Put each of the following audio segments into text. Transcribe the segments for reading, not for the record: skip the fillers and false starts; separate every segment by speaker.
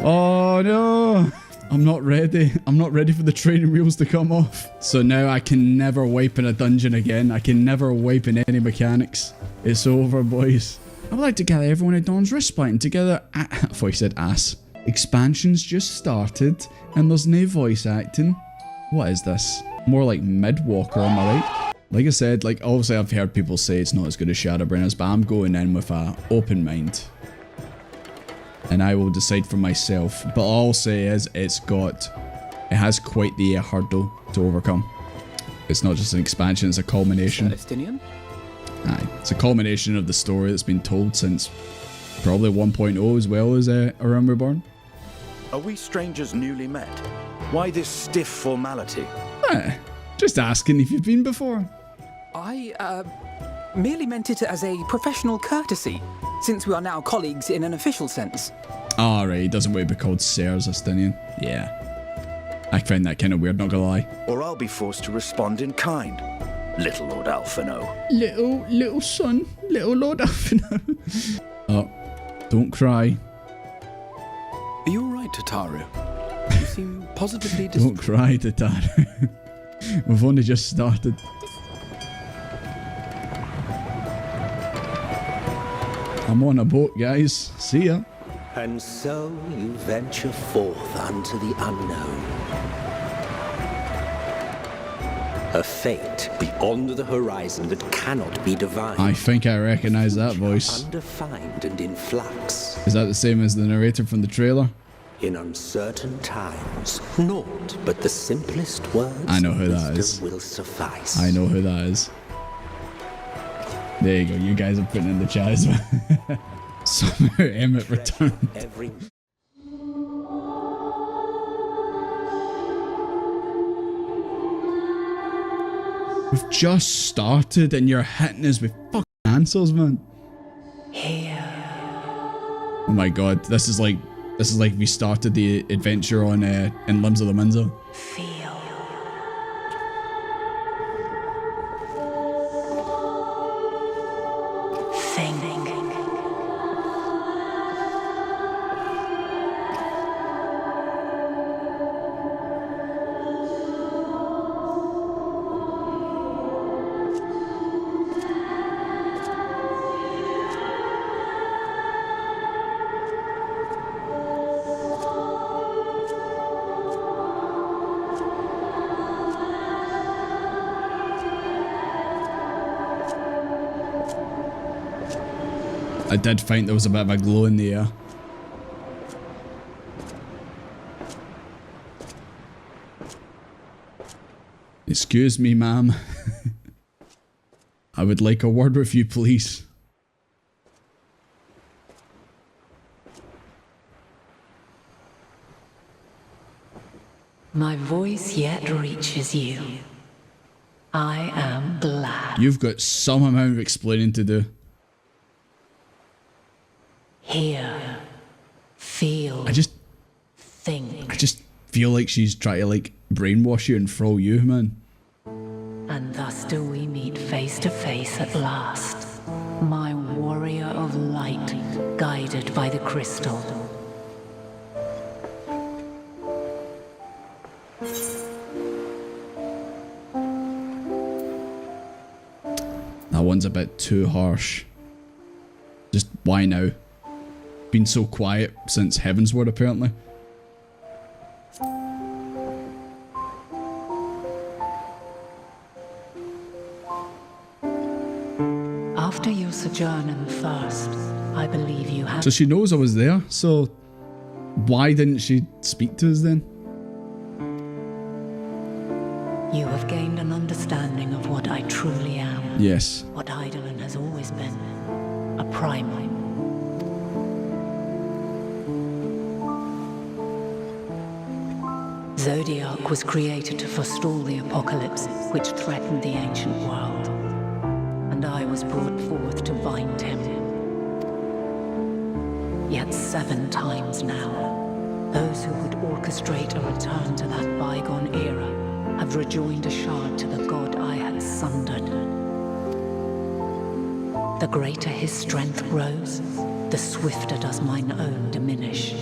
Speaker 1: Oh no! I'm not ready. I'm not ready for the training wheels to come off. So now I can never wipe in a dungeon again. I can never wipe in any mechanics. It's over, boys. I would like to gather everyone at Dawn's Respite and together... I thought you said ass. Expansion's just started and there's no voice acting. What is this? More like Midwalker, am I right? Like I said, like obviously I've heard people say it's not as good as Shadowbringers, but I'm going in with an open mind. And I will decide for myself. But all I'll say is it has quite the hurdle to overcome. It's not just an expansion, it's a culmination. Aye, it's a culmination of the story that's been told since probably 1.0 as well as A Realm Reborn.
Speaker 2: Are we strangers newly met? Why this stiff formality?
Speaker 1: Just asking if you've been before.
Speaker 3: I merely meant it as a professional courtesy, since we are now colleagues in an official sense.
Speaker 1: Alright, he doesn't want to be called Sirs Astinian. Yeah. I find that kind of weird, not gonna lie.
Speaker 2: Or I'll be forced to respond in kind. Little Lord Alphino.
Speaker 1: Little son. Little Lord Alphino. Oh, don't cry.
Speaker 3: Are you alright, Tataru? You seem positively
Speaker 1: Don't cry, Tataru. We've only just started. I'm on a boat, guys. See ya.
Speaker 4: And so you venture forth unto the unknown. A fate beyond the horizon that cannot be divined.
Speaker 1: I think I recognize that voice.
Speaker 4: Undefined and in flux.
Speaker 1: Is that the same as the narrator from the trailer?
Speaker 4: In uncertain times, naught but the simplest words
Speaker 1: I know who that is.
Speaker 4: will suffice.
Speaker 1: I know who that is. There you go. You guys are putting in the chat as well. Somehow Emmett returned. We've just started and you're hitting us with fucking answers, man.
Speaker 5: Here.
Speaker 1: Oh my god, this is like we started the adventure on in Limbs of the Minza.
Speaker 5: Feel. Think.
Speaker 1: I did find there was a bit of a glow in the air. Excuse me, ma'am. I would like a word with you, please.
Speaker 5: My voice yet reaches you. I am glad.
Speaker 1: You've got some amount of explaining to do.
Speaker 5: Hear. Feel.
Speaker 1: I just
Speaker 5: think.
Speaker 1: feel like she's trying to like brainwash you and throw you, man.
Speaker 5: And thus do we meet face to face at last. My warrior of light, guided by the crystal.
Speaker 1: That one's a bit too harsh. Just why now? Been so quiet since Heavensward, apparently.
Speaker 5: After your sojourn in the First, I believe you have...
Speaker 1: So she knows I was there, so why didn't she speak to us then?
Speaker 5: You have gained an understanding of what I truly am.
Speaker 1: Yes.
Speaker 5: What Hydaelyn has always been. A primal. Zodiark was created to forestall the apocalypse which threatened the ancient world. And I was brought forth to bind him. Yet 7 times now, those who would orchestrate a return to that bygone era have rejoined a shard to the god I had sundered. The greater his strength grows, the swifter does mine own diminish.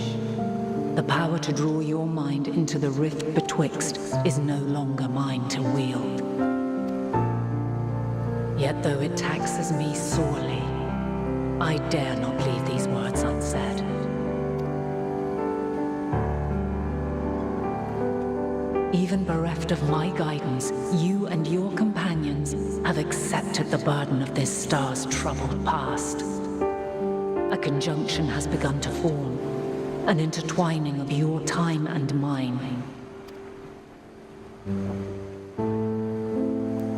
Speaker 5: the power to draw your mind into the rift betwixt is no longer mine to wield. Yet though it taxes me sorely, I dare not leave these words unsaid. Even bereft of my guidance, you and your companions have accepted the burden of this star's troubled past. A conjunction has begun to form, an intertwining of your time and mine.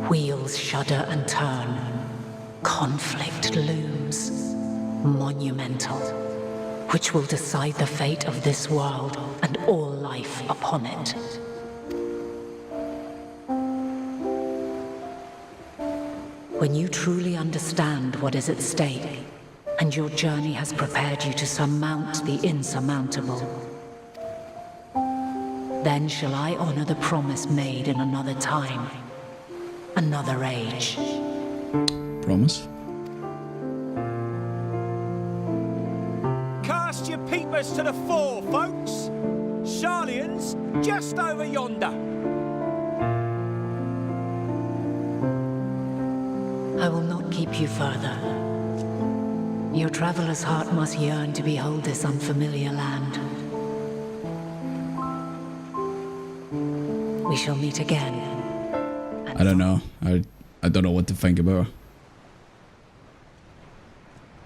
Speaker 5: Wheels shudder and turn. Conflict looms, monumental, which will decide the fate of this world and all life upon it. When you truly understand what is at stake, and your journey has prepared you to surmount the insurmountable, then shall I honor the promise made in another time, another age.
Speaker 1: Promise?
Speaker 6: Cast your peepers to the fore, folks. Sharlayan's just over yonder.
Speaker 5: I will not keep you further. Your traveler's heart must yearn to behold this unfamiliar land. We shall meet again.
Speaker 1: I don't know. I don't know what to think about her.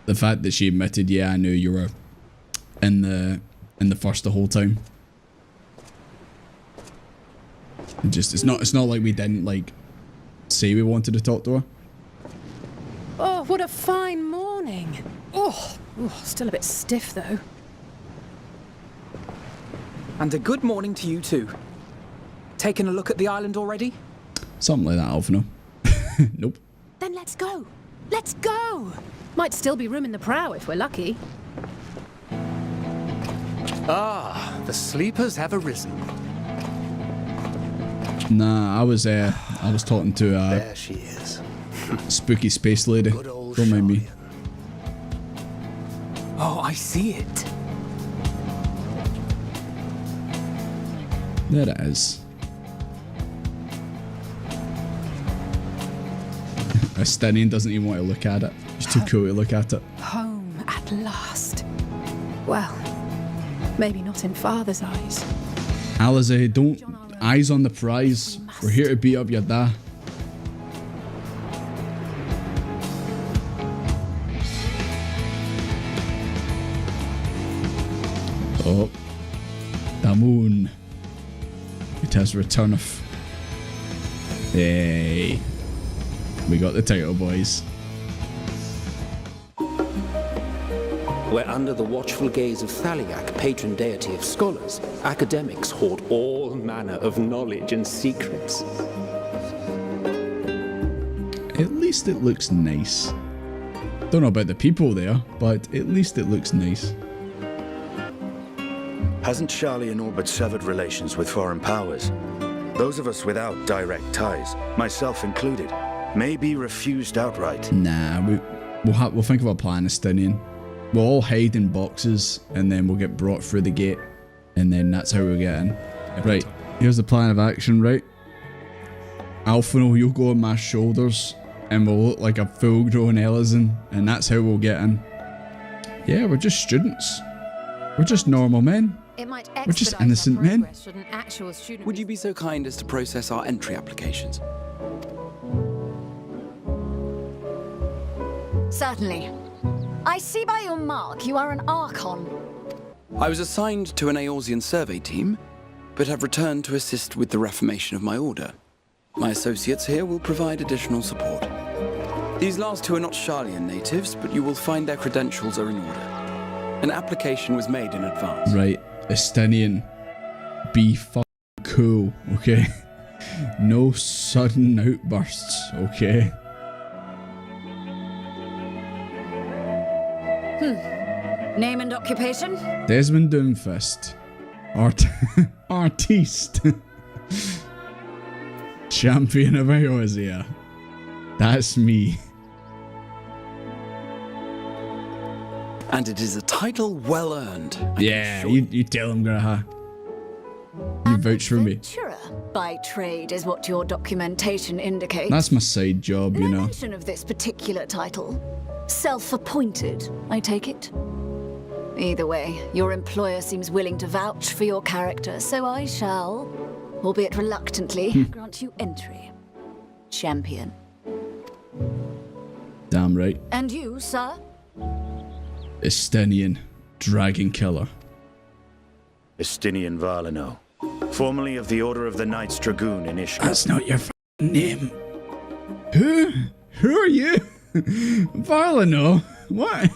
Speaker 1: The fact that she admitted, yeah, I knew you were in the first the whole time. It's not like we didn't like say we wanted to talk to her.
Speaker 7: Oh, what a fine morning. Oh, still a bit stiff though.
Speaker 3: And a good morning to you too. Taking a look at the island already?
Speaker 1: Something like that, Alphino. Nope.
Speaker 7: Then let's go. Let's go. Might still be room in the prow if we're lucky.
Speaker 6: Ah, the sleepers have arisen.
Speaker 1: Nah, I was talking to
Speaker 4: There she is.
Speaker 1: spooky space lady.
Speaker 4: Good old
Speaker 1: Don't mind me.
Speaker 4: Sharlayan.
Speaker 3: Oh, I see it.
Speaker 1: There it is. Ascian doesn't even want to look at it. He's too cool to look at it.
Speaker 7: Home at last. Well, maybe not in Father's eyes.
Speaker 1: Alize, don't eyes on the prize. We're here to beat up your dad. Oh, the moon. It has returneth. Hey, we got the title, boys.
Speaker 4: Where under the watchful gaze of Thaliak, patron deity of scholars, academics hoard all manner of knowledge and secrets.
Speaker 1: At least it looks nice. Don't know about the people there, but at least it looks nice.
Speaker 2: Hasn't Sharlayan all but severed relations with foreign powers? Those of us without direct ties, myself included, may be refused outright.
Speaker 1: Nah, we'll think of a plan, Ascian. We'll all hide in boxes, and then we'll get brought through the gate, and then that's how we'll get in. Right, here's the plan of action, right? Alphino, you'll go on my shoulders, and we'll look like a full-grown Elizan, and that's how we'll get in. Yeah, we're just students. We're just normal men.
Speaker 7: It might
Speaker 1: We're just innocent men.
Speaker 3: Would you be so kind as to process our entry applications?
Speaker 8: Certainly. I see by your mark you are an Archon.
Speaker 3: I was assigned to an Eorzean survey team, but have returned to assist with the reformation of my order. My associates here will provide additional support. These last two are not Sharlayan natives, but you will find their credentials are in order. An application was made in advance.
Speaker 1: Right, Ascian, be fucking cool, okay? No sudden outbursts, okay?
Speaker 8: Name and occupation?
Speaker 1: Desmond Doomfist. Artiste. Champion of Eorzea. That's me.
Speaker 3: and it is a title well earned.
Speaker 1: Yeah, you tell him, Graha. You vouch for me.
Speaker 8: Adventurer by trade is what your documentation indicates.
Speaker 1: That's my side job, you
Speaker 8: No
Speaker 1: know.
Speaker 8: mention of this particular title. Self-appointed, I take it. Either way, your employer seems willing to vouch for your character, so I shall, albeit reluctantly, grant you entry. Champion.
Speaker 1: Damn right.
Speaker 8: And you, sir?
Speaker 1: Estinian Dragon Killer.
Speaker 2: Estinian Valeno, formerly of the Order of the Knights Dragoon in Ishka.
Speaker 1: That's not your f***ing name. Who are you? Valeno? What?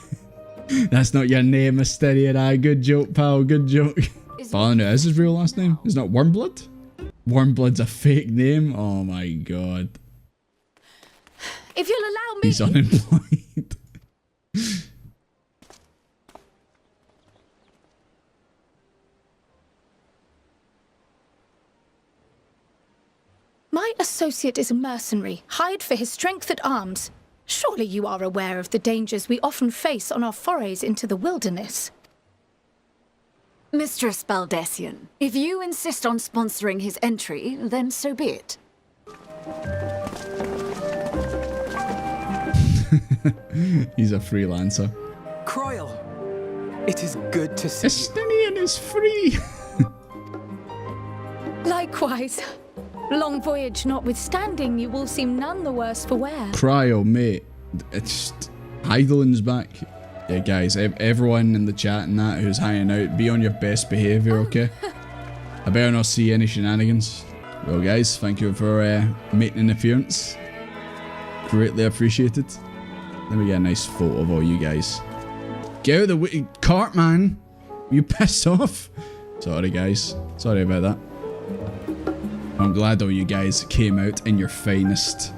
Speaker 1: That's not your name, Estinian. Aye, good joke, pal, good joke. Valeno is his real last name? Is not Wormblood? Wormblood's a fake name? Oh my god.
Speaker 8: If you'll allow me...
Speaker 1: He's unemployed.
Speaker 7: My associate is a mercenary, hired for his strength at arms. Surely you are aware of the dangers we often face on our forays into the wilderness.
Speaker 8: Mistress Baldessian, if you insist on sponsoring his entry, then so be it.
Speaker 1: He's a freelancer.
Speaker 9: Croyle, it is good to see you.
Speaker 1: Estinian is free.
Speaker 7: Likewise. Long voyage notwithstanding, you will seem none the worse for wear.
Speaker 1: Cryo, mate. It's Hydaelyn's back. Yeah, guys, everyone in the chat and that who's hanging out, be on your best behaviour, okay? I better not see any shenanigans. Well, guys, thank you for making an appearance. Greatly appreciated. Let me get a nice photo of all you guys. Get out of the way, cart man. You pissed off. Sorry, guys. Sorry about that. I'm glad all you guys came out in your finest.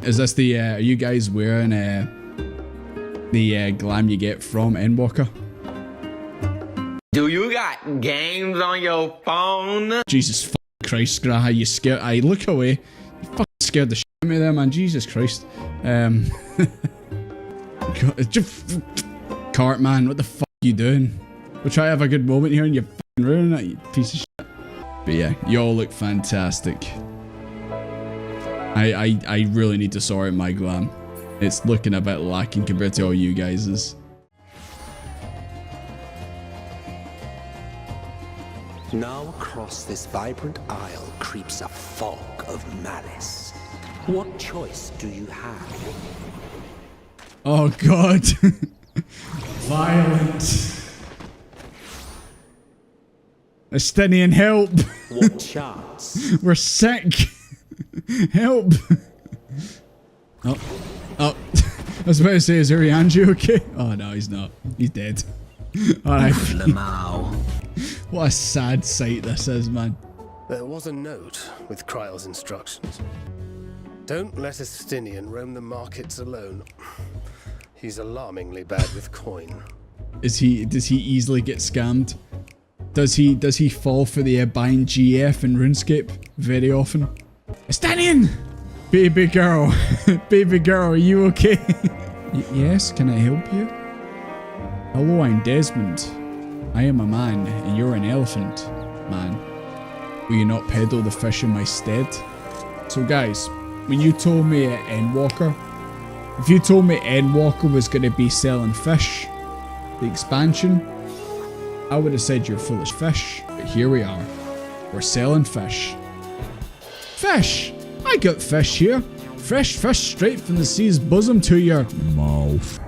Speaker 1: Is this the, are you guys wearing the glam you get from Endwalker?
Speaker 10: Do you got games on your phone?
Speaker 1: Jesus fucking Christ, Graha, you scared. Aye, look away. You fucking scared the shit out of me there, man. Jesus Christ. Cart man, what the fuck are you doing? We'll try to have a good moment here and you're fucking ruining it, you piece of shit. But yeah, you all look fantastic. I really need to sort out my glam. It's looking a bit lacking compared to all you guys's.
Speaker 4: Now across this vibrant isle creeps a fog of malice. What choice do you have?
Speaker 1: Oh god. Violent. Estinian, help!
Speaker 4: What chance?
Speaker 1: We're sick! Help! Oh. Oh. I was about to say, is Urianji okay? Oh no, he's not. He's dead. Alright. What a sad sight this is, man.
Speaker 11: There was a note with Kryle's instructions. Don't let Estinian roam the markets alone. He's alarmingly bad with coin.
Speaker 1: Does he easily get scammed? Does he fall for the buying GF and RuneScape very often? Estinian! Baby girl. Baby girl, are you okay? Yes, can I help you? Hello, I'm Desmond. I am a man, and you're an elephant, man. Will you not peddle the fish in my stead? So guys, when you told me at Endwalker, if you told me Endwalker was going to be selling fish, the expansion, I would have said you're full of fish, but here we are. We're selling fish. Fish! I got fish here. Fresh fish straight from the sea's bosom to your mouth.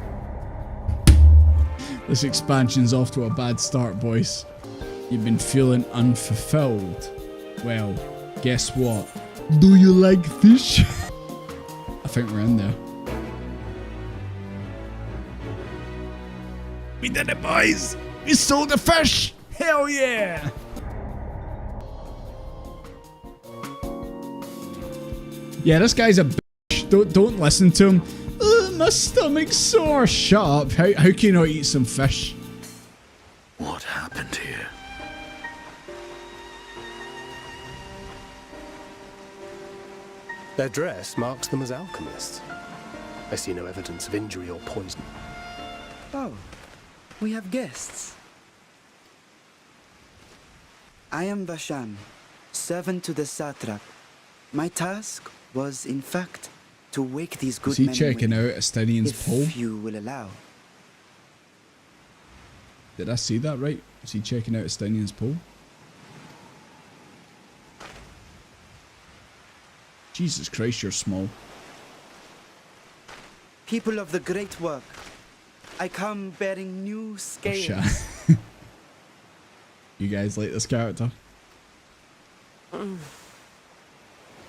Speaker 1: This expansion's off to a bad start, boys. You've been feeling unfulfilled. Well, guess what? Do you like fish? I think we're in there. We did it, boys! We sold the fish! Hell yeah! Yeah, this guy's a bitch. Don't listen to him. Ugh, my stomach's sore. Shut up. How can you not eat some fish?
Speaker 2: What happened here?
Speaker 11: Their dress marks them as alchemists. I see no evidence of injury or poison.
Speaker 6: Oh,
Speaker 12: We have guests. I am Vashan, servant to the satrap. My task was, in fact, to wake these good men.
Speaker 1: Is he checking out Estinian's poll?
Speaker 12: If you will allow.
Speaker 1: Did I see that right? Is he checking out Estinian's poll? Jesus Christ, you're small.
Speaker 12: People of the great work, I come bearing new scales.
Speaker 1: Oh, you guys like this character?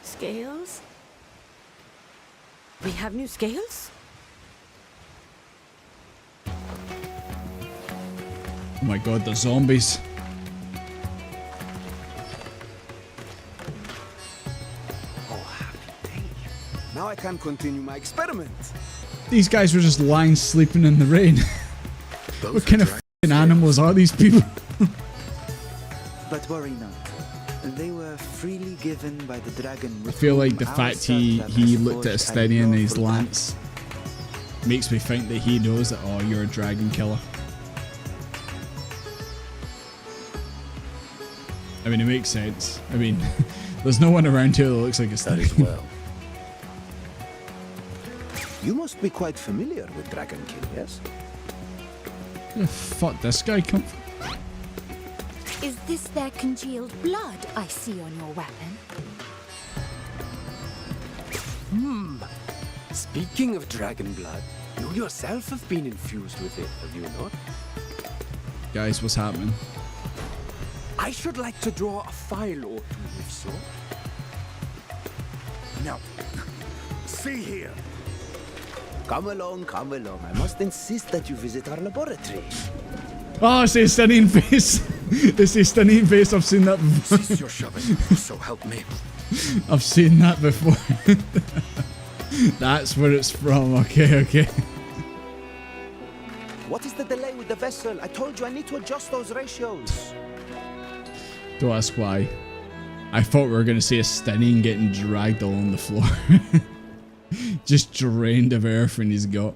Speaker 13: Scales? We have new scales?
Speaker 1: Oh my god, the zombies.
Speaker 9: Now I can continue my experiment.
Speaker 1: These guys were just lying sleeping in the rain. What kind of f***ing animals are these people?
Speaker 12: But worry not. They were freely given by the dragon.
Speaker 1: I feel like the fact he looked at Estinian and his lance makes me think that he knows that, oh, you're a dragon killer. I mean, it makes sense. I mean, there's no one around here that looks like Estinian.
Speaker 11: That is well. You must be quite familiar with Dragon King, yes?
Speaker 1: Where the fuck this guy come from?
Speaker 14: Is this their congealed blood I see on your weapon?
Speaker 9: Speaking of dragon blood, you yourself have been infused with it, have you not?
Speaker 1: Guys, what's happening?
Speaker 9: I should like to draw a file or two, if so.
Speaker 11: Now, see here. Come along, come along. I must insist that you visit our laboratory.
Speaker 1: Oh, it's the Estinian face. It's the Estinian face. I've seen that before.
Speaker 2: Cease your shoving, so help me.
Speaker 1: I've seen that before. That's where it's from. Okay, okay.
Speaker 11: What is the delay with the vessel? I told you I need to adjust those ratios.
Speaker 1: Don't ask why. I thought we were going to see Estinian getting dragged along the floor. Just drained of everything he's got.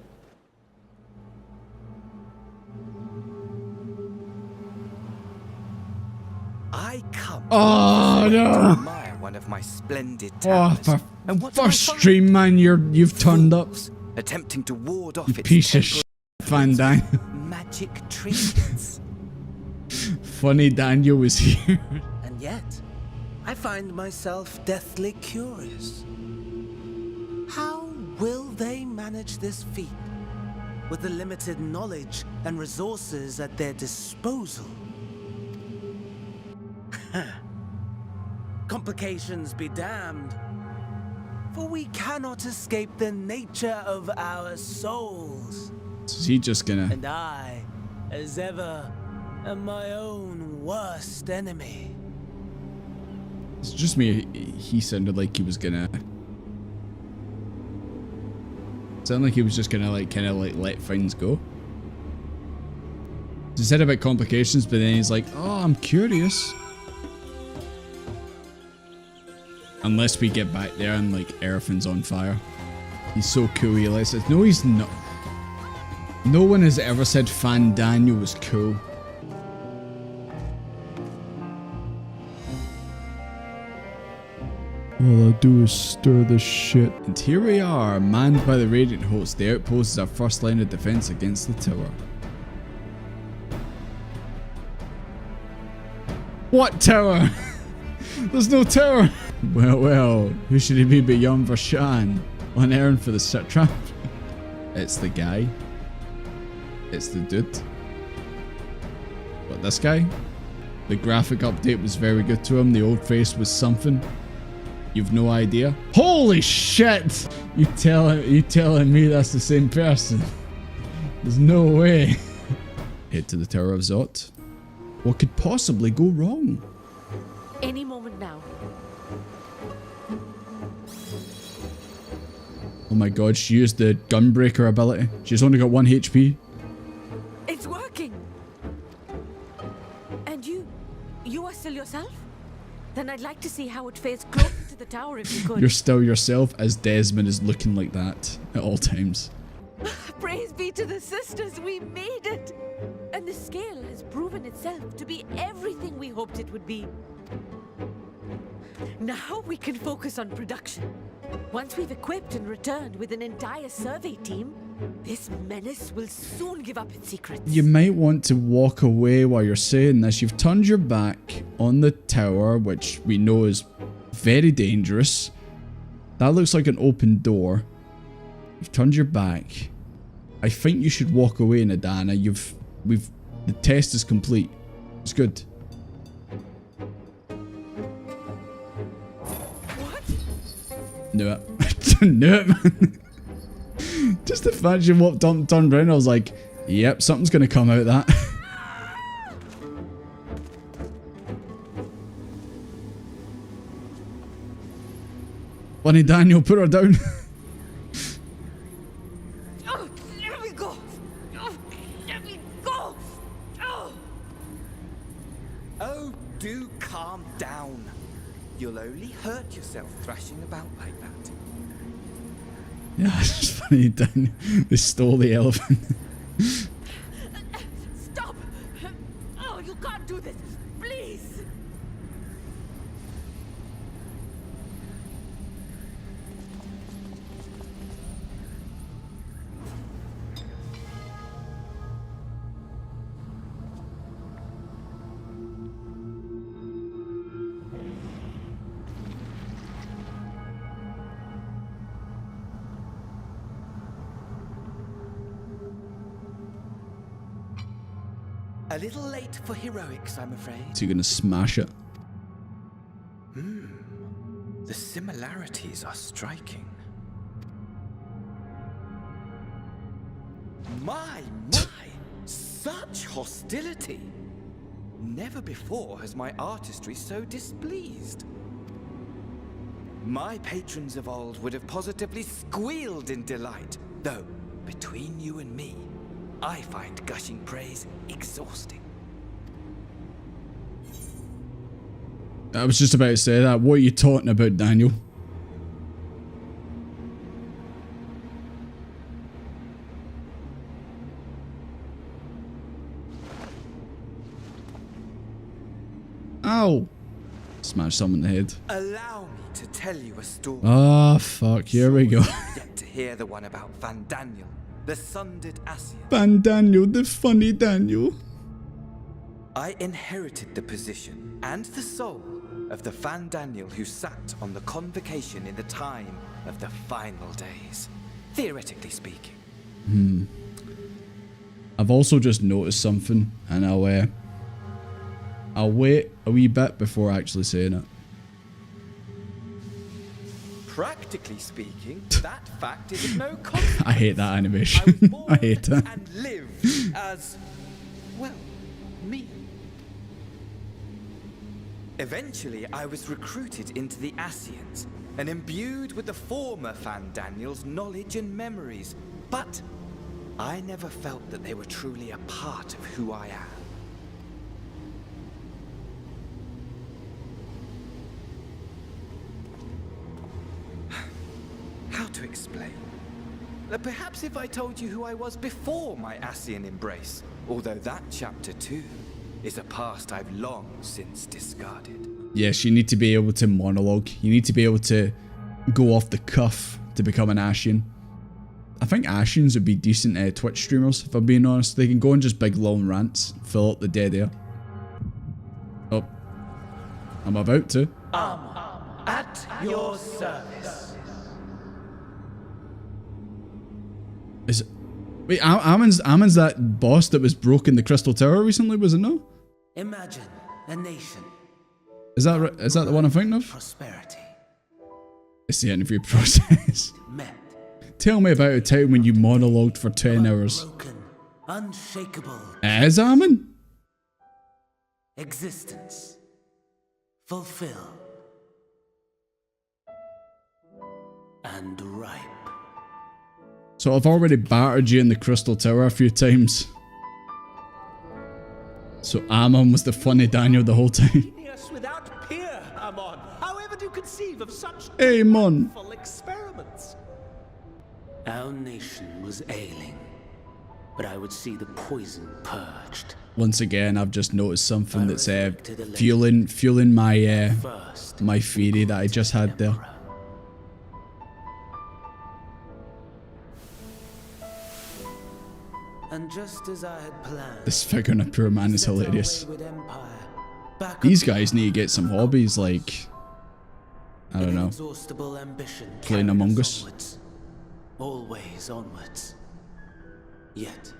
Speaker 6: I come.
Speaker 1: Oh no!
Speaker 6: To admire one of my splendid towers.
Speaker 1: Oh, for first stream, man, you've turned up.
Speaker 6: Attempting to ward off
Speaker 1: You
Speaker 6: its
Speaker 1: piece of shit, Fandaniel.
Speaker 6: magic trinkets.
Speaker 1: Funny Daniel was here.
Speaker 6: And yet, I find myself deathly curious. How will they manage this feat with the limited knowledge and resources at their disposal? Complications be damned, for we cannot escape the nature of our souls.
Speaker 1: So is he just gonna...
Speaker 6: And I, as ever, am my own worst enemy.
Speaker 1: It's just me. He sounded like he was gonna... Sounded like he was just gonna like kind of like let things go. He said about complications, but then he's like, oh, I'm curious. Unless we get back there and like everything's on fire. He's so cool, he lets us. No, he's not. No one has ever said Fandaniel was cool. All I do is stir the shit. And here we are, manned by the Radiant Host. The outpost is our first line of defense against the tower. What tower? There's no tower. Well, who should he be beyond Vashan? On errand for the satrap? It's the guy. It's the dude. But this guy? The graphic update was very good to him. The old face was something. You've no idea? Holy shit! You telling me that's the same person? There's no way. Head to the Tower of Zot. What could possibly go wrong?
Speaker 13: Any moment now.
Speaker 1: Oh my god, she used the gunbreaker ability. She's only got 1 HP.
Speaker 13: It's working! And you are still yourself? Then I'd like to see how it fares closer to the tower if you could.
Speaker 1: You're still yourself, as Desmond is looking like that at all times.
Speaker 13: Praise be to the sisters, we made it! And the scale has proven itself to be everything we hoped it would be. Now we can focus on production. Once we've equipped and returned with an entire survey team, this menace will soon give up its secrets.
Speaker 1: You might want to walk away while you're saying this. You've turned your back on the tower, which we know is very dangerous. That looks like an open door. You've turned your back. I think you should walk away, Nadana. The test is complete. It's good.
Speaker 13: What?
Speaker 1: Knew it. Knew it, man. Just the fact you walked up and turned around, I was like, yep, something's gonna come out of that. Bunny Daniel, put her down.
Speaker 13: Oh, let me go. Oh, let me go. Oh.
Speaker 15: Oh, do calm down. You'll only hurt yourself thrashing about like that.
Speaker 1: Yeah, it's just funny, Daniel. They stole the elephant.
Speaker 13: Stop. Oh, you can't do this. Please.
Speaker 15: A little late for heroics, I'm afraid.
Speaker 1: So you're gonna smash it.
Speaker 15: The similarities are striking. My! Such hostility! Never before has my artistry so displeased. My patrons of old would have positively squealed in delight, though, between you and me, I find gushing praise exhausting.
Speaker 1: I was just about to say that. What are you talking about, Daniel? Ow! Smash someone in the head.
Speaker 15: Allow me to tell you a story.
Speaker 1: Oh, fuck. Here we go.
Speaker 15: Yet to hear the one about Fandaniel, the sundered Ascian.
Speaker 1: Fandaniel, the funny Daniel.
Speaker 15: I inherited the position and the soul of the Fandaniel who sat on the convocation in the time of the final days, theoretically speaking.
Speaker 1: I've also just noticed something, and I'll wait a wee bit before actually saying it.
Speaker 15: Practically speaking, that fact is of no consequence.
Speaker 1: I hate that animation. I hate it.
Speaker 15: And live as, well, me. Eventually, I was recruited into the Ascians and imbued with the former Fandaniel's knowledge and memories, but I never felt that they were truly a part of who I am. How to explain? Perhaps if I told you who I was before my Ascian embrace, although that chapter too is a past I've long since discarded.
Speaker 1: Yes, you need to be able to monologue. You need to be able to go off the cuff to become an Ascian. I think Ascians would be decent Twitch streamers, if I'm being honest. They can go on just big long rants, fill up the dead air. Oh. I'm about to.
Speaker 6: At your service.
Speaker 1: Is it... Wait, Ammon's that boss that was broke in the Crystal Tower recently, was it no?
Speaker 6: Imagine a nation.
Speaker 1: Is that the one I'm thinking of?
Speaker 6: Prosperity.
Speaker 1: It's the interview process.
Speaker 6: Met.
Speaker 1: Tell me about a time when you monologued for 10 hours.
Speaker 6: Broken, unshakable.
Speaker 1: As Ammon?
Speaker 6: Existence. Fulfill. And ripe.
Speaker 1: So I've already battered you in the Crystal Tower a few times. So Ammon was the funny Daniel the whole time.
Speaker 9: Without peer, Ammon. However do you conceive of such
Speaker 6: experiments? Our nation was ailing. but I would see the poison purged.
Speaker 1: Once again, I've just noticed something that's fueling my my theory that I just had there.
Speaker 6: And just as I had planned,
Speaker 1: This figure in a poor man is hilarious. These guys need to get some hobbies, like, I don't know, playing Among Us.
Speaker 6: Onwards, always onwards. Yet,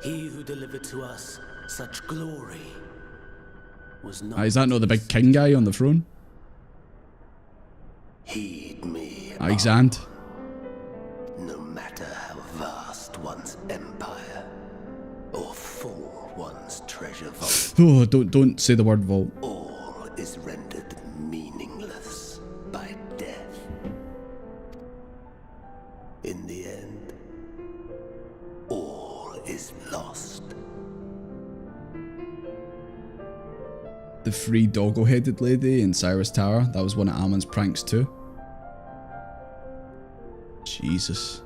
Speaker 6: he who delivered to us such glory was not.
Speaker 1: Is that not the big king guy on the throne?
Speaker 6: Heed me.
Speaker 1: Alexander.
Speaker 6: No matter how vast one's empire or full one's treasure vault,
Speaker 1: Oh, don't say the word vault.
Speaker 6: all is rendered meaningless by death. In the end, all is lost.
Speaker 1: The free doggo-headed lady in Cyrus Tower. That was one of Amon's pranks too. Jesus.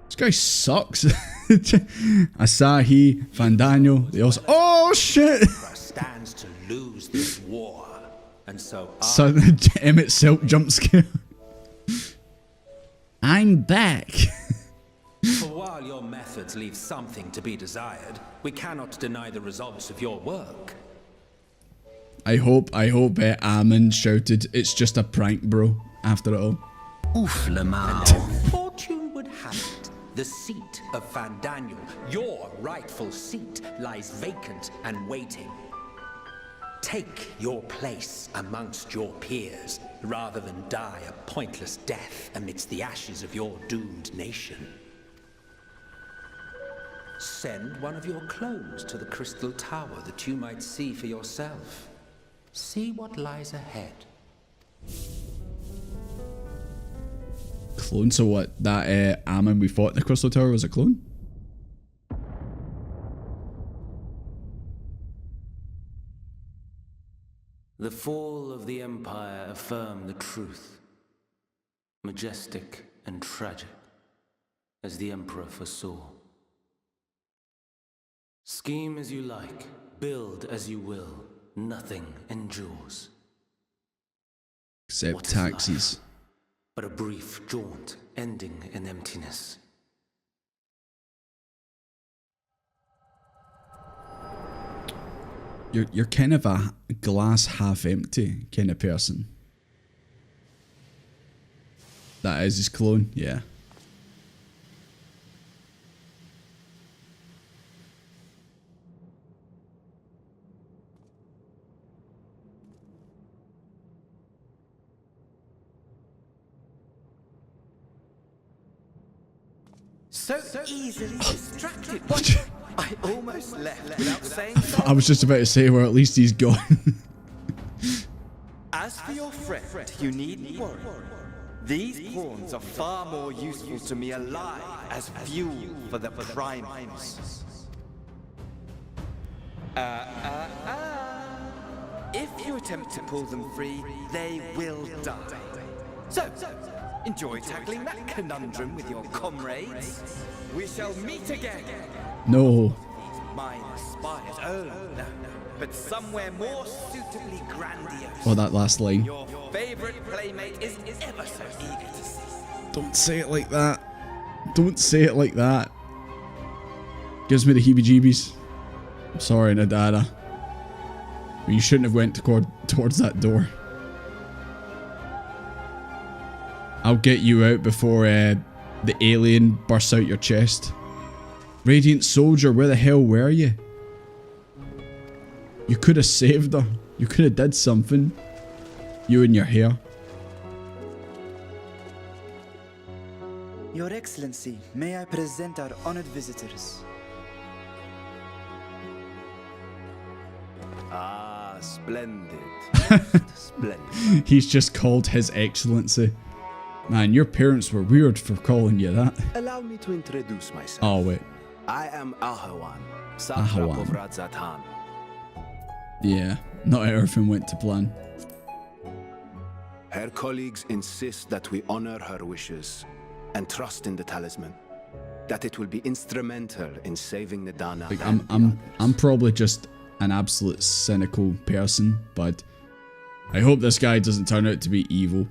Speaker 1: This guy sucks. Asahi, Fandaniel, they also— oh shit!
Speaker 4: Stands to lose this war, and so
Speaker 1: Emmett Silk jump scare. I'm back.
Speaker 4: For while your methods leave something to be desired, we cannot deny the results of your work.
Speaker 1: I hope Amon shouted, "It's just a prank, bro," after it all.
Speaker 4: Oof, Lamau. Fortune would have it. The seat of Fandaniel, your rightful seat, lies vacant and waiting. Take your place amongst your peers, rather than die a pointless death amidst the ashes of your doomed nation. Send one of your clones to the Crystal Tower that you might see for yourself. See what lies ahead.
Speaker 1: Clone? So what? That Amon we fought in the Crystal Tower was a clone?
Speaker 6: The fall of the Empire affirmed the truth, majestic and tragic, as the Emperor foresaw. Scheme as you like, build as you will, nothing endures.
Speaker 1: Except taxes.
Speaker 6: But a brief jaunt ending in emptiness.
Speaker 1: You're kind of a glass half empty kind of person. That is his clone, yeah.
Speaker 15: So easily distracted. I almost left without saying
Speaker 1: I was just about to say, well, at least he's gone.
Speaker 15: As for your friend, you needn't worry. These pawns are far more useful to me alive as fuel for the primals. If you attempt to pull them free, they will die. So, enjoy tackling that conundrum with your comrades. We shall meet again.
Speaker 1: No.
Speaker 15: Mine aspires, oh no, but somewhere more suitably grandiose.
Speaker 1: Oh, that last line.
Speaker 15: Your favorite playmate is ever so eager to see.
Speaker 1: Don't say it like that. Don't say it like that. Gives me the heebie-jeebies. I'm sorry, Nadara. But you shouldn't have went towards that door. I'll get you out before the alien bursts out your chest. Radiant Soldier, where the hell were you? You could have saved her. You could have did something. You and your hair.
Speaker 12: Your Excellency, may I present our honored visitors?
Speaker 9: Ah, splendid. Splendid.
Speaker 1: He's just called His Excellency. Man, your parents were weird for calling you that.
Speaker 9: Allow me to introduce myself.
Speaker 1: Oh, wait.
Speaker 9: I am Ahawan, Satrap of Radzatan.
Speaker 1: Yeah, not everything went to plan.
Speaker 9: Her colleagues insist that we honor her wishes and trust in the talisman. that it will be instrumental in saving the Dana.
Speaker 1: Like, I'm probably just an absolute cynical person, but I hope this guy doesn't turn out to be evil.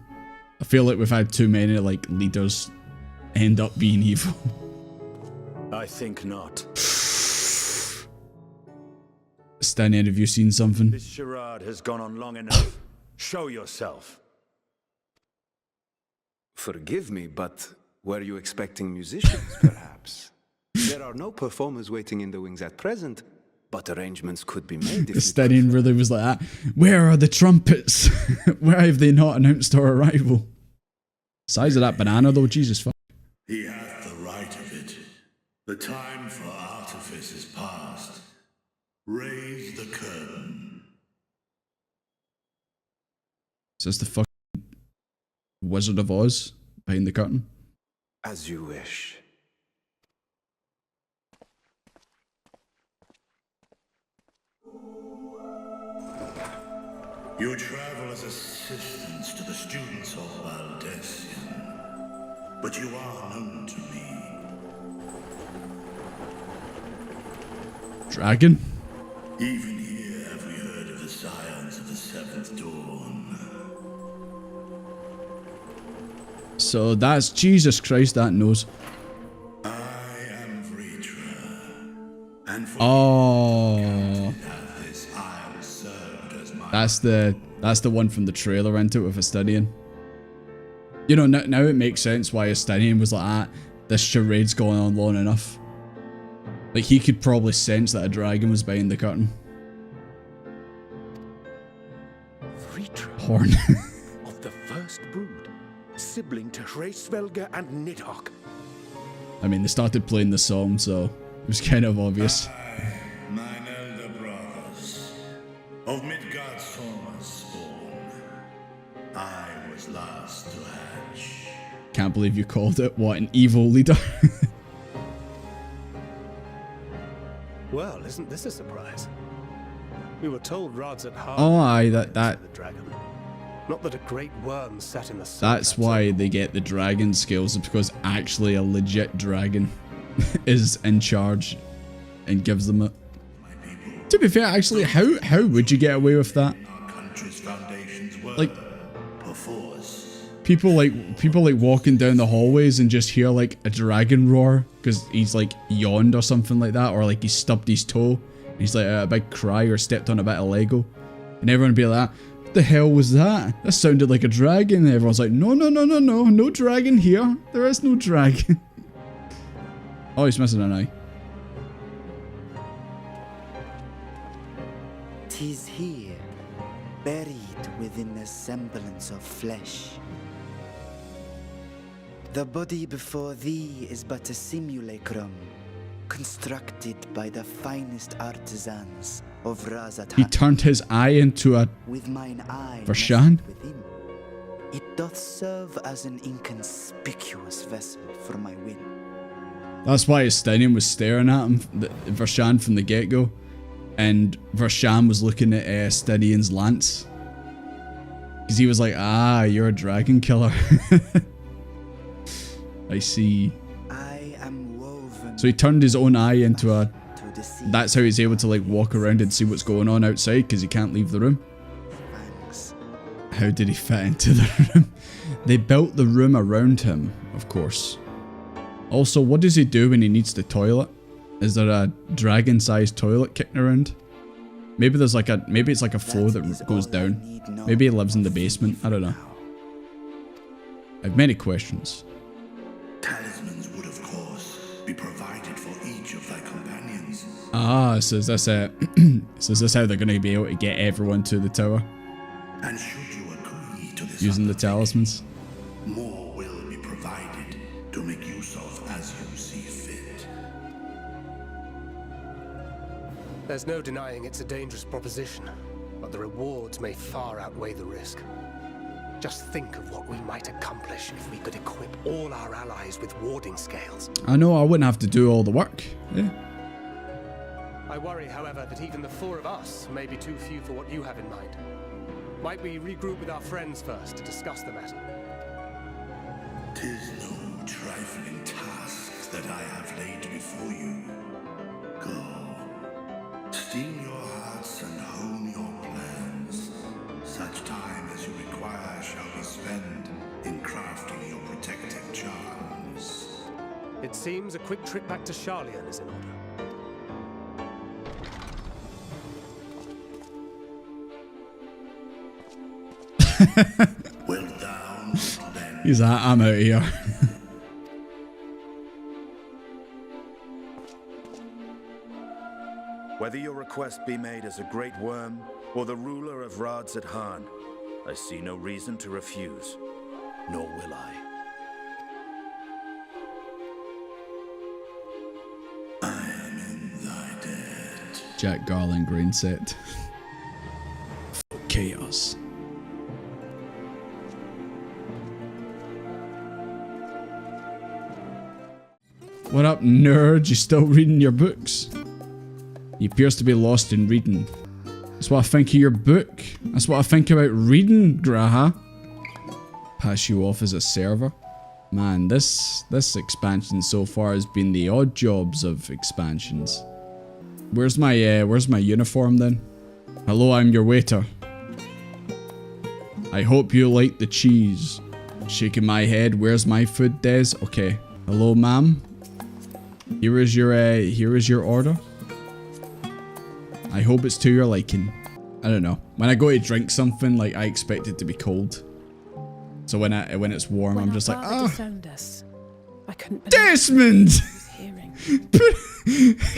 Speaker 1: I feel like we've had too many like leaders end up being evil.
Speaker 2: I think not.
Speaker 1: Stanian, have you seen something?
Speaker 2: This charade has gone on long enough. Show yourself.
Speaker 9: Forgive me, but were you expecting musicians, perhaps? There are no performers waiting in the wings at present, but arrangements could be made if
Speaker 1: Stanian really was like that. Where are the trumpets? Why have they not announced our arrival? Size of that banana though, Jesus fuck.
Speaker 16: He hath the right of it. The time for artifice is past. Raise the curtain.
Speaker 1: Is this the fucking Wizard of Oz behind the curtain?
Speaker 9: As you wish.
Speaker 16: You travel as assistants to the students of Ascian, but you are known to me.
Speaker 1: Dragon?
Speaker 16: Even here have we heard of the scions of the Seventh Dawn.
Speaker 1: So that's Jesus Christ, that knows.
Speaker 16: I am Vritra, and for
Speaker 1: oh,
Speaker 16: this isle served as my
Speaker 1: that's the one from the trailer into it with Astinian. You know, now it makes sense why Astinian was like, ah, this charade's going on long enough. Like, he could probably sense that a dragon was behind the curtain.
Speaker 11: Vritra.
Speaker 1: Horn.
Speaker 11: Of the first brood, sibling to Hraesvelga and Nidhogg.
Speaker 1: I mean, they started playing the song, so it was kind of obvious.
Speaker 16: mine elder brothers, of Midgard's former spawn, I was last to hatch.
Speaker 1: Can't believe you called it, what, an evil leader?
Speaker 11: Well, isn't this a surprise? We were told Rod's at heart.
Speaker 1: Oh, aye, that.
Speaker 11: The dragon. Not that a great worm sat in the sun.
Speaker 1: That's why they get the dragon skills, because actually a legit dragon is in charge and gives them it. To be fair, actually, how would you get away with that? Like, people like walking down the hallways and just hear like a dragon roar because he's like yawned or something like that, or like he stubbed his toe and he's like a big cry or stepped on a bit of Lego, and everyone would be like, what the hell was that? That sounded like a dragon. And everyone's like, no dragon here. There is no dragon. Oh, he's missing an eye.
Speaker 12: 'Tis here, buried within the semblance of flesh. The body before thee is but a simulacrum, constructed by the finest artisans of Razat.
Speaker 1: He turned his eye into a
Speaker 12: with mine eye
Speaker 1: Vershan?
Speaker 12: within. It doth serve as an inconspicuous vessel for my win.
Speaker 1: That's why Astinian was staring at him, Vershan, from the get-go. And Vershan was looking at Astinian's lance. Because he was like, ah, you're a dragon killer. I see.
Speaker 12: I am woven.
Speaker 1: So he turned his own eye into a... That's how he's able to like walk around and see what's going on outside, because he can't leave the room. How did he fit into the room? They built the room around him, of course. Also, what does he do when he needs the toilet? Is there a dragon-sized toilet kicking around? Maybe there's like a... Maybe it's like a floor that goes down. Maybe he lives in the basement. I don't know. I have many questions.
Speaker 16: Talismans would, of course, be provided for each of thy companions.
Speaker 1: Ah, so is this so is this how they're going to be able to get everyone to the tower?
Speaker 16: And should you agree to this,
Speaker 1: using the talismans?
Speaker 16: more will be provided to make use of as you see fit.
Speaker 11: There's no denying it's a dangerous proposition, but the rewards may far outweigh the risk. Just think of what we might accomplish if we could equip all our allies with warding scales.
Speaker 1: I know, I wouldn't have to do all the work. Yeah.
Speaker 11: I worry, however, that even the four of us may be too few for what you have in mind. Might we regroup with our friends first to discuss the matter?
Speaker 16: 'Tis no trifling task that I have laid before you. Go. Steel your hearts and hone your plans. Such time as you require shall be spent in crafting your protective charms.
Speaker 11: It seems a quick trip back to Sharlayan is in order.
Speaker 16: Well down, then.
Speaker 1: He's like, I'm out of here.
Speaker 2: Whether your request be made as a great worm or the ruler of Radzat Han, I see no reason to refuse, nor will I.
Speaker 16: I am in thy debt.
Speaker 1: Jack Garland green set. Chaos. What up, nerd? You still reading your books? He appears to be lost in reading. That's what I think of your book. That's what I think about reading, Graha. Pass you off as a server. Man, this expansion so far has been the odd jobs of expansions. Where's my uniform then? Hello, I'm your waiter. I hope you like the cheese. Shaking my head. Where's my food, Des? Okay. Hello, ma'am. Here is your order. I hope it's to your liking. I don't know. When I go to drink something, like I expect it to be cold. So when it's warm, I'm just like, ah. Desmond!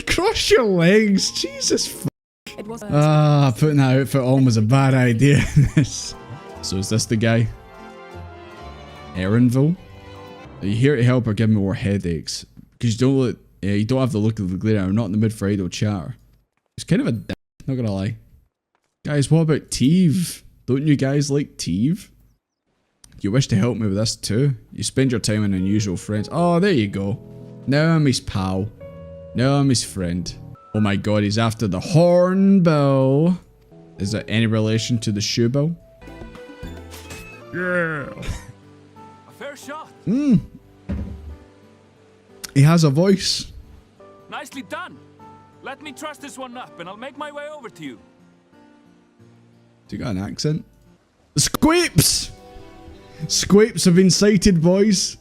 Speaker 1: Cross your legs, Jesus. Putting that outfit on was a bad idea. So is this the guy? Erenville? Are you here to help or give me more headaches? Because you don't have the look of the glitter. I'm not in the mood for idle chatter. It's kind of a dick, not gonna lie. Guys, what about Teve? Don't you guys like Teve? You wish to help me with this too? You spend your time with unusual friends. Oh, there you go. Now I'm his pal. Now I'm his friend. Oh my god, he's after the hornbill. Is there any relation to the shoebill? Yeah.
Speaker 17: A fair shot.
Speaker 1: He has a voice.
Speaker 17: Nicely done. Let me trust this one up and I'll make my way over to you.
Speaker 1: Do you got an accent? Squeeps! Squeeps have been sighted, boys.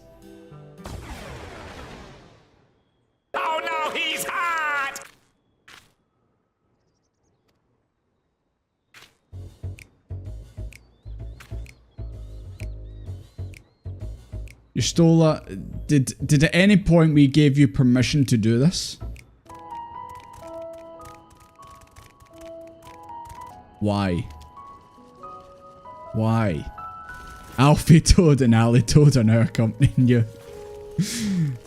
Speaker 17: Oh no, he's hot!
Speaker 1: You stole that. Did at any point we gave you permission to do this? Why? Why? Alfie Toad and Ali Toad are now accompanying you.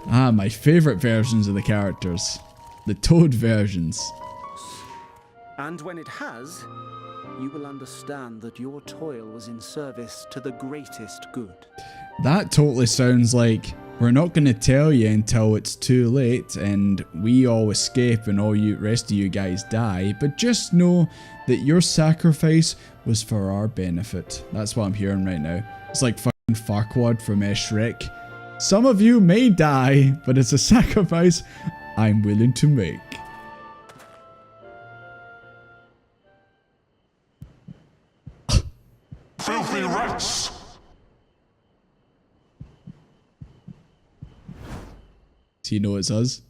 Speaker 1: My favourite versions of the characters. The Toad versions.
Speaker 6: And when it has, you will understand that your toil was in service to the greatest good.
Speaker 1: That totally sounds like we're not going to tell you until it's too late and we all escape and all you rest of you guys die, but just know that your sacrifice was for our benefit. That's what I'm hearing right now. It's like fucking Farquaad from Shrek. Some of you may die, but it's a sacrifice I'm willing to make.
Speaker 16: Filthy rats!
Speaker 1: Do you know it's us?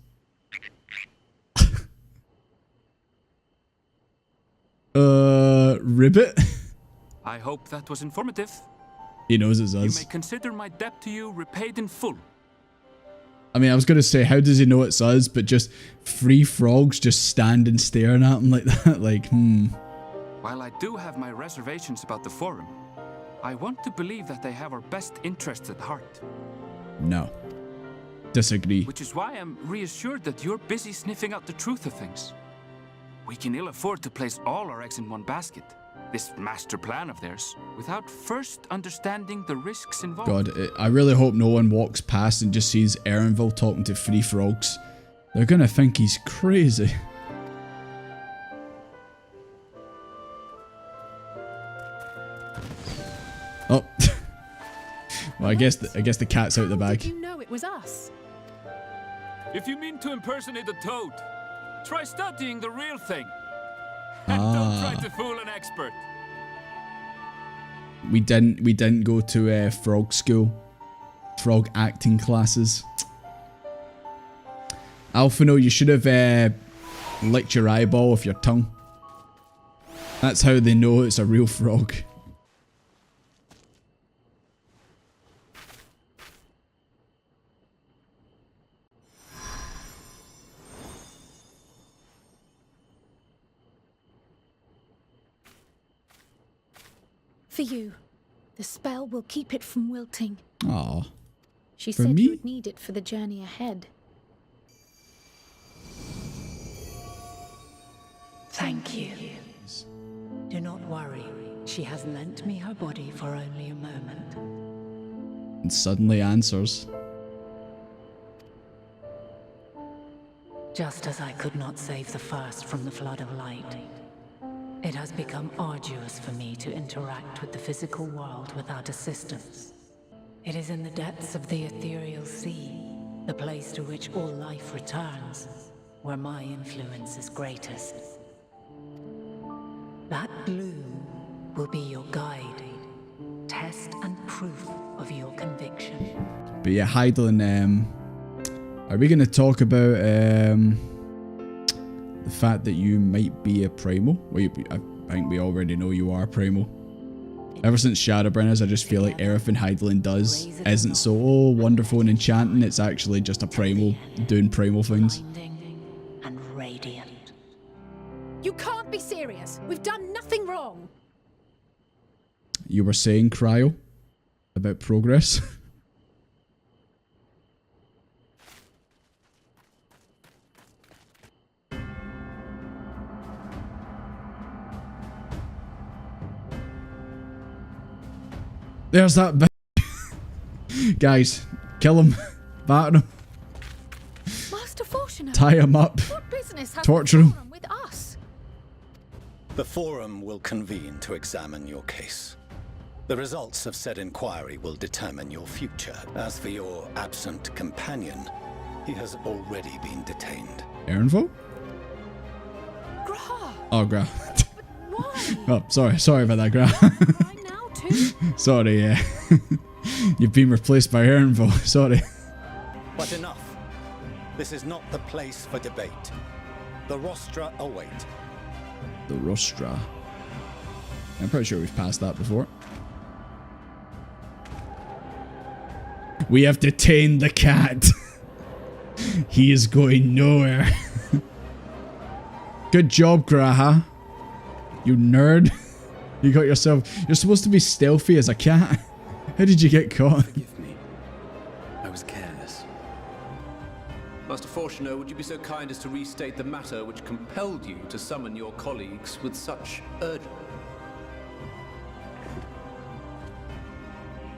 Speaker 1: Ribbit?
Speaker 17: I hope that was informative.
Speaker 1: He knows it's us.
Speaker 17: You may consider my debt to you repaid in full.
Speaker 1: I mean, I was going to say, how does he know it's us? But just 3 frogs just standing staring at him like that. Like,
Speaker 17: While I do have my reservations about the Forum, I want to believe that they have our best interests at heart.
Speaker 1: No. Disagree.
Speaker 17: Which is why I'm reassured that you're busy sniffing out the truth of things. We can ill afford to place all our eggs in one basket, this master plan of theirs, without first understanding the risks involved.
Speaker 1: God, I really hope no one walks past and just sees Erenville talking to 3 frogs. They're gonna think he's crazy. Oh. Well, I guess the cat's out of the bag.
Speaker 14: You know it was us.
Speaker 17: If you mean to impersonate a toad, try studying the real thing. And don't try to fool an expert.
Speaker 1: We didn't go to frog school. Frog acting classes. Alphino, you should have licked your eyeball with your tongue. That's how they know it's a real frog.
Speaker 7: For you. The spell will keep it from wilting.
Speaker 1: Aw.
Speaker 7: She
Speaker 1: For
Speaker 7: said
Speaker 1: me?
Speaker 7: you would need it for the journey ahead.
Speaker 5: Thank you. Do not worry. She has lent me her body for only a moment.
Speaker 1: And suddenly answers.
Speaker 5: Just as I could not save the first from the flood of light, it has become arduous for me to interact with the physical world without assistance. It is in the depths of the ethereal sea, the place to which all life returns, where my influence is greatest. That gloom will be your guide, test and proof of your conviction.
Speaker 1: But yeah, Hydaelyn, are we going to talk about the fact that you might be a primal? Well, I think we already know you are a primal. Ever since Shadowbringers, I just feel like everything Hydaelyn does isn't so wonderful and enchanting. It's actually just a primal doing primal things.
Speaker 5: And radiant.
Speaker 7: You can't be serious. We've done nothing wrong.
Speaker 1: You were saying, Cryo, about progress? There's that bitch. Guys, kill him. Batter him.
Speaker 7: Master Fortuner.
Speaker 1: Tie him up.
Speaker 7: What business has
Speaker 1: Torture
Speaker 7: the
Speaker 1: him.
Speaker 7: Forum with us?
Speaker 18: The Forum will convene to examine your case. The results of said inquiry will determine your future. As for your absent companion, he has already been detained.
Speaker 1: Aaronville?
Speaker 7: Gra.
Speaker 1: Oh, Gra.
Speaker 7: Why?
Speaker 1: Oh, sorry about that, Gra.
Speaker 7: I now too.
Speaker 1: Sorry, yeah. You've been replaced by Aaronville. Sorry.
Speaker 18: But enough. This is not the place for debate. The rostra await.
Speaker 1: The rostra. I'm pretty sure we've passed that before. We have detained the cat. He is going nowhere. Good job, Graha. You nerd. You got yourself... You're supposed to be stealthy as a cat. How did you get caught?
Speaker 3: Forgive me. I was careless.
Speaker 19: Master Fortuner, would you be so kind as to restate the matter which compelled you to summon your colleagues with such urgency?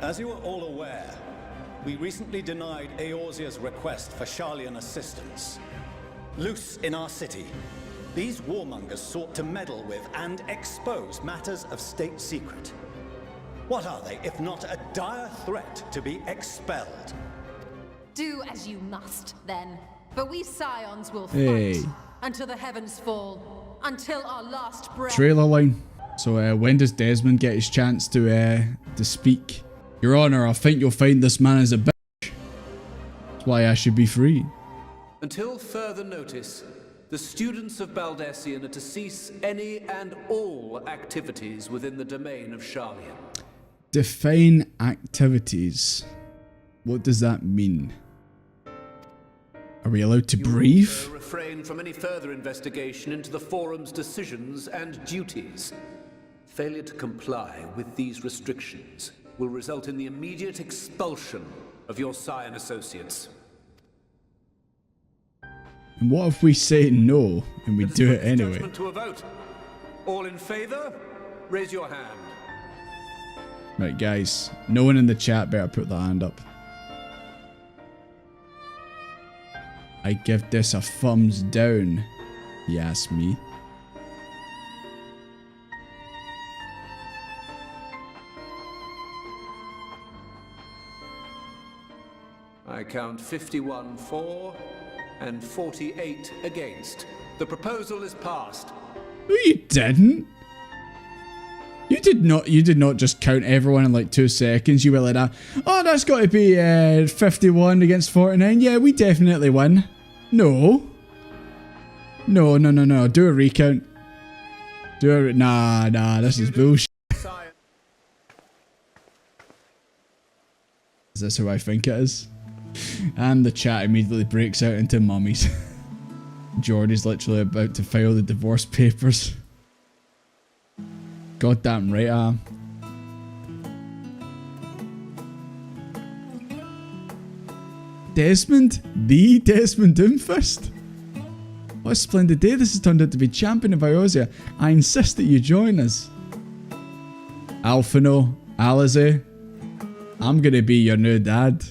Speaker 18: As you are all aware, we recently denied Eorzea's request for Sharlayan assistance. Loose in our city, these warmongers sought to meddle with and expose matters of state secret. What are they, if not a dire threat to be expelled?
Speaker 20: Do as you must, then. But we Scions will
Speaker 1: Hey.
Speaker 20: fight until the heavens fall, until our last breath.
Speaker 1: Trailer line. So when does Desmond get his chance to speak? Your Honor, I think you'll find this man is a bitch. That's why I should be free.
Speaker 19: Until further notice, the students of Baldesion are to cease any and all activities within the domain of Sharlayan.
Speaker 1: Define activities. What does that mean? Are we allowed to breathe?
Speaker 19: Also refrain from any further investigation into the Forum's decisions and duties. Failure to comply with these restrictions will result in the immediate expulsion of your Scion associates.
Speaker 1: And what if we say no and we
Speaker 19: Let us
Speaker 1: do
Speaker 19: put
Speaker 1: it
Speaker 19: this
Speaker 1: anyway?
Speaker 19: judgment to a vote. All in favor? Raise your hand.
Speaker 1: Right, guys. No one in the chat better put their hand up. I give this a thumbs down. You ask me.
Speaker 19: I count 51 for, and 48 against. The proposal is passed.
Speaker 1: No, you didn't. You did not just count everyone in like 2 seconds. You were like that. Oh, that's got to be 51 against 49. Yeah, we definitely win. No. No. Do a recount. Nah, this is bullshit. Is this who I think it is? And the chat immediately breaks out into mummies. Jordy's literally about to file the divorce papers. Goddamn right I am. Desmond? The Desmond Doomfist? What a splendid day this has turned out to be, champion of Eorzea. I insist that you join us. Alphino, Alize, I'm gonna be your new dad.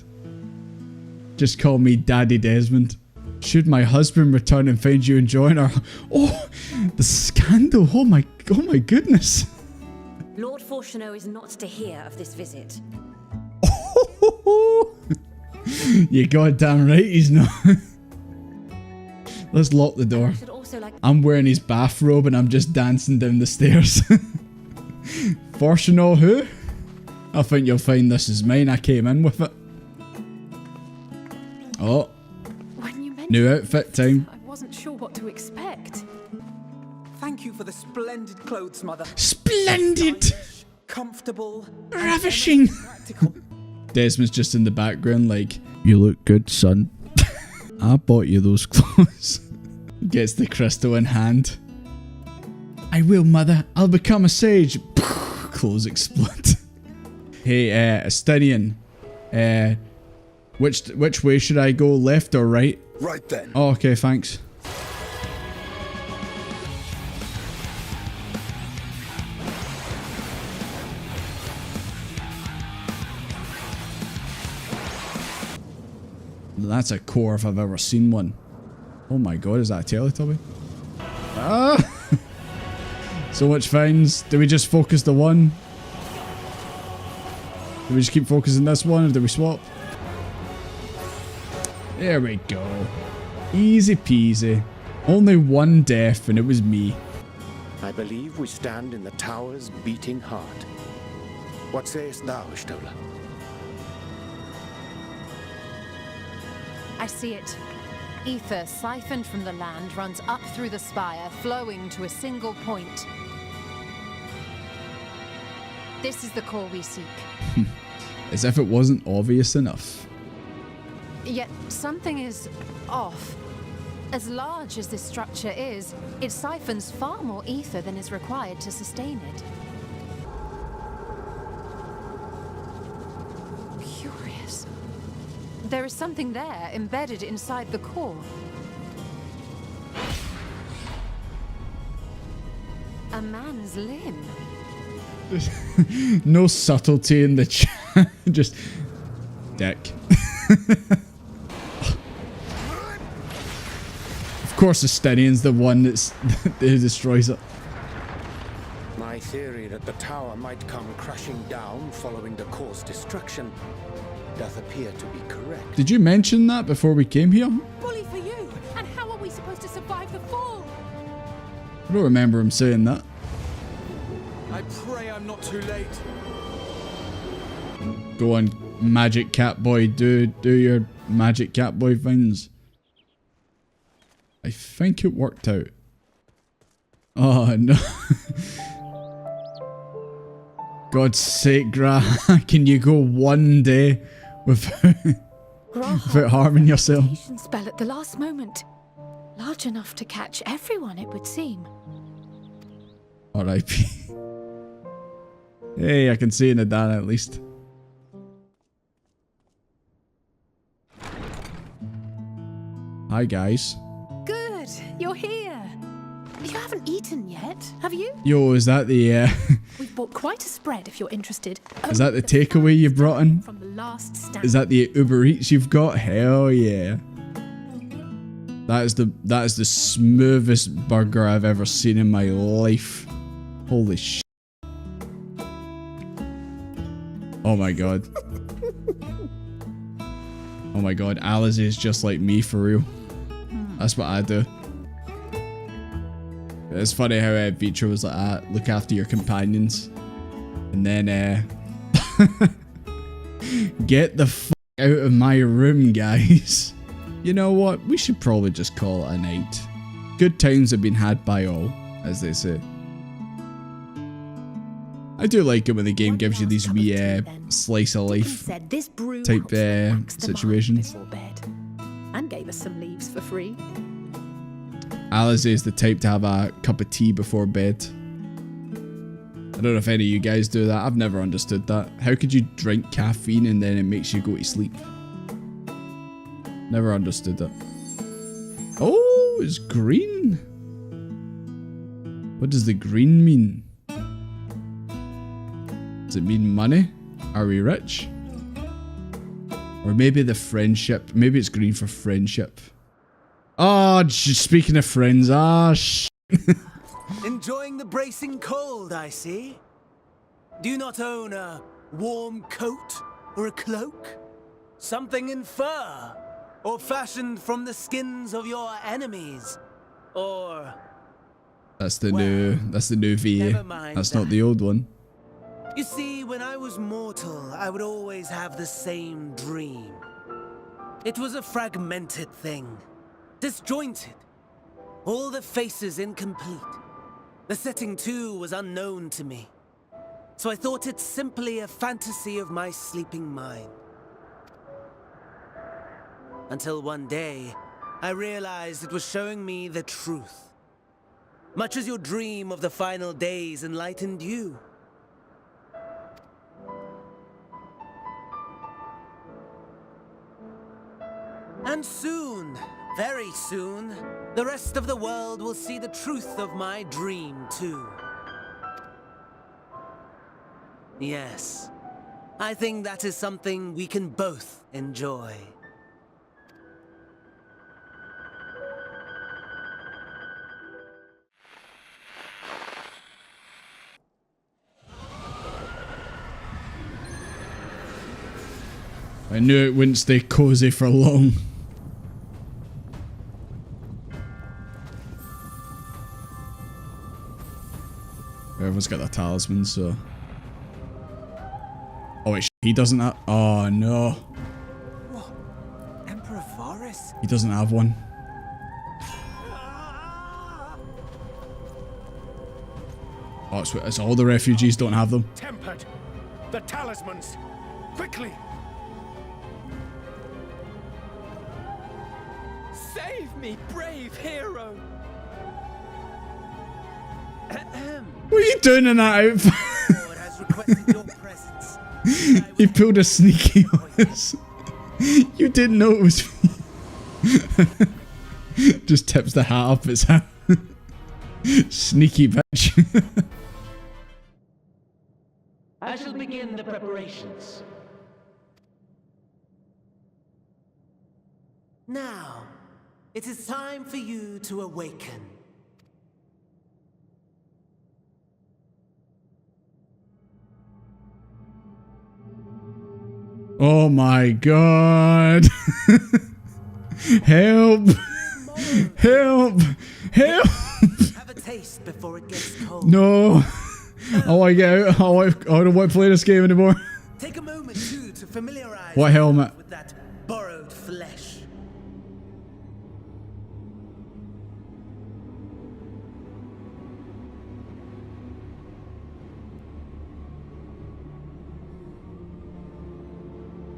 Speaker 1: Just call me Daddy Desmond. Should my husband return and find you enjoying our... Oh, the scandal. Oh my goodness.
Speaker 21: Lord Fortuno is not to hear of this visit.
Speaker 1: You goddamn right he's not. Let's lock the door. I'm wearing his bathrobe and I'm just dancing down the stairs. Fortuno who? I think you'll find this is mine. I came in with it. Oh. New outfit time.
Speaker 22: I wasn't sure what to expect.
Speaker 6: Thank you for the splendid clothes, Mother.
Speaker 1: Splendid!
Speaker 6: Stylish, comfortable,
Speaker 1: ravishing! Desmond's just in the background like, you look good, son. I bought you those clothes. Gets the crystal in hand. I will, Mother. I'll become a sage. Clothes explode. Hey, Astinian. Which way should I go? Left or right?
Speaker 2: Right then.
Speaker 1: Oh, okay, thanks. That's a core if I've ever seen one. Oh my god, is that a Teletubby? Ah! So much fines. Do we just focus the one? Do we just keep focusing this one or do we swap? There we go. Easy peasy. Only one death and it was me.
Speaker 23: I believe we stand in the tower's beating heart. What sayest thou, Stola?
Speaker 20: I see it. Ether siphoned from the land runs up through the spire, flowing to a single point. This is the core we seek.
Speaker 1: As if it wasn't obvious enough.
Speaker 20: Yet something is off. As large as this structure is, it siphons far more ether than is required to sustain it. Curious. There is something there embedded inside the core. A man's limb.
Speaker 1: No subtlety in the chat. Just dick. Of course, Astinian's the one that destroys it.
Speaker 23: My theory that the tower might come crashing down following the core's destruction doth appear to be correct.
Speaker 1: Did you mention that before we came here?
Speaker 22: Bully for you! And how are we supposed to survive the fall?
Speaker 1: I don't remember him saying that.
Speaker 6: I pray I'm not too late.
Speaker 1: Go on, Magic Cat Boy. Do your Magic Cat Boy things. I think it worked out. Oh no. God's sake, Gra, can you go one day without harming yourself?
Speaker 7: Spell at the last moment. Large enough to catch everyone, it would seem.
Speaker 1: R.I.P. Hey, I can see in the Dan at least. Hi guys.
Speaker 22: Good, you're here. You haven't eaten yet, have you?
Speaker 1: Yo, is that the
Speaker 7: We've bought quite a spread if you're interested.
Speaker 1: is that the takeaway you brought in?
Speaker 7: From the last stand.
Speaker 1: Is that the Uber Eats you've got? Hell yeah. That is the smoothest burger I've ever seen in my life. Holy shit. Oh my god. Oh my god, Alice is just like me for real. That's what I do. It's funny how Vitra was like, look after your companions. And then, get the fuck out of my room, guys. You know what? We should probably just call it a night. Good times have been had by all, as they say. I do like it when the game gives you these wee slice of life type situations.
Speaker 22: And gave us some leaves for free.
Speaker 1: Alice is the type to have a cup of tea before bed. I don't know if any of you guys do that. I've never understood that. How could you drink caffeine and then it makes you go to sleep? Never understood that. Oh, it's green. What does the green mean? Does it mean money? Are we rich? Or maybe the friendship. Maybe it's green for friendship. Oh, speaking of friends. Ah,
Speaker 6: Enjoying the bracing cold, I see. Do you not own a warm coat or a cloak? Something in fur? Or fashioned from the skins of your enemies? Or...
Speaker 1: That's the new VA. That's not the old one.
Speaker 6: You see, when I was mortal, I would always have the same dream. It was a fragmented thing. Disjointed. All the faces incomplete. The setting too was unknown to me. So I thought it simply a fantasy of my sleeping mind. Until one day, I realized it was showing me the truth. Much as your dream of the final days enlightened you. And soon, very soon, the rest of the world will see the truth of my dream too. Yes, I think that is something we can both enjoy.
Speaker 1: I knew it wouldn't stay cozy for long. Everyone's got their talisman, so... Oh wait, he doesn't have... Oh no.
Speaker 6: What? Emperor Varus?
Speaker 1: He doesn't have one. Oh, it's all the refugees don't have them.
Speaker 23: Tempered. The talismans. Quickly.
Speaker 15: Save me, brave hero.
Speaker 1: What are you doing in that outfit? He pulled a sneaky on us. You didn't know it was me. Just tips the hat up his hat. Sneaky bitch.
Speaker 8: I shall begin the preparations.
Speaker 6: Now, it is time for you to awaken.
Speaker 1: Oh my god. Help. Help. Help.
Speaker 6: Have a taste before it gets cold.
Speaker 1: No. I want to get out. I don't want to play this game anymore.
Speaker 6: Take a moment too to familiarize
Speaker 1: What helmet?
Speaker 6: with that borrowed flesh.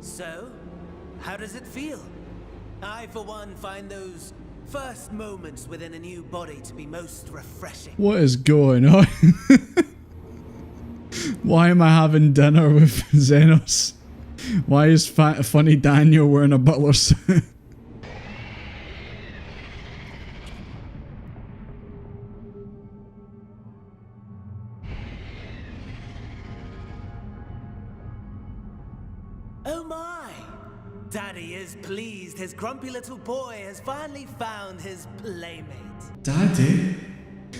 Speaker 6: So, how does it feel? I, for one, find those first moments within a new body to be most refreshing.
Speaker 1: What is going on? Why am I having dinner with Zenos? Why is funny Daniel wearing a butler suit?
Speaker 6: Oh my! Daddy is pleased his grumpy little boy has finally found his playmate.
Speaker 1: Daddy?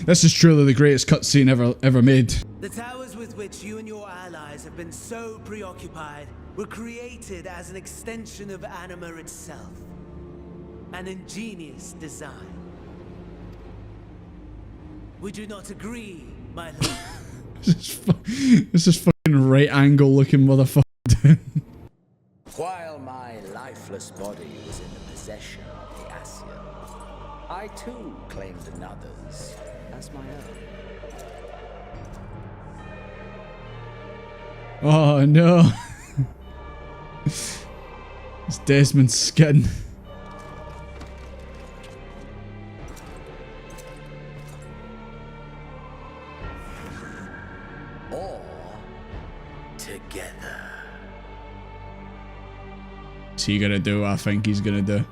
Speaker 1: This is truly the greatest cutscene ever made.
Speaker 6: The towers with which you and your allies have been so preoccupied were created as an extension of Anima itself. An ingenious design. We do not agree, my lord.
Speaker 1: This is fucking right angle looking motherfucker.
Speaker 23: While my lifeless body was in the possession of the Ascian, I too claimed another's as my own.
Speaker 1: Oh no. It's Desmond's skin.
Speaker 23: Or together.
Speaker 1: Is he gonna do what I think he's gonna do?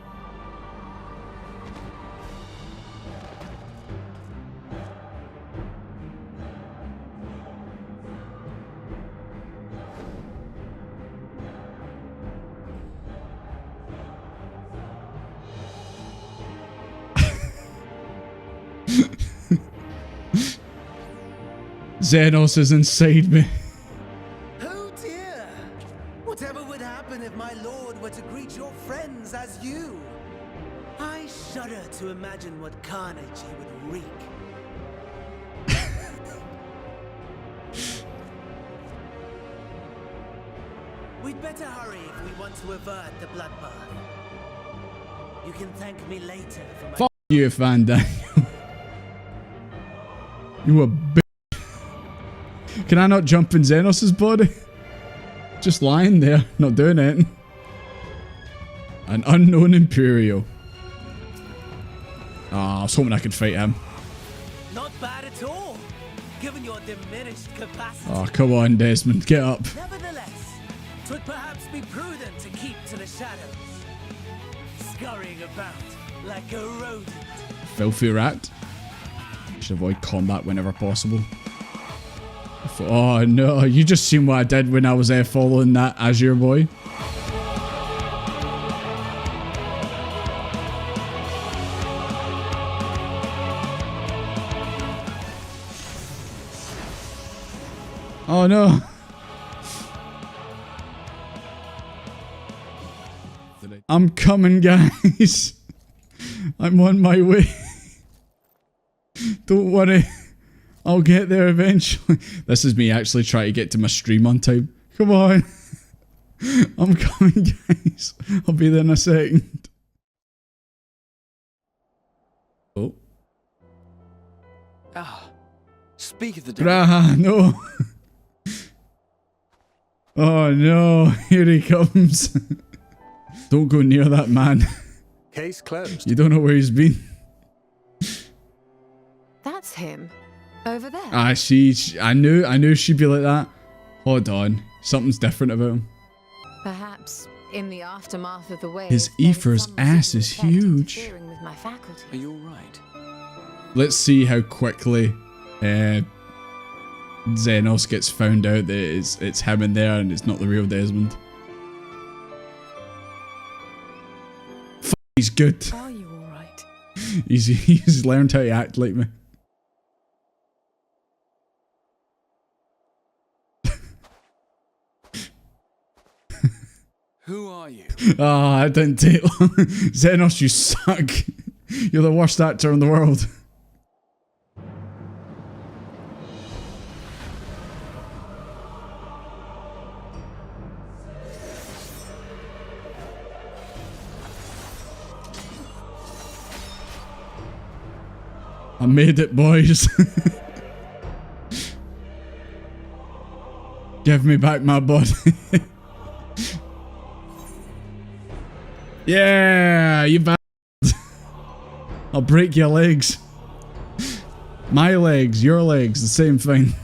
Speaker 1: Zenos is inside me.
Speaker 6: Oh dear! Whatever would happen if my lord were to greet your friends as you? I shudder to imagine what carnage he would wreak. We'd better hurry if we want to avert the bloodbath. You can thank me later for my—
Speaker 1: Fuck you, Fandaniel. You a bitch. Can I not jump in Zenos' body? Just lying there, not doing anything. An unknown Imperial. Ah, I was hoping I could fight him.
Speaker 6: Not bad at all, given your diminished capacity.
Speaker 1: Oh, come on, Desmond, get up.
Speaker 6: Nevertheless, 'twould perhaps be prudent to keep to the shadows, scurrying about like a rodent.
Speaker 1: Filthy rat. Should avoid combat whenever possible. Oh no, you just seen what I did when I was following that Azure boy. Oh no. I'm coming, guys. I'm on my way. Don't worry. I'll get there eventually. This is me actually trying to get to my stream on time. Come on. I'm coming, guys. I'll be there in a second. Oh.
Speaker 3: Ah, speak of the devil.
Speaker 1: Brah, no. Oh no, here he comes. Don't go near that man.
Speaker 11: Case closed.
Speaker 1: You don't know where he's been.
Speaker 20: That's him. Over there.
Speaker 1: Ah, I knew she'd be like that. Hold on. Something's different about him.
Speaker 20: Perhaps in the aftermath of the wave.
Speaker 1: His ether's ass is huge.
Speaker 20: With my faculty.
Speaker 3: Are you alright?
Speaker 1: Let's see how quickly Zenos gets found out that it's him in there and it's not the real Desmond. He's good.
Speaker 20: Are you alright?
Speaker 1: He's learned how to act like me.
Speaker 3: Who are you?
Speaker 1: Ah, it didn't take long. Zenos, you suck. You're the worst actor in the world. I made it, boys. Give me back my body. Yeah, you bad. I'll break your legs. My legs, your legs, the same thing.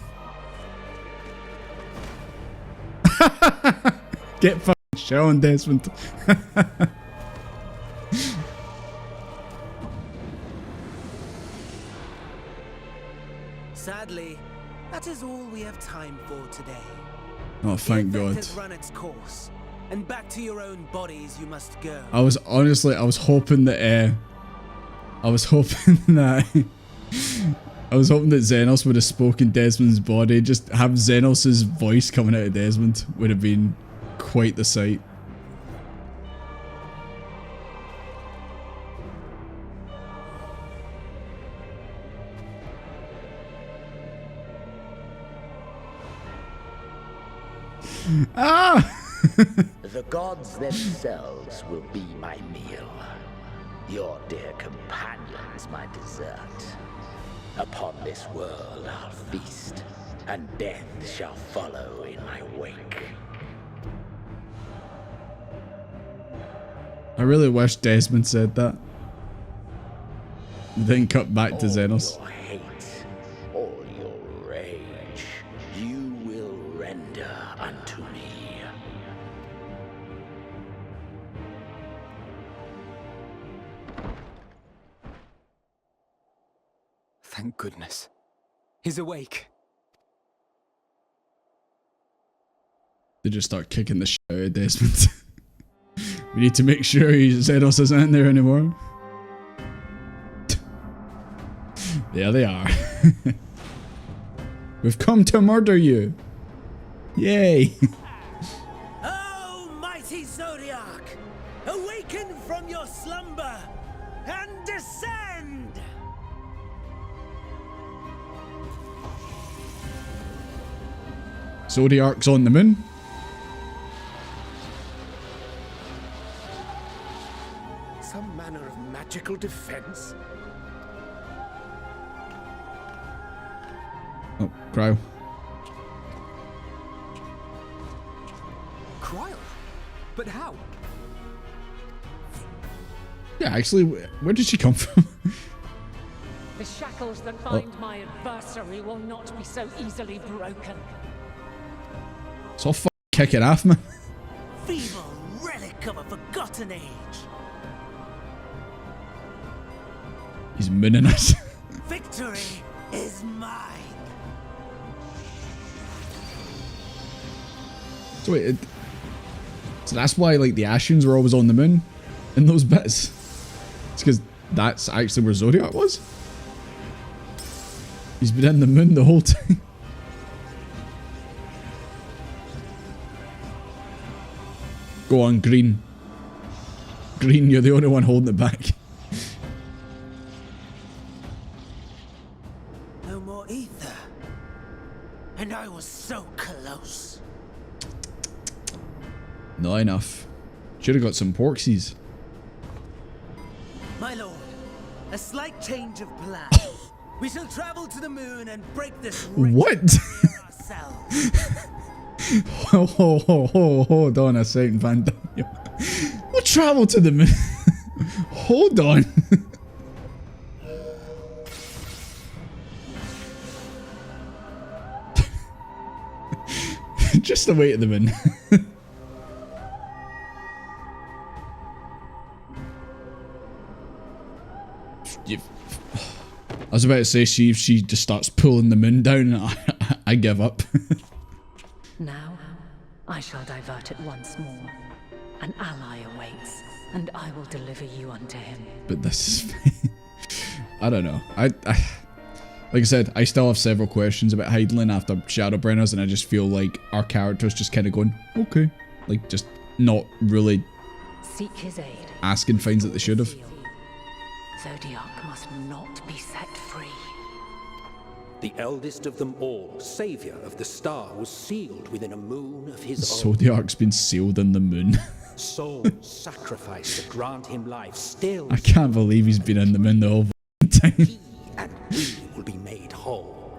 Speaker 1: Get fucking shown, Desmond.
Speaker 6: Sadly, that is all we have time for today.
Speaker 1: Oh, thank God.
Speaker 6: Has run its course, and back to your own bodies you must go.
Speaker 1: I was hoping that Zenos would have spoken Desmond's body. Just have Zenos' voice coming out of Desmond would have been quite the sight. Ah!
Speaker 23: The gods themselves will be my meal. Your dear companions my dessert. Upon this world I'll feast, and death shall follow in my wake.
Speaker 1: I really wish Desmond said that. Then cut back to Zenos.
Speaker 23: All your hate, all your rage, you will render unto me.
Speaker 3: Thank goodness. He's awake.
Speaker 1: They just start kicking the shit out of Desmond. We need to make sure Zenos isn't in there anymore. There they are. We've come to murder you. Yay.
Speaker 6: Oh, mighty Zodiark! Awaken from your slumber and descend!
Speaker 1: Zodiark's on the moon.
Speaker 23: Some manner of magical defense?
Speaker 1: Oh, Cryo.
Speaker 3: Cryo? But how?
Speaker 1: Yeah, actually, where did she come from?
Speaker 5: The shackles that bind my adversary will not be so easily broken.
Speaker 1: It's all kick it off, man.
Speaker 6: Feeble relic of a forgotten age.
Speaker 1: He's mooning us.
Speaker 6: Victory is mine.
Speaker 1: So wait, so that's why like the Ascians were always on the moon in those bits. It's because that's actually where Zodiark was. He's been in the moon the whole time. Go on, Green. Green, you're the only one holding it back.
Speaker 6: No more ether. And I was so close.
Speaker 1: Not enough. Should have got some porksies.
Speaker 6: My lord, a slight change of plan. We shall travel to the moon and break this
Speaker 1: What?
Speaker 6: ourselves.
Speaker 1: Hold on a second, Fandaniel. We'll travel to the moon. Hold on. Just the way to the moon. I was about to say, if she just starts pulling the moon down, I give up.
Speaker 5: Now, I shall divert it once more. An ally awaits, and I will deliver you unto him.
Speaker 1: But this is... I don't know. Like I said, I still have several questions about Hydaelyn after Shadowbringers, and I just feel like our character's just kind of going, okay. Like, just not really
Speaker 5: Seek his aid.
Speaker 1: asking things that they should have.
Speaker 5: Zodiark must not be set free.
Speaker 19: The eldest of them all, savior of the star, was sealed within a moon of his
Speaker 1: Zodiark's been sealed in the moon.
Speaker 19: own. Soul sacrificed to grant him life, still
Speaker 1: I can't believe he's been in the moon the whole time.
Speaker 19: he and we will be made whole.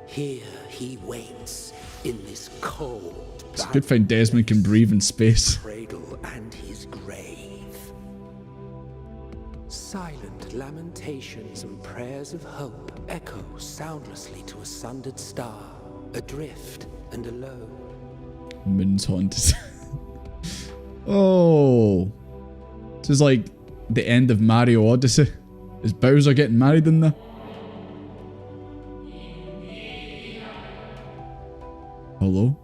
Speaker 19: Here he waits in this cold,
Speaker 1: It's a good thing Desmond can breathe in space.
Speaker 19: cradle and his grave. Silent lamentations and prayers of hope echo soundlessly to a sundered star, adrift and alone.
Speaker 1: Moon's haunted. Oh. This is like the end of Mario Odyssey. Is Bowser getting married in there? Hello?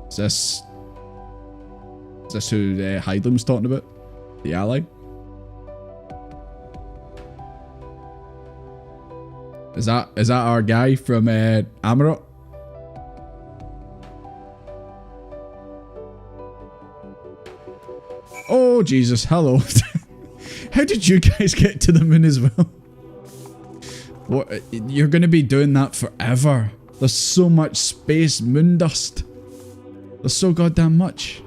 Speaker 1: Is this who Hydaelyn's talking about? The ally? Is that our guy from Amarok? Oh Jesus, hello. How did you guys get to the moon as well? What? You're going to be doing that forever. There's so much space moon dust. There's so goddamn much.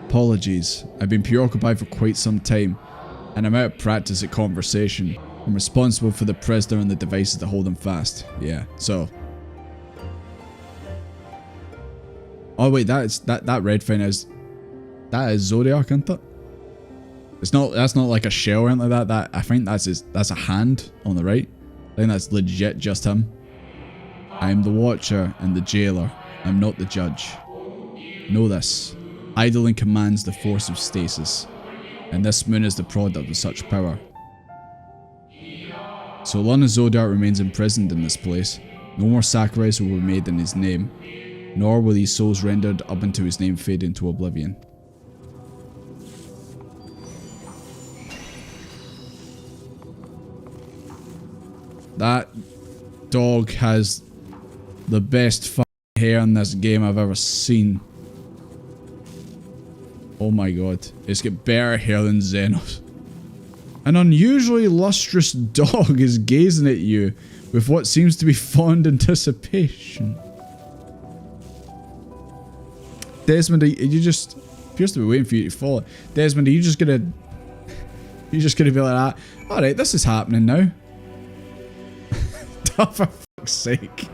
Speaker 1: Apologies. I've been preoccupied for quite some time, and I'm out of practice at conversation. I'm responsible for the prisoner and the devices that hold him fast. Yeah, so. Oh wait, that red thing is... That is Zodiark, isn't it? It's not, that's not like a shell or anything like that. I think that's a hand on the right. I think that's legit just him. I am the watcher and the jailer. I'm not the judge. Know this. Hydaelyn commands the force of stasis, and this moon is the product of such power. So long as Zodiark remains imprisoned in this place, no more sacrifice will be made in his name, nor will these souls rendered up until his name fade into oblivion. That dog has the best fucking hair in this game I've ever seen. Oh my god. It's got better hair than Zenos. An unusually lustrous dog is gazing at you with what seems to be fond anticipation. Desmond, are you just... appears to be waiting for you to follow. Desmond, are you just gonna... You're just gonna be like that? Alright, this is happening now. Oh, for fuck's sake.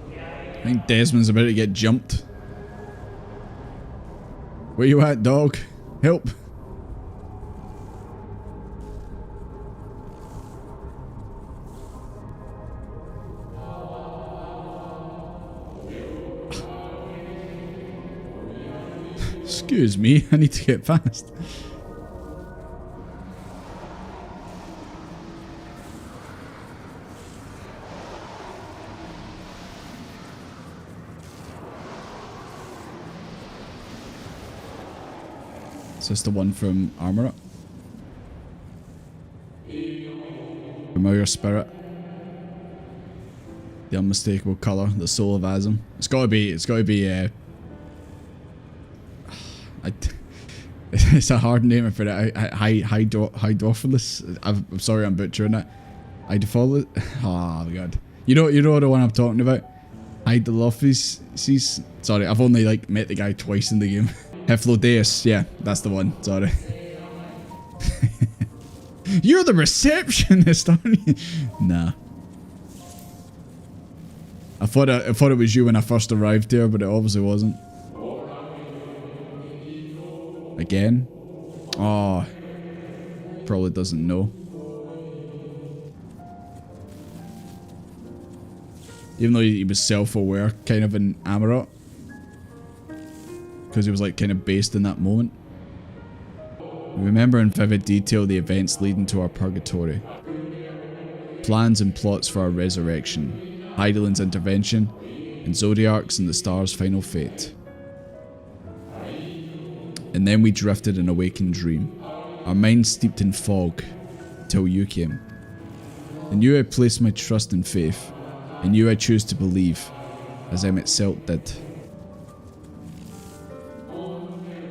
Speaker 1: I think Desmond's about to get jumped. Where you at, dog? Help. Excuse me, I need to get past. Is this the one from Armor Up? Familiar spirit. The unmistakable colour, the soul of Azim. It's gotta be, it's a hard name for it. Hydaelyn. I'm sorry I'm butchering it. Hydaelyn. Oh my god. You know the one I'm talking about? Hydaelyn. Sorry, I've only like met the guy twice in the game. Heflodeus, yeah, that's the one. Sorry. You're the receptionist, aren't you? Nah. I thought it was you when I first arrived here, but it obviously wasn't. Again? Oh. Probably doesn't know. Even though he was self-aware, kind of in Amarot. Because he was like kind of based in that moment. We remember in vivid detail the events leading to our purgatory. Plans and plots for our resurrection. Hydaelyn's intervention. And Zodiark's and the stars' final fate. And then we drifted in a waking dream. Our minds steeped in fog. Till you came. In you I placed my trust and faith. In you I choose to believe. As I myself did.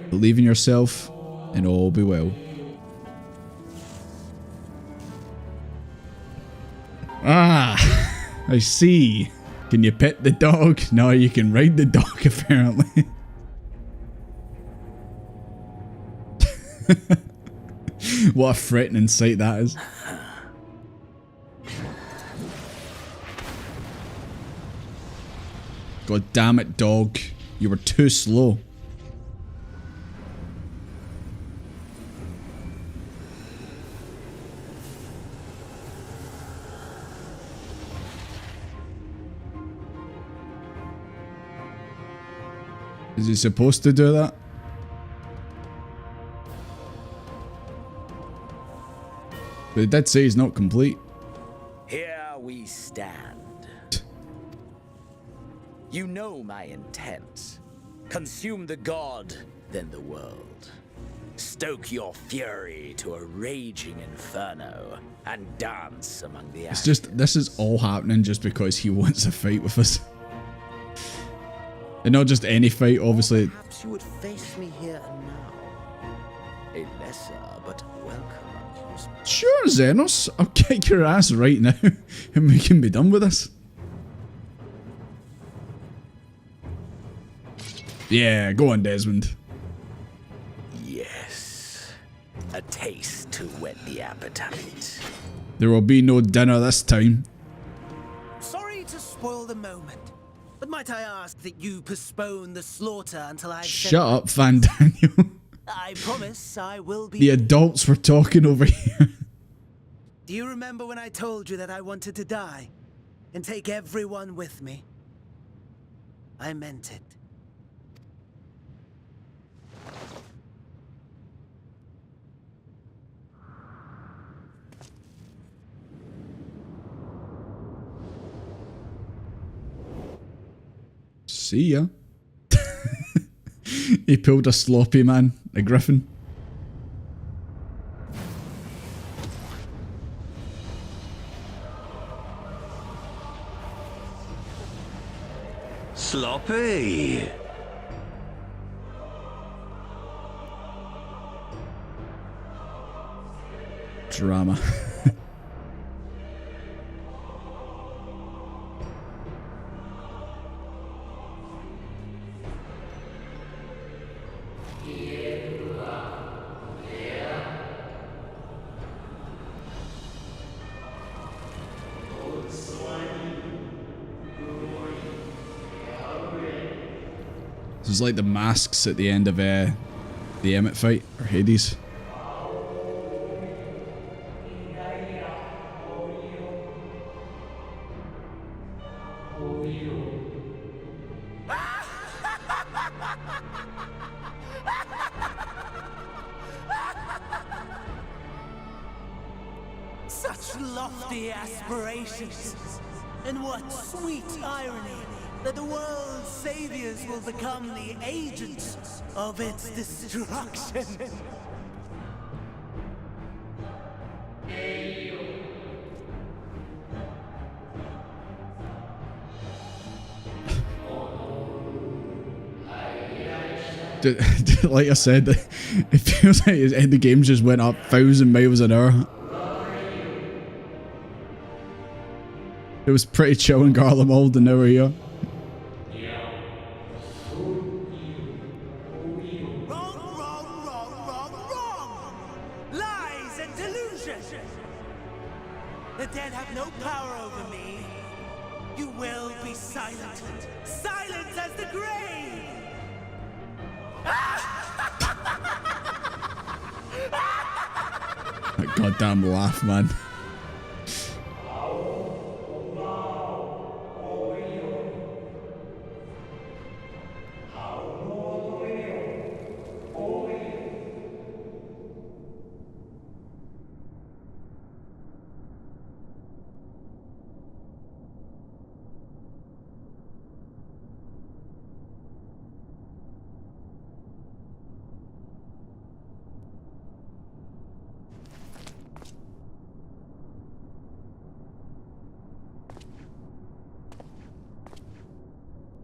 Speaker 1: Believe in yourself, and all will be well. Ah, I see. Can you pet the dog? No, you can ride the dog, apparently. What a threatening sight that is. God damn it, dog. You were too slow. Is he supposed to do that? But it did say he's not complete.
Speaker 15: Here we stand. You know my intent. Consume the god, then the world. Stoke your fury to a raging inferno and dance among the
Speaker 1: ashes. This is all happening just because he wants a fight with us. And not just any fight, obviously.
Speaker 15: Perhaps you would face me here and now. A lesser but welcome amusement.
Speaker 1: Sure, Zenos. I'll kick your ass right now, and we can be done with this. Yeah, go on, Desmond.
Speaker 15: Yes. A taste to whet the appetite.
Speaker 1: There will be no dinner this time.
Speaker 6: Sorry to spoil the moment, but might I ask that you postpone the slaughter until I...
Speaker 1: Shut up, Fandaniel.
Speaker 6: I promise I will be...
Speaker 1: The adults were talking over here.
Speaker 6: Do you remember when I told you that I wanted to die and take everyone with me? I meant it.
Speaker 1: See ya. He pulled a sloppy man, a griffin.
Speaker 4: Sloppy.
Speaker 1: Drama. This is like the masks at the end of the Emmet fight, or Hades.
Speaker 6: Such lofty aspirations, and what sweet irony that the world's saviors will become the agents of its destruction.
Speaker 1: Like I said, it feels like the game just went up 1,000 miles an hour. It was pretty chill in Garlemald, and now we're here.
Speaker 6: Lies and delusion! The dead have no power over me. You will be silent. Silent as the grave!
Speaker 1: That goddamn laugh, man.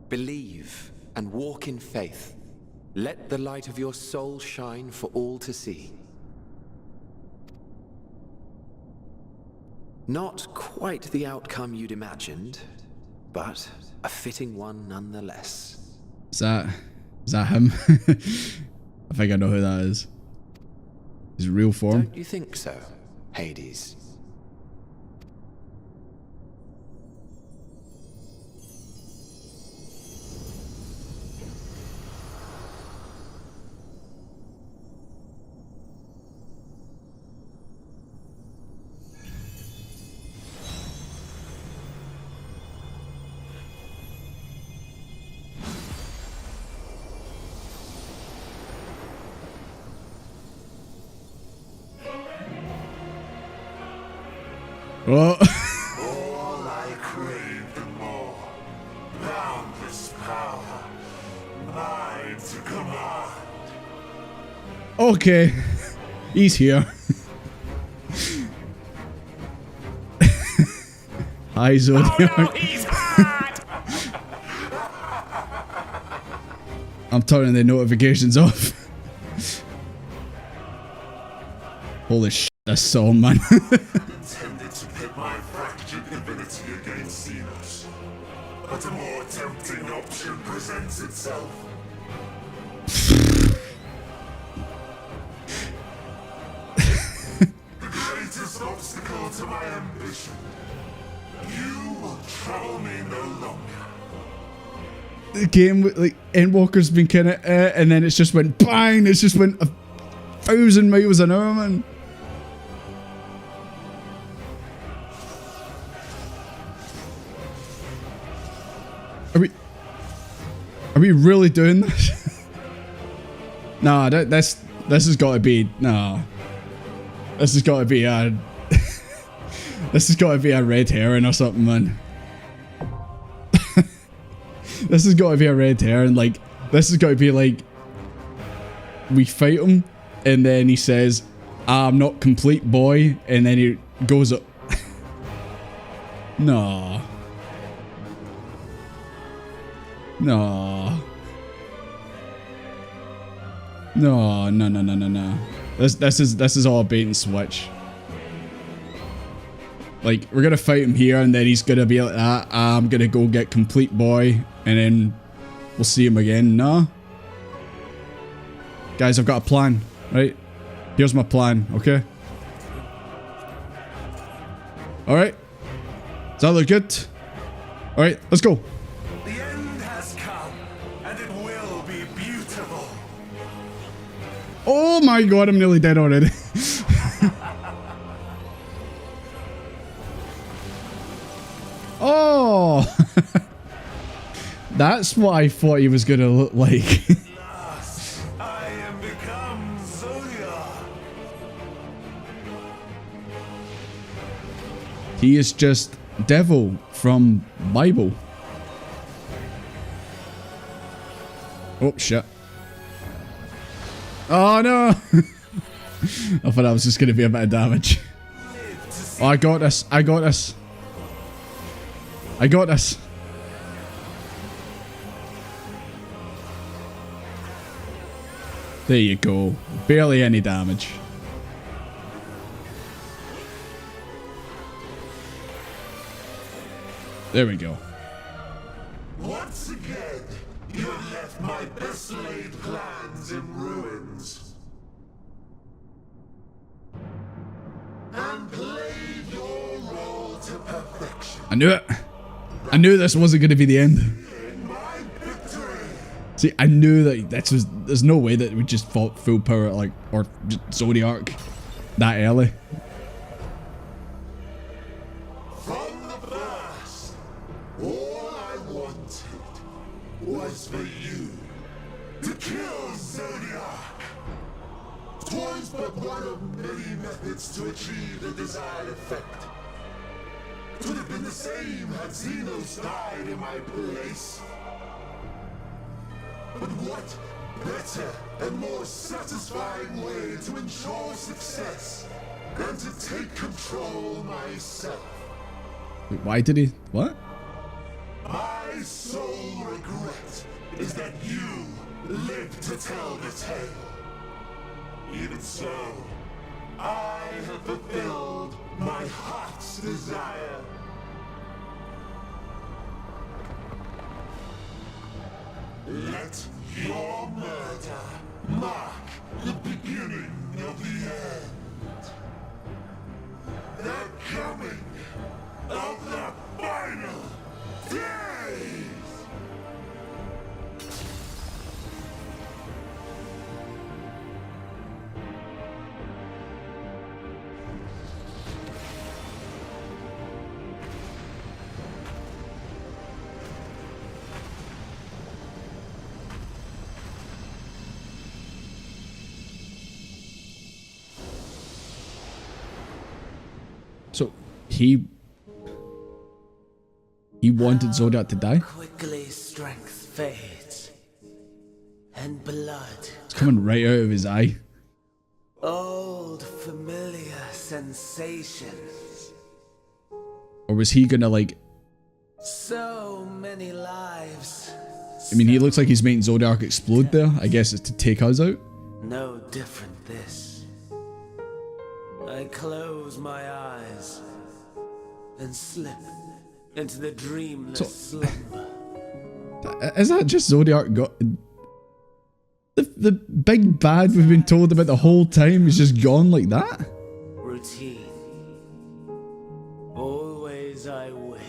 Speaker 3: Believe and walk in faith. Let the light of your soul shine for all to see. Not quite the outcome you'd imagined, but a fitting one nonetheless.
Speaker 1: Is that him? I think I know who that is. His real form.
Speaker 3: Don't you think so, Hades?
Speaker 1: Oh.
Speaker 16: All I crave the more. Boundless power. Mine to command.
Speaker 1: Okay. He's here. Hi, Zodiark.
Speaker 16: Oh no, he's hot!
Speaker 1: I'm turning the notifications off. Holy shit, this song, man.
Speaker 16: Intended to pit my fractured divinity against Zenos, but a more tempting option presents itself. The greatest obstacle to my ambition. You will trouble me no longer.
Speaker 1: The game, like, Endwalker's been kind of, and then it's just went bang, it's just went 1,000 miles an hour, man. Are we really doing this? Nah, this has got to be, nah. This has got to be a, this has got to be a red herring or something, man. This has got to be a red herring, like, this has got to be like, we fight him, and then he says, I'm not complete, boy, and then he goes up. No. No. No, no, no, no, no, no. This is all bait and switch. Like, we're gonna fight him here, and then he's gonna be like that. I'm gonna go get complete boy, and then we'll see him again. No. Guys, I've got a plan, right? Here's my plan, okay? Alright. Does that look good? Alright, let's go.
Speaker 16: The end has come, and it will be beautiful.
Speaker 1: Oh my god, I'm nearly dead already. Oh! That's what I thought he was gonna look like.
Speaker 16: Last, I am become Zodiark.
Speaker 1: He is just devil from Bible. Oh shit. Oh no! I thought that was just gonna be a bit of damage. Oh, I got this. I got this. I got this. There you go. Barely any damage. There we go.
Speaker 16: Once again, you have left my best laid plans in ruins. And played your role to perfection.
Speaker 1: I knew it. I knew this wasn't going to be the end. See, I knew that there's no way that we just fought full power like, or just Zodiark that early.
Speaker 16: From the first, all I wanted was for you to kill Zodiark. 'Twas but one of many methods to achieve the desired effect. It would have been the same had Zenos died in my place. But what better and more satisfying way to ensure success than to take control myself?
Speaker 1: Wait, why did he? What?
Speaker 16: My sole regret is that you live to tell the tale. Even so, I have fulfilled my heart's desire. Let your murder mark the beginning of the end. The coming of the final days!
Speaker 1: So he wanted Zodiark to die?
Speaker 6: Quickly strength fades, and blood.
Speaker 1: It's coming right out of his eye.
Speaker 6: Old familiar sensations.
Speaker 1: Or was he gonna like...
Speaker 6: So many lives,
Speaker 1: I mean, he looks like he's making Zodiark explode there. I guess it's to take us out.
Speaker 6: No different this. I close my eyes and slip into the dreamless slumber.
Speaker 1: Is that just Zodiark got... The big bad we've been told about the whole time is just gone like that?
Speaker 6: Routine. Always I wake.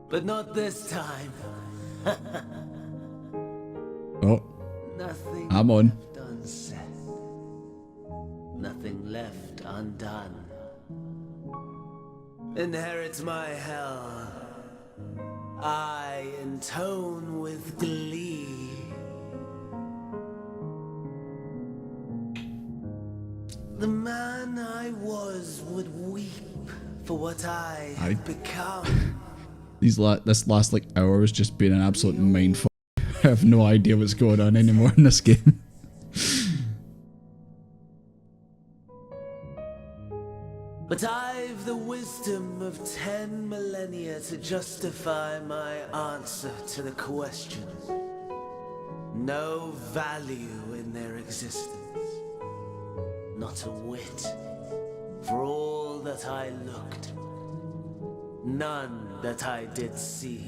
Speaker 6: But not this time.
Speaker 1: Oh.
Speaker 6: Nothing
Speaker 1: I'm on.
Speaker 6: left unsaid. Nothing left undone. Inherit my hell. I intone with glee. The man I was would weep for what I had become.
Speaker 1: This last like hour has just been an absolute mindfuck. I have no idea what's going on anymore in this game.
Speaker 6: But I've the wisdom of 10 millennia to justify my answer to the question. No value in their existence. Not a whit. For all that I looked. None that I did see.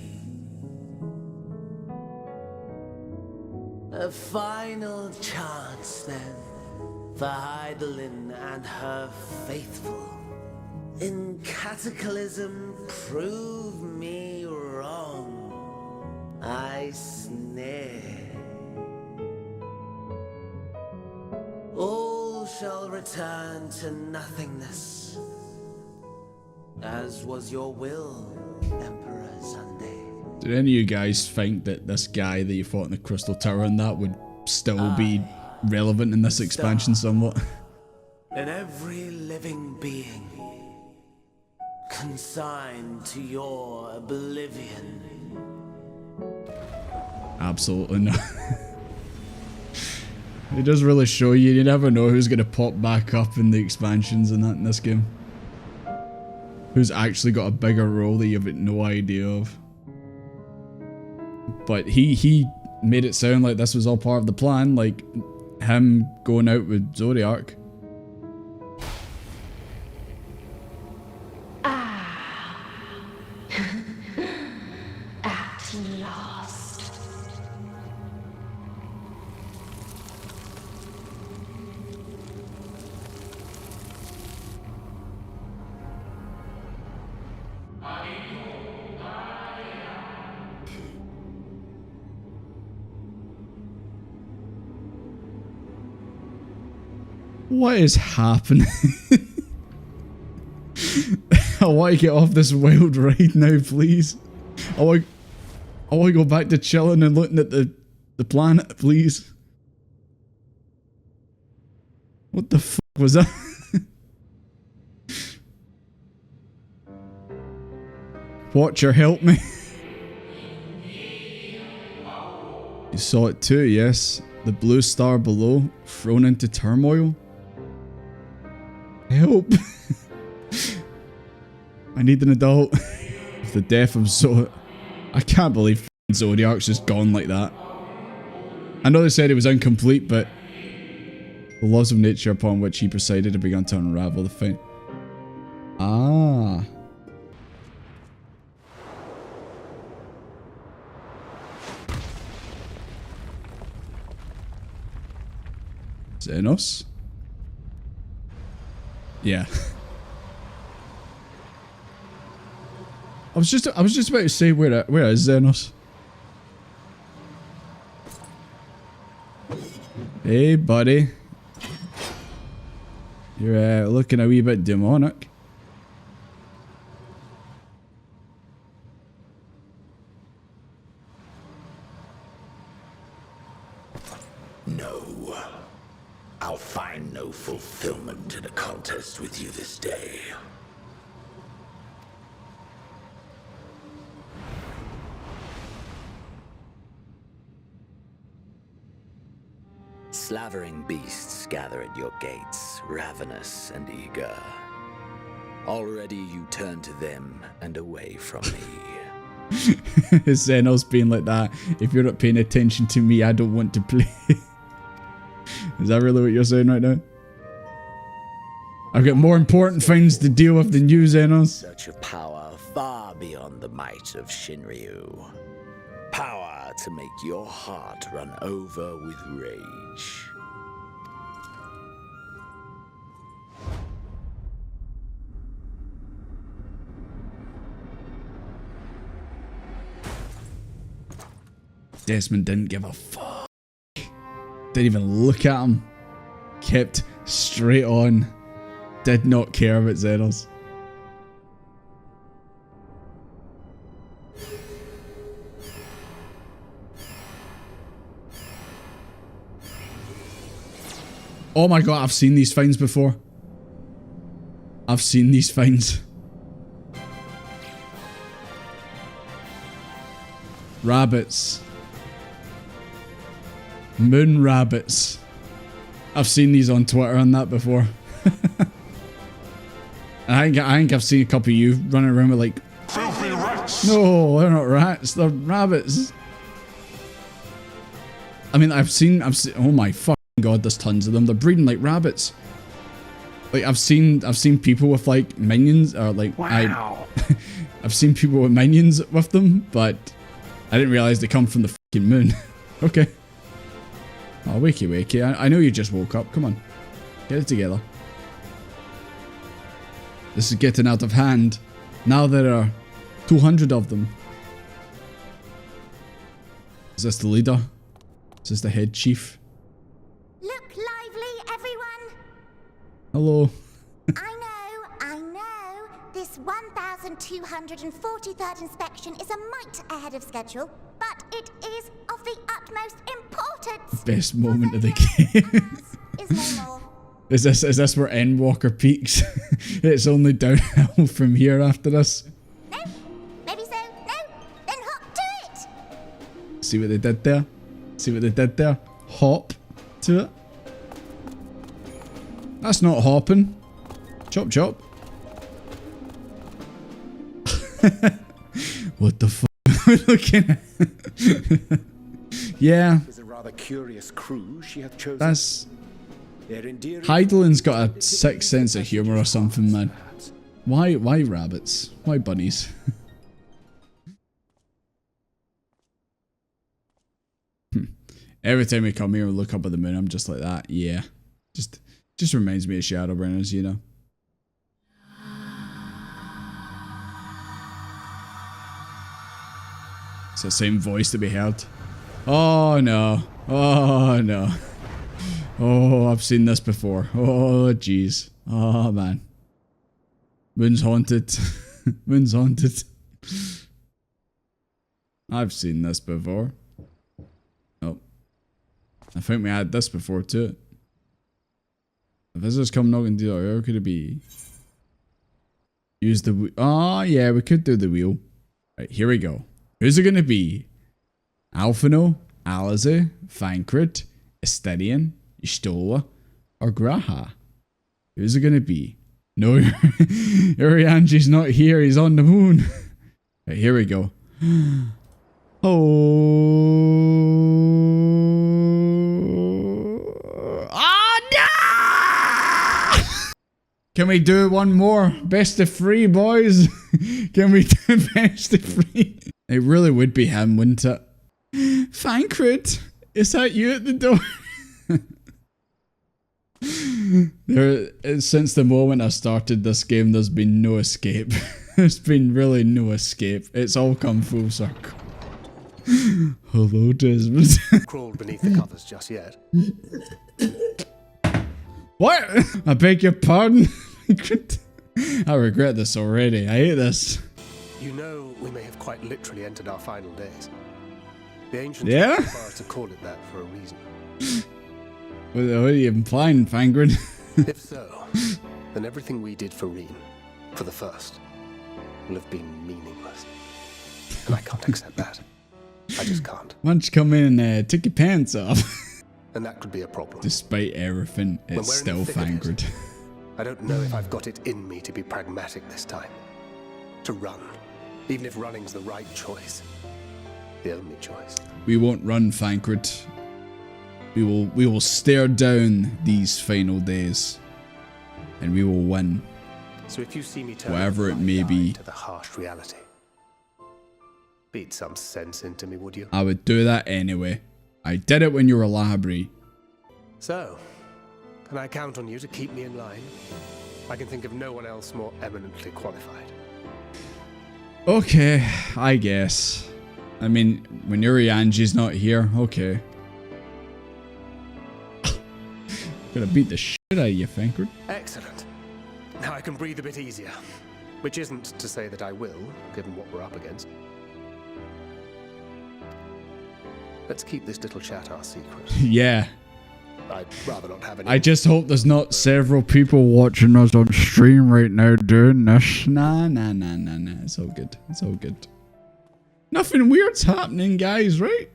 Speaker 6: A final chance then for Hydaelyn and her faithful. In Cataclysm, prove me wrong. I snare. All shall return to nothingness, as was your will, Emperor Sunday.
Speaker 1: Did any of you guys think that this guy that you fought in the Crystal Tower and that would still be relevant in this expansion somewhat?
Speaker 6: And every living being consigned to your oblivion.
Speaker 1: Absolutely not. It does really show you. You never know who's going to pop back up in the expansions and that in this game. Who's actually got a bigger role that you have no idea of. But he made it sound like this was all part of the plan, like him going out with Zodiark.
Speaker 5: At last.
Speaker 1: What is happening? I want to get off this wild ride now, please. I want to go back to chilling and looking at the planet, please. What the fuck was that? Watcher, help me. You saw it too, yes. The blue star below, thrown into turmoil. Help. I need an adult. With the death of Zot. I can't believe Zodiark's just gone like that. I know they said it was incomplete, but the laws of nature upon which he presided have begun to unravel the thing. Ah. Zenos? Yeah. I was just about to say where is Zenos? Hey buddy. You're looking a wee bit demonic.
Speaker 23: No. I'll find no fulfillment in a contest with you this day.
Speaker 15: Slavering beasts gather at your gates, ravenous and eager. Already you turn to them and away from me.
Speaker 1: Zenos being like that. If you're not paying attention to me, I don't want to play. Is that really what you're saying right now? I've got more important things to deal with than you, Zenos.
Speaker 23: Such a power far beyond the might of Shinryu. Power to make your heart run over with rage.
Speaker 1: Desmond didn't give a fuck. Didn't even look at him. Kept straight on. Did not care about Zenos. Oh my god, I've seen these finds before. I've seen these finds. Rabbits. Moon rabbits. I've seen these on Twitter and that before. I think I've seen a couple of you running around with like...
Speaker 16: Filthy rats!
Speaker 1: No, they're not rats, they're rabbits. I mean, I've seen, oh my fucking god, there's tons of them. They're breeding like rabbits. Like, I've seen people with like minions, or like,
Speaker 16: wow.
Speaker 1: I've seen people with minions with them, but I didn't realize they come from the fucking moon. Okay. Oh, wakey wakey. I know you just woke up. Come on. Get it together. This is getting out of hand. Now there are 200 of them. Is this the leader? Is this the head chief?
Speaker 14: Look lively, everyone!
Speaker 1: Hello.
Speaker 14: I know. This 1243rd inspection is a mite ahead of schedule, but it is of the utmost importance.
Speaker 1: Best moment of the game.
Speaker 14: Is no more.
Speaker 1: Is this where Endwalker peaks? It's only downhill from here after this.
Speaker 14: No, maybe so. No, then hop to it.
Speaker 1: See what they did there? See what they did there? Hop to it. That's not hopping. Chop chop. What the fuck am I looking at? Yeah.
Speaker 9: Is a rather curious crew she hath chosen.
Speaker 1: That's... Hydaelyn's got a sick sense of humour or something, man. Why rabbits? Why bunnies? Every time we come here and look up at the moon, I'm just like that. Yeah. Just reminds me of Shadowbringers, you know. It's the same voice that we heard. Oh no. Oh no. Oh, I've seen this before. Oh, jeez. Oh, man. Moon's haunted. Moon's haunted. I've seen this before. Oh. I think we had this before, too. If visitors come knocking the door, where could it be? Use the wheel. Oh, yeah, we could do the wheel. Right, here we go. Who's it going to be? Alphino, Alize, Thancred, Asterion, Istola, or Graha? Who's it gonna be? No, Urianji's not here, he's on the moon. Right, here we go. Oh. Ah, no! Can we do one more? Best of 3, boys. Can we do best of 3? It really would be him, wouldn't it? Thancred, is that you at the door? Since the moment I started this game, there's been no escape. There's been really no escape. It's all come full circle. Hello, Desmond.
Speaker 11: Crawled beneath the covers just yet.
Speaker 1: What? I beg your pardon? I regret this already. I hate this.
Speaker 11: You know, we may have quite literally entered our final days. The ancients
Speaker 1: Yeah?
Speaker 11: went so far as to call it that for a reason.
Speaker 1: What are you implying, Fangren?
Speaker 11: If so, then everything we did for Reen, for the first, will have been meaningless. And I can't accept that. I just can't.
Speaker 1: Why don't you come in and take your pants off?
Speaker 11: And that could be a problem.
Speaker 1: Despite everything, it's still Fangred.
Speaker 11: I don't know if I've got it in me to be pragmatic this time. To run. Even if running's the right choice. The only choice.
Speaker 1: We won't run, Thancred. We will stare down these final days. And we will win.
Speaker 11: So if you see me turn
Speaker 1: whatever it may be.
Speaker 11: To the harsh reality, beat some sense into me, would you?
Speaker 1: I would do that anyway. I did it when you were library.
Speaker 11: So, can I count on you to keep me in line? I can think of no one else more eminently qualified.
Speaker 1: Okay, I guess. I mean, when Urianji's not here, okay. Gonna beat the shit out of you, Thancred.
Speaker 11: Excellent. Now I can breathe a bit easier. Which isn't to say that I will, given what we're up against. Let's keep this little chat our secret.
Speaker 1: Yeah.
Speaker 11: I'd rather not have any.
Speaker 1: I just hope there's not several people watching us on stream right now doing this. Nah. It's all good. It's all good. Nothing weird's happening, guys, right?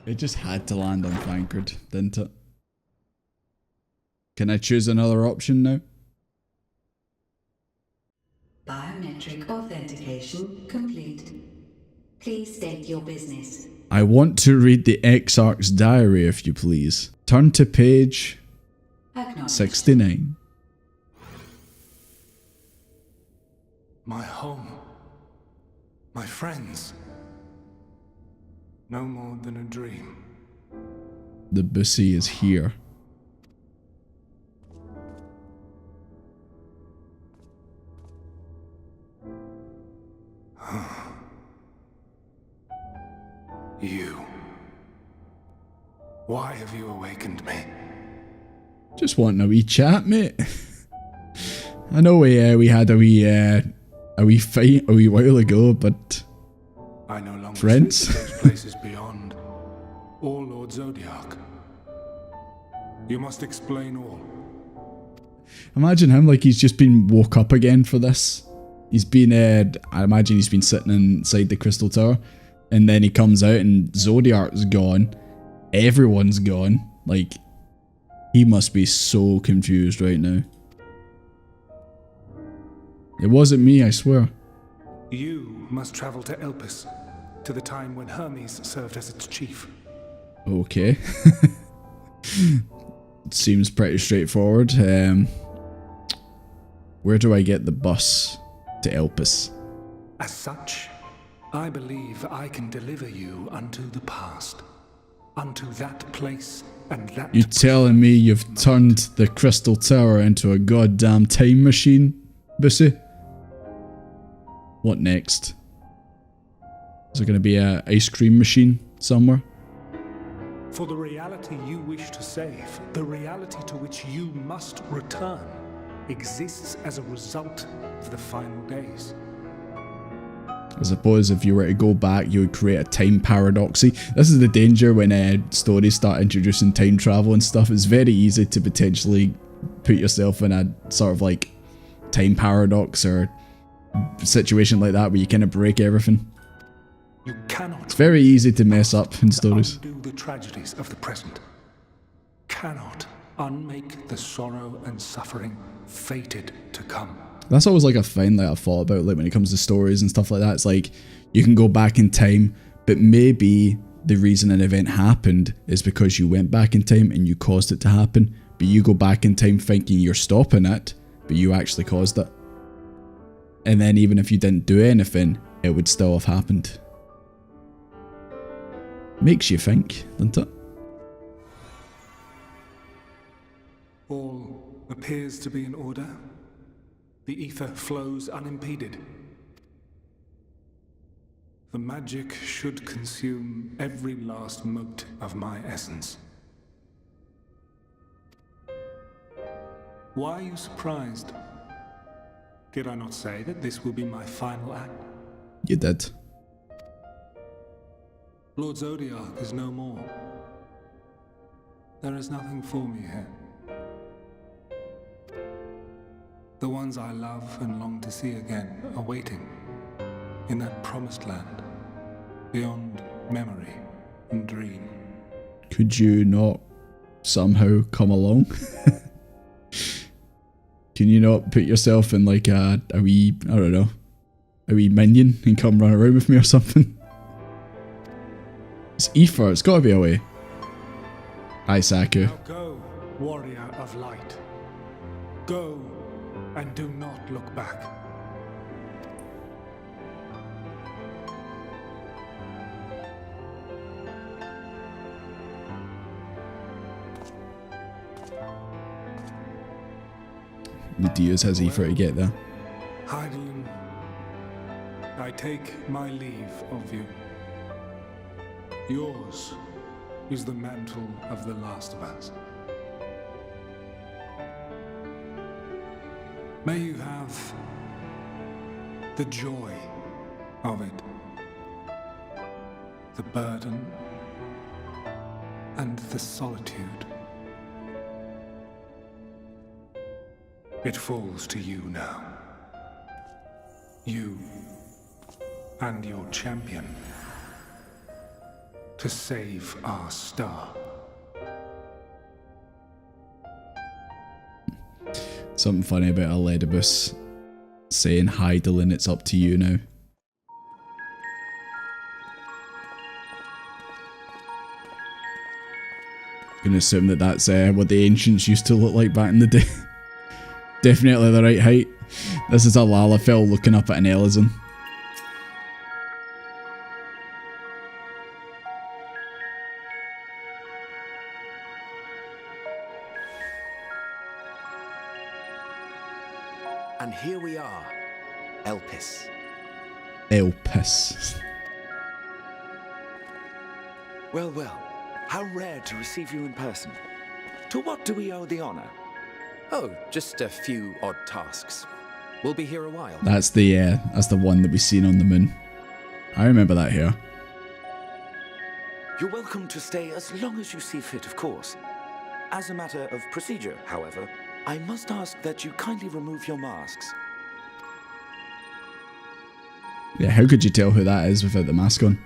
Speaker 1: It just had to land on Thancred, didn't it? Can I choose another option now?
Speaker 5: Biometric authentication complete. Please state your business.
Speaker 1: I want to read the Exarch's diary, if you please. Turn to page 69.
Speaker 9: My home. My friends. No more than a dream.
Speaker 1: The bussy is here.
Speaker 9: You. Why have you awakened me?
Speaker 1: Just wanting a wee chat, mate. I know we had a wee fight a wee while ago, but
Speaker 9: I no longer
Speaker 1: friends.
Speaker 9: sense those places beyond, or Lord Zodiark. You must explain all.
Speaker 1: Imagine him like he's just been woke up again for this. He's been, I imagine he's been sitting inside the Crystal Tower, and then he comes out and Zodiark's gone. Everyone's gone. Like, he must be so confused right now. It wasn't me, I swear.
Speaker 9: You must travel to Elpis, to the time when Hermes served as its chief.
Speaker 1: Okay. Seems pretty straightforward. Where do I get the bus to Elpis?
Speaker 9: As such, I believe I can deliver you unto the past, unto that place and that.
Speaker 1: You telling me you've turned the Crystal Tower into a goddamn time machine, Bussy? What next? Is there going to be a ice cream machine somewhere?
Speaker 9: For the reality you wish to save, the reality to which you must return, exists as a result of the final days.
Speaker 1: I suppose if you were to go back, you would create a time paradoxy. This is the danger when stories start introducing time travel and stuff. It's very easy to potentially put yourself in a sort of like time paradox or situation like that where you kind of break everything.
Speaker 9: You cannot.
Speaker 1: It's very easy to mess up in stories.
Speaker 9: Undo the tragedies of the present. Cannot unmake the sorrow and suffering fated to come.
Speaker 1: That's always like a thing that I've thought about, like when it comes to stories and stuff like that. It's like you can go back in time, but maybe the reason an event happened is because you went back in time and you caused it to happen. But you go back in time thinking you're stopping it, but you actually caused it. And then even if you didn't do anything, it would still have happened. Makes you think, doesn't it?
Speaker 9: All appears to be in order. The ether flows unimpeded. The magic should consume every last mote of my essence. Why are you surprised? Did I not say that this will be my final act?
Speaker 1: You did.
Speaker 9: Lord Zodiark is no more. There is nothing for me here. The ones I love and long to see again are waiting in that promised land, beyond memory and dream.
Speaker 1: Could you not somehow come along? Can you not put yourself in like a wee, I don't know, a wee minion and come run around with me or something? It's Aether, it's gotta be a way. Hi, Saku.
Speaker 4: Now go, warrior of light. Go, and do not look back.
Speaker 1: The Diaz has Aether to get there.
Speaker 4: Hydaelyn, I take my leave of you. Yours is the mantle of the last of us. May you have the joy of it, the burden, and the solitude. It falls to you now. You and your champion to save our star.
Speaker 1: Something funny about Elpis saying, Hydaelyn, it's up to you now. Gonna assume that that's what the ancients used to look like back in the day. Definitely the right height. This is a Lalafell looking up at an Elysian.
Speaker 10: And here we are, Elpis.
Speaker 1: Elpis.
Speaker 2: Well, well, how rare to receive you in person. To what do we owe the honor?
Speaker 10: Oh, just a few odd tasks. We'll be here a while.
Speaker 1: That's the one that we seen on the moon. I remember that here.
Speaker 2: You're welcome to stay as long as you see fit, of course. As a matter of procedure, however, I must ask that you kindly remove your masks.
Speaker 1: Yeah, how could you tell who that is without the mask on?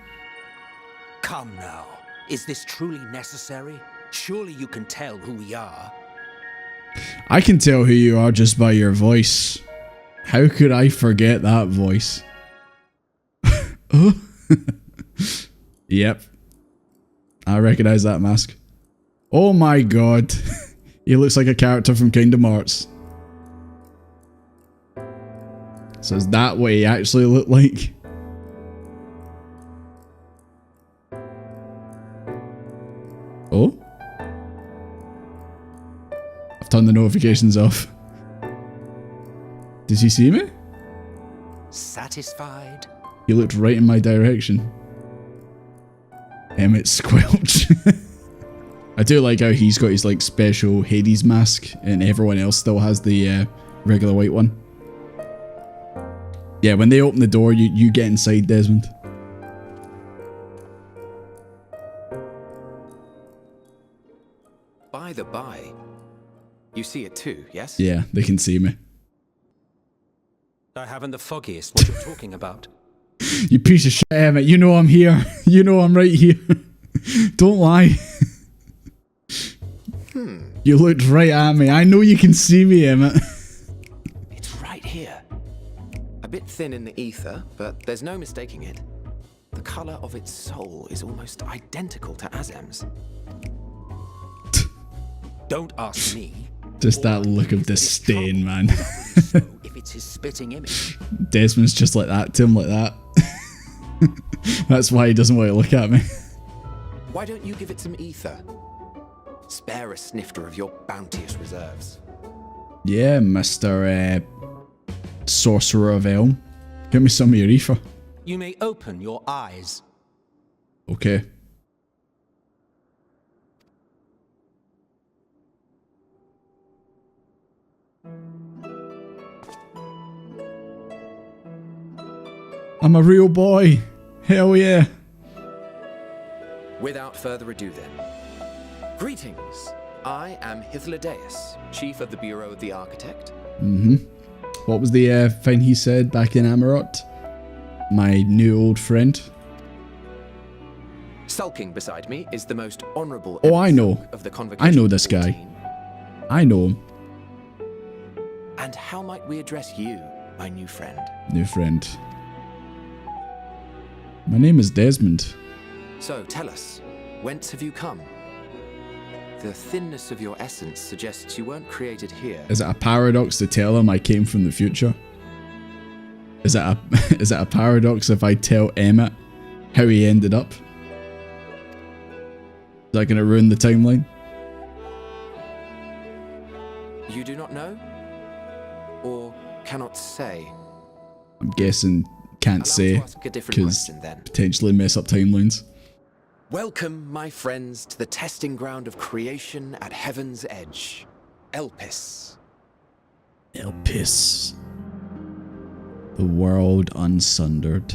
Speaker 6: Come now. Is this truly necessary? Surely you can tell who we are.
Speaker 1: I can tell who you are just by your voice. How could I forget that voice? Oh. Yep. I recognize that mask. Oh my god. He looks like a character from Kingdom Hearts. So is that what he actually looked like? Oh? I've turned the notifications off. Does he see me?
Speaker 6: Satisfied?
Speaker 1: He looked right in my direction. Emmett Squelch. I do like how he's got his like special Hades mask and everyone else still has the regular white one. Yeah, when they open the door, you get inside, Desmond.
Speaker 10: By the by, you see it too, yes?
Speaker 1: Yeah, they can see me.
Speaker 11: I haven't the foggiest what you're talking about.
Speaker 1: You piece of shit, Emmett. You know I'm here. You know I'm right here. Don't lie. You looked right at me. I know you can see me, Emmett.
Speaker 10: It's right here. A bit thin in the ether, but there's no mistaking it. The color of its soul is almost identical to Azem's.
Speaker 11: Don't ask me.
Speaker 1: Just that look of disdain, man.
Speaker 6: If it's his spitting image.
Speaker 1: Desmond's just like that to him, like that. That's why he doesn't want to look at me.
Speaker 10: Why don't you give it some ether? Spare a snifter of your bounteous reserves.
Speaker 1: Yeah, Mr. Sorcerer of Elm. Give me some of your ether.
Speaker 11: You may open your eyes.
Speaker 1: Okay. I'm a real boy. Hell yeah.
Speaker 10: Without further ado then. Greetings. I am Hydaelyn, Chief of the Bureau of the Architect.
Speaker 1: What was the thing he said back in Amarot? My new old friend.
Speaker 10: Sulking beside me is the most honorable
Speaker 1: Oh, I know.
Speaker 10: of the convocation.
Speaker 1: I know this guy. I know him.
Speaker 10: And how might we address you, my new friend?
Speaker 1: New friend. My name is Desmond.
Speaker 10: So, tell us, whence have you come? The thinness of your essence suggests you weren't created here.
Speaker 1: Is it a paradox to tell him I came from the future? Is it a paradox if I tell Emmett how he ended up? Is that going to ruin the timeline?
Speaker 10: You do not know? Or cannot say?
Speaker 1: I'm guessing can't say, because potentially mess up timelines.
Speaker 10: Welcome, my friends, to the testing ground of creation at Heaven's Edge. Elpis.
Speaker 1: Elpis. The world unsundered.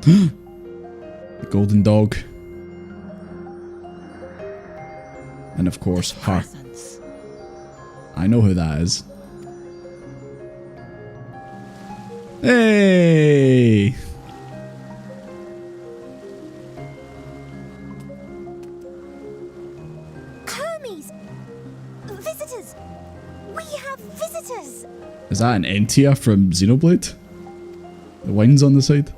Speaker 1: The golden dog. And of course, her. I know who that is. Hey!
Speaker 14: Hermes! Visitors! We have visitors!
Speaker 1: Is that an Entia from Xenoblade? The wings on the side?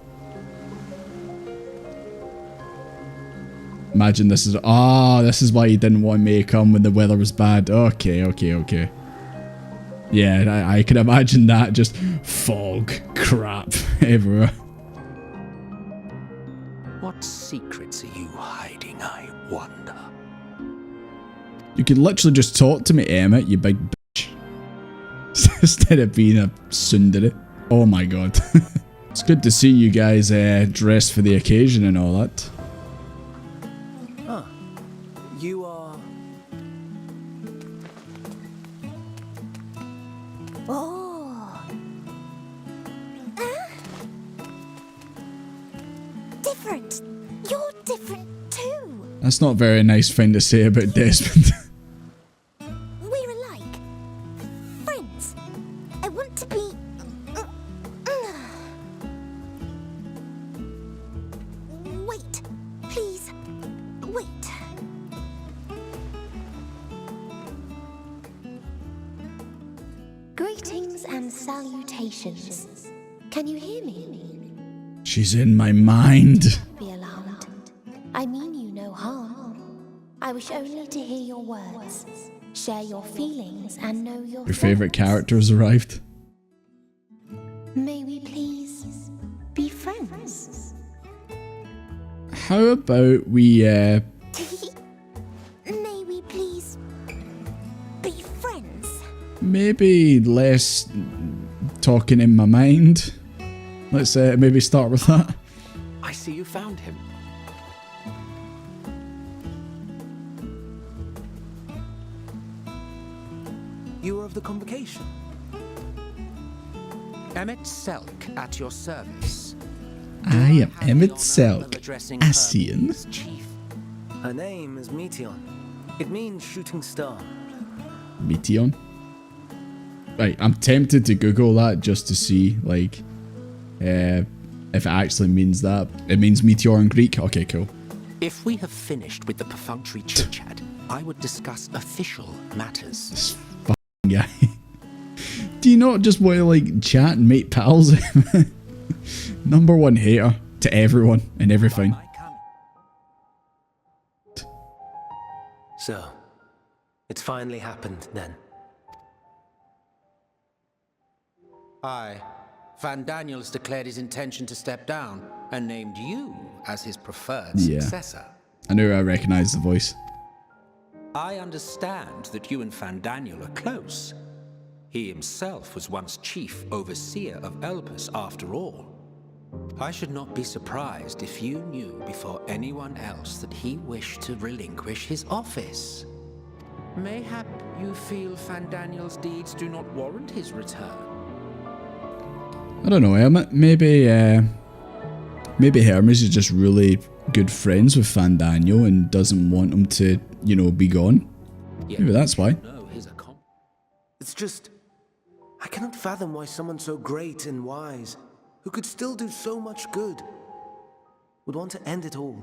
Speaker 1: Imagine this is... Ah, this is why you didn't want me to come when the weather was bad. Okay, okay, okay. Yeah, I can imagine that. Just fog, crap everywhere.
Speaker 19: What secrets are you hiding, I wonder?
Speaker 1: You could literally just talk to me, Emmett, you big bitch. Instead of being a tsundere. Oh my god. It's good to see you guys dressed for the occasion and all that.
Speaker 6: Huh. You are...
Speaker 14: Oh. Different. You're different too.
Speaker 1: That's not a very nice thing to say about Desmond.
Speaker 14: We're alike. Friends. I want to be... Wait. Please. Wait. Greetings and salutations. Can you hear me?
Speaker 1: She's in my mind.
Speaker 14: Be alarmed. I mean you no harm. I wish only to hear your words, share your feelings, and know your
Speaker 1: Favorite character has arrived.
Speaker 14: May we please be friends?
Speaker 1: How about we
Speaker 14: May we please be friends?
Speaker 1: maybe less talking in my mind? Let's maybe start with that.
Speaker 10: I see you found him.
Speaker 6: You are of the convocation.
Speaker 8: Emmett Selk at your service.
Speaker 1: I am Emmett Selk, Ascian.
Speaker 6: Her name is Meteion. It means shooting star.
Speaker 1: Meteion? Right, I'm tempted to Google that just to see, like, if it actually means that. It means meteor in Greek? Okay, cool.
Speaker 8: If we have finished with the perfunctory chit-chat, I would discuss official matters.
Speaker 1: This f***ing guy. Do you not just want to, like, chat and make pals? Number one hater to everyone and everything.
Speaker 6: So, it's finally happened then.
Speaker 8: Aye. Fandaniel has declared his intention to step down and named you as his preferred successor.
Speaker 1: I knew I recognised the voice.
Speaker 8: I understand that you and Fandaniel are close. He himself was once chief overseer of Elpis after all. I should not be surprised if you knew before anyone else that he wished to relinquish his office. Mayhap you feel Fandaniel's deeds do not warrant his return.
Speaker 1: I don't know, Emmett. Maybe Hermes is just really good friends with Fandaniel and doesn't want him to, you know, be gone. Maybe that's why.
Speaker 6: It's just... I cannot fathom why someone so great and wise, who could still do so much good, would want to end it all.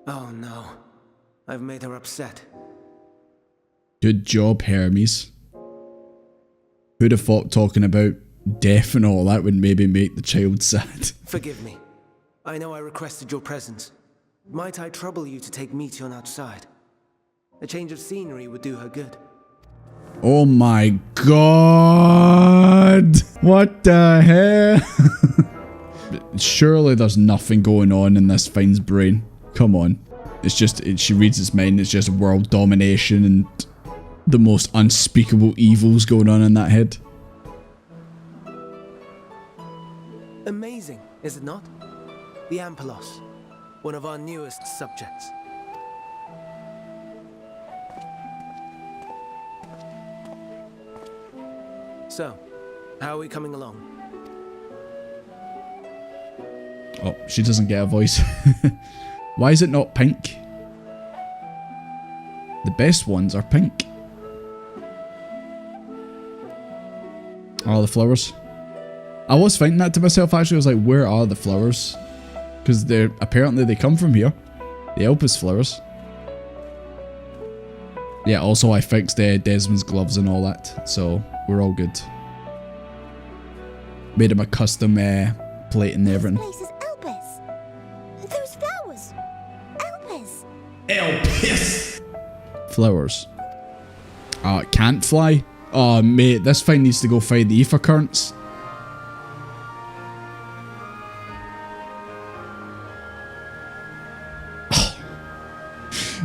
Speaker 6: Oh no, I've made her upset.
Speaker 1: Good job, Hermes. Who'd have thought talking about death and all that would maybe make the child sad?
Speaker 6: Forgive me. I know I requested your presence. Might I trouble you to take Meteion outside? A change of scenery would do her good.
Speaker 1: Oh my god! What the hell? Surely there's nothing going on in this Fine's brain. Come on. It's just, she reads its mind, it's just world domination and the most unspeakable evils going on in that head.
Speaker 6: Amazing, is it not? The Ampelos, one of our newest subjects. So, how are we coming along?
Speaker 1: Oh, she doesn't get a voice. Why is it not pink? The best ones are pink. Oh, the flowers. I was thinking that to myself actually. I was like, where are the flowers? Because they're apparently they come from here. The Elpis flowers. Yeah, also I fixed Desmond's gloves and all that. So we're all good. Made him a custom plate and everything.
Speaker 14: This place is Elpis. Those flowers. Elpis.
Speaker 1: Elpis! Flowers. Oh, it can't fly? Oh, mate, this thing needs to go find the ether currents.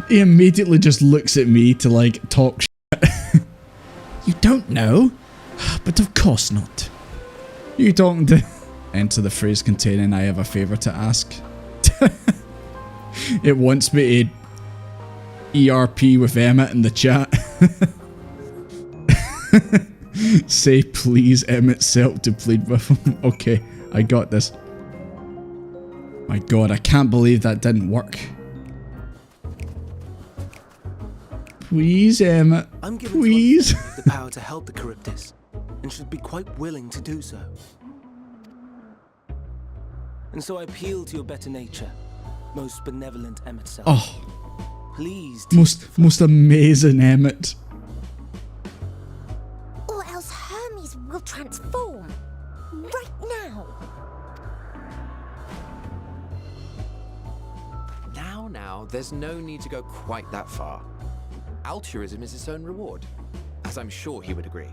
Speaker 1: He immediately just looks at me to like talk shit. You don't know? But of course not. You talking to... Enter the phrase containing I have a favour to ask. It wants me to ERP with Emmett in the chat. Say please Emmett Selk to plead with him. Okay, I got this. My god, I can't believe that didn't work. Please, Emmett.
Speaker 6: I'm given
Speaker 1: please.
Speaker 6: The power to help the Charybdis, and should be quite willing to do so. And so I appeal to your better nature, most benevolent Emmett Selk.
Speaker 1: Oh,
Speaker 6: please.
Speaker 1: Most amazing Emmett.
Speaker 14: Or else Hermes will transform right now.
Speaker 10: Now, there's no need to go quite that far. Altruism is its own reward, as I'm sure he would agree.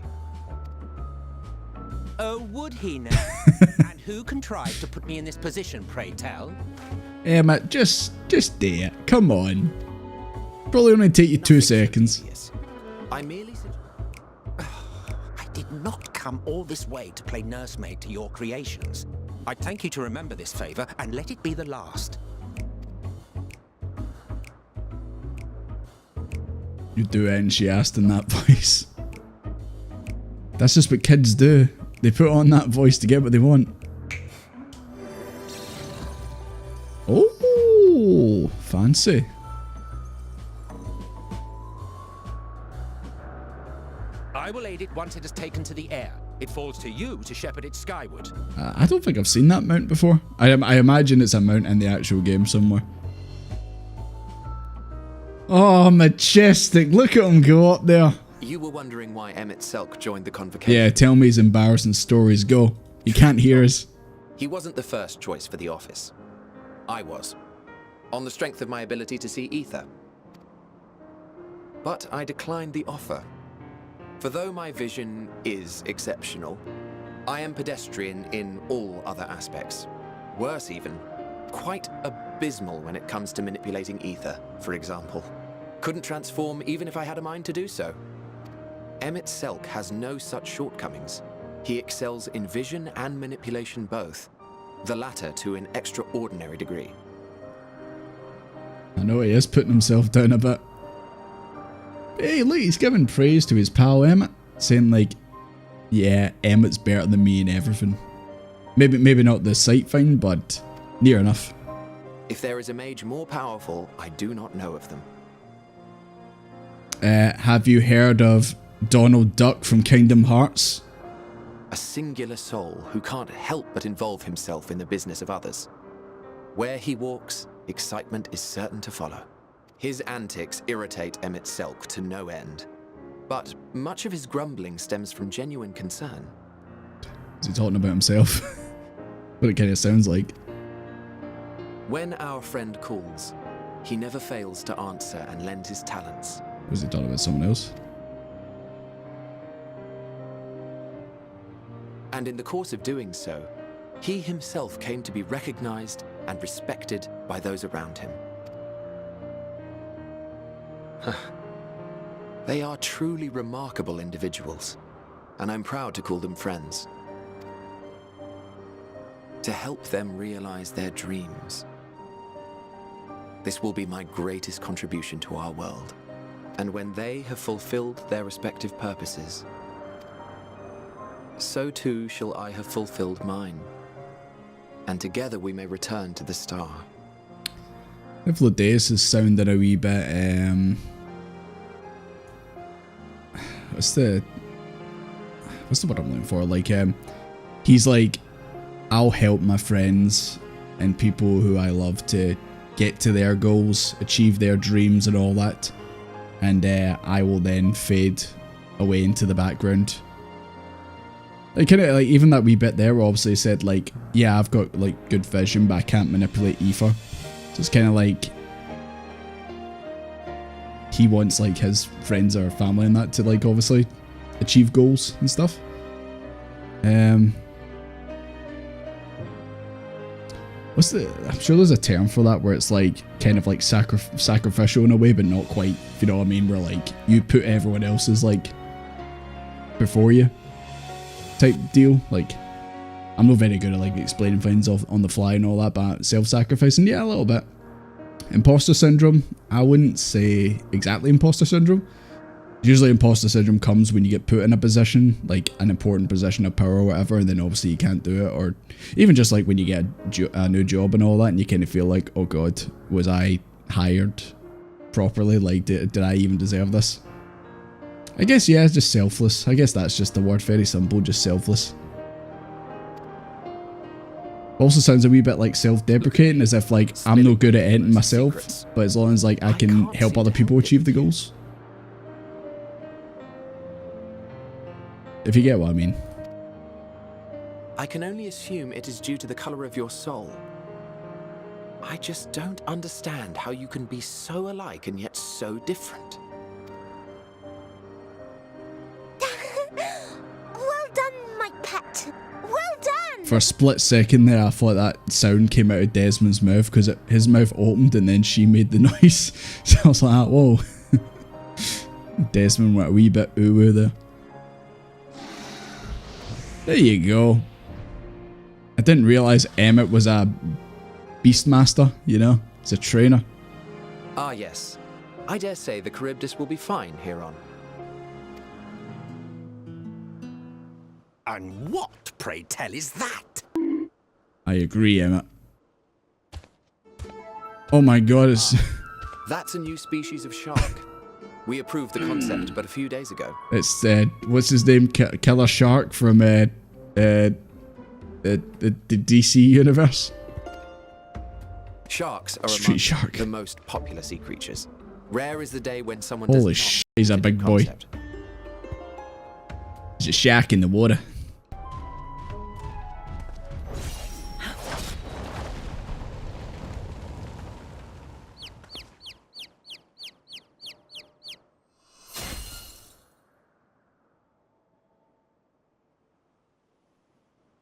Speaker 8: Oh, would he now? And who contrived to put me in this position, pray tell?
Speaker 1: Emmett, just do it. Come on. Probably only take you 2 seconds.
Speaker 10: I merely said...
Speaker 8: I did not come all this way to play nursemaid to your creations. I'd thank you to remember this favor and let it be the last.
Speaker 1: You do it, and she asked in that voice. That's just what kids do. They put on that voice to get what they want. Oh, fancy.
Speaker 8: I will aid it once it has taken to the air. It falls to you to shepherd it skyward.
Speaker 1: I don't think I've seen that mount before. I imagine it's a mount in the actual game somewhere. Oh, majestic. Look at him go up there.
Speaker 10: You were wondering why Emmett Selk joined the convocation.
Speaker 1: Yeah, tell me his embarrassing stories. Go. You can't hear us.
Speaker 10: He wasn't the first choice for the office. I was. On the strength of my ability to see ether. But I declined the offer. For though my vision is exceptional, I am pedestrian in all other aspects. Worse even, quite abysmal when it comes to manipulating ether, for example. Couldn't transform even if I had a mind to do so. Emmett Selk has no such shortcomings. He excels in vision and manipulation both, the latter to an extraordinary degree.
Speaker 1: I know he is putting himself down a bit. Hey, look, he's giving praise to his pal Emmett, saying like, yeah, Emmett's better than me in everything. Maybe not the sight find, but near enough.
Speaker 10: If there is a mage more powerful, I do not know of them.
Speaker 1: Have you heard of Donald Duck from Kingdom Hearts?
Speaker 10: A singular soul who can't help but involve himself in the business of others. Where he walks, excitement is certain to follow. His antics irritate Emmett Selk to no end. But much of his grumbling stems from genuine concern.
Speaker 1: Is he talking about himself? What it kind of sounds like.
Speaker 10: When our friend calls, he never fails to answer and lend his talents.
Speaker 1: Was he talking about someone else?
Speaker 10: And in the course of doing so, he himself came to be recognized and respected by those around him. They are truly remarkable individuals, and I'm proud to call them friends. To help them realize their dreams. This will be my greatest contribution to our world. And when they have fulfilled their respective purposes, so too shall I have fulfilled mine. And together we may return to the star.
Speaker 1: If Lodeus is sounding a wee bit, what's the word I'm looking for? Like, he's like, I'll help my friends and people who I love to get to their goals, achieve their dreams and all that. And I will then fade away into the background. Like, kind of like, even that wee bit there obviously said, like, yeah, I've got like good vision, but I can't manipulate ether. So it's kind of like he wants like his friends or family and that to like obviously achieve goals and stuff. What's the? I'm sure there's a term for that where it's like kind of like sacrificial in a way, but not quite. If you know what I mean? Where like you put everyone else's like before you type deal. Like, I'm not very good at like explaining things on the fly and all that, but self-sacrificing, yeah, a little bit. Imposter syndrome, I wouldn't say exactly imposter syndrome. Usually imposter syndrome comes when you get put in a position, like an important position of power or whatever, and then obviously you can't do it, or even just like when you get a new job and all that, and you kind of feel like, oh god, was I hired properly? Like, did I even deserve this? I guess, yeah, it's just selfless. I guess that's just the word, very simple, just selfless. Also sounds a wee bit like self-deprecating, as if like I'm no good at anything myself, but as long as like I can help other people achieve the goals. If you get what I mean.
Speaker 10: I can only assume it is due to the color of your soul. I just don't understand how you can be so alike and yet so different.
Speaker 14: Well done, my pet. Well done.
Speaker 1: For a split second there, I thought that sound came out of Desmond's mouth, because his mouth opened and then she made the noise. So I was like, whoa. Desmond went a wee bit ooh-woo there. There you go. I didn't realise Emmett was a beastmaster, you know? He's a trainer.
Speaker 10: Ah yes. I dare say the Charybdis will be fine here on.
Speaker 12: And what, pray tell, is that?
Speaker 1: I agree, Emmett. Oh my god, it's...
Speaker 10: That's a new species of shark. We approved the concept but a few days ago.
Speaker 1: It's, what's his name? Killer Shark from, the DC universe?
Speaker 10: Sharks are
Speaker 1: Street
Speaker 10: among
Speaker 1: shark.
Speaker 10: the most popular sea creatures. Rare is the day when someone
Speaker 1: Holy
Speaker 10: does not
Speaker 1: shit, he's a big boy.
Speaker 10: concept.
Speaker 1: There's a shark in the water.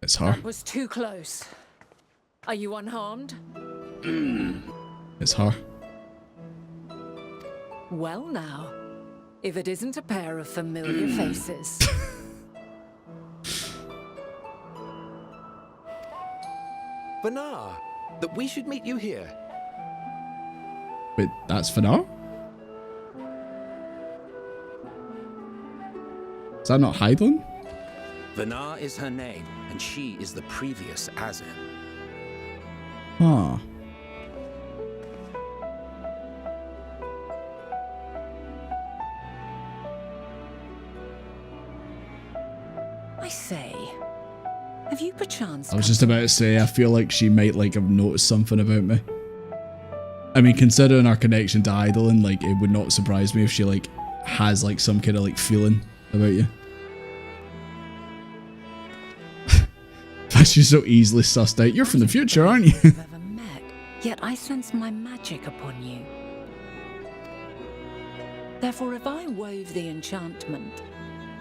Speaker 1: It's her.
Speaker 5: That was too close. Are you unharmed?
Speaker 1: It's her.
Speaker 5: Well now, if it isn't a pair of familiar faces.
Speaker 10: Venat, that we should meet you here.
Speaker 1: Wait, that's Venat? Is that not Hydaelyn?
Speaker 8: Venat is her name, and she is the previous Ascian.
Speaker 1: Huh.
Speaker 5: say, have you perchance...
Speaker 1: I was just about to say, I feel like she might like have noticed something about me. I mean, considering our connection to Hydaelyn, like, it would not surprise me if she like has like some kind of like feeling about you. She's so easily sussed out. You're from the future, aren't you?
Speaker 5: We've ever met, yet I sense my magic upon you. Therefore, if I wove the enchantment,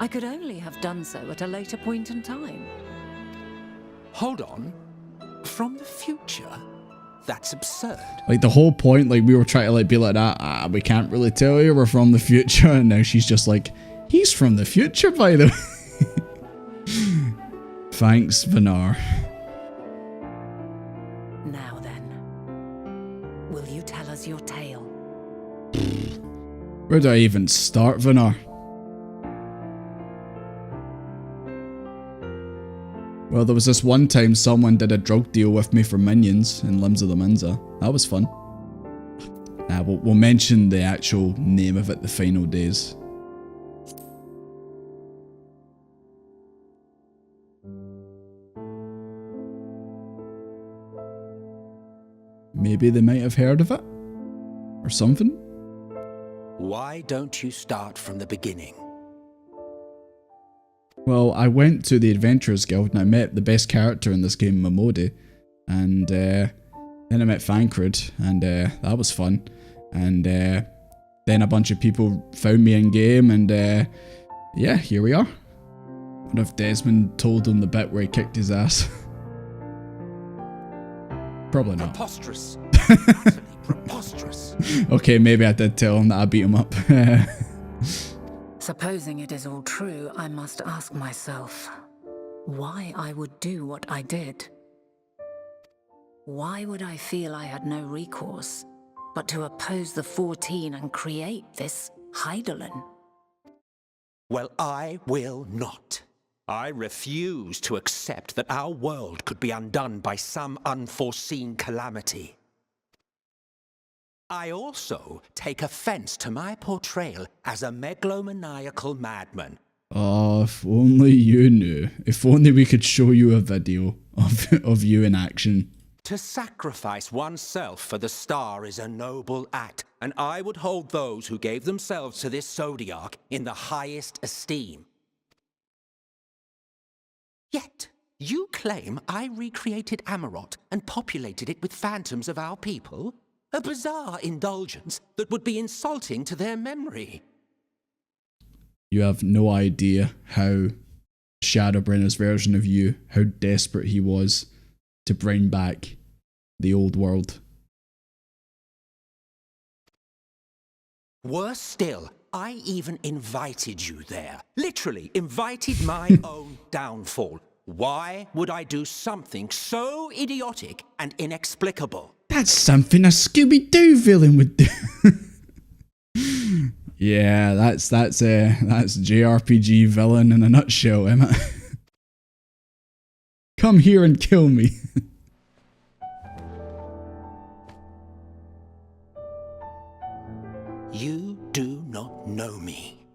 Speaker 5: I could only have done so at a later point in time.
Speaker 8: Hold on. From the future? That's absurd.
Speaker 1: Like the whole point, like we were trying to like be like that. We can't really tell you we're from the future, and now she's just like, he's from the future, by the way. Thanks, Venat.
Speaker 5: Now then, will you tell us your tale?
Speaker 1: Where do I even start, Venat? Well, there was this one time someone did a drug deal with me for minions in Limbs of the Minza. That was fun. We'll mention the actual name of it the final days. Maybe they might have heard of it? Or something?
Speaker 8: Why don't you start from the beginning?
Speaker 1: Well, I went to the Adventurers Guild and I met the best character in this game, Mamodi. And then I met Thancred, and that was fun. And then a bunch of people found me in game, and yeah, here we are. I wonder if Desmond told him the bit where he kicked his ass. Probably not.
Speaker 8: Preposterous. Utterly preposterous.
Speaker 1: Okay, maybe I did tell him that I beat him up.
Speaker 5: Supposing it is all true, I must ask myself why I would do what I did. Why would I feel I had no recourse but to oppose the 14 and create this Hydaelyn?
Speaker 8: Well, I will not. I refuse to accept that our world could be undone by some unforeseen calamity. I also take offense to my portrayal as a megalomaniacal madman.
Speaker 1: Oh, if only you knew. If only we could show you a video of you in action.
Speaker 8: To sacrifice oneself for the star is a noble act, and I would hold those who gave themselves to this Zodiark in the highest esteem. Yet, you claim I recreated Amarot and populated it with phantoms of our people? A bizarre indulgence that would be insulting to their memory.
Speaker 1: You have no idea how Shadowbrenner's version of you, how desperate he was to bring back the old world.
Speaker 8: Worse still, I even invited you there. Literally invited my own downfall. Why would I do something so idiotic and inexplicable?
Speaker 1: That's something a Scooby-Doo villain would do. Yeah, that's JRPG villain in a nutshell, Emma. Come here and kill me.
Speaker 8: You do not know me.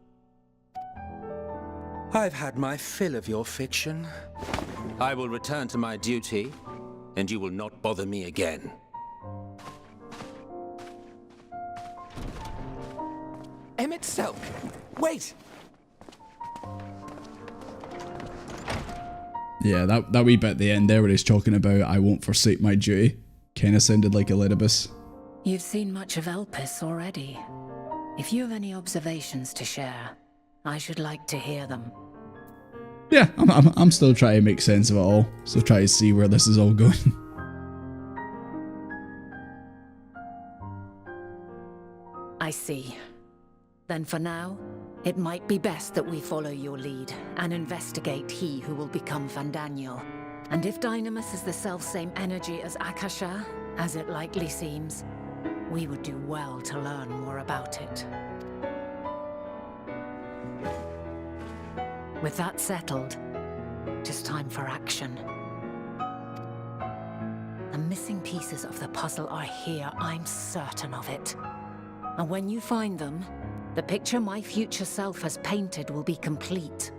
Speaker 8: I've had my fill of your fiction. I will return to my duty, and you will not bother me again. Emet-Selch! Wait!
Speaker 1: Yeah, that wee bit at the end there where he's talking about I won't forsake my duty kind of sounded like Elpis.
Speaker 5: You've seen much of Elpis already. If you have any observations to share, I should like to hear them.
Speaker 1: Yeah, I'm still trying to make sense of it all. Still trying to see where this is all going.
Speaker 5: I see. Then for now, it might be best that we follow your lead and investigate he who will become Fandaniel. And if Dynamis is the selfsame energy as Akasha, as it likely seems, we would do well to learn more about it. With that settled, it is time for action. The missing pieces of the puzzle are here, I'm certain of it. And when you find them, the picture my future self has painted will be complete.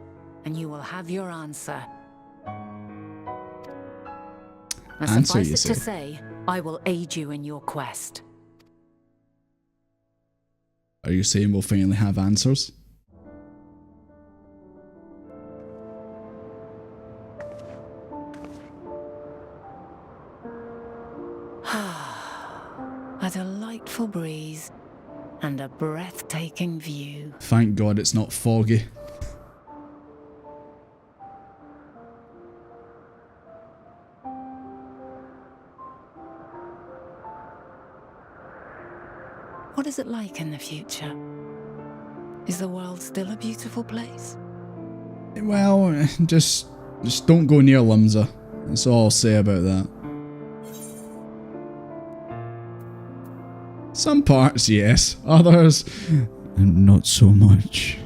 Speaker 5: and you will have your answer.
Speaker 1: Answer, you
Speaker 5: Suffice it to
Speaker 1: say?
Speaker 5: say, I will aid you in your quest.
Speaker 1: Are you saying we'll finally have answers?
Speaker 5: A delightful breeze and a breathtaking view.
Speaker 1: Thank God it's not foggy.
Speaker 5: What is it like in the future? Is the world still a beautiful place?
Speaker 1: Well, just don't go near Limsa. That's all I'll say about that. Some parts, yes. Others, not so much.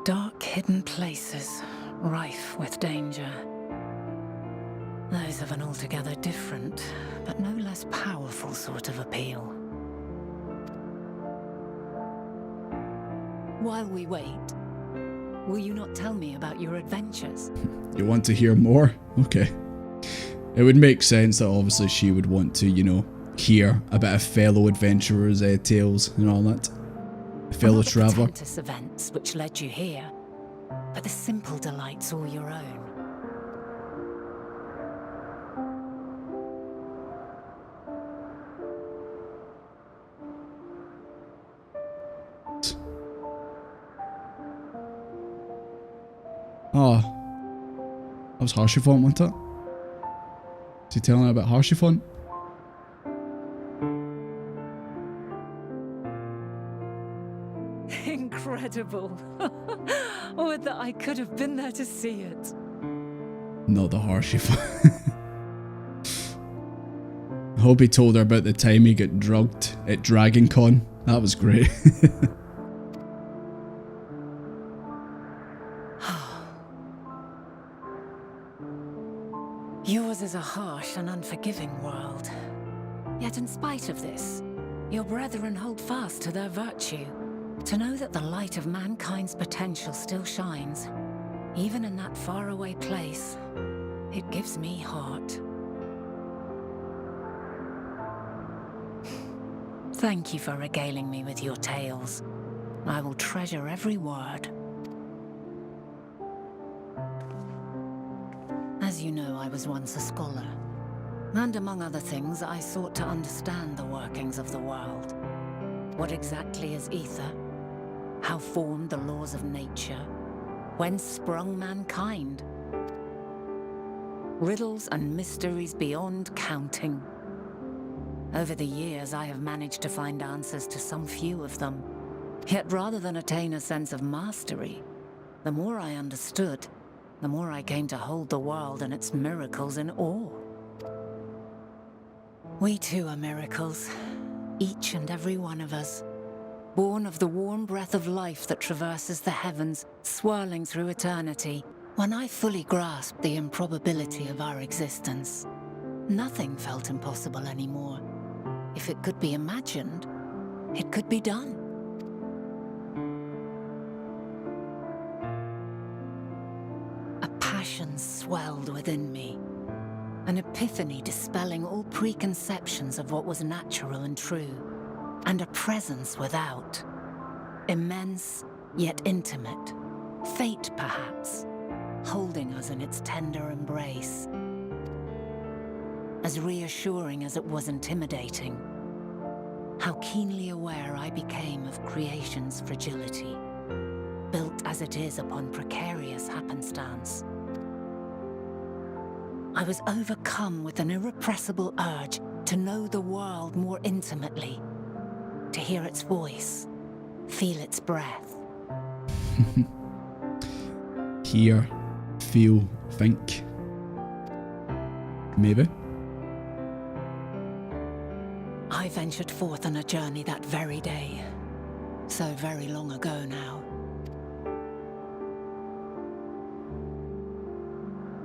Speaker 5: Dark hidden places, rife with danger. Those have an altogether different, but no less powerful sort of appeal. While we wait, will you not tell me about your adventures?
Speaker 1: You want to hear more? Okay. It would make sense that obviously she would want to, you know, hear about a fellow adventurer's tales and all that. A fellow traveller.
Speaker 5: Not the portentous events which led you here, but the simple delights all your own.
Speaker 1: Oh, that was Harshifont, wasn't it? Is he telling her about Harshifont?
Speaker 5: Incredible. Would that I could have been there to see it.
Speaker 1: Not the Harshifont. I hope he told her about the time he got drugged at Dragon Con. That was great.
Speaker 5: Yours is a harsh and unforgiving world. Yet in spite of this, your brethren hold fast to their virtue. To know that the light of mankind's potential still shines, even in that faraway place, it gives me heart. Thank you for regaling me with your tales. I will treasure every word. As you know, I was once a scholar. And among other things, I sought to understand the workings of the world. What exactly is ether? How formed the laws of nature? Whence sprung mankind? Riddles and mysteries beyond counting. Over the years, I have managed to find answers to some few of them. Yet rather than attain a sense of mastery, the more I understood, the more I came to hold the world and its miracles in awe. We too are miracles, each and every one of us, born of the warm breath of life that traverses the heavens, swirling through eternity. When I fully grasped the improbability of our existence, nothing felt impossible anymore. If it could be imagined, it could be done. A passion swelled within me, an epiphany dispelling all preconceptions of what was natural and true, and a presence without, immense yet intimate, fate perhaps, holding us in its tender embrace. As reassuring as it was intimidating, how keenly aware I became of creation's fragility, built as it is upon precarious happenstance. I was overcome with an irrepressible urge to know the world more intimately, to hear its voice, feel its breath.
Speaker 1: Hear, feel, think. Maybe.
Speaker 5: I ventured forth on a journey that very day, so very long ago now.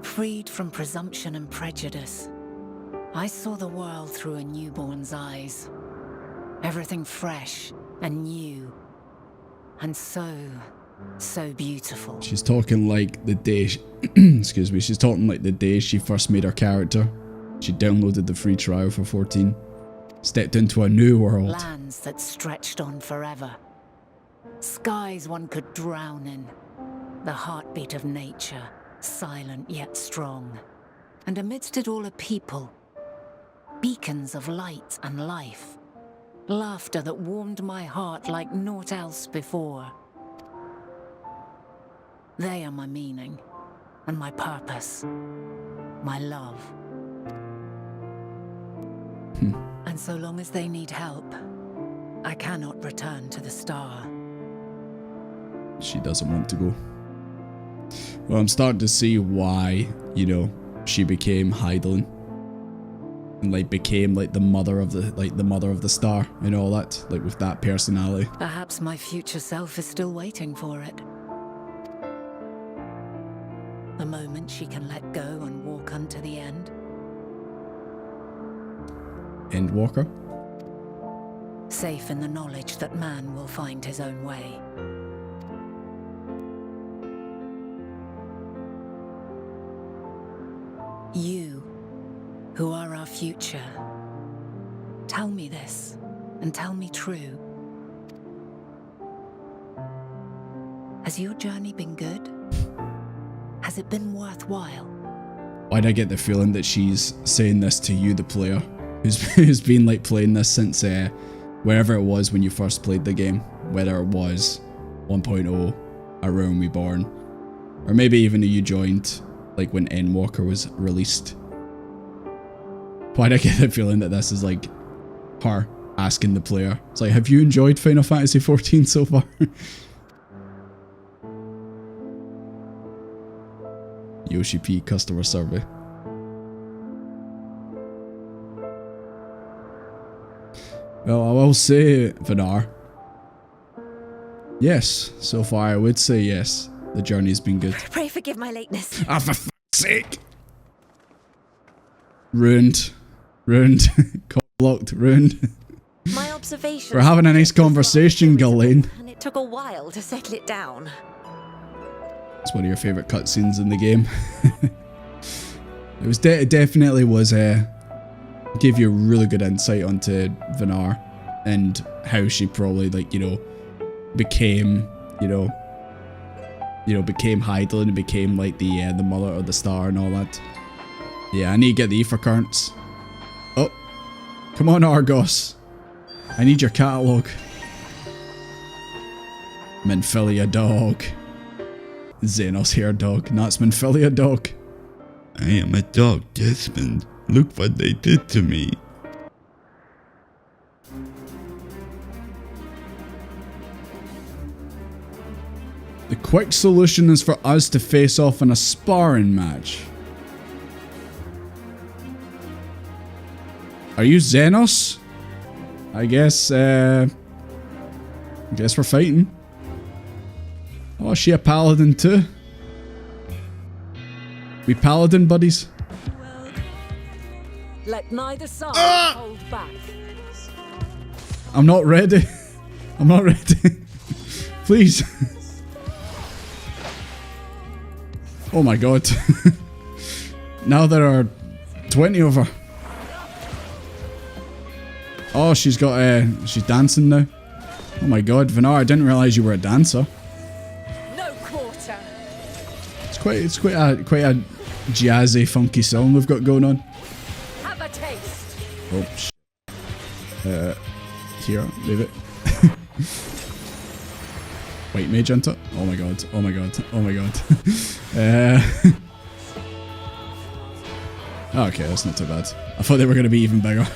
Speaker 5: Freed from presumption and prejudice, I saw the world through a newborn's eyes. Everything fresh and new. And so beautiful.
Speaker 1: She's talking like the day, excuse me, she's talking like the day she first made her character. She downloaded the free trial for 14. Stepped into a new world.
Speaker 5: Lands that stretched on forever. Skies one could drown in. The heartbeat of nature, silent yet strong. And amidst it all a people. Beacons of light and life. Laughter that warmed my heart like naught else before. They are my meaning, and my purpose, my love. And so long as they need help, I cannot return to the star.
Speaker 1: She doesn't want to go. Well, I'm starting to see why, you know, she became Hydaelyn. And like became like the mother of the star and all that, like with that personality.
Speaker 5: Perhaps my future self is still waiting for it. The moment she can let go and walk unto the end.
Speaker 1: Endwalker?
Speaker 5: Safe in the knowledge that man will find his own way. You, who are our future, tell me this, and tell me true. Has your journey been good? Has it been worthwhile?
Speaker 1: Why'd I get the feeling that she's saying this to you, the player, who's been like playing this since wherever it was when you first played the game, whether it was 1.0, A Realm Reborn, or maybe even you joined like when Endwalker was released. Why'd I get the feeling that this is like her asking the player? It's like, have you enjoyed Final Fantasy XIV so far? Yoshi P customer survey. Well, I will say, Venat, yes, so far I would say yes. The journey's been good.
Speaker 21: Pray forgive my lateness.
Speaker 1: Ah, for fuck's sake! Ruined. Ruined. Blocked. Ruined.
Speaker 21: My observation.
Speaker 1: We're having a nice conversation, Garlean.
Speaker 21: And it took a while to settle it down.
Speaker 1: It's one of your favourite cutscenes in the game. It definitely was gave you a really good insight onto Venat and how she probably became became Hydaelyn and became like the mother of the star and all that. Yeah, I need to get the ether currents. Oh, come on, Argos. I need your catalogue. Minfilia dog. Zenos here dog. No, it's Minfilia dog.
Speaker 13: I am a dog, Desmond. Look what they did to me.
Speaker 1: The quick solution is for us to face off in a sparring match. Are you Zenos? I guess we're fighting. Oh, is she a paladin too? We paladin buddies?
Speaker 21: Let neither side hold back.
Speaker 1: I'm not ready. I'm not ready. Please. Oh my god. Now there are 20 of her. Oh, she's got she's dancing now. Oh my god, Venat, I didn't realize you were a dancer.
Speaker 21: No quarter.
Speaker 1: It's quite a jazzy, funky song we've got going on.
Speaker 21: Have a taste.
Speaker 1: Oh here, leave it. Wait, mage enter? Oh my god, oh my god, oh my god. Okay, that's not too bad. I thought they were going to be even bigger.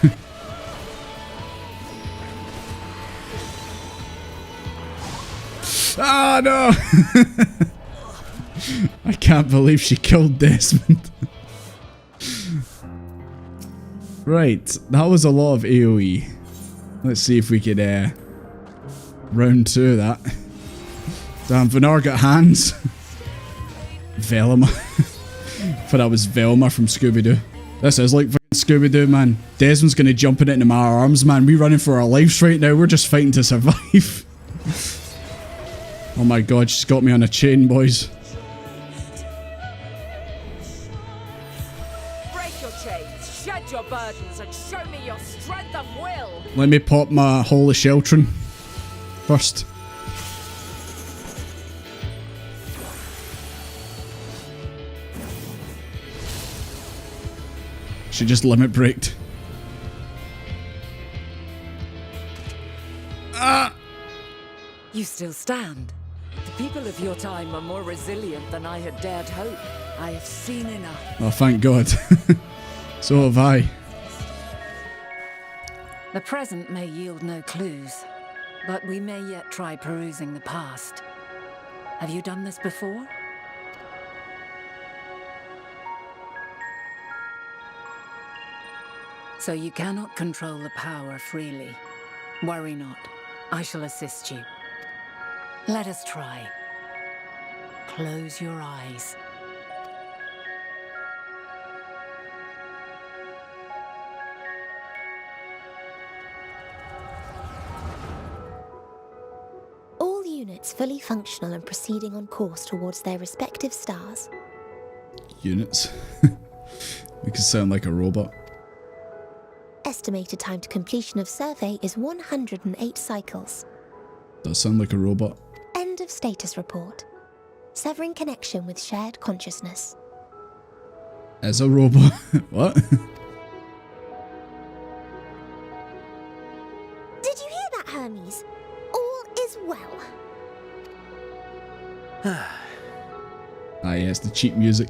Speaker 1: Ah, no! I can't believe she killed Desmond. Right, that was a lot of AoE. Let's see if we could round 2 of that. Damn, Venat got hands. Velma. But that was Velma from Scooby-Doo. This is like fucking Scooby-Doo, man. Desmond's gonna jump in it into my arms, man. We're running for our lives right now. We're just fighting to survive. Oh my god, she's got me on a chain, boys.
Speaker 7: Break your chains, shed your burdens, and show me your strength of will.
Speaker 1: Let me pop my Holy Sheltron first. She just limit breaked. Ah!
Speaker 7: You still stand. The people of your time are more resilient than I had dared hope. I have seen enough.
Speaker 1: Oh, thank God. So have I.
Speaker 5: The present may yield no clues, but we may yet try perusing the past. Have you done this before? So you cannot control the power freely. Worry not. I shall assist you. Let us try. Close your eyes.
Speaker 14: All units fully functional and proceeding on course towards their respective stars.
Speaker 1: Units. We could sound like a robot.
Speaker 14: Estimated time to completion of survey is 108 cycles.
Speaker 1: Does sound like a robot.
Speaker 14: End of status report. Severing connection with shared consciousness.
Speaker 1: As a robot. What?
Speaker 14: Did you hear that, Hermes? All is well.
Speaker 1: Ah yes, the cheap music.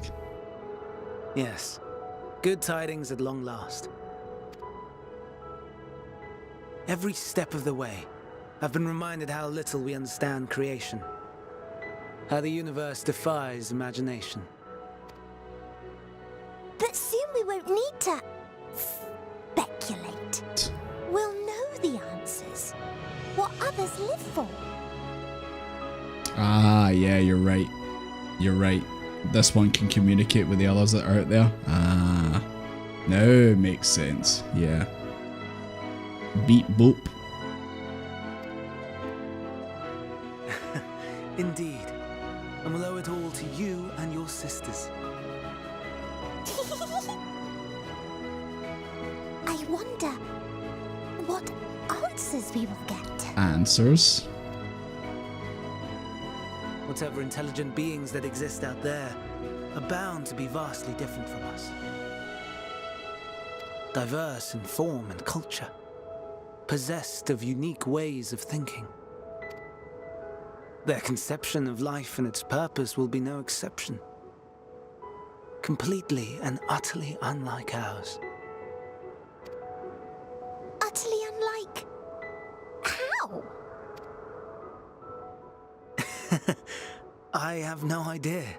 Speaker 6: Yes. Good tidings at long last. Every step of the way, I've been reminded how little we understand creation. How the universe defies imagination.
Speaker 14: But soon we won't need to speculate. We'll know the answers. What others live for.
Speaker 1: Ah, yeah, you're right. You're right. This one can communicate with the others that are out there. Ah. Now makes sense. Yeah. Beep boop.
Speaker 6: Indeed. And we'll owe it all to you and your sisters.
Speaker 14: I wonder what answers we will get.
Speaker 1: Answers?
Speaker 6: Whatever intelligent beings that exist out there are bound to be vastly different from us. Diverse in form and culture. Possessed of unique ways of thinking. Their conception of life and its purpose will be no exception. Completely and utterly unlike ours.
Speaker 14: Utterly unlike? How?
Speaker 6: I have no idea.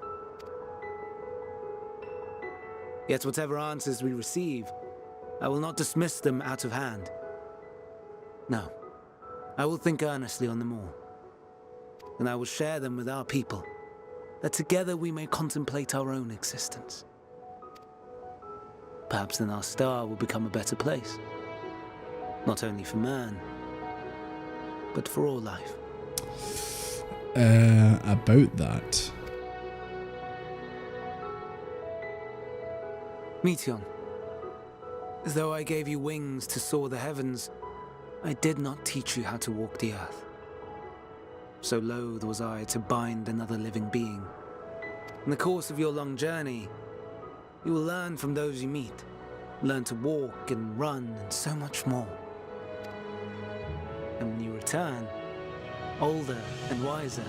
Speaker 6: Yet whatever answers we receive, I will not dismiss them out of hand. No, I will think earnestly on them all, and I will share them with our people, that together we may contemplate our own existence. Perhaps then our star will become a better place, not only for man, but for all life.
Speaker 1: About that.
Speaker 6: Meteion, though I gave you wings to soar the heavens, I did not teach you how to walk the earth. So loath was I to bind another living being. In the course of your long journey, you will learn from those you meet, learn to walk and run and so much more. And when you return, older and wiser,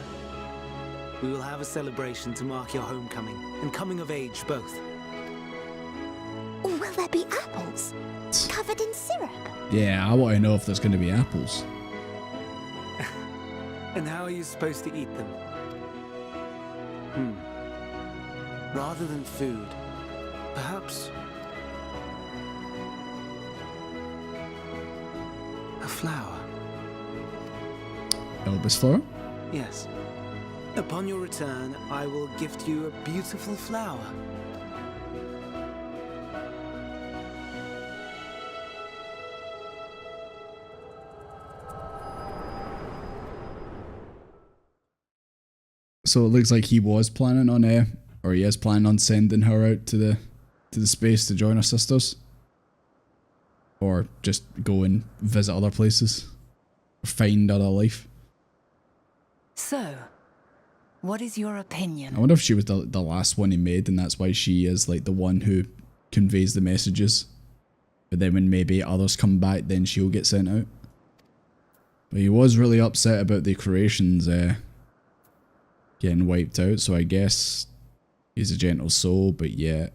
Speaker 6: we will have a celebration to mark your homecoming and coming of age both.
Speaker 14: Or will there be apples covered in syrup?
Speaker 1: Yeah, I want to know if there's going to be apples.
Speaker 6: And how are you supposed to eat them? Rather than food, perhaps a flower.
Speaker 1: Elpis flower?
Speaker 6: Yes. Upon your return, I will gift you a beautiful flower.
Speaker 1: So it looks like he was planning on or he is planning on sending her out to the space to join her sisters. Or just go and visit other places. Or find other life.
Speaker 5: So, what is your opinion?
Speaker 1: I wonder if she was the last one he made and that's why she is like the one who conveys the messages. But then when maybe others come back, then she'll get sent out. But he was really upset about the creations getting wiped out, so I guess he's a gentle soul, but yeah.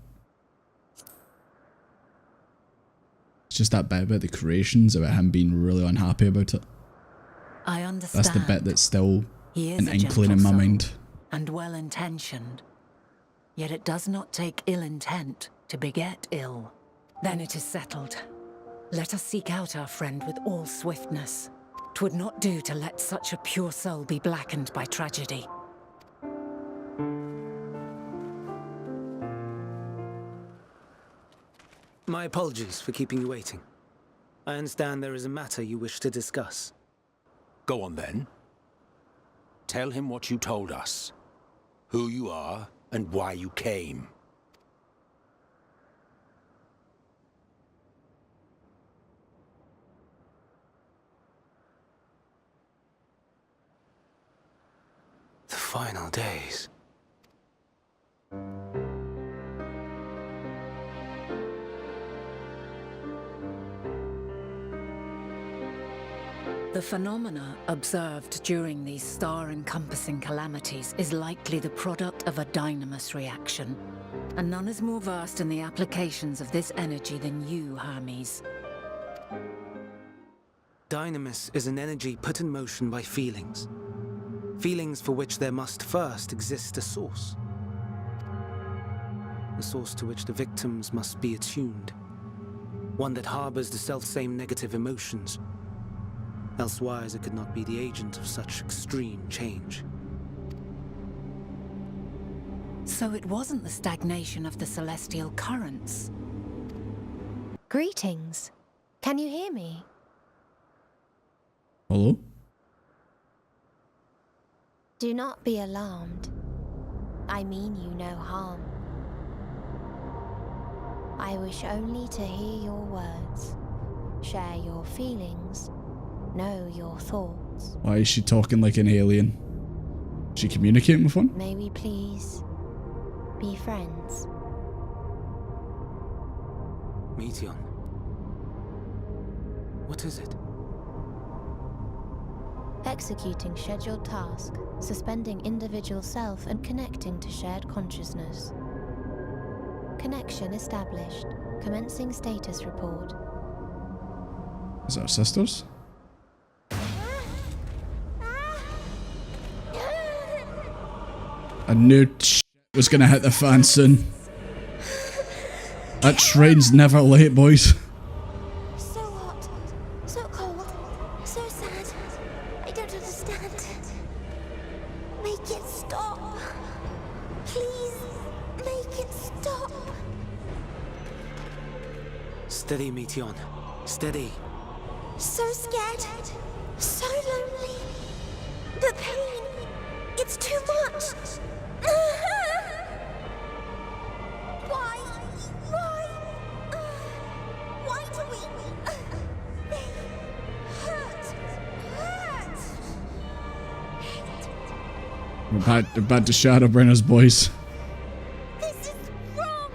Speaker 1: It's just that bit about the creations, about him being really unhappy about it.
Speaker 5: I understand.
Speaker 1: That's the bit that's still
Speaker 5: He is
Speaker 1: an
Speaker 5: a
Speaker 1: inkling
Speaker 5: gentle
Speaker 1: in my
Speaker 5: soul,
Speaker 1: mind.
Speaker 5: and well-intentioned. Yet it does not take ill intent to beget ill. Then it is settled. Let us seek out our friend with all swiftness. 'Twould not do to let such a pure soul be blackened by tragedy.
Speaker 6: My apologies for keeping you waiting. I understand there is a matter you wish to discuss.
Speaker 8: Go on then. Tell him what you told us. Who you are and why you came.
Speaker 6: The final days.
Speaker 5: The phenomena observed during these star-encompassing calamities is likely the product of a dynamis reaction, and none is more versed in the applications of this energy than you, Hermes.
Speaker 6: Dynamis is an energy put in motion by feelings. Feelings for which there must first exist a source. A source to which the victims must be attuned. One that harbors the self-same negative emotions. Elsewise, it could not be the agent of such extreme change.
Speaker 5: So it wasn't the stagnation of the celestial currents.
Speaker 14: Greetings. Can you hear me?
Speaker 1: Hello?
Speaker 14: Do not be alarmed. I mean you no harm. I wish only to hear your words, share your feelings, know your thoughts.
Speaker 1: Why is she talking like an alien? Is she communicating with one?
Speaker 14: May we please be friends?
Speaker 6: Meteion. What is it?
Speaker 14: Executing scheduled task, suspending individual self and connecting to shared consciousness. Connection established. Commencing status report.
Speaker 1: Is that our sisters? I knew shit was gonna hit the fan soon. That train's never late, boys.
Speaker 14: So hot, so cold, so sad. I don't understand. Make it stop. Please, make it stop.
Speaker 6: Steady, Meteion. Steady.
Speaker 14: So scared, so lonely. The pain, it's too much. Why? Why do we? They hurt.
Speaker 1: We're about to Shadowbringers, boys.
Speaker 14: This is wrong.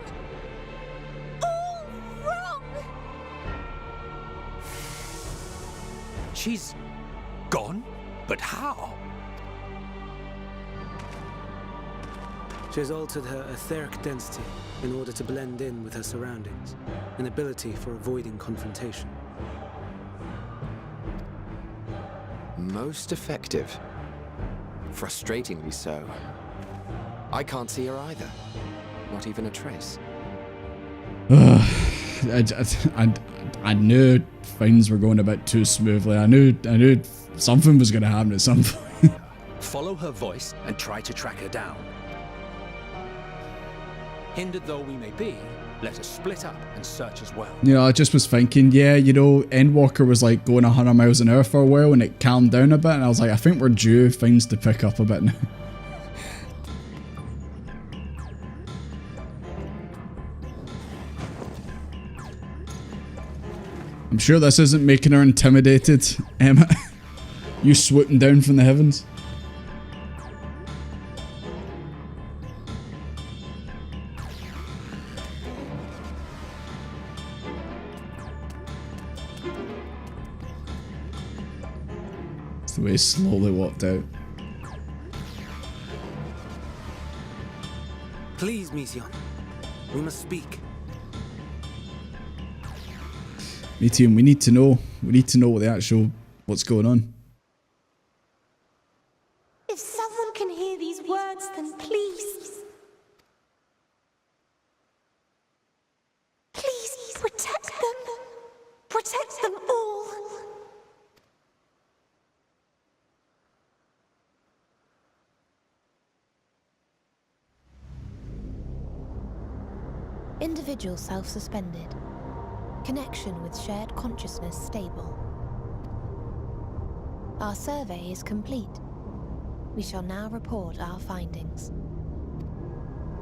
Speaker 14: All wrong.
Speaker 8: She's gone? But how?
Speaker 6: She has altered her etheric density in order to blend in with her surroundings, an ability for avoiding confrontation.
Speaker 10: Most effective. Frustratingly so. I can't see her either. Not even a trace.
Speaker 1: I knew things were going a bit too smoothly. I knew something was going to happen at some point.
Speaker 8: Follow her voice and try to track her down. Hindered though we may be, let us split up and search as well.
Speaker 1: You know, I just was thinking, yeah, you know, Endwalker was like going 100 miles an hour for a while and it calmed down a bit, and I was like, I think we're due things to pick up a bit now. I'm sure this isn't making her intimidated, Emma. You swooping down from the heavens. That's the way he slowly walked out.
Speaker 6: Please, Meteion. We must speak.
Speaker 1: Meteion, we need to know. We need to know what's going on.
Speaker 14: If someone can hear these words, then please. Please protect them. Protect them all. Individual self-suspended. Connection with shared consciousness stable. Our survey is complete. We shall now report our findings.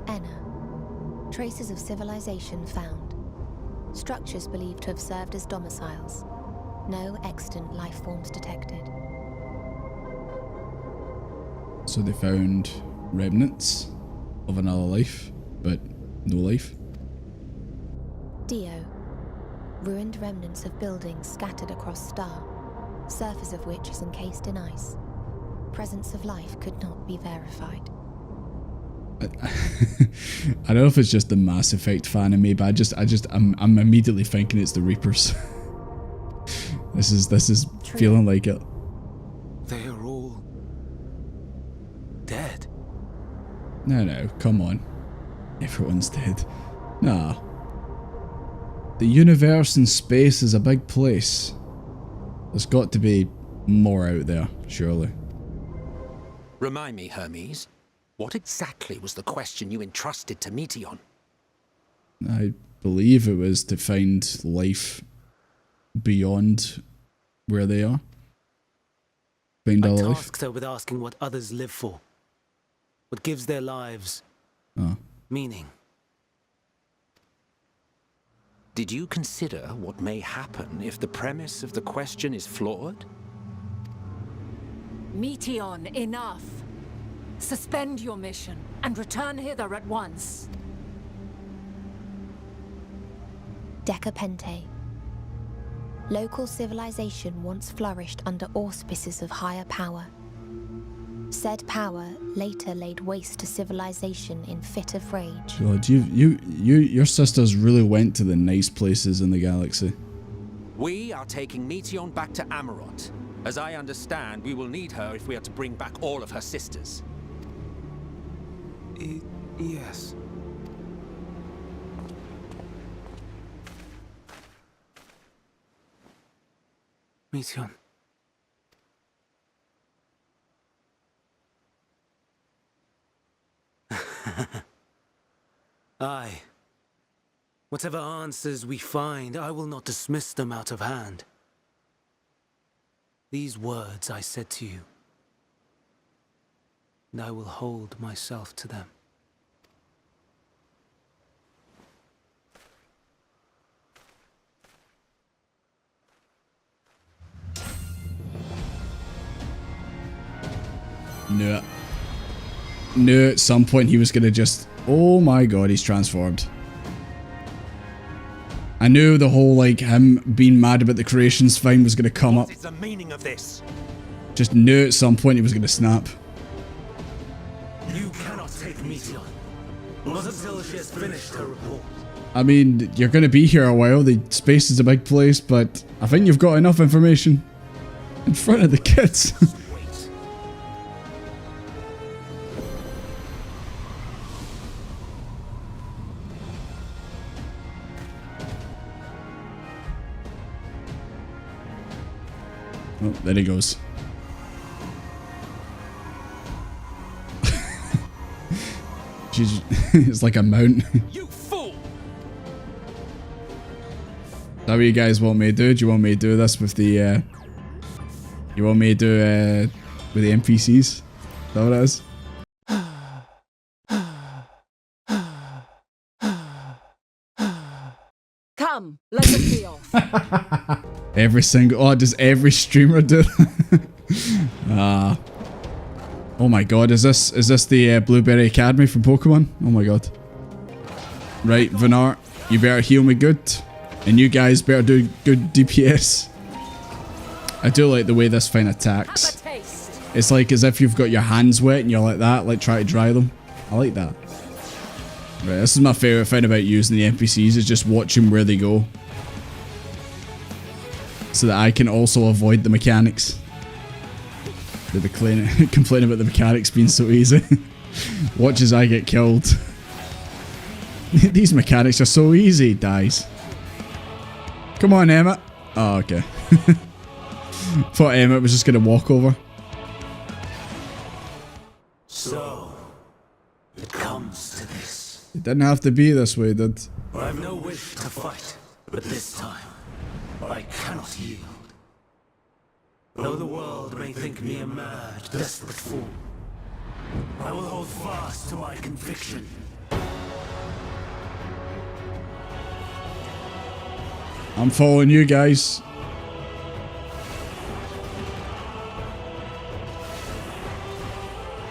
Speaker 14: Enna. Traces of civilization found. Structures believed to have served as domiciles. No extant life forms detected.
Speaker 1: So they found remnants of another life, but no life.
Speaker 14: Dio. Ruined remnants of buildings scattered across Star, surface of which is encased in ice. Presence of life could not be verified.
Speaker 1: I don't know if it's just the Mass Effect fan in me, but I'm immediately thinking it's the Reapers. This is feeling like it.
Speaker 6: They are all dead.
Speaker 1: No, come on. Everyone's dead. Nah. The universe and space is a big place. There's got to be more out there, surely.
Speaker 12: Remind me, Hermes, what exactly was the question you entrusted to Meteion?
Speaker 1: I believe it was to find life beyond where they are. Find
Speaker 6: I
Speaker 1: all life.
Speaker 6: tasked her with asking what others live for. What gives their lives meaning.
Speaker 8: Did you consider what may happen if the premise of the question is flawed?
Speaker 5: Meteion, enough! Suspend your mission and return hither at once.
Speaker 14: Decapente. Local civilization once flourished under auspices of higher power. Said power later laid waste to civilization in fit of rage.
Speaker 1: God, your sisters really went to the nice places in the galaxy.
Speaker 12: We are taking Meteion back to Amarot. As I understand, we will need her if we are to bring back all of her sisters.
Speaker 6: Yes. Meteion. Aye. Whatever answers we find, I will not dismiss them out of hand. These words I said to you, and I will hold myself to them.
Speaker 1: No. No, at some point he was gonna just... Oh my god, he's transformed. I knew the whole, like, him being mad about the creations thing was gonna come up.
Speaker 12: What is the meaning of this?
Speaker 1: Just knew at some point he was gonna snap.
Speaker 6: You cannot take Meteion. Not until she has finished her report.
Speaker 1: I mean, you're gonna be here a while, the space is a big place, but I think you've got enough information in front of the kids. Oh, there he goes. It's like a mount.
Speaker 12: You fool!
Speaker 1: Is that what you guys want me to do? Do you want me to do this with the you want me to do with the NPCs? Is that what it is?
Speaker 7: Come, let us be off.
Speaker 1: Every single... Oh, does every streamer do oh my god, is this the Blueberry Academy from Pokemon? Oh my god. Right, Venat, you better heal me good. And you guys better do good DPS. I do like the way this thing attacks. It's like as if you've got your hands wet and you're like that, like try to dry them. I like that. Right, this is my favourite thing about using the NPCs, is just watching where they go. So that I can also avoid the mechanics. They complain about the mechanics being so easy. Watch as I get killed. These mechanics are so easy, dies. Come on, Emma. Oh, okay. Thought Emma was just going to walk over.
Speaker 6: So, it comes to this.
Speaker 1: It didn't have to be this way, did it?
Speaker 6: I have no wish to fight, but this time, I cannot yield. Though the world may think me a mad, desperate fool, I will hold fast to my conviction.
Speaker 1: I'm following you guys.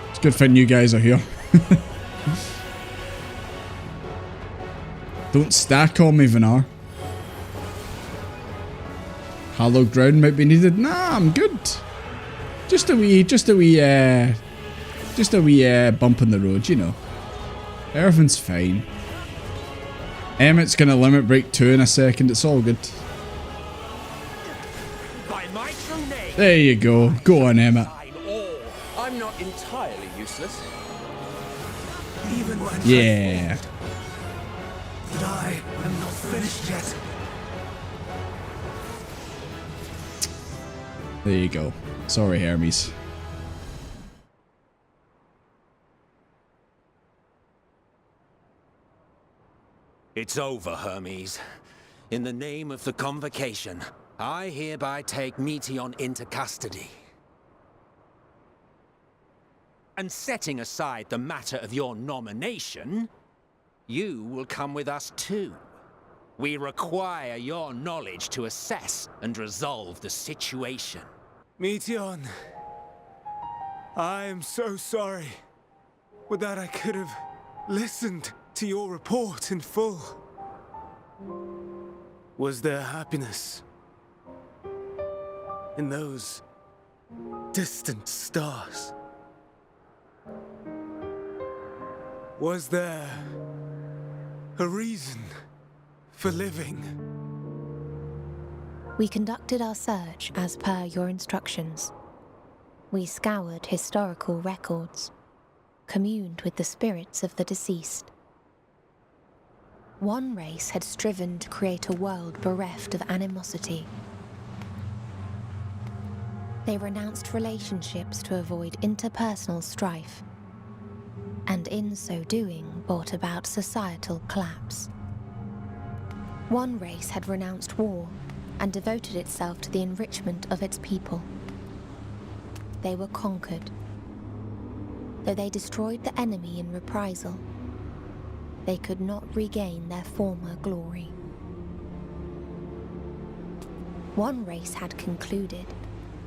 Speaker 1: It's a good thing you guys are here. Don't stack on me, Venat. Hallowed ground might be needed. Nah, I'm good. Just a wee bump in the road, you know. Everything's fine. Emmett's gonna limit break 2 in a second. It's all good. There you go. Go on, Emmett.
Speaker 10: I'm not entirely useless.
Speaker 6: Even when
Speaker 1: Yeah.
Speaker 6: but I am not finished yet.
Speaker 1: There you go. Sorry, Hermes.
Speaker 12: It's over, Hermes. In the name of the Convocation, I hereby take Meteion into custody. And setting aside the matter of your nomination, you will come with us too. We require your knowledge to assess and resolve the situation.
Speaker 4: Meteion, I am so sorry. With that, I could have listened to your report in full. Was there happiness in those distant stars? Was there a reason for living?
Speaker 14: We conducted our search as per your instructions. We scoured historical records, communed with the spirits of the deceased. One race had striven to create a world bereft of animosity. They renounced relationships to avoid interpersonal strife, and in so doing brought about societal collapse. One race had renounced war and devoted itself to the enrichment of its people. They were conquered. Though they destroyed the enemy in reprisal, they could not regain their former glory. One race had concluded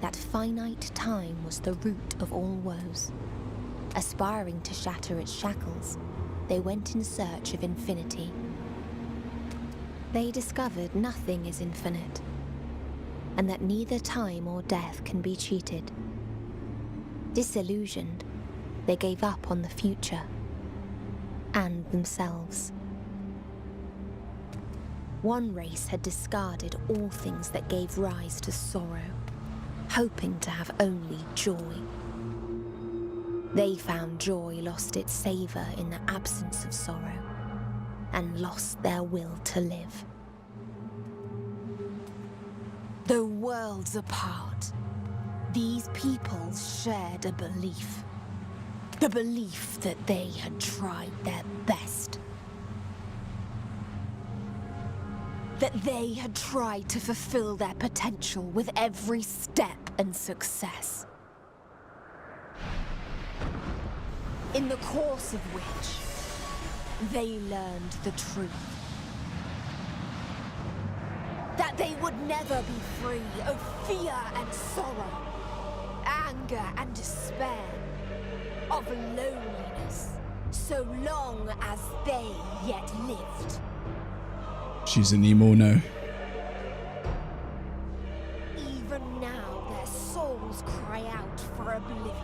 Speaker 14: that finite time was the root of all woes. Aspiring to shatter its shackles, they went in search of infinity. They discovered nothing is infinite, and that neither time or death can be cheated. Disillusioned, they gave up on the future and themselves. One race had discarded all things that gave rise to sorrow, hoping to have only joy. They found joy lost its savor in the absence of sorrow, and lost their will to live. Though worlds apart, these people shared a belief. The belief that they had tried their best. That they had tried to fulfill their potential with every step and success. In the course of which, they learned the truth.
Speaker 17: that they would never be free of fear and sorrow, anger and despair, of loneliness, so long as they yet lived.
Speaker 1: She's an emo now.
Speaker 17: Even now their souls cry out for oblivion.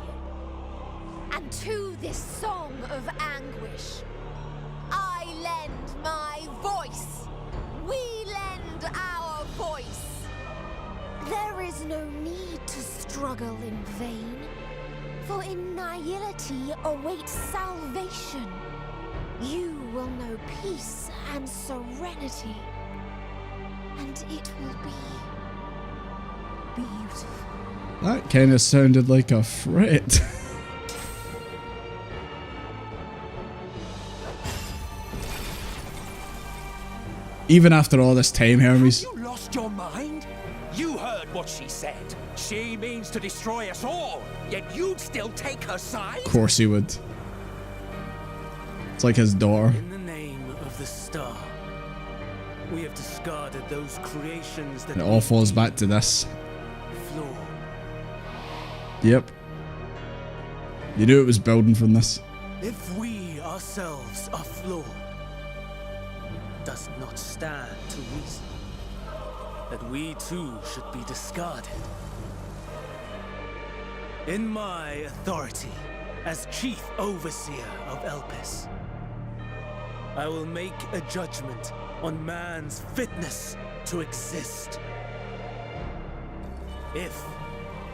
Speaker 17: And to this song of anguish, I lend my voice. We lend our voice. There is no need to struggle in vain, for in nihility awaits salvation. You will know peace and serenity, and it will be beautiful.
Speaker 1: That kind of sounded like a threat. Even after all this time, Hermes.
Speaker 12: Have you lost your mind? You heard what she said. She means to destroy us all, yet you'd still take her side?
Speaker 1: Of course he would. It's like his daughter.
Speaker 6: In the name of the star, we have discarded those creations that
Speaker 1: It all falls back to this.
Speaker 6: flaw.
Speaker 1: Yep. You knew it was building from this.
Speaker 6: If we ourselves are flawed, does not stand to reason that we too should be discarded. In my authority as Chief Overseer of Elpis, I will make a judgment on man's fitness to exist. If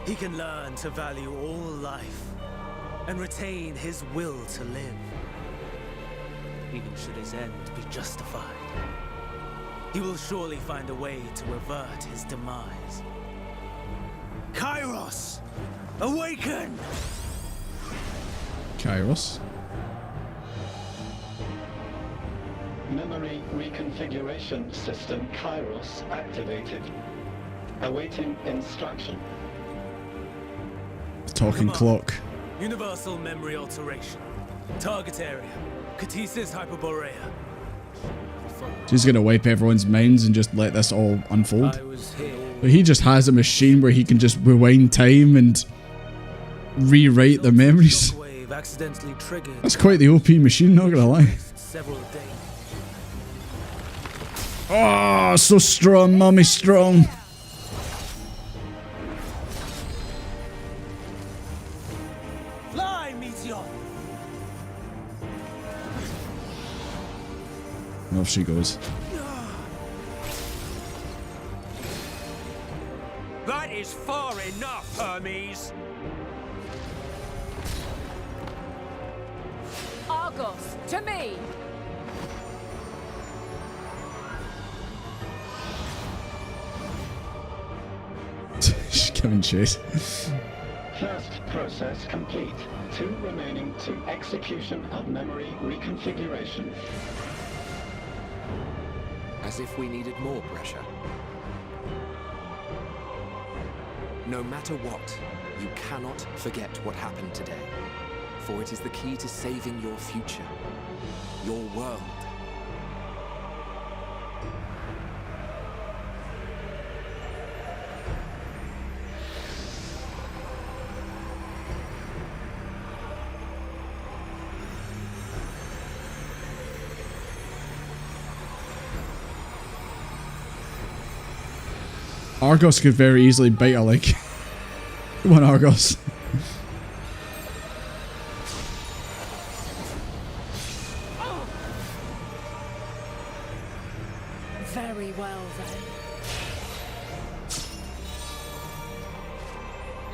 Speaker 6: he can learn to value all life and retain his will to live, even should his end be justified, he will surely find a way to avert his demise. Kairos, awaken!
Speaker 1: Kairos.
Speaker 18: Memory reconfiguration system Kairos activated. Awaiting instruction.
Speaker 1: Talking clock.
Speaker 6: Universal memory alteration. Target area. Catesis Hyperborea.
Speaker 1: She's gonna wipe everyone's minds and just let this all unfold. But he just has a machine where he can just rewind time and rewrite their memories. That's quite the OP machine, not gonna lie. Oh, so strong, mommy strong.
Speaker 6: Fly, Meteion!
Speaker 1: Off she goes.
Speaker 12: That is far enough, Hermes!
Speaker 7: Argos, to me!
Speaker 1: She's giving chase.
Speaker 18: First process complete. 2 remaining to execution of memory reconfiguration.
Speaker 10: As if we needed more pressure. No matter what, you cannot forget what happened today. For it is the key to saving your future. Your world.
Speaker 1: Argos could very easily bite a leg. Come on, Argos.
Speaker 7: Very well then.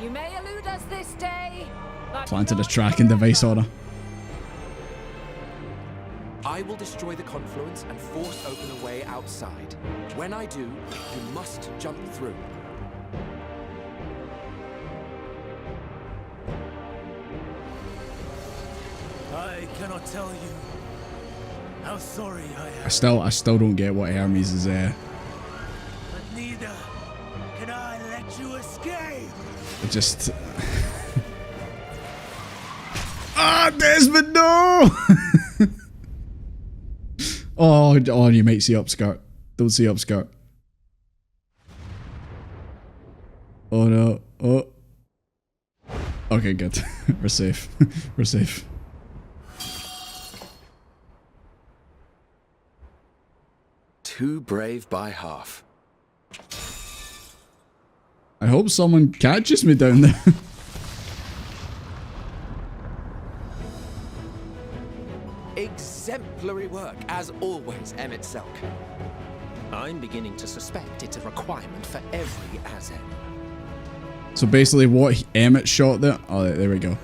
Speaker 7: You may elude us this day, but
Speaker 1: Planted a tracking device on her.
Speaker 10: I will destroy the confluence and force open a way outside. When I do, you must jump through.
Speaker 6: I cannot tell you how sorry I am.
Speaker 1: I still don't get what Hermes is there.
Speaker 6: But neither can I let you escape.
Speaker 1: It just. Ah, Desmond, no! Oh, you might see upskirt. Don't see upskirt. Oh no. Oh. Okay, good. We're safe. We're safe.
Speaker 2: Too brave by half.
Speaker 1: I hope someone catches me down there.
Speaker 10: Exemplary work, as always, Emmett Selk.
Speaker 12: I'm beginning to suspect it's a requirement for every Azen.
Speaker 1: So basically what Emmett shot there... Oh, there we go.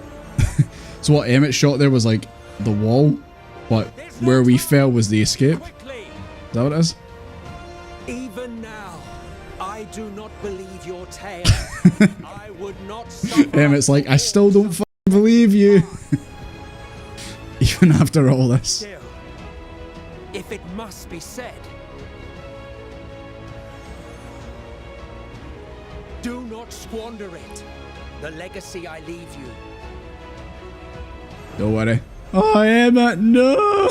Speaker 1: So what Emmett shot there was like the wall, but where we fell was the escape. Is that what it is?
Speaker 12: Even now, I do not believe your tale. I would not suffer.
Speaker 1: Emmett's like, I still don't fucking believe you. Even after all this.
Speaker 12: Still, if it must be said, do not squander it. The legacy I leave you.
Speaker 1: Don't worry. Oh, Emmett, no!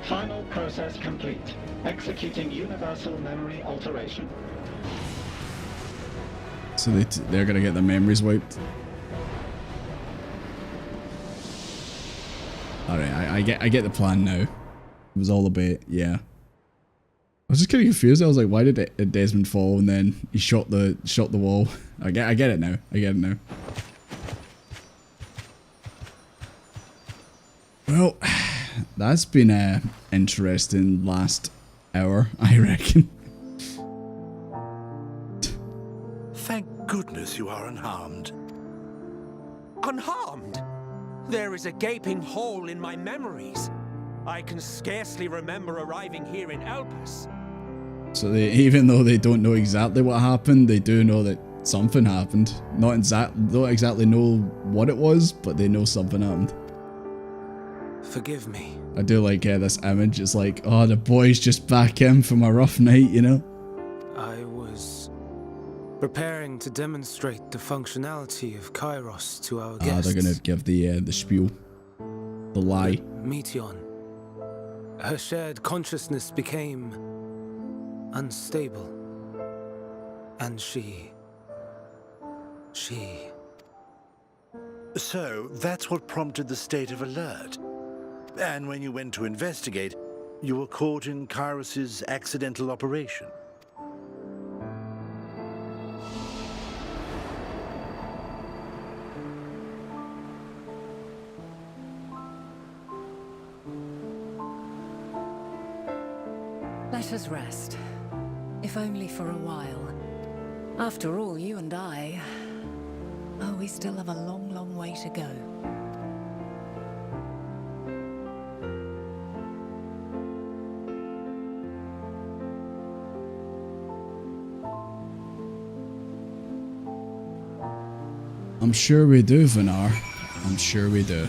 Speaker 18: Final process complete. Executing universal memory alteration.
Speaker 1: So they're gonna get their memories wiped. Alright, I get the plan now. It was all a bit, yeah. I was just kind of confused. I was like, why did Desmond fall and then he shot the wall? I get it now. I get it now. Well, that's been a interesting last hour, I reckon.
Speaker 3: Thank goodness you are unharmed.
Speaker 12: Unharmed? There is a gaping hole in my memories. I can scarcely remember arriving here in Elpis.
Speaker 1: So even though they don't know exactly what happened, they do know that something happened. Don't exactly know what it was, but they know something happened.
Speaker 6: Forgive me.
Speaker 1: I do like this image. It's like, oh, the boys just back in from a rough night, you know?
Speaker 6: I was preparing to demonstrate the functionality of Kairos to our guests.
Speaker 1: They're gonna give the spiel. The lie.
Speaker 6: Meteion. Her shared consciousness became unstable. And she...
Speaker 3: So, that's what prompted the state of alert. And when you went to investigate, you were caught in Kairos' accidental operation.
Speaker 5: Let us rest. If only for a while. After all, you and I... Oh, we still have a long, long way to go.
Speaker 1: I'm sure we do, Venat. I'm sure we do.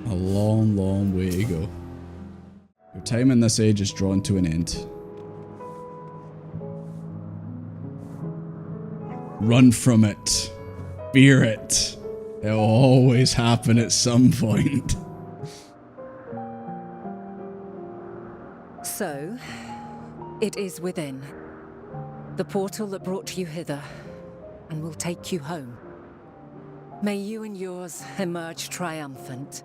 Speaker 1: A long, long way to go. Your time in this age is drawn to an end. Run from it. Fear it. It will always happen at some point.
Speaker 5: So, it is within. The portal that brought you hither, and will take you home. May you and yours emerge triumphant.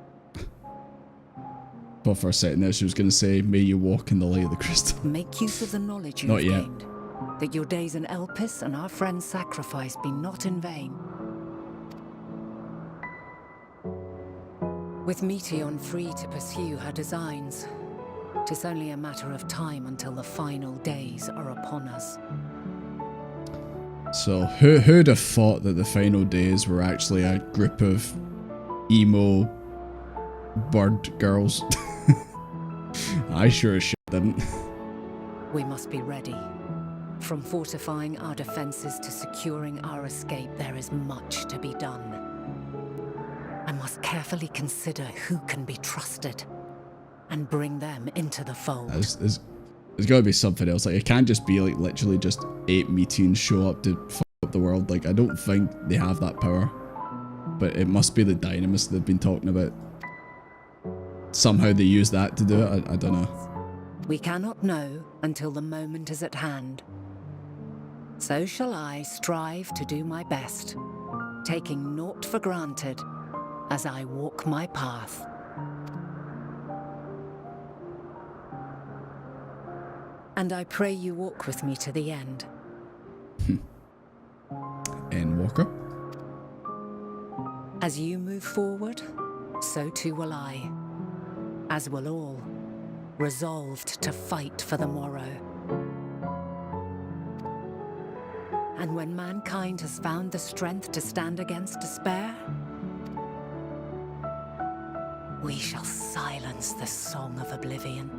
Speaker 1: But for a second there, she was going to say, may you walk in the light of the crystal.
Speaker 5: Make use of the knowledge you have gained. That your days in Elpis and our friend's sacrifice be not in vain. With Meteion free to pursue her designs, 'tis only a matter of time until the final days are upon us.
Speaker 1: So, who'd have thought that the final days were actually a group of emo bird girls? I sure as shit didn't.
Speaker 5: We must be ready. From fortifying our defenses to securing our escape, there is much to be done. I must carefully consider who can be trusted and bring them into the fold.
Speaker 1: There's got to be something else. Like, it can't just be like literally just 8 Meteions show up to fuck up the world. Like, I don't think they have that power. But it must be the Dynamis they've been talking about. Somehow they use that to do it. I don't know.
Speaker 5: We cannot know until the moment is at hand. So shall I strive to do my best, taking naught for granted as I walk my path. And I pray you walk with me to the end.
Speaker 1: Endwalker.
Speaker 5: As you move forward, so too will I, as will all, resolved to fight for the morrow. And when mankind has found the strength to stand against despair, we shall silence the song of oblivion.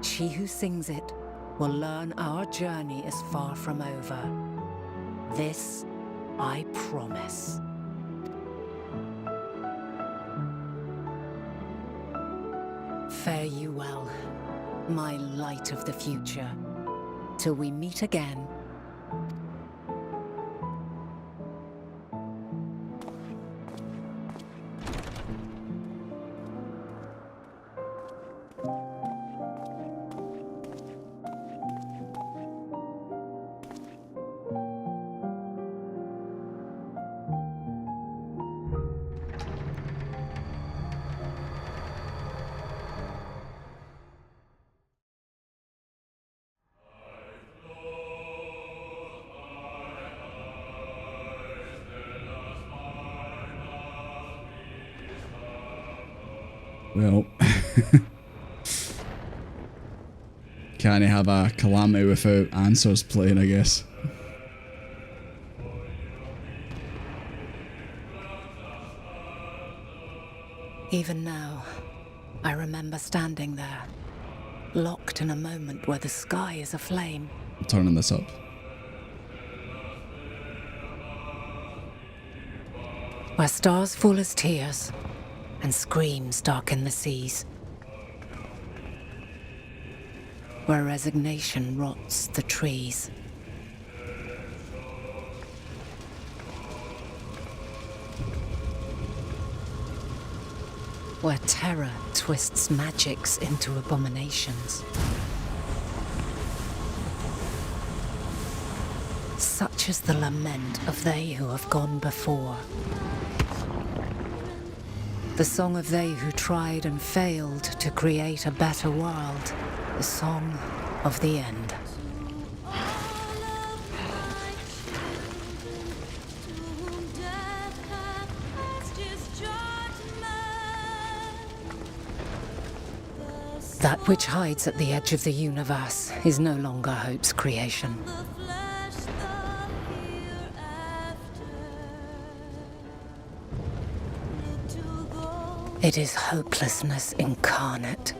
Speaker 5: She who sings it will learn our journey is far from over. This I promise. Fare you well, my light of the future, till we meet again.
Speaker 1: Well, can't have a Calamity without answers playing, I guess.
Speaker 5: Even now, I remember standing there, locked in a moment where the sky is aflame.
Speaker 1: I'm turning this up.
Speaker 5: Where stars fall as tears, and screams darken the seas. Where resignation rots the trees. Where terror twists magics into abominations. Such is the lament of they who have gone before. The song of they who tried and failed to create a better world. The song of the end. That which hides at the edge of the universe is no longer hope's creation. It is hopelessness incarnate.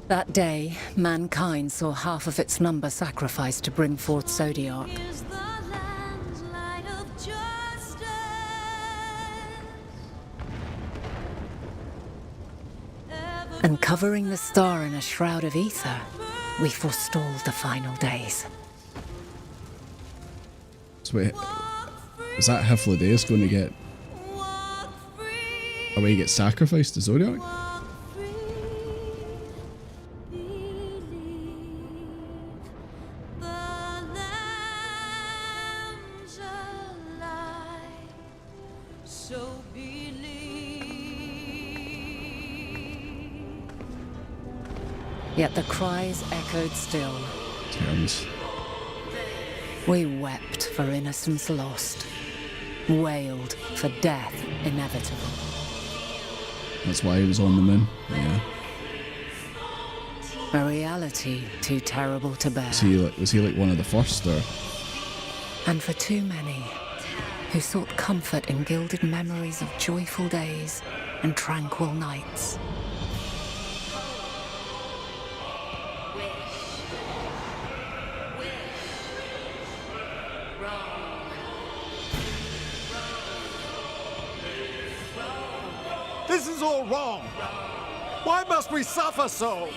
Speaker 5: That day, mankind saw half of its number sacrificed to bring forth Zodiark. And covering the star in a shroud of ether, we forestalled the final days.
Speaker 1: So wait, is that Hydaelyn going to get... Are we get sacrificed to Zodiark?
Speaker 5: Yet the cries echoed still.
Speaker 1: Hermes.
Speaker 5: We wept for innocence lost, wailed for death inevitable.
Speaker 1: That's why he was on the moon. Yeah.
Speaker 5: A reality too terrible to bear.
Speaker 1: Was he like one of the first, or?
Speaker 5: And for too many, who sought comfort in gilded memories of joyful days and tranquil nights.
Speaker 15: This is all wrong. Why must we suffer so?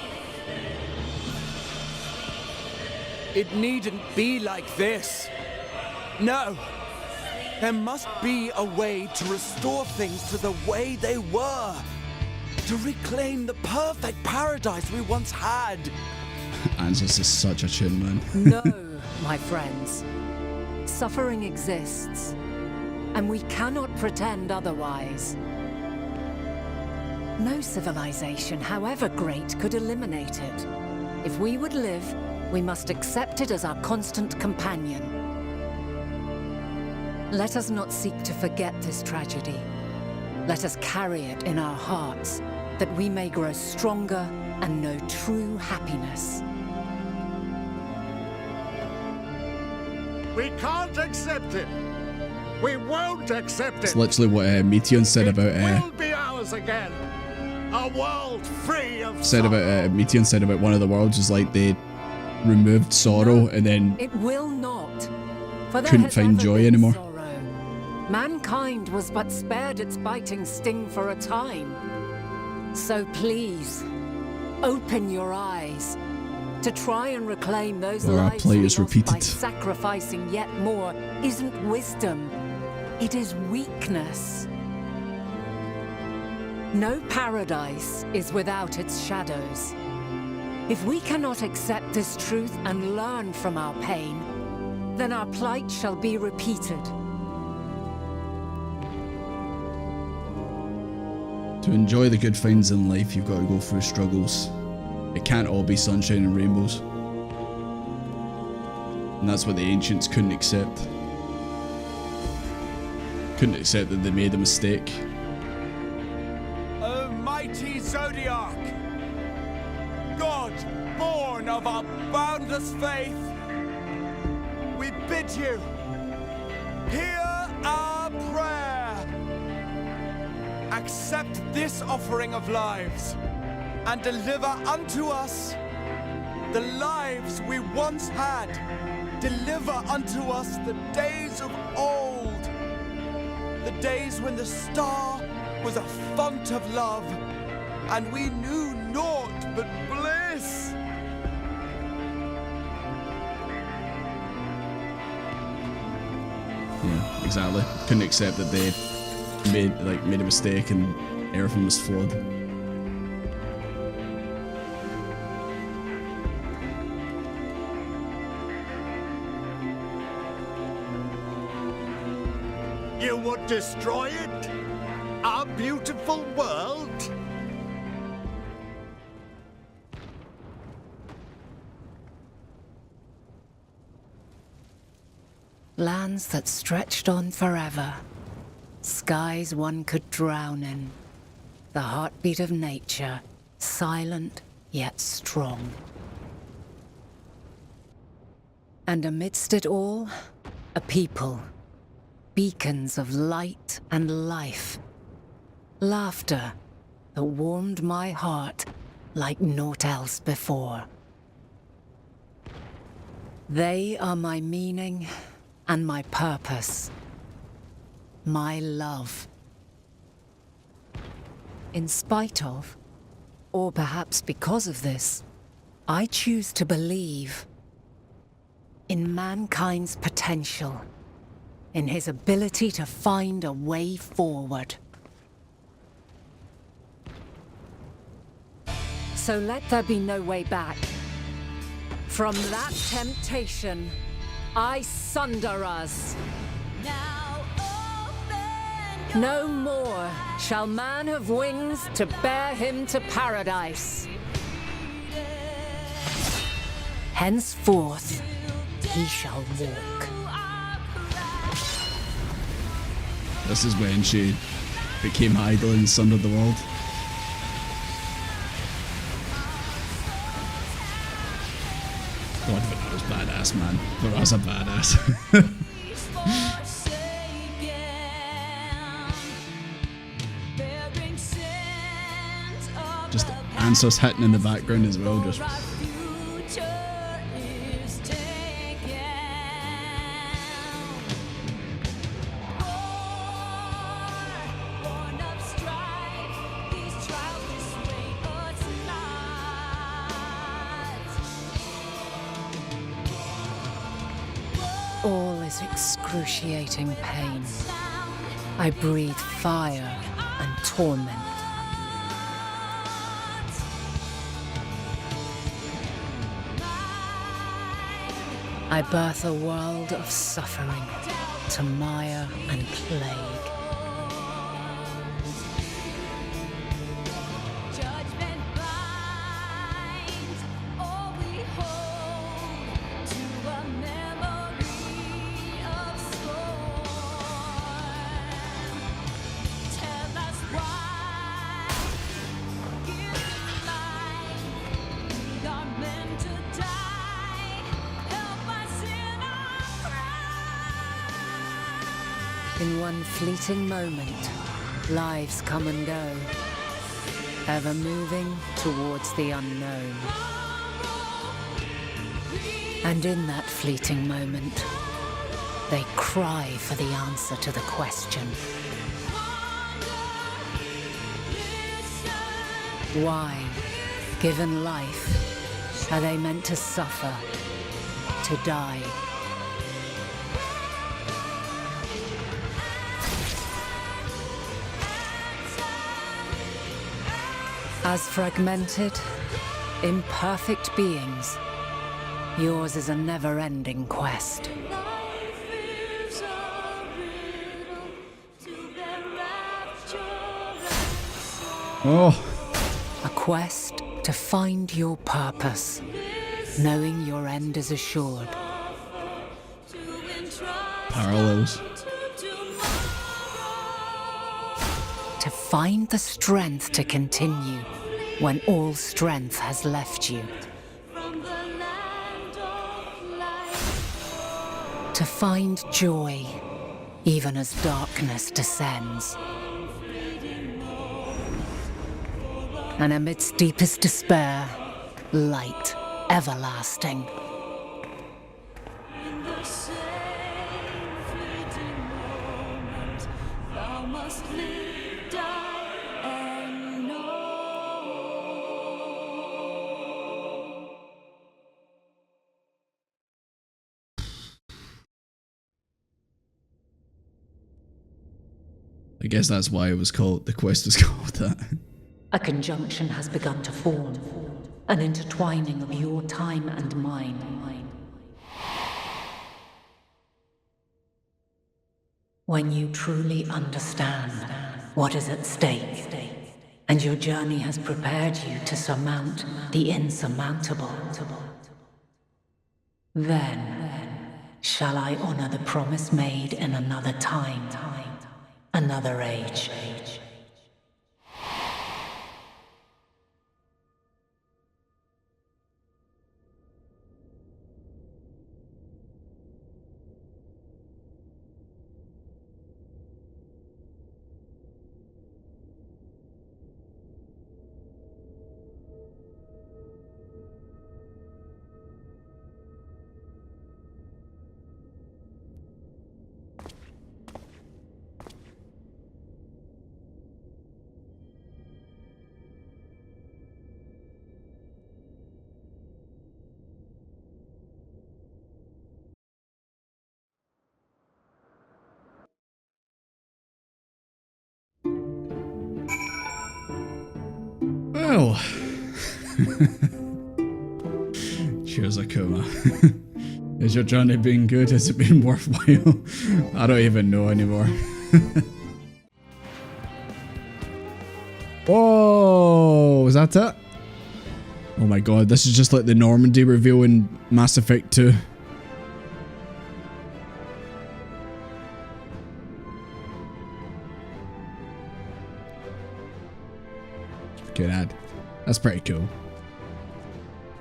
Speaker 12: It needn't be like this. No.
Speaker 20: There must be a way to restore things to the way they were. To reclaim the perfect paradise we once had.
Speaker 1: Anzus is such a chin, man.
Speaker 5: No, my friends. Suffering exists, and we cannot pretend otherwise. No civilization, however great, could eliminate it. If we would live, we must accept it as our constant companion. Let us not seek to forget this tragedy. Let us carry it in our hearts, that we may grow stronger and know true happiness.
Speaker 15: We can't accept it. We won't accept it.
Speaker 1: It's literally what Meteion said about
Speaker 15: will be ours again. A world free of
Speaker 1: Meteion said about one of the worlds was like they removed sorrow and then
Speaker 5: It will not. For there
Speaker 1: couldn't
Speaker 5: has
Speaker 1: find
Speaker 5: ever
Speaker 1: joy
Speaker 5: been
Speaker 1: anymore.
Speaker 5: sorrow. Mankind was but spared its biting sting for a time. So please, open your eyes. To try and reclaim those
Speaker 1: Or our
Speaker 5: lives
Speaker 1: plight
Speaker 5: we
Speaker 1: is
Speaker 5: lost by
Speaker 1: repeated.
Speaker 5: sacrificing yet more isn't wisdom. It is weakness. No paradise is without its shadows. If we cannot accept this truth and learn from our pain, then our plight shall be repeated.
Speaker 1: To enjoy the good things in life, you've got to go through struggles. It can't all be sunshine and rainbows. And that's what the ancients couldn't accept. Couldn't accept that they made a mistake.
Speaker 20: O mighty Zodiark, God born of our boundless faith, we bid you, hear our prayer. Accept this offering of lives, and deliver unto us the lives we once had. Deliver unto us the days of old, the days when the star was a font of love, and we knew naught but bliss.
Speaker 1: Yeah, exactly. Couldn't accept that they made a mistake and everything was flawed.
Speaker 15: You would destroy it? Our beautiful world?
Speaker 5: Lands that stretched on forever. Skies one could drown in. The heartbeat of nature, silent yet strong. And amidst it all, a people. Beacons of light and life. Laughter that warmed my heart like naught else before. They are my meaning and my purpose. My love. In spite of, or perhaps because of this, I choose to believe in mankind's potential. In his ability to find a way forward. So let there be no way back. From that temptation, I sunder us. No more shall man have wings to bear him to paradise. Henceforth, he shall walk.
Speaker 1: This is when she became Hydaelyn and sundered the world. God, Venat was badass, man. Venat was a badass. Just Ansos hitting in the background as well, just...
Speaker 5: All
Speaker 7: this excruciating pain. I breathe fire and torment. I birth a world of suffering to mire and plague. In one fleeting moment, lives come and go, ever moving towards the unknown. And in that fleeting moment, they cry for the answer to the question. Why, given life, are they meant to suffer, to die? As fragmented, imperfect beings, yours is a never-ending quest.
Speaker 1: Oh.
Speaker 7: A quest to find your purpose, knowing your end is assured.
Speaker 1: Parallels.
Speaker 7: To find the strength to continue when all strength has left you. To find joy even as darkness descends. And amidst deepest despair, light everlasting.
Speaker 1: I guess that's why it was called, the quest was called that.
Speaker 5: A conjunction has begun to form, an intertwining of your time and mine. When you truly understand what is at stake, and your journey has prepared you to surmount the insurmountable, then shall I honor the promise made in another time, another age.
Speaker 1: Well, cheers, Akuma. Is your journey been good? Has it been worthwhile? I don't even know anymore. Whoa, is that it? Oh my god, this is just like the Normandy reveal in Mass Effect 2. Good ad. That's pretty cool.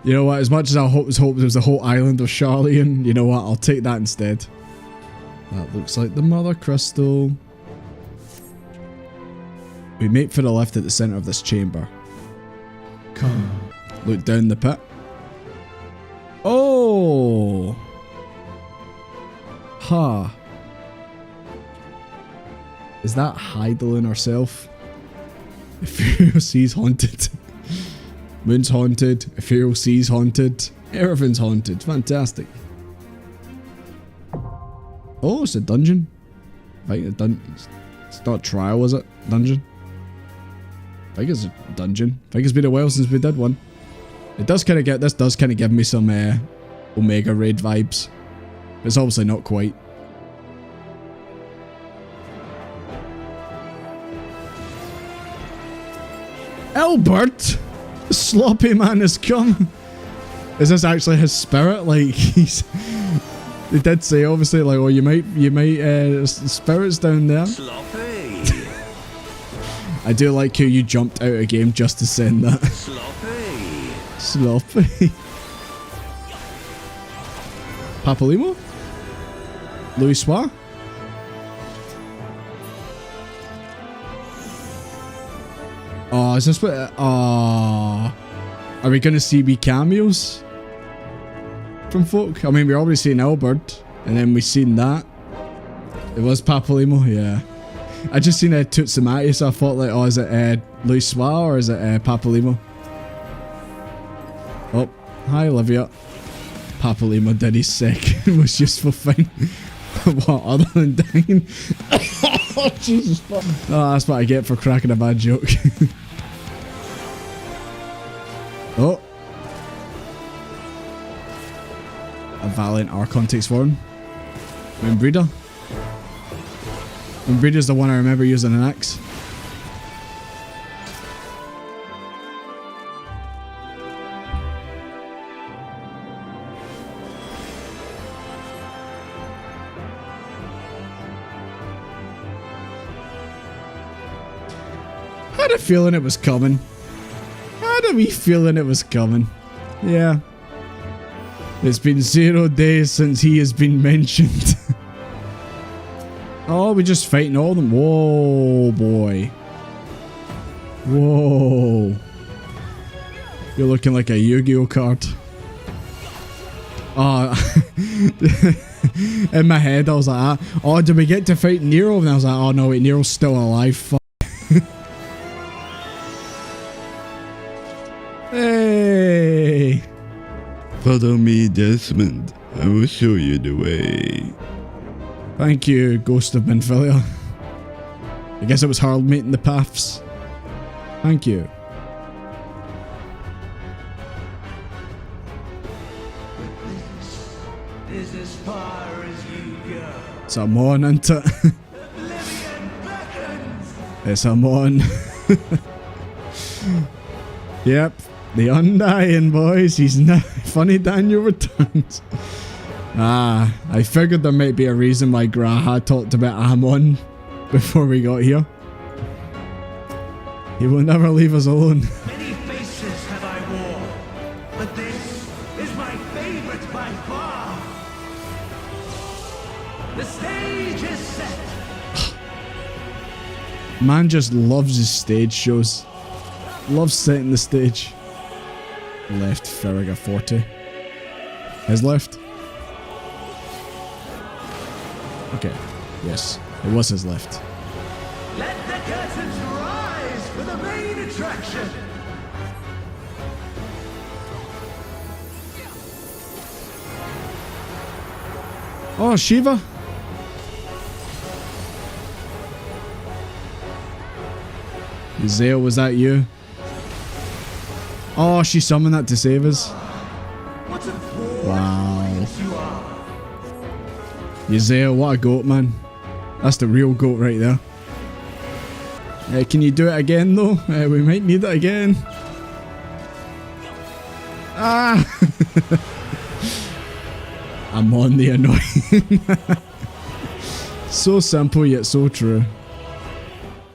Speaker 1: You know what? As much as I was hoping there was a whole island of Sharlayan, you know what? I'll take that instead. That looks like the Mother Crystal. We make for the lift at the center of this chamber. Come. Look down the pit. Oh! Ha. Huh. Is that Hydaelyn herself? Ethereal Sea's haunted. Moon's haunted. Ethereal Sea's haunted. Everything's haunted. Fantastic. Oh, it's a dungeon. It's not trial, is it? Dungeon? I think it's a dungeon. I think it's been a while since we did one. It does kind of get, this does kind of give me some Omega Raid vibes. It's obviously not quite. Albert! The sloppy man has come. Is this actually his spirit? Like, he's... They did say, obviously, like, oh, you might, spirits down there.
Speaker 19: Sloppy.
Speaker 1: I do like how you jumped out of game just to send that.
Speaker 19: Sloppy.
Speaker 1: Sloppy. Papalimo? Louis Soir? Oh, is this what... are we going to see wee cameos from folk? I mean, we're already seeing Albert, and then we seen that. It was Papalimo, yeah. I just seen Tutsamati, so I thought like, oh, is it Louis Soir or is it Papalimo? Oh, hi Olivia. Papalimo did his second, was useful thing. What, other than dying? Oh, Jesus fuck. Oh, that's what I get for cracking a bad joke. Oh. A Valiant Archon takes form. Breeder. Breeder's the one I remember using an axe. I had a feeling it was coming. I had a wee feeling it was coming. Yeah. It's been 0 days since he has been mentioned. Oh, we're just fighting all of them. Whoa, boy. Whoa. You're looking like a Yu-Gi-Oh card. Oh. In my head, I was like, oh, did we get to fight Nero? And I was like, oh no, wait, Nero's still alive. Fuck. Hey.
Speaker 13: Follow me, Desmond. I will show you the way.
Speaker 1: Thank you, Ghost of Menphilia. I guess it was hard meeting the paths. Thank you.
Speaker 15: This is as far as you go.
Speaker 1: It's a mon, isn't it? It's a mon. Yep, the Undying, boys. He's not funny. Daniel returns. Ah, I figured there might be a reason why Graha talked about Amon before we got here. He will never leave us alone.
Speaker 15: Many faces have I worn, but this is my favorite by far. The stage is set.
Speaker 1: Man just loves his stage shows. Loves setting the stage. Left Ferriga Forte. His left. Okay, yes, it was his left.
Speaker 15: Let the curtains rise for the main attraction.
Speaker 1: Oh, Shiva. Zale, was that you? Oh, she summoned that to save us. Wow. Eorzea, what a goat, man. That's the real goat right there. Can you do it again, though? We might need it again. Ah! I'm on the annoying. So simple, yet so true.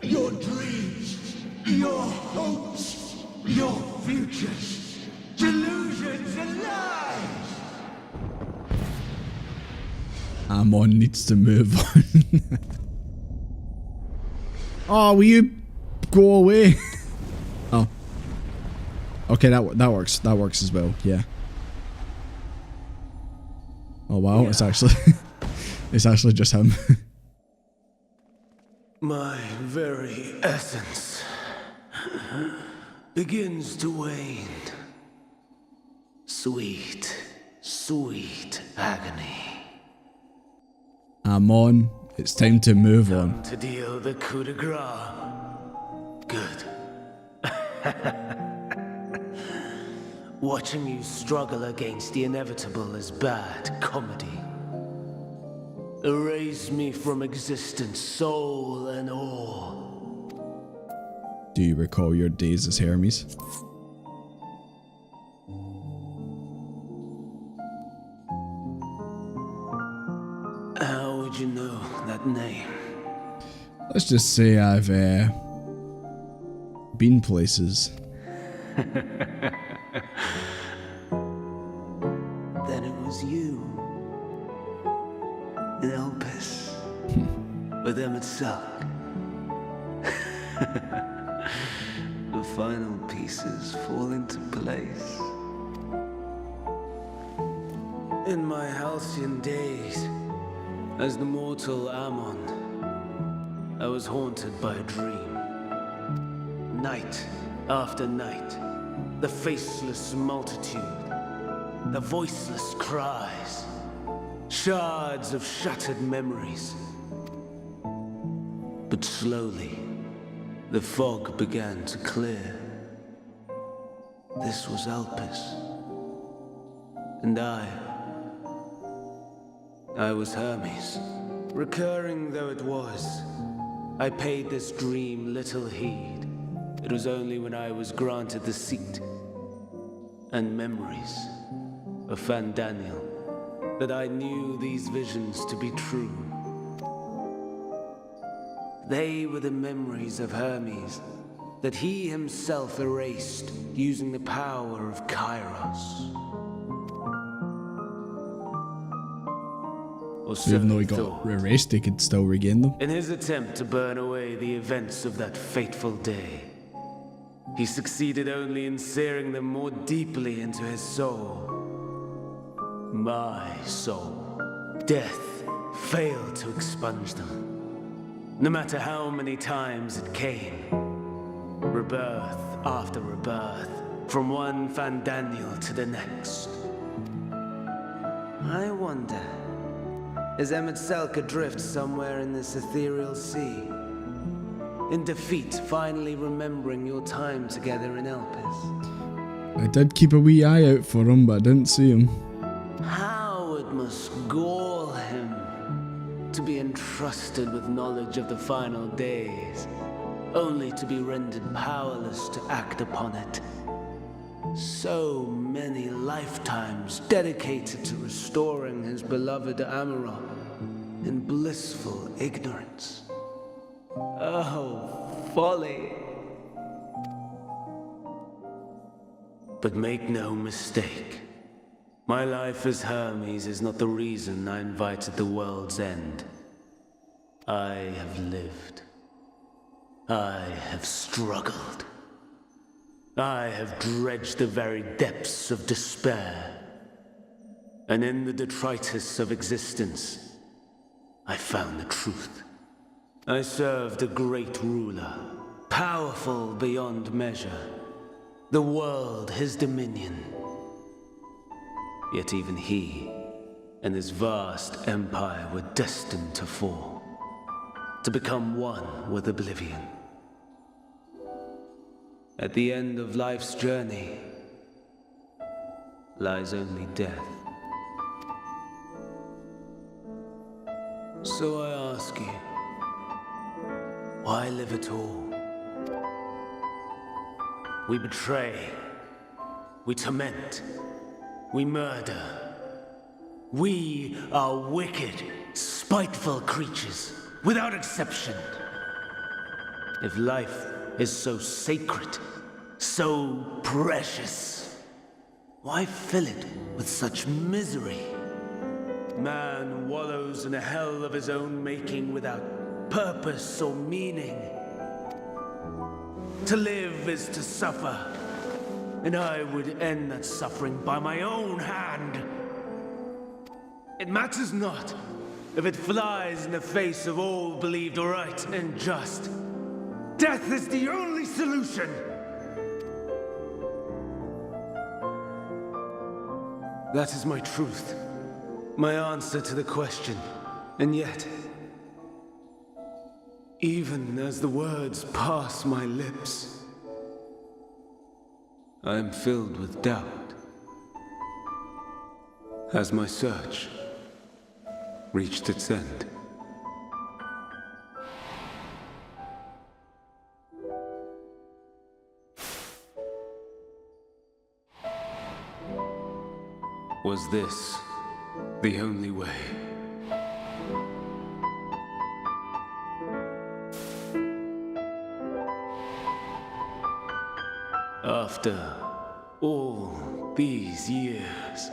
Speaker 15: Your dreams, your hopes, your futures, delusions and lies.
Speaker 1: Amon needs to move on. Oh, will you go away? Oh. Okay, that works. That works as well. Yeah. Oh wow, it's actually it's actually just him.
Speaker 6: My very essence begins to wane. Sweet, sweet agony.
Speaker 1: I'm on. It's time to move on.
Speaker 6: To deal the coup de grace. Good. Watching you struggle against the inevitable is bad comedy. Erase me from existence, soul and all.
Speaker 1: Do you recall your days as Hermes?
Speaker 6: How would you know that name?
Speaker 1: Let's just say I've been places.
Speaker 6: Then it was you. In Elpis. With Eorzea. The final pieces fall into place. In my halcyon days, as the mortal Ammon, I was haunted by a dream. Night after night, the faceless multitude, the voiceless cries, shards of shattered memories. But slowly, the fog began to clear. This was Elpis. And I was Hermes. Recurring though it was, I paid this dream little heed. It was only when I was granted the seat and memories of Fandaniel that I knew these visions to be true. They were the memories of Hermes that he himself erased using the power of Kairos.
Speaker 1: So even though he got erased, he could still regain them.
Speaker 6: In his attempt to burn away the events of that fateful day, he succeeded only in searing them more deeply into his soul. My soul. Death failed to expunge them. No matter how many times it came. Rebirth after rebirth, from one Fandaniel to the next. I wonder, is Eorzea adrift somewhere in this ethereal sea? In defeat, finally remembering your time together in Elpis?
Speaker 1: I did keep a wee eye out for him, but I didn't see him.
Speaker 6: How it must gall him to be entrusted with knowledge of the final days, only to be rendered powerless to act upon it. So many lifetimes dedicated to restoring his beloved Amaral in blissful ignorance. Oh, folly. But make no mistake, my life as Hermes is not the reason I invited the world's end. I have lived. I have struggled. I have dredged the very depths of despair. And in the detritus of existence, I found the truth. I served a great ruler, powerful beyond measure. The world his dominion. Yet even he and his vast empire were destined to fall, to become one with oblivion. At the end of life's journey lies only death. So I ask you, why live at all? We betray, we torment, we murder. We are wicked, spiteful creatures, without exception. If life is so sacred, so precious, why fill it with such misery? Man wallows in a hell of his own making without purpose or meaning. To live is to suffer, and I would end that suffering by my own hand. It matters not if it flies in the face of all believed right and just. Death is the only solution! That is my truth. My answer to the question,
Speaker 9: And yet, even as the words pass my lips, I am filled with doubt. Has my search reached its end? Was this the only way? After all these years,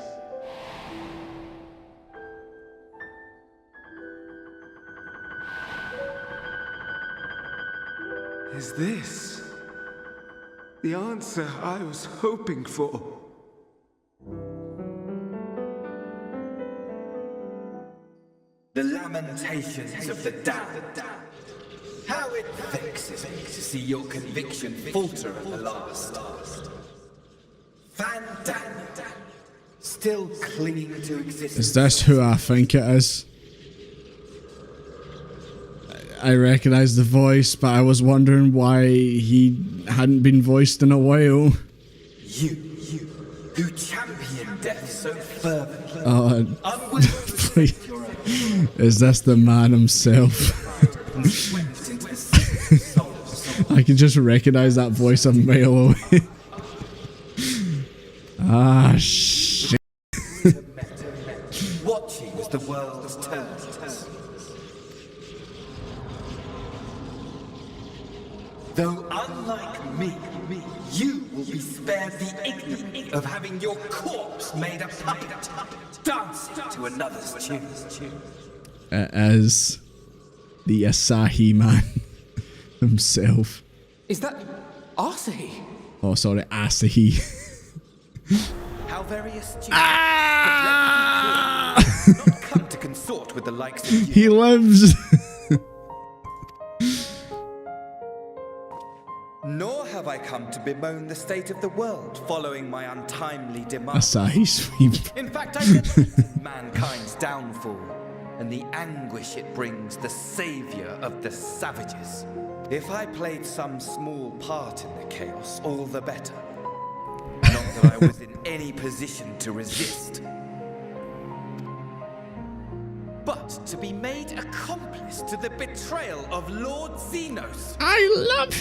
Speaker 9: is this the answer I was hoping for?
Speaker 16: The lamentations of the damned. How it vexes me to see your conviction falter at the last. Fandaniel, still clinging to existence.
Speaker 1: Is this who I think it is? I recognize the voice, but I was wondering why he hadn't been voiced in a while.
Speaker 16: You, who champion death so fervently.
Speaker 1: Is this the man himself? I can just recognize that voice a mile away. Ah, shit.
Speaker 16: Watching as the world turns. Though unlike me, you will be spared the ignominy of having your corpse made a puppet, dancing to another's tune.
Speaker 1: As the Asahi man himself.
Speaker 10: Is that Asahi?
Speaker 1: Oh, sorry, Asahi.
Speaker 16: How very astute. Not come to consort with the likes of you.
Speaker 1: He lives.
Speaker 16: Nor have I come to bemoan the state of the world following my untimely demise.
Speaker 1: Asahi sweep.
Speaker 16: In fact, I lamented mankind's downfall and the anguish it brings the savior of the savages. If I played some small part in the chaos, all the better. Not that I was in any position to resist. But to be made accomplice to the betrayal of Lord Zenos.
Speaker 1: I love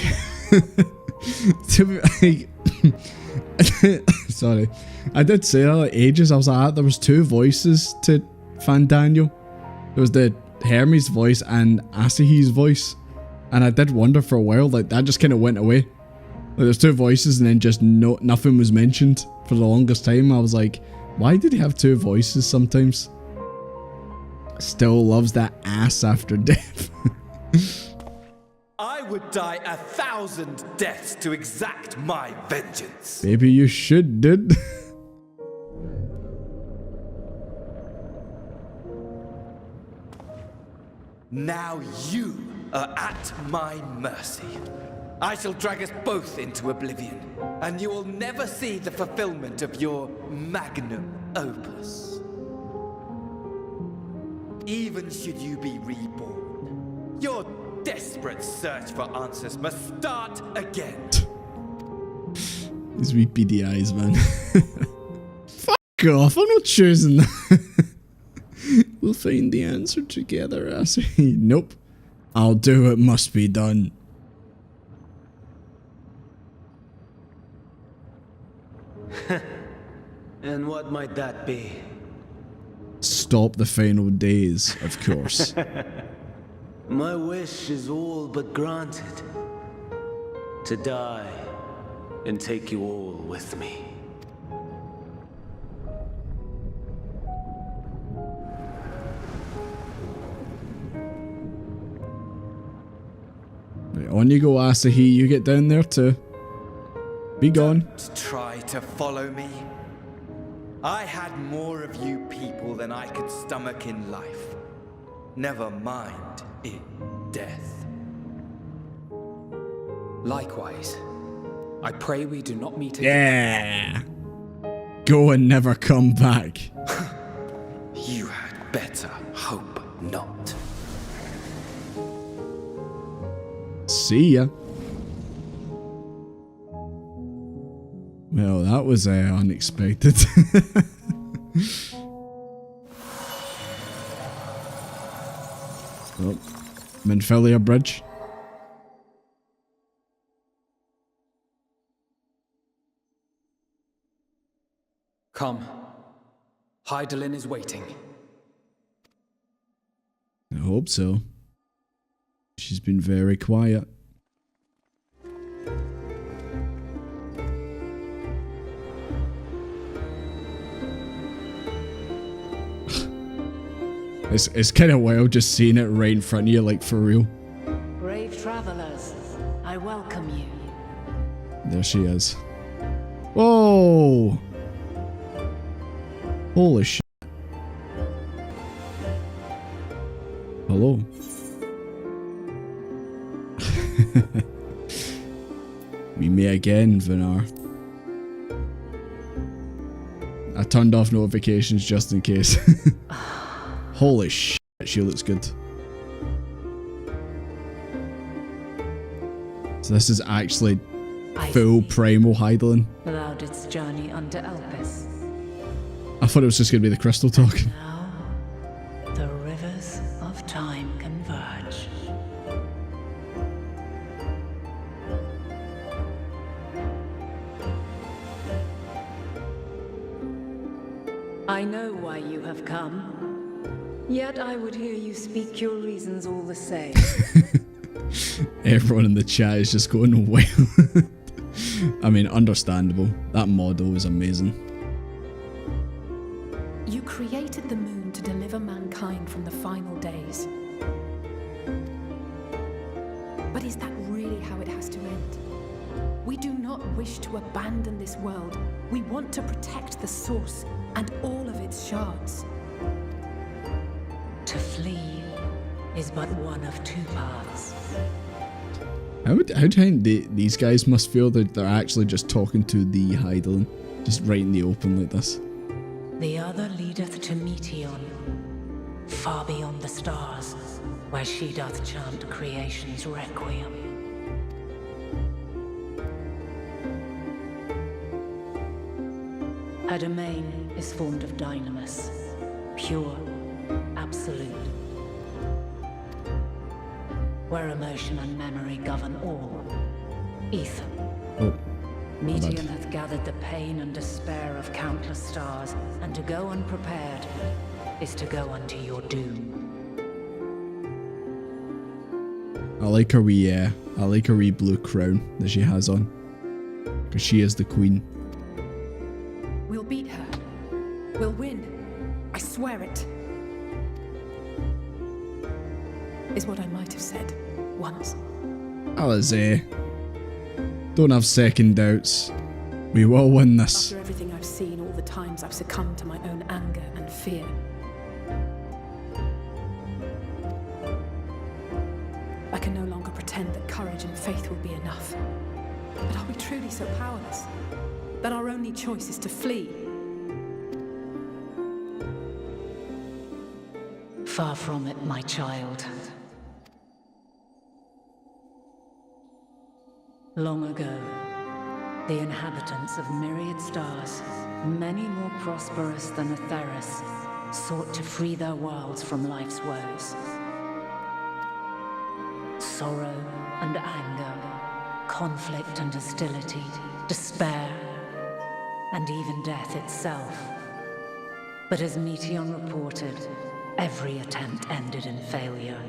Speaker 1: sorry. I did say that like ages. I was like, there was two voices to Fandaniel. There was the Hermes voice and Asahi's voice. And I did wonder for a while, like that just kind of went away. Like there's two voices and then just nothing was mentioned for the longest time. I was like, why did he have two voices sometimes? Still loves that ass after death.
Speaker 16: I would die 1,000 deaths to exact my vengeance.
Speaker 1: Maybe you should, dude.
Speaker 16: Now you are at my mercy. I shall drag us both into oblivion, and you will never see the fulfillment of your magnum opus. Even should you be reborn, your desperate search for answers must start again.
Speaker 1: These wee beady eyes, man. Fuck off, I'm not choosing that. We'll find the answer together, Ascian. Nope. I'll do what must be done.
Speaker 16: And what might that be?
Speaker 1: Stop the final days, of course.
Speaker 16: My wish is all but granted. To die and take you all with me.
Speaker 1: Right, on you go, Asahi. You get down there too. Be gone.
Speaker 16: Don't try to follow me. I had more of you people than I could stomach in life. Never mind in death.
Speaker 8: Likewise. I pray we do not meet
Speaker 1: again. Yeah. Go and never come back.
Speaker 16: You had better hope. not.
Speaker 1: See ya. Well, that was unexpected. Oh, Menfelia Bridge.
Speaker 16: Come. Hydaelyn is waiting.
Speaker 1: I hope so. She's been very quiet. It's kind of wild just seeing it right in front of you, like for real.
Speaker 5: Brave travelers, I welcome you.
Speaker 1: There she is. Whoa! Holy shit. Hello. We meet again, Venat. I turned off notifications just in case. Holy shit, she looks good. So this is actually full primal Hydaelyn.
Speaker 5: Thou didst journey unto Elpis.
Speaker 1: I thought it was just going to be the crystal talking.
Speaker 5: Now, the rivers of time converge. I know why you have come. Yet I would hear you speak your reasons all the same.
Speaker 1: Everyone in the chat is just going wild. I mean, understandable. That model is amazing.
Speaker 11: You created the moon to deliver mankind from the final days. But is that really how it has to end? We do not wish to abandon this world. We want to protect the source and all of its shards.
Speaker 5: To flee is but one of two paths.
Speaker 1: How do you think these guys must feel that they're actually just talking to the Hydaelyn? Just right in the open like this.
Speaker 5: The other leadeth to Meteion, far beyond the stars, where she doth chant creation's requiem. Her domain is formed of dynamis, pure, absolute, where emotion and memory govern all. Ether.
Speaker 1: Oh,
Speaker 5: Meteion hath gathered the pain and despair of countless stars, and to go unprepared is to go unto your doom.
Speaker 1: I like her wee blue crown that she has on, because she is the queen.
Speaker 11: We'll beat her. We'll win. I swear it. Is what I might have said once.
Speaker 1: Eorzea. Don't have second doubts. We will win this.
Speaker 11: After everything I've seen, all the times I've succumbed to my own anger and fear. I can no longer pretend that courage and faith will be enough. But are we truly so powerless? That our only choice is to flee?
Speaker 5: Far from it, my child. Long ago, the inhabitants of myriad stars, many more prosperous than Atheris, sought to free their worlds from life's woes. Sorrow and anger, conflict and hostility, despair, and even death itself. But as Meteion reported, every attempt ended in failure.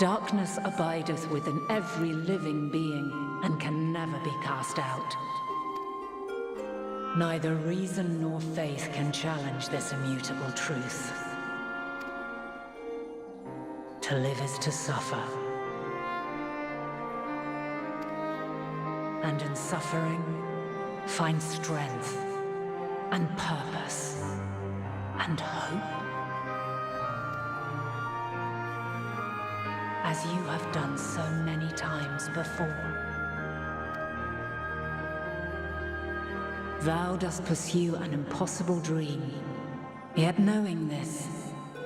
Speaker 5: Darkness abideth within every living being and can never be cast out. Neither reason nor faith can challenge this immutable truth. To live is to suffer. And in suffering, find strength and purpose and hope. As you have done so many times before. Thou dost pursue an impossible dream, yet knowing this,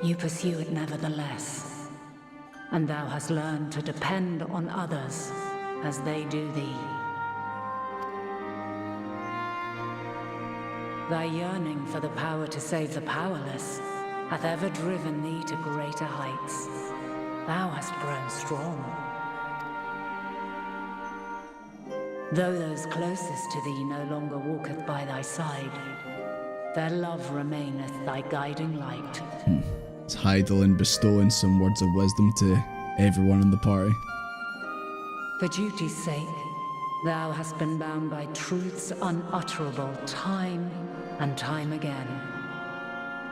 Speaker 5: you pursue it nevertheless. And thou hast learned to depend on others as they do thee. Thy yearning for the power to save the powerless hath ever driven thee to greater heights. Thou hast grown strong. Though those closest to thee no longer walketh by thy side, their love remaineth thy guiding light.
Speaker 1: It's Hydaelyn bestowing some words of wisdom to everyone in the party.
Speaker 5: For duty's sake, thou hast been bound by truths unutterable time and time again.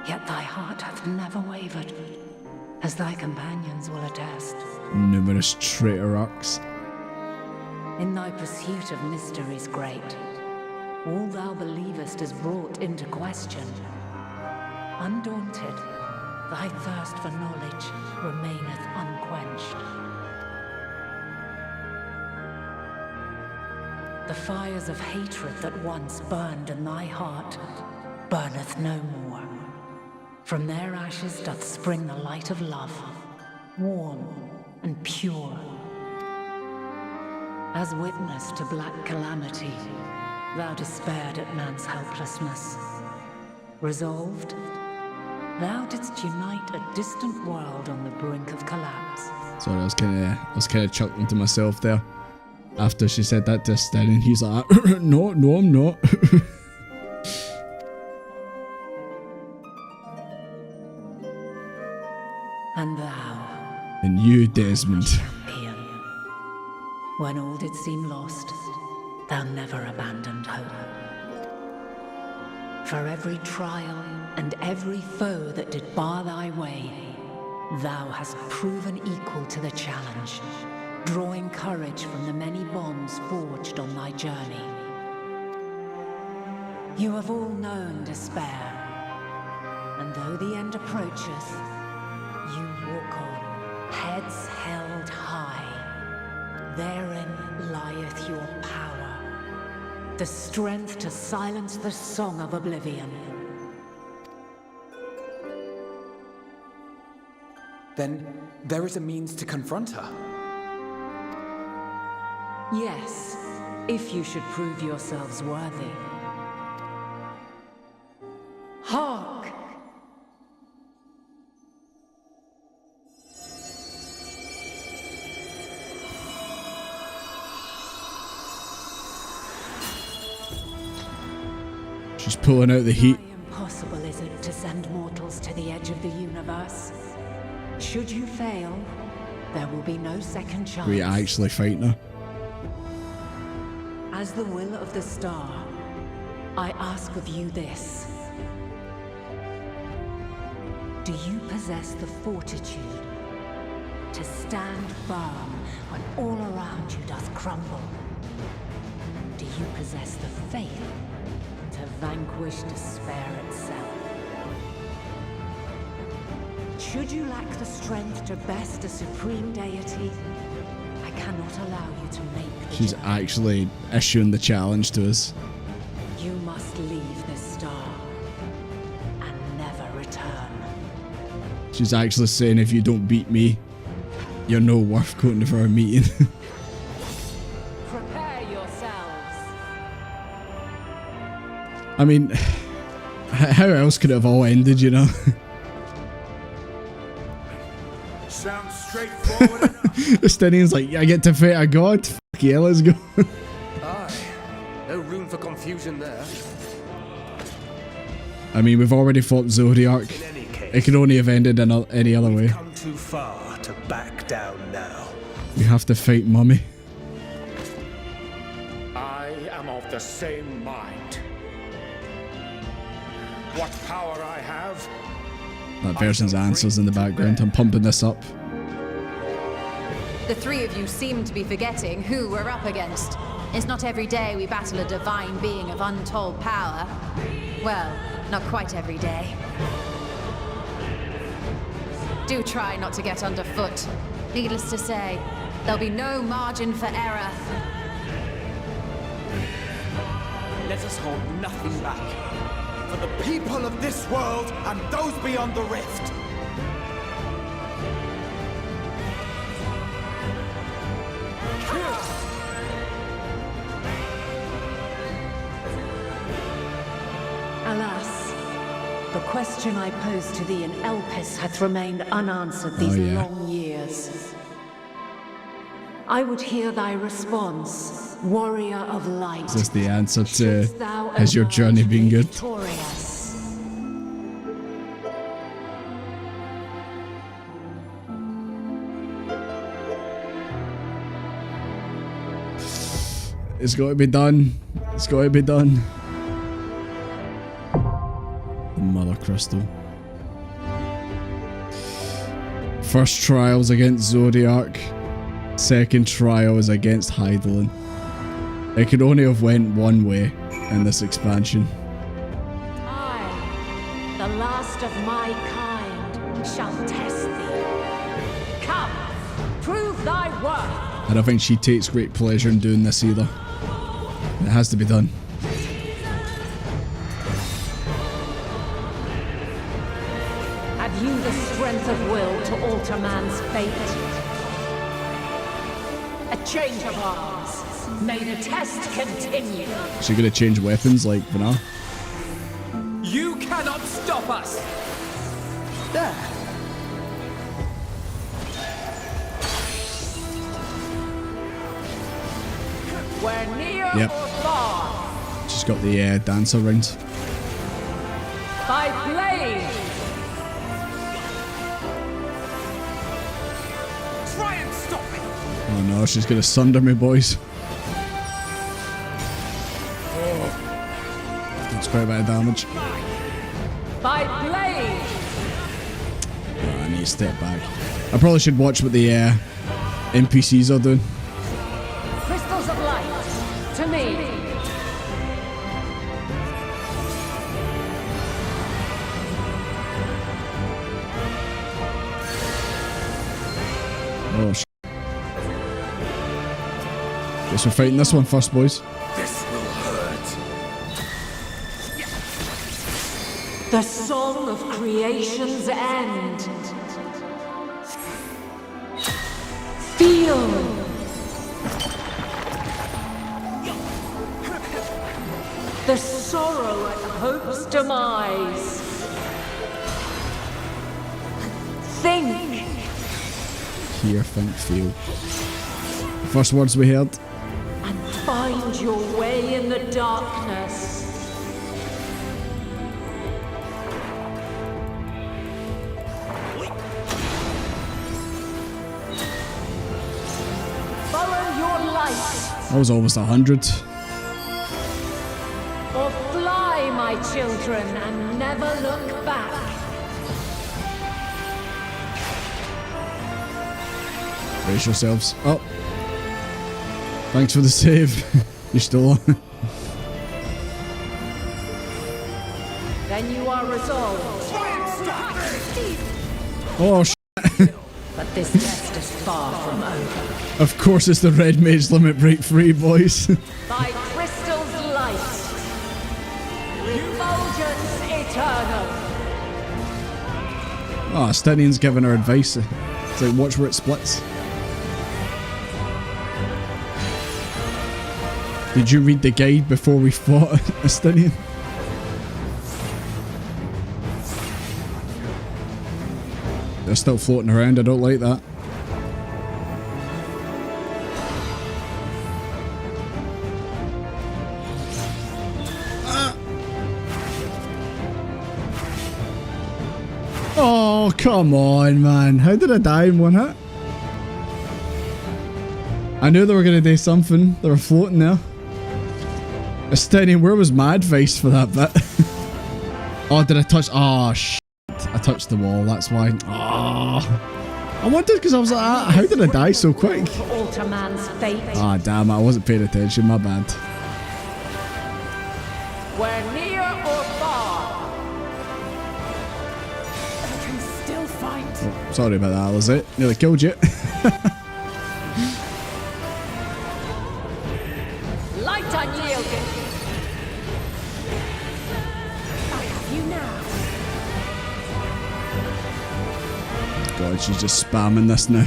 Speaker 5: Yet thy heart hath never wavered, as thy companions will attest.
Speaker 1: Numerous traitor arcs.
Speaker 5: In thy pursuit of mysteries great, all thou believest is brought into question. Undaunted, thy thirst for knowledge remaineth unquenched. The fires of hatred that once burned in thy heart burneth no more. From their ashes doth spring the light of love, warm and pure. As witness to black calamity, thou despaired at man's helplessness. Resolved, thou didst unite a distant world on the brink of collapse.
Speaker 1: Sorry, I was kind of chuckling to myself there. After she said that to Sten, he's like, no, I'm not.
Speaker 5: And thou,
Speaker 1: and you, Desmond.
Speaker 5: When all did seem lost, thou never abandoned hope. For every trial and every foe that did bar thy way, thou hast proven equal to the challenge, drawing courage from the many bonds forged on thy journey. You have all known despair, and though the end approacheth, you walk on, heads held high. Therein lieth your power, the strength to silence the song of oblivion.
Speaker 8: Then there is a means to confront her.
Speaker 5: Yes, if you should prove yourselves worthy. Hark!
Speaker 1: She's pulling out the heat.
Speaker 5: How impossible is it to send mortals to the edge of the universe? Should you fail, there will be no second chance.
Speaker 1: We actually fighting her.
Speaker 5: As the will of the star, I ask of you this. Do you possess the fortitude to stand firm when all around you doth crumble? Do you possess the faith to vanquish despair itself? Should you lack the strength to best a supreme deity, I cannot allow you to make the
Speaker 1: She's
Speaker 5: journey.
Speaker 1: actually issuing the challenge to us.
Speaker 5: You must leave this star and never return.
Speaker 1: She's actually saying if you don't beat me, you're no worth going to our meeting.
Speaker 5: Prepare yourselves.
Speaker 1: I mean, how else could it have all ended, you know?
Speaker 15: Sounds straightforward.
Speaker 1: Estinian's like, I get to fight a god? Fuck yeah, let's go.
Speaker 10: Aye, no room for confusion there.
Speaker 1: I mean, we've already fought Zodiark. It could only have ended in any other way.
Speaker 15: Come too far to back down now.
Speaker 1: We have to fight Mummy.
Speaker 15: I am of the same mind. What power I have,
Speaker 1: That person's answers in the background. I'm pumping this up.
Speaker 21: The three of you seem to be forgetting who we're up against. It's not every day we battle a divine being of untold power. Well, not quite every day. Do try not to get underfoot. Needless to say, there'll be no margin for error.
Speaker 20: Let us hold nothing back. For the people of this world and those beyond the rift.
Speaker 5: Alas, the question I posed to thee in Elpis hath remained unanswered these long years. I would hear thy response, warrior of light.
Speaker 1: Is this the answer to has your journey been good?
Speaker 5: Victorious.
Speaker 1: It's got to be done. It's got to be done. The Mother Crystal. First trial was against Zodiark. Second trial is against Hydaelyn. It could only have went one way in this expansion.
Speaker 5: I, the last of my kind, shall test thee. Come, prove thy worth.
Speaker 1: I don't think she takes great pleasure in doing this either. It has to be done.
Speaker 5: Have you the strength of will to alter man's fate? A change of arms. May the test continue.
Speaker 1: Is she gonna change weapons like Venat?
Speaker 12: You cannot stop us! There.
Speaker 5: We're near
Speaker 1: Yep.
Speaker 5: or far.
Speaker 1: She's got the dancer round.
Speaker 5: By blade.
Speaker 12: Try and stop me!
Speaker 1: Oh no, she's gonna sunder me, boys. That's quite a bit of damage.
Speaker 5: By blade.
Speaker 1: Oh, I need to step back. I probably should watch what the NPCs are doing.
Speaker 5: Crystals of light. To me.
Speaker 1: Oh, guess we're fighting this one first, boys.
Speaker 15: This will hurt.
Speaker 5: The song of creation's end. Feel. The sorrow at hope's demise. Think.
Speaker 1: Hear, think, feel. First words we heard.
Speaker 5: And find your way in the darkness. Follow your light.
Speaker 1: That was almost 100.
Speaker 5: Or fly, my children, and never look back.
Speaker 1: Brace yourselves. Oh. Thanks for the save. You're still on.
Speaker 5: Then you are resolved.
Speaker 1: Oh,
Speaker 5: But this test is far from over.
Speaker 1: Of course it's the Red Mage Limit Break 3, boys.
Speaker 5: By crystal's light. Refulgence eternal.
Speaker 1: Oh, Stenian's giving her advice. It's like, watch where it splits. Did you read the guide before we fought Ascian? They're still floating around, I don't like that. Oh, come on, man. How did I die in one hit? I knew they were going to do something. They were floating there. Ascian, where was my advice for that bit? Oh, did I touch? Oh, shit. I touched the wall, that's why. Oh. I wondered because I was like, how did I die so quick?
Speaker 5: To alter man's fate.
Speaker 1: Ah, damn it. I wasn't paying attention. My bad.
Speaker 5: We're near or far.
Speaker 11: I can still fight.
Speaker 1: Oh, sorry about that, was it? Nearly killed you.
Speaker 5: Light unyielding.
Speaker 11: I have you now.
Speaker 1: God, she's just spamming this now.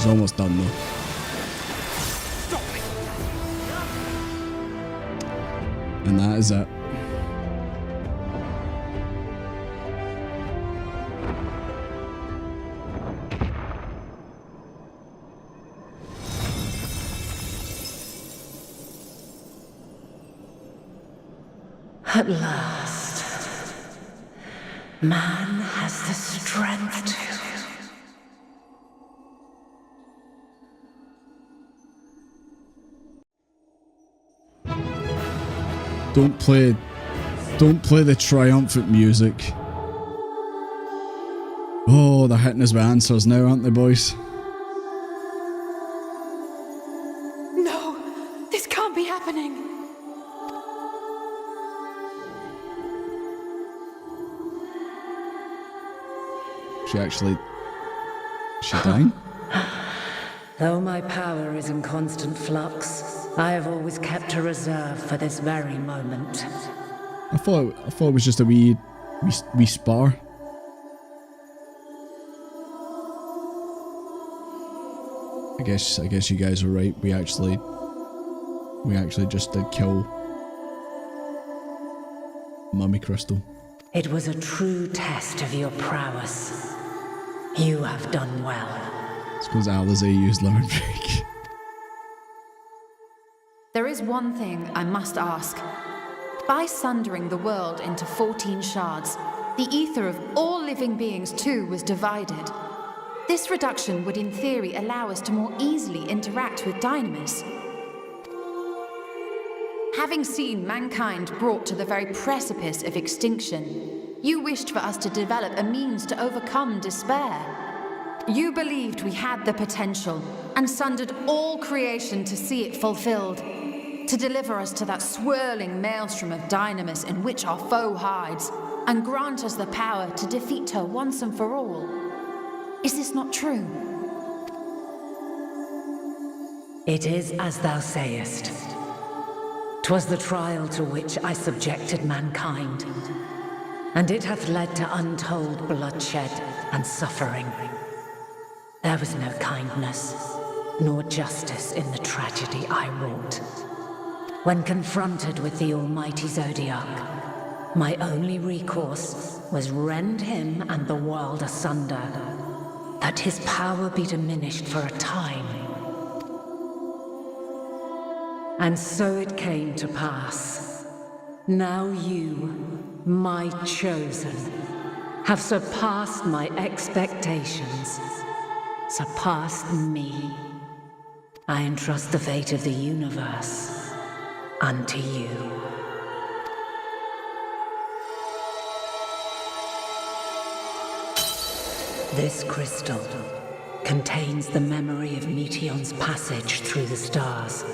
Speaker 1: It's almost done though. And that is it.
Speaker 5: At last, man has the strength to.
Speaker 1: Don't play the triumphant music. Oh, they're hitting us with answers now, aren't they, boys?
Speaker 11: No, this can't be happening.
Speaker 1: Is she dying?
Speaker 5: Though my power is in constant flux, I have always kept a reserve for this very moment.
Speaker 1: I thought it was just a wee spar. I guess you guys are right. We actually just did kill Mummy Crystal.
Speaker 5: It was a true test of your prowess. You have done well.
Speaker 1: It's because Alizé used Lemon Break.
Speaker 21: There is one thing I must ask. By sundering the world into 14 shards, the ether of all living beings too was divided. This reduction would in theory allow us to more easily interact with Dynamis. Having seen mankind brought to the very precipice of extinction, you wished for us to develop a means to overcome despair. You believed we had the potential and sundered all creation to see it fulfilled, to deliver us to that swirling maelstrom of Dynamis in which our foe hides, and grant us the power to defeat her once and for all. Is this not true?
Speaker 5: It is as thou sayest. 'Twas the trial to which I subjected mankind, and it hath led to untold bloodshed and suffering. There was no kindness, nor justice in the tragedy I wrought. When confronted with the almighty Zodiark, my only recourse was rend him and the world asunder, that his power be diminished for a time. And so it came to pass. Now you, my chosen, have surpassed my expectations, surpassed me. I entrust the fate of the universe unto you. This crystal contains the memory of Meteion's passage through the stars.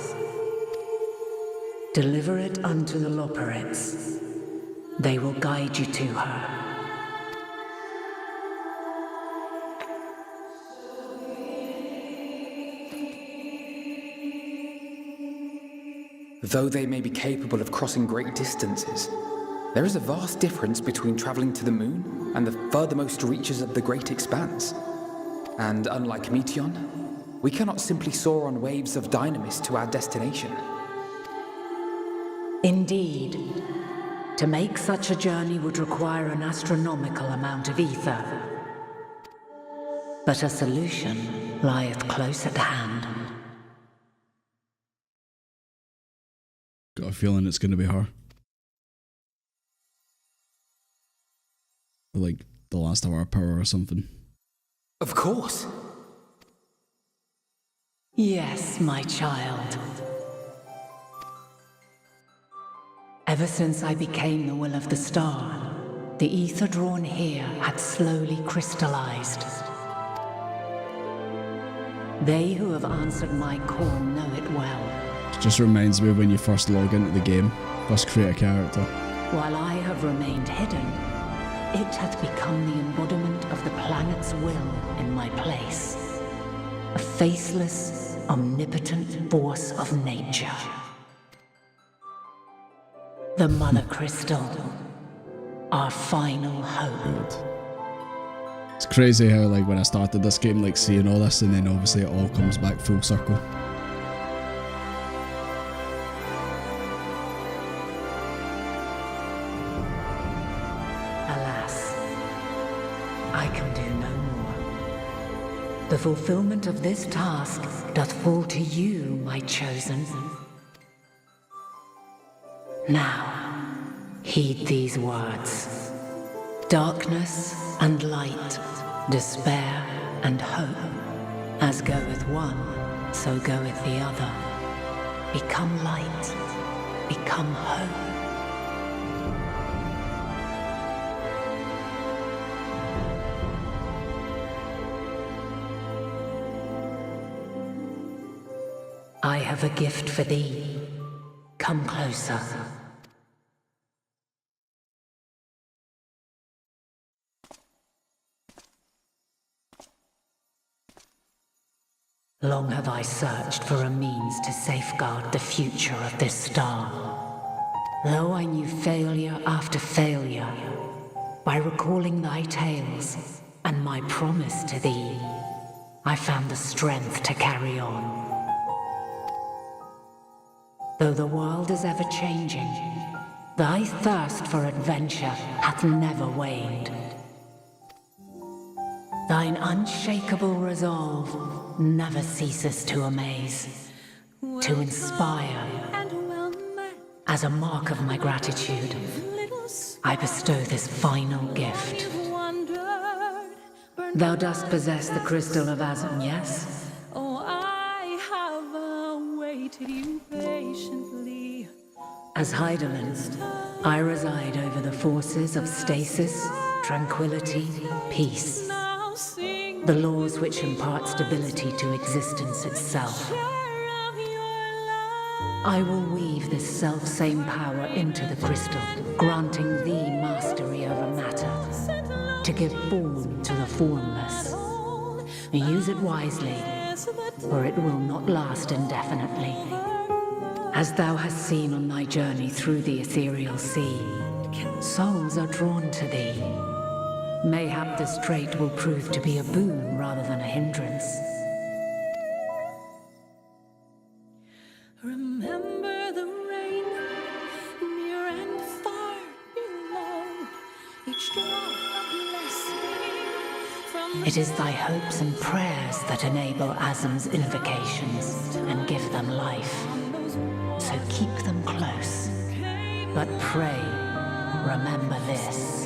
Speaker 5: Deliver it unto the Loporrits. They will guide you to her.
Speaker 4: Though they may be capable of crossing great distances, there is a vast difference between traveling to the moon and the furthermost reaches of the great expanse. And unlike Meteion, we cannot simply soar on waves of Dynamis to our destination.
Speaker 5: Indeed. To make such a journey would require an astronomical amount of ether. But a solution lieth close at hand.
Speaker 1: Got a feeling it's going to be her. Like the last of our power or something.
Speaker 4: Of course.
Speaker 5: Yes, my child. Ever since I became the will of the star, the ether drawn here had slowly crystallized. They who have answered my call know it well.
Speaker 1: It just reminds me of when you first log into the game, first create a character.
Speaker 5: While I have remained hidden, it hath become the embodiment of the planet's will in my place. A faceless, omnipotent force of nature. The Mother Crystal, our final hope.
Speaker 1: It's crazy how, like, when I started this game, like, seeing all this, and then obviously it all comes back full circle.
Speaker 5: Alas, I can do no more. The fulfillment of this task doth fall to you, my chosen. Now, heed these words. Darkness and light, despair and hope. As goeth one, so goeth the other. Become light, become hope. I have a gift for thee. Come closer. Long have I searched for a means to safeguard the future of this star. Though I knew failure after failure, by recalling thy tales and my promise to thee, I found the strength to carry on. Though the world is ever changing, thy thirst for adventure hath never waned. Thine unshakable resolve never ceases to amaze, to inspire. As a mark of my gratitude, I bestow this final gift. Thou dost possess the crystal of Ascian, yes?
Speaker 14: Oh, I have awaited you patiently.
Speaker 5: As Hydaelyn, I reside over the forces of stasis, tranquility, peace. The laws which impart stability to existence itself. I will weave this self-same power into the crystal, granting thee mastery over matter, to give form to the formless. Use it wisely, for it will not last indefinitely. As thou hast seen on thy journey through the ethereal sea, souls are drawn to thee. Mayhap this trait will prove to be a boon rather than a hindrance.
Speaker 14: Remember the rain, near and far below, each drop a blessing from.
Speaker 5: It is thy hopes and prayers that enable Ascian's invocations and give them life. So keep them close, but pray, remember this.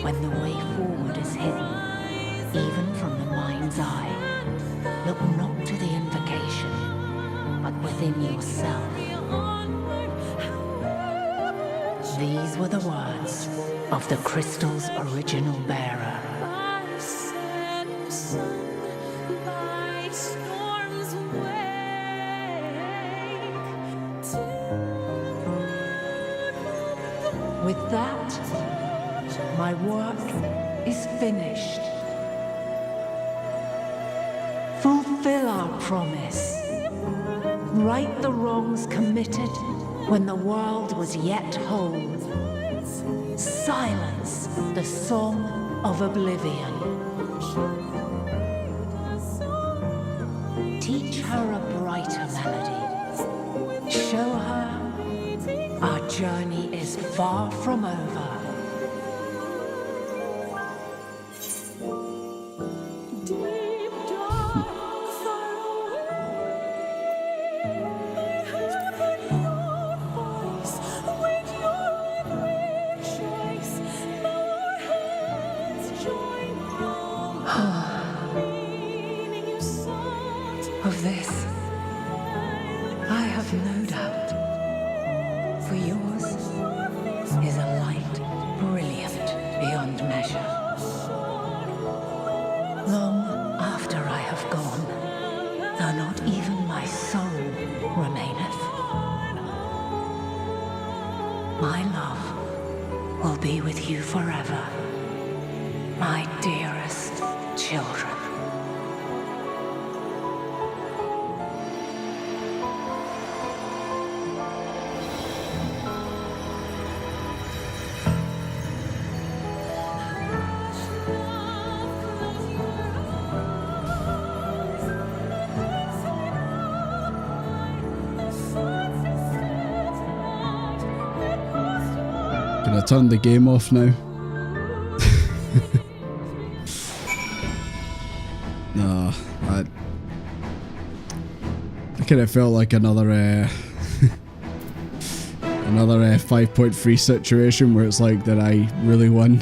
Speaker 5: When the way forward is hidden, even from the mind's eye, look not to the invocation, but within yourself. These were the words of the crystal's original bearer. With that, my work is finished. Fulfill our promise. Right the wrongs committed when the world was yet whole. Silence the song of oblivion. Teach her a brighter melody. Show her our journey is far from over. Of this, I have no doubt, for yours is a light brilliant beyond measure. Long after I have gone, though not even my soul remaineth, my love will be with you forever, my dearest children.
Speaker 1: Can I turn the game off now? No, I kind of felt like another another 5.3 situation where it's like that I really won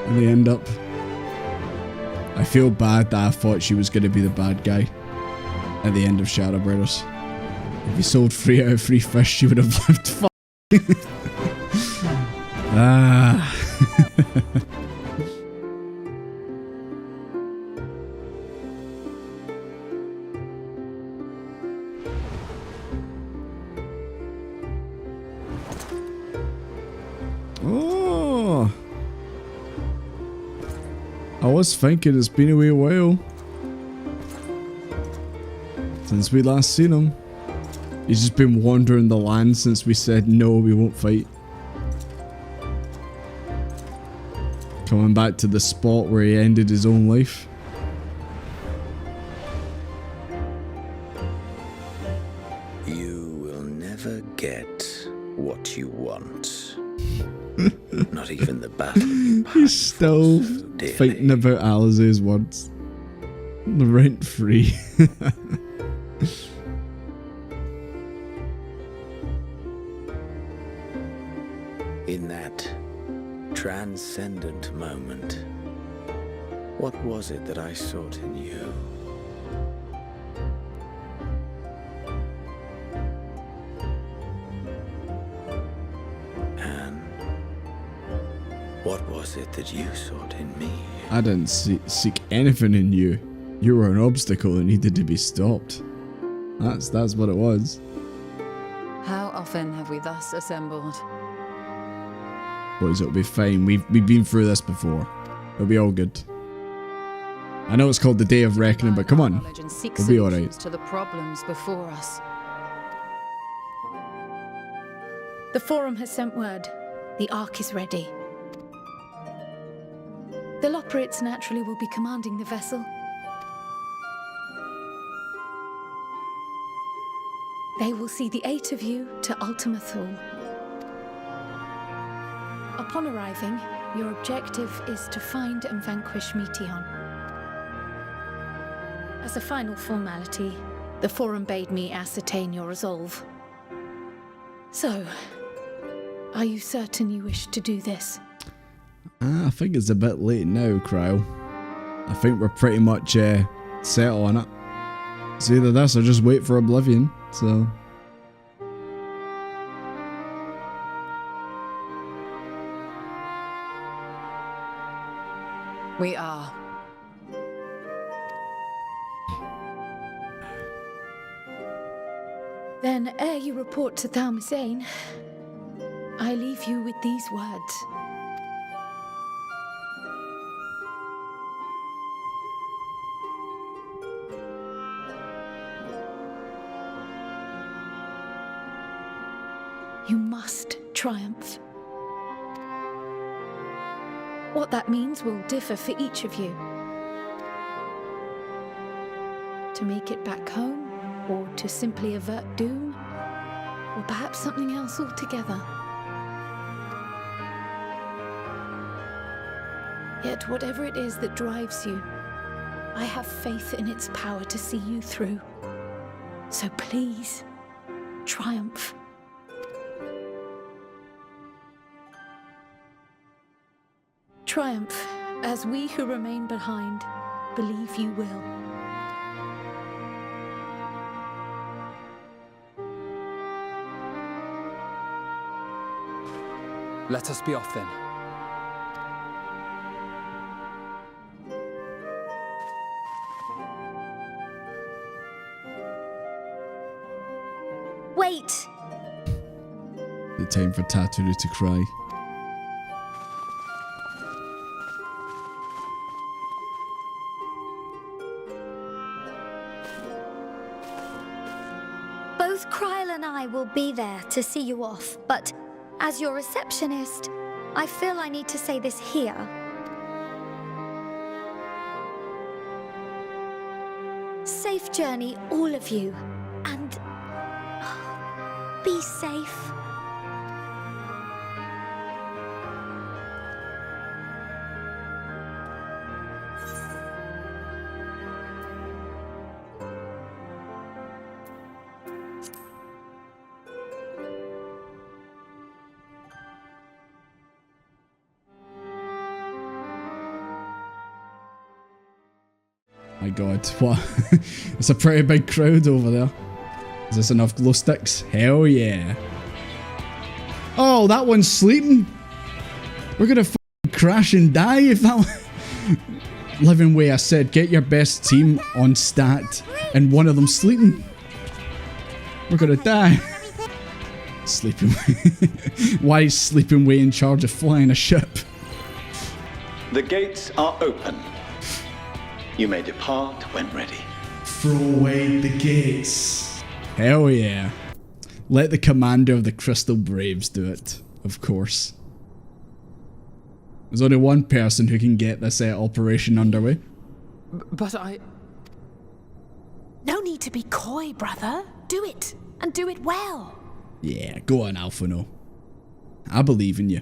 Speaker 1: in the end up. I feel bad that I thought she was going to be the bad guy at the end of Shadow Brothers. If you sold 3 out of 3 fish, she would have lived. Ah. Oh. I was thinking it's been a wee while since we last seen him. He's just been wandering the land since we said no, we won't fight. Coming back to the spot where he ended his own life.
Speaker 2: You will never get what you want. Not even the battle.
Speaker 1: He's still fighting about Alice's words. The rent free.
Speaker 2: In that transcendent moment, what was it that I sought in you? And what was it that you sought in me?
Speaker 1: I didn't seek anything in you. You were an obstacle that needed to be stopped. That's what it was.
Speaker 7: How often have we thus assembled?
Speaker 1: Boys, it'll be fine. We've been through this before. It'll be all good. I know it's called the Day of Reckoning, but come on. We'll be alright.
Speaker 7: To the problems before us.
Speaker 11: The Forum has sent word. The Ark is ready. The Loporrits naturally will be commanding the vessel. They will see the 8 of you to Ultima Thule. Upon arriving, your objective is to find and vanquish Meteion. As a final formality, the Forum bade me ascertain your resolve. So, are you certain you wish to do this?
Speaker 1: I think it's a bit late now, Cryo. I think we're pretty much set on it. It's either this or just wait for Oblivion, so...
Speaker 7: We are.
Speaker 11: Then, ere you report to Thalmazane, I leave you with these words. You must triumph. What that means will differ for each of you. To make it back home, or to simply avert doom, or perhaps something else altogether. Yet whatever it is that drives you, I have faith in its power to see you through. So please, triumph. Triumph, as we who remain behind believe you will.
Speaker 4: Let us be off then.
Speaker 17: Wait!
Speaker 1: The time for Taturu to cry.
Speaker 17: Both Kryl and I will be there to see you off, but as your receptionist, I feel I need to say this here. Safe journey, all of you, and be safe.
Speaker 1: My god, what? It's a pretty big crowd over there. Is this enough glow sticks? Hell yeah. Oh, that one's sleeping. We're gonna crash and die if that one... Living Way, I said, get your best team on stat, and one of them sleeping. We're gonna die. Sleeping Way. Why is Sleeping Way in charge of flying a ship?
Speaker 18: The gates are open. You may depart when ready.
Speaker 1: Throw away the gates. Hell yeah. Let the commander of the Crystal Braves do it, of course. There's only one person who can get this operation underway.
Speaker 21: But I...
Speaker 11: No need to be coy, brother. Do it, and do it well.
Speaker 1: Yeah, go on, Alphino. I believe in you.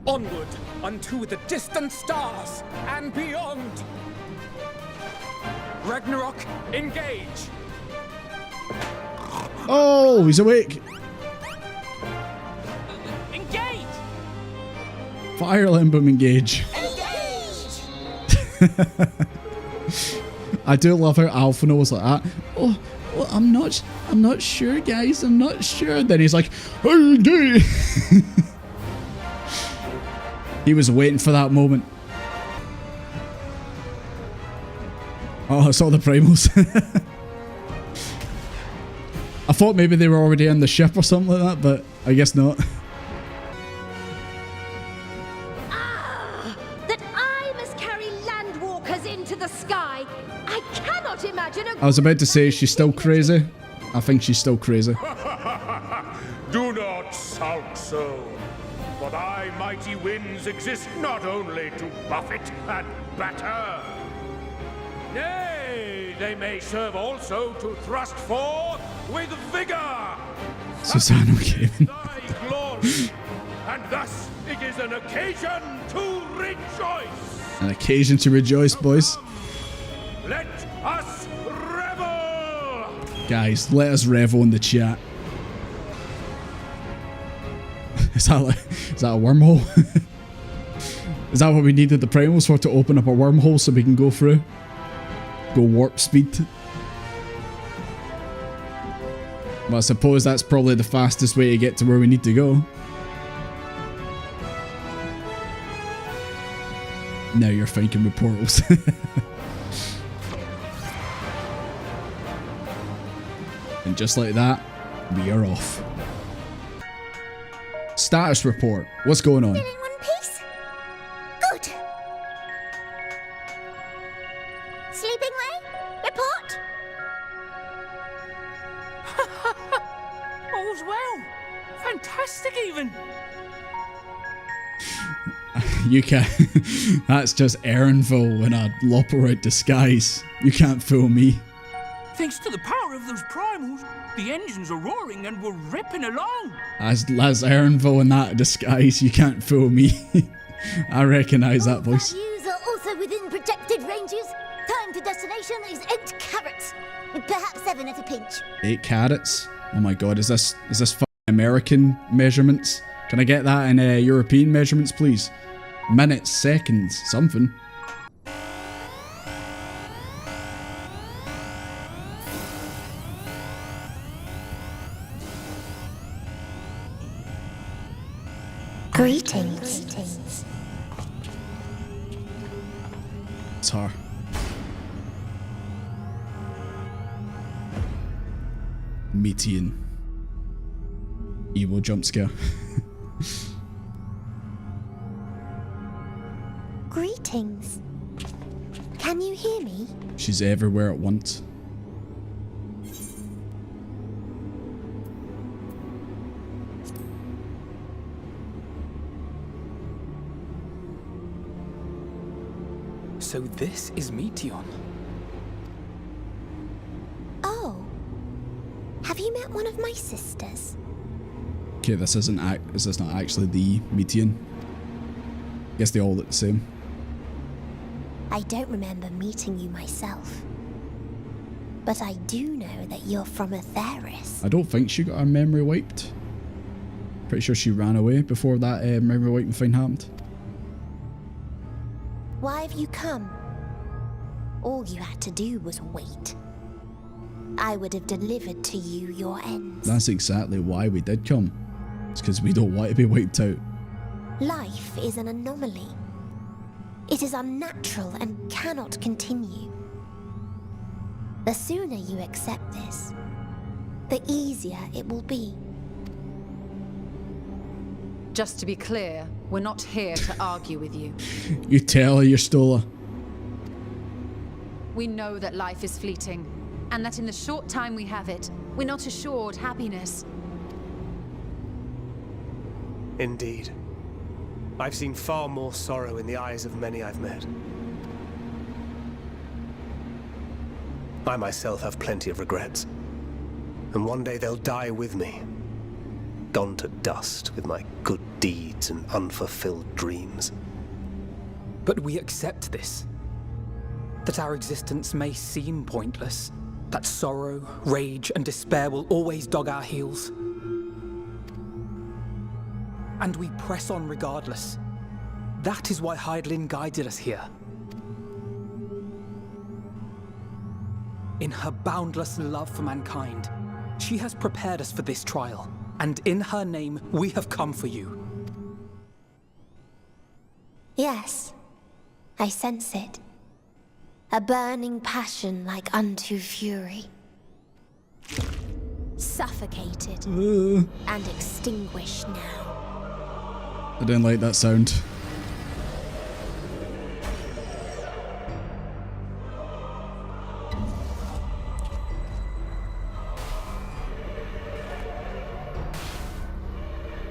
Speaker 22: Onward unto the distant stars and beyond. Ragnarok, engage.
Speaker 1: Oh, he's awake.
Speaker 22: Engage.
Speaker 1: Fire Emblem engage. I do love how Alphino was like that. Oh, well, I'm not sure, guys. I'm not sure. Then he's like, engage. He was waiting for that moment. Oh, I saw the primals. I thought maybe they were already in the ship or something like that, but I guess not.
Speaker 23: That I must carry landwalkers into the sky. I cannot imagine a...
Speaker 1: I was about to say she's still crazy. I think she's still crazy.
Speaker 24: Do not sulk so. For thy mighty winds exist not only to buffet and batter. Nay, they may serve also to thrust forth with vigor.
Speaker 1: Susano came in.
Speaker 24: Thy glory, and thus it is an occasion to rejoice.
Speaker 1: An occasion to rejoice, boys.
Speaker 24: Let us revel.
Speaker 1: Guys, let us revel in the chat. Is that a wormhole? Is that what we needed the primals for, to open up a wormhole so we can go through? Go warp speed? Well, I suppose that's probably the fastest way to get to where we need to go. Now you're thinking with portals. And just like that, we are off. Status report. What's going on?
Speaker 23: Still in one piece? Good. Sleeping Way? Report?
Speaker 22: All's well. Fantastic even.
Speaker 1: You can't. That's just Erinville in a Loporite disguise. You can't fool me.
Speaker 22: Thanks to the power of those primals, the engines are roaring and we're ripping along.
Speaker 1: As Erinville in that disguise, you can't fool me. I recognise that voice.
Speaker 23: Values are also within projected ranges. Time to destination is 8 carats. Perhaps 7 at a pinch.
Speaker 1: 8 carats? Oh my god, is this American measurements? Can I get that in European measurements, please? Minutes, seconds, something.
Speaker 23: Greetings.
Speaker 1: It's her. Meteion. Evil jump scare.
Speaker 23: Greetings. Can you hear me?
Speaker 1: She's everywhere at once.
Speaker 4: So this is Meteion.
Speaker 23: Oh. Have you met one of my sisters?
Speaker 1: Okay, this is not actually the Meteion. I guess they all look the same.
Speaker 23: I don't remember meeting you myself. But I do know that you're from Atheris.
Speaker 1: I don't think she got her memory wiped. Pretty sure she ran away before that memory wiping thing happened.
Speaker 23: Why have you come? All you had to do was wait. I would have delivered to you your ends.
Speaker 1: That's exactly why we did come. It's because we don't want to be wiped out.
Speaker 23: Life is an anomaly. It is unnatural and cannot continue. The sooner you accept this, the easier it will be.
Speaker 21: Just to be clear, we're not here to argue with you.
Speaker 1: You tell her you stole her.
Speaker 21: We know that life is fleeting, and that in the short time we have it, we're not assured happiness.
Speaker 3: Indeed. I've seen far more sorrow in the eyes of many I've met. I myself have plenty of regrets. And one day they'll die with me. Gone to dust with my good deeds and unfulfilled dreams.
Speaker 4: But we accept this. That our existence may seem pointless. That sorrow, rage, and despair will always dog our heels. And we press on regardless. That is why Hydaelyn guided us here. In her boundless love for mankind, she has prepared us for this trial. And in her name, we have come for you.
Speaker 23: Yes, I sense it. A burning passion like unto fury. Suffocated and extinguished now.
Speaker 1: I didn't like that sound.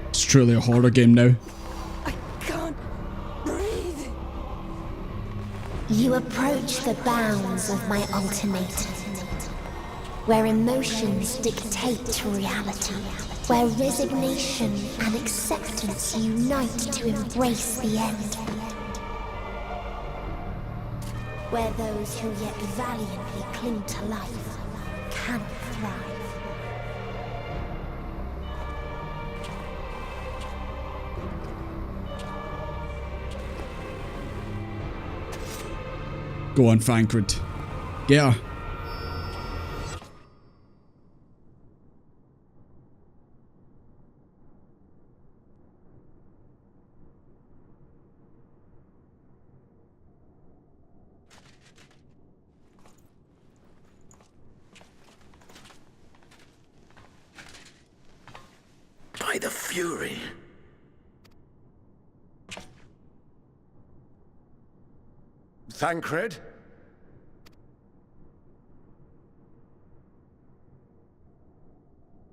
Speaker 1: It's truly a horror game now.
Speaker 23: You approach the bounds of my ultimatum, where emotions dictate reality, where resignation and acceptance unite to embrace the end, where those who yet valiantly cling to life cannot thrive.
Speaker 1: Go on, Thancred. Get her.
Speaker 2: By the Fury.
Speaker 15: Thancred?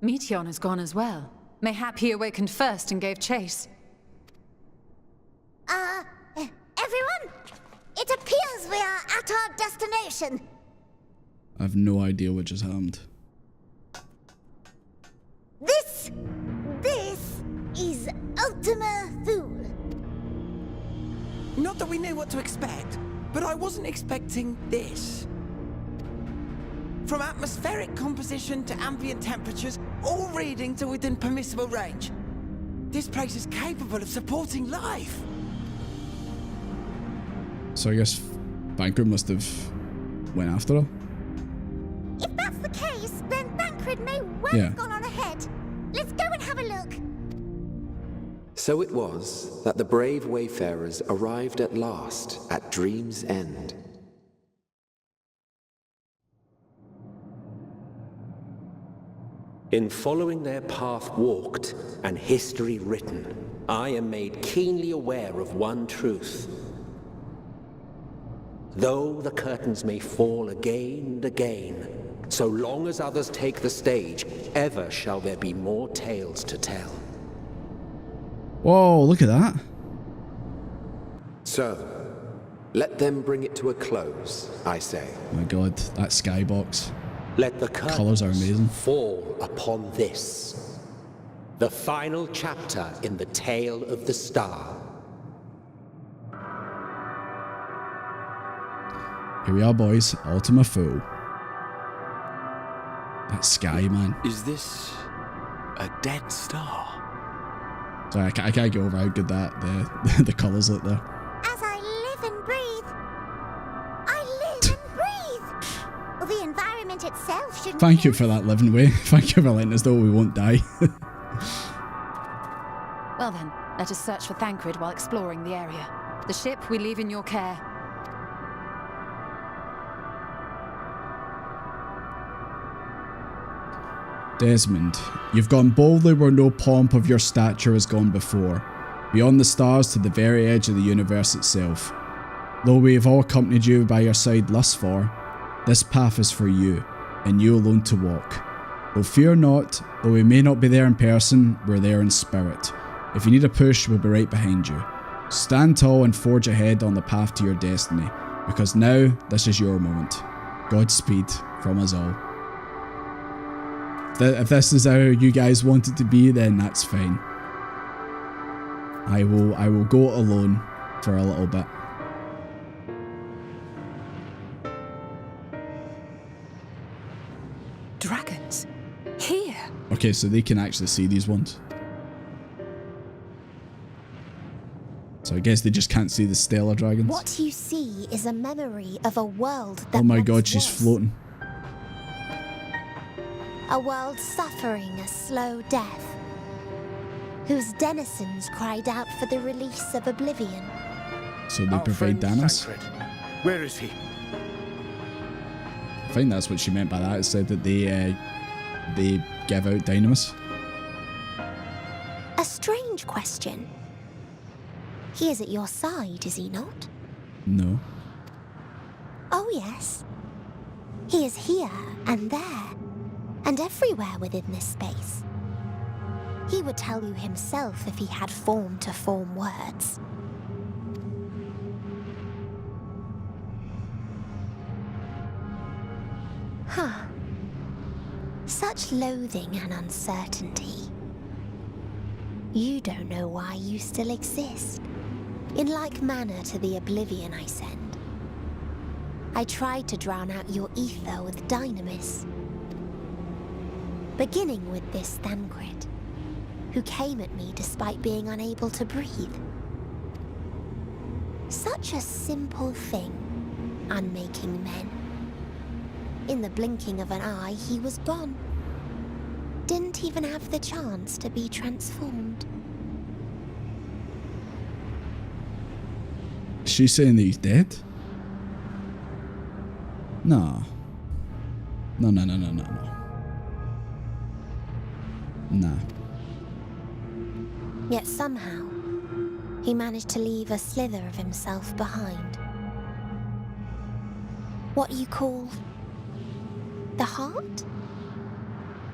Speaker 21: Meteion has gone as well. Mayhap he awakened first and gave chase.
Speaker 23: Everyone? It appears we are at our destination.
Speaker 1: I have no idea what just happened.
Speaker 23: This is Ultima Thule.
Speaker 6: Not that we knew what to expect, but I wasn't expecting this. From atmospheric composition to ambient temperatures, all reading to within permissible range. This place is capable of supporting life.
Speaker 1: So I guess Thancred must have went after her.
Speaker 23: If that's the case, then Thancred may well have gone on ahead. Let's go and have a look.
Speaker 10: So it was that the brave wayfarers arrived at last at Dream's End. In following their path walked and history written, I am made keenly aware of one truth. Though the curtains may fall again and again, so long as others take the stage, ever shall there be more tales to tell.
Speaker 1: Whoa, look at that.
Speaker 10: So, let them bring it to a close, I say.
Speaker 1: Oh my god, that skybox.
Speaker 10: Let the
Speaker 1: colours are amazing.
Speaker 10: Fall upon this, the final chapter in the tale of the star.
Speaker 1: Here we are, boys. Ultima Thule. That sky, man.
Speaker 9: Is this a dead star?
Speaker 1: Sorry, I can't get over how good that the colours look there.
Speaker 23: As I live and breathe, I live and environment itself shouldn't.
Speaker 1: Thank you for that, Living Way. Thank you for letting us know we won't die.
Speaker 21: Well then, let us search for Thancred while exploring the area. The ship we leave in your care.
Speaker 1: Desmond, you've gone boldly where no pomp of your stature has gone before, beyond the stars to the very edge of the universe itself. Though we have all accompanied you by your side thus far, this path is for you, and you alone to walk. Though fear not, though we may not be there in person, we're there in spirit. If you need a push, we'll be right behind you. Stand tall and forge ahead on the path to your destiny, because now this is your moment. Godspeed from us all. If this is how you guys want it to be, then that's fine. I will go alone for a little bit.
Speaker 21: Dragons? Here?
Speaker 1: Okay, so they can actually see these ones. So I guess they just can't see the stellar dragons.
Speaker 23: What you see is a memory of a world that
Speaker 1: Oh my
Speaker 23: once
Speaker 1: god, she's
Speaker 23: was.
Speaker 1: floating.
Speaker 23: A world suffering a slow death, whose denizens cried out for the release of oblivion.
Speaker 1: So they provide Danos?
Speaker 24: Where is he?
Speaker 1: I think that's what she meant by that. It said that they give out dynamis.
Speaker 23: A strange question. He is at your side, is he not?
Speaker 1: No.
Speaker 23: Oh yes. He is here and there, and everywhere within this space. He would tell you himself if he had form to form words. Huh. Such loathing and uncertainty. You don't know why you still exist. In like manner to the oblivion I send. I tried to drown out your ether with dynamis. Beginning with this Thancred, who came at me despite being unable to breathe. Such a simple thing, unmaking men. In the blinking of an eye, he was gone. Didn't even have the chance to be transformed.
Speaker 1: She's saying that he's dead? No. No. Nah.
Speaker 23: Yet somehow, he managed to leave a slither of himself behind. What you call the heart?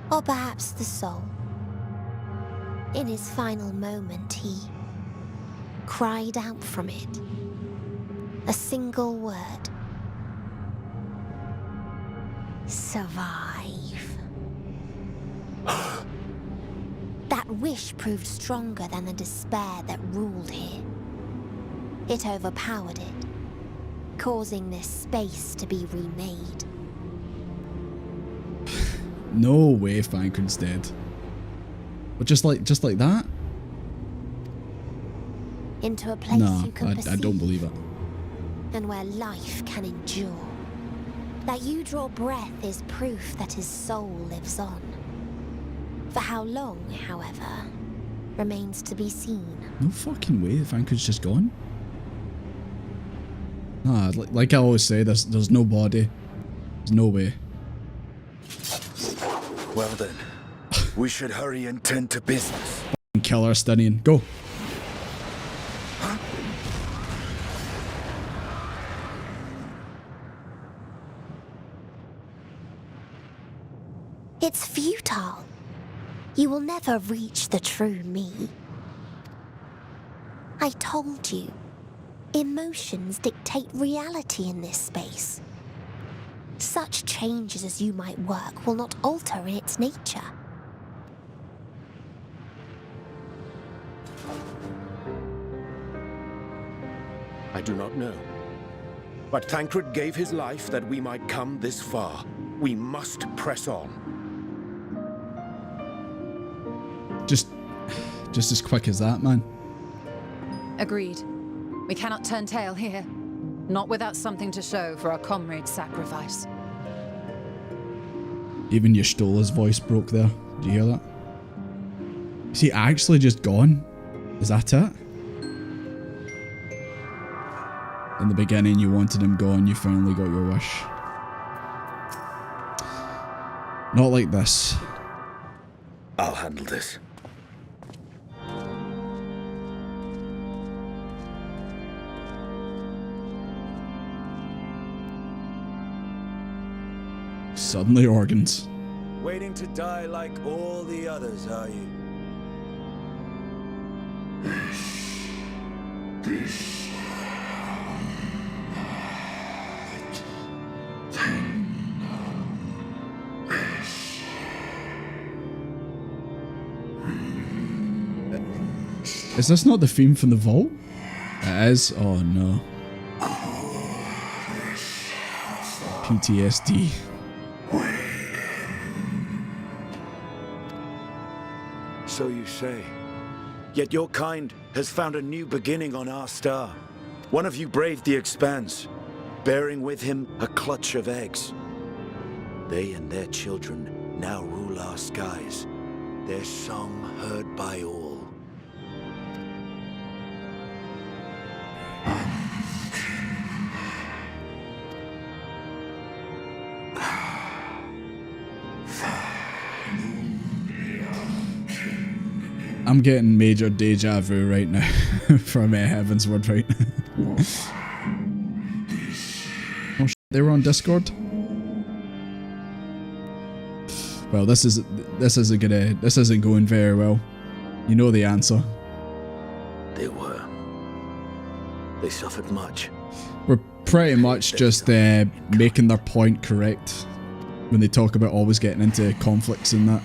Speaker 23: Or perhaps the soul. In his final moment, he cried out from it. A single word. Survive. That wish proved stronger than the despair that ruled here. It overpowered it, causing this space to be remade.
Speaker 1: No way Thancred's dead. But just like that?
Speaker 23: Into a place you can perceive.
Speaker 1: I don't believe it.
Speaker 23: And where life can endure. That you draw breath is proof that his soul lives on. For how long, however, remains to be seen.
Speaker 1: No fucking way Thancred's just gone. Nah, like I always say, there's no body. There's no way.
Speaker 2: Well then, we should hurry and tend to business.
Speaker 1: Kill our Stunian. Go.
Speaker 23: It's futile. You will never reach the true me. I told you, emotions dictate reality in this space. Such changes as you might work will not alter in its nature.
Speaker 24: I do not know. But Thancred gave his life that we might come this far. We must press on.
Speaker 1: Just as quick as that, man.
Speaker 21: Agreed. We cannot turn tail here. Not without something to show for our comrade's sacrifice.
Speaker 1: Even Ystola's voice broke there. Did you hear that? Is he actually just gone? Is that it? In the beginning, you wanted him gone. You finally got your wish. Not like this.
Speaker 2: I'll handle this.
Speaker 1: Suddenly organs.
Speaker 2: Waiting to die like all the others, are you?
Speaker 1: Is this not the theme from the vault? It is? Oh no. PTSD.
Speaker 2: So you say. Yet your kind has found a new beginning on our star. One of you braved the expanse, bearing with him a clutch of eggs. They and their children now rule our skies, their song heard by all.
Speaker 1: I'm getting major deja vu right now from Heavensward right now. Oh shit, they were on Discord? Well, this isn't going very well. You know the answer.
Speaker 2: They were. They suffered much.
Speaker 1: We're pretty much just making their point correct when they talk about always getting into conflicts and that.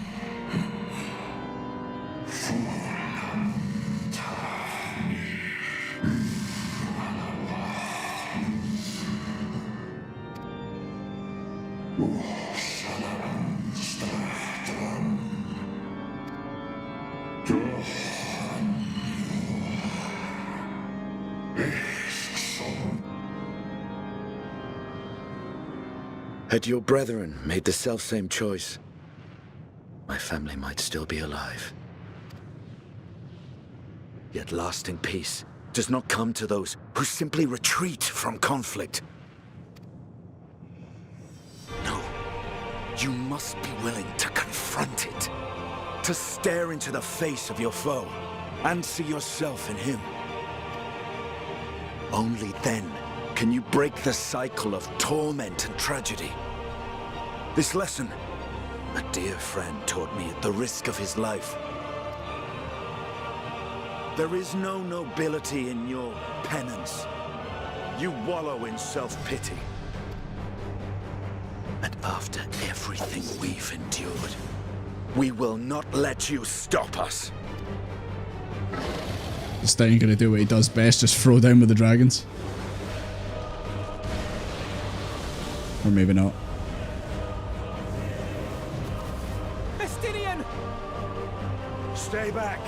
Speaker 2: Had your brethren made the selfsame choice, my family might still be alive. Yet lasting peace does not come to those who simply retreat from conflict. No, you must be willing to confront it, to stare into the face of your foe, and see yourself in him. Only then can you break the cycle of torment and tragedy. This lesson, a dear friend taught me at the risk of his life. There is no nobility in your penance. You wallow in self-pity. And after everything we've endured, we will not let you stop us.
Speaker 1: Stein gonna do what he does best, just throw down with the dragons. Or maybe not.
Speaker 2: Stay back.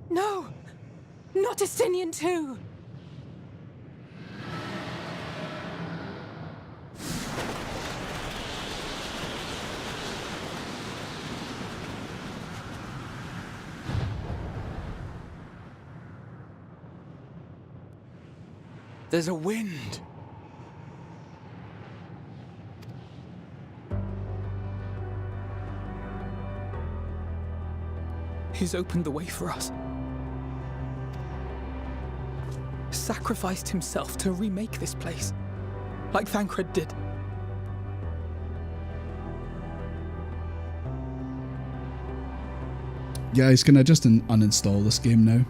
Speaker 11: No! Not Ascian too!
Speaker 6: There's a wind. He's opened the way for us. Sacrificed himself to remake this place, like Thancred did.
Speaker 1: Guys, can I just uninstall this game now?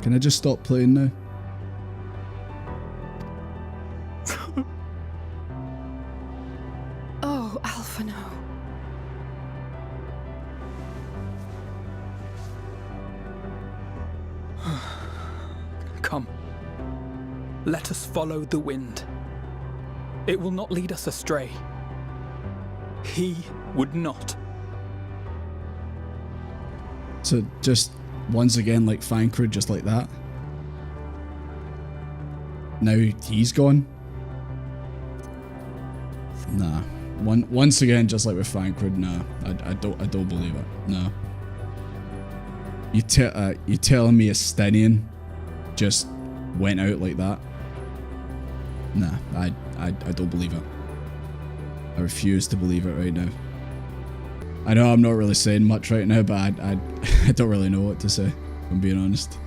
Speaker 1: Can I just stop playing now?
Speaker 11: Oh, Alphino.
Speaker 6: Come. Let us follow the wind. It will not lead us astray. He would not.
Speaker 1: So just once again, like Thancred, just like that. Now he's gone. Nah. Once again, just like with Thancred, nah. I don't believe it. No. You telling me Ascian just went out like that? Nah, I don't believe it. I refuse to believe it right now. I know I'm not really saying much right now, but I don't really know what to say, if I'm being honest.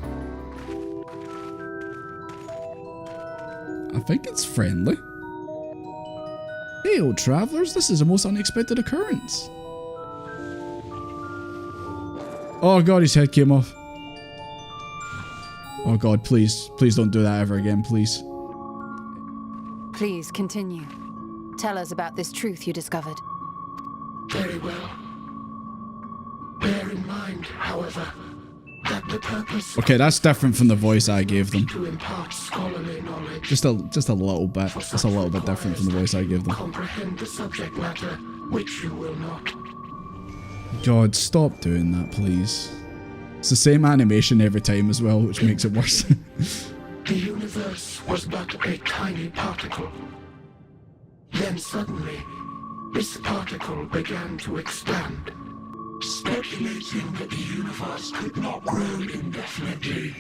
Speaker 1: I think it's friendly. Hey, old travelers, this is a most unexpected occurrence. Oh god, his head came off. Oh god, please don't do that ever again, please.
Speaker 7: Please continue. Tell us about this truth you discovered.
Speaker 8: Very well. Bear in mind, however, that the purpose.
Speaker 1: Okay, that's different from the voice I gave them.
Speaker 8: To impart scholarly knowledge.
Speaker 1: Just a little bit. Just a little bit different from the voice I gave them.
Speaker 8: Comprehend the subject matter, which you will not.
Speaker 1: God, stop doing that, please. It's the same animation every time as well, which makes it worse.
Speaker 8: The universe was but a tiny particle. Then suddenly, this particle began to expand. Speculating that the universe could not grow indefinitely,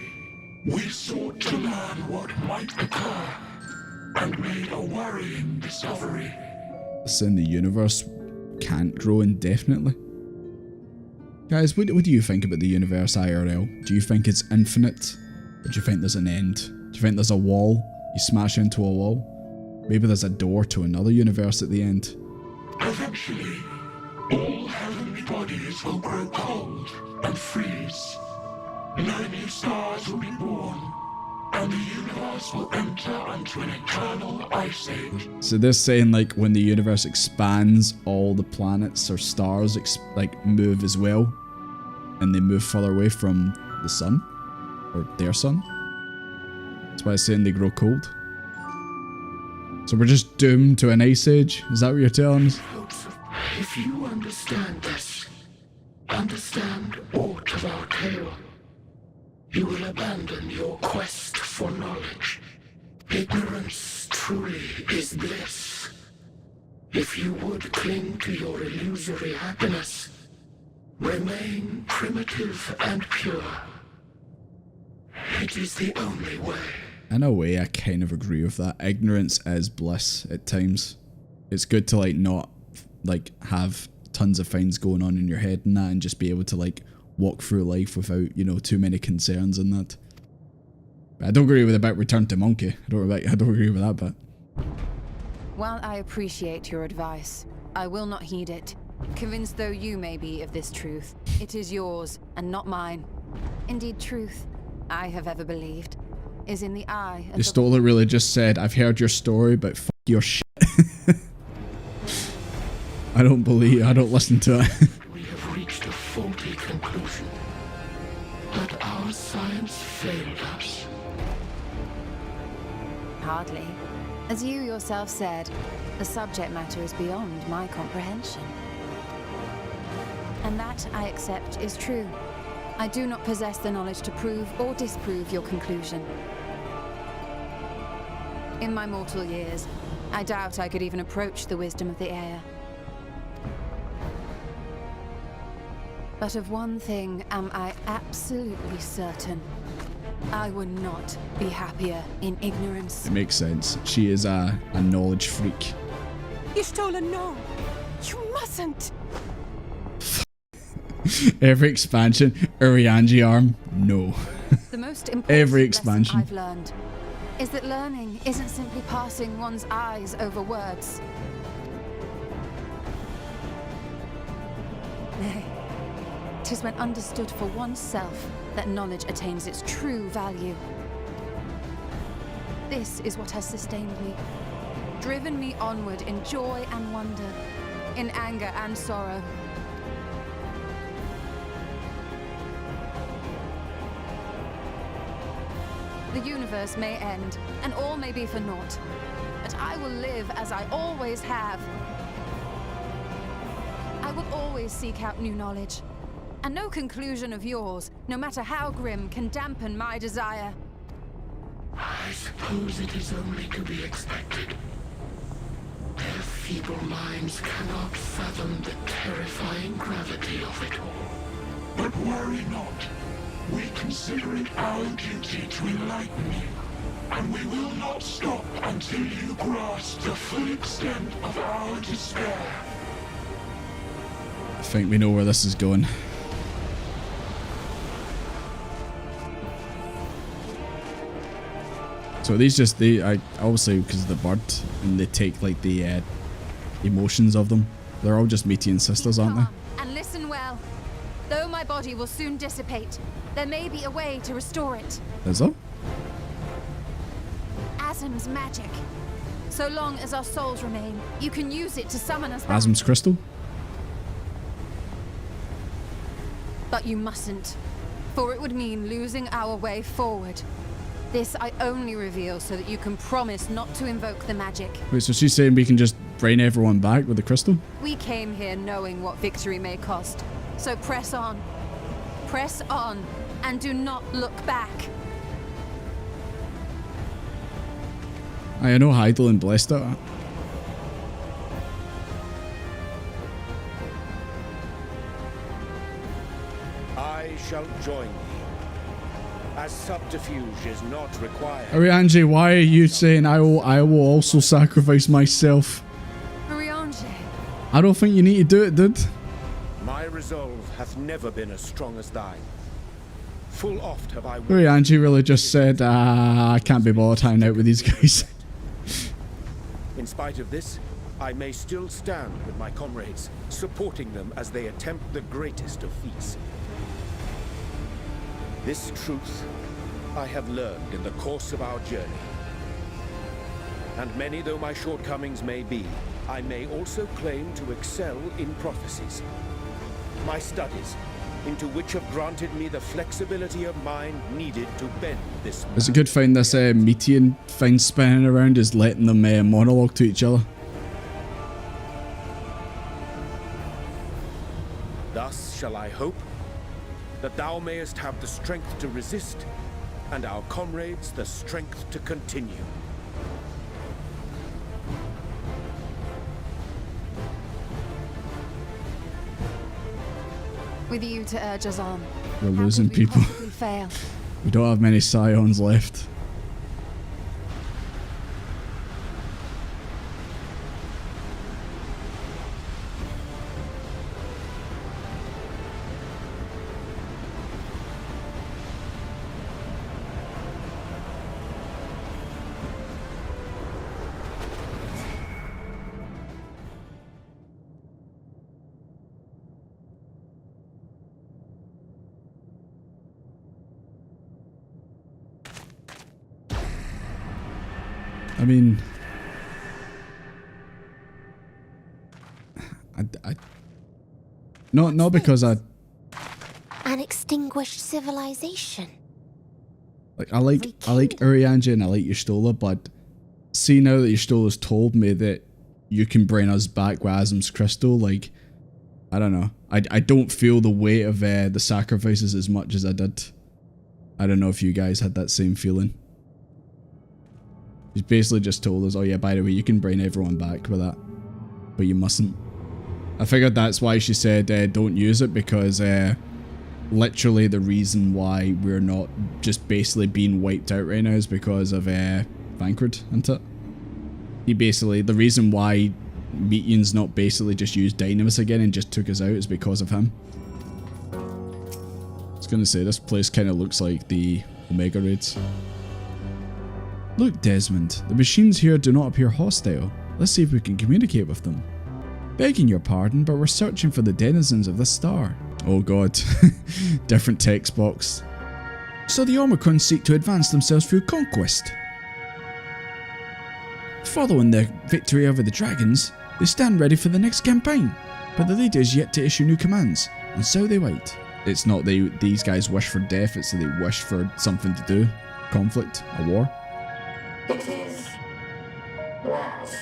Speaker 8: we sought to learn what might occur, and made a worrying discovery.
Speaker 1: Saying the universe can't grow indefinitely? Guys, what do you think about the universe IRL? Do you think it's infinite? Or do you think there's an end? Do you think there's a wall? You smash into a wall? Maybe there's a door to another universe at the end?
Speaker 8: Eventually, all heavenly bodies will grow cold and freeze. No new stars will be born, and the universe will enter into an eternal ice age.
Speaker 1: So they're saying like when the universe expands, all the planets or stars move as well, and they move further away from the sun, or their sun. That's why it's saying they grow cold. So we're just doomed to an ice age? Is that what you're telling us?
Speaker 8: If you understand this, understand aught of our tale, you will abandon your quest for knowledge. Ignorance truly is bliss. If you would cling to your illusory happiness, remain primitive and pure. It is the only way.
Speaker 1: In a way, I kind of agree with that. Ignorance is bliss at times. It's good to like not like have tons of things going on in your head and that, and just be able to like walk through life without, you know, too many concerns and that. But I don't agree with about return to monkey. I don't agree with that bit.
Speaker 7: While I appreciate your advice, I will not heed it. Convinced though you may be of this truth, it is yours and not mine. Indeed, truth, I have ever believed, is in the eye of
Speaker 1: The Stoller really just said, I've heard your story, but fuck your shit. I don't listen to it.
Speaker 8: We have reached a faulty conclusion. But our science failed us.
Speaker 7: Hardly. As you yourself said, the subject matter is beyond my comprehension. And that, I accept, is true. I do not possess the knowledge to prove or disprove your conclusion. In my mortal years, I doubt I could even approach the wisdom of the air. But of one thing am I absolutely certain. I would not be happier in ignorance.
Speaker 1: It makes sense. She is a knowledge freak.
Speaker 11: Y'shtola, no! You mustn't!
Speaker 1: Every expansion, Urianji arm, no.
Speaker 7: The most important
Speaker 1: Every
Speaker 7: lesson
Speaker 1: expansion.
Speaker 7: I've learned is that learning isn't simply passing one's eyes over words. Nay, 'tis when understood for oneself that knowledge attains its true value. This is what has sustained me, driven me onward in joy and wonder, in anger and sorrow. The universe may end, and all may be for naught, but I will live as I always have. I will always seek out new knowledge, and no conclusion of yours, no matter how grim, can dampen my desire.
Speaker 8: I suppose it is only to be expected. Their feeble minds cannot fathom the terrifying gravity of it all. But worry not. We consider it our duty to enlighten you, and we will not stop until you grasp the full extent of our despair.
Speaker 1: I think we know where this is going. So these just, I obviously because of the bird, and they take like the emotions of them. They're all just Meteion sisters, aren't they?
Speaker 7: And listen well. Though my body will soon dissipate, there may be a way to restore it.
Speaker 1: Is there?
Speaker 7: Asm's magic. So long as our souls remain, you can use it to summon us back.
Speaker 1: Asm's crystal?
Speaker 7: But you mustn't, for it would mean losing our way forward. This I only reveal so that you can promise not to invoke the magic.
Speaker 1: Wait, so she's saying we can just bring everyone back with the crystal?
Speaker 7: We came here knowing what victory may cost. So press on. Press on, and do not look back.
Speaker 1: I know Hydaelyn blessed it.
Speaker 24: I shall join thee, as subterfuge is not required.
Speaker 1: Urianji, why are you saying I will also sacrifice myself?
Speaker 7: Urianji.
Speaker 1: I don't think you need to do it, dude.
Speaker 24: My resolve hath never been as strong as thine. Full oft have I...
Speaker 1: Urianji really just said, I can't be bothered hanging out with these guys.
Speaker 24: In spite of this, I may still stand with my comrades, supporting them as they attempt the greatest of feats. This truth I have learned in the course of our journey. And many though my shortcomings may be, I may also claim to excel in prophecies. My studies, into which have granted me the flexibility of mind needed to bend this.
Speaker 1: It's a good thing this Meteion thing spinning around is letting them monologue to each other.
Speaker 24: Thus shall I hope that thou mayest have the strength to resist, and our comrades the strength to continue.
Speaker 7: With you to urge us on.
Speaker 1: We're losing people.
Speaker 7: Fail.
Speaker 1: We don't have many scions left. I mean, not because
Speaker 23: an extinguished civilization.
Speaker 1: Like I like Urianji and I like Y'shtola, but see now that Y'shtola's told me that you can bring us back with Asm's crystal, like I don't know. I don't feel the weight of the sacrifices as much as I did. I don't know if you guys had that same feeling. She's basically just told us, oh yeah, by the way, you can bring everyone back with that, but you mustn't. I figured that's why she said don't use it, because literally the reason why we're not just basically being wiped out right now is because of Vanquard, isn't it? He basically, the reason why Meteon's not basically just used Dynamis again and just took us out is because of him. I was gonna say, this place kind of looks like the Omega raids. Look, Desmond, the machines here do not appear hostile. Let's see if we can communicate with them. Begging your pardon, but we're searching for the denizens of this star. Oh god, different text box. So the Omicrons seek to advance themselves through conquest. Following their victory over the dragons, they stand ready for the next campaign, but the leader is yet to issue new commands, and so they wait. It's not these guys wish for death, it's that they wish for something to do. Conflict, a war.
Speaker 8: It was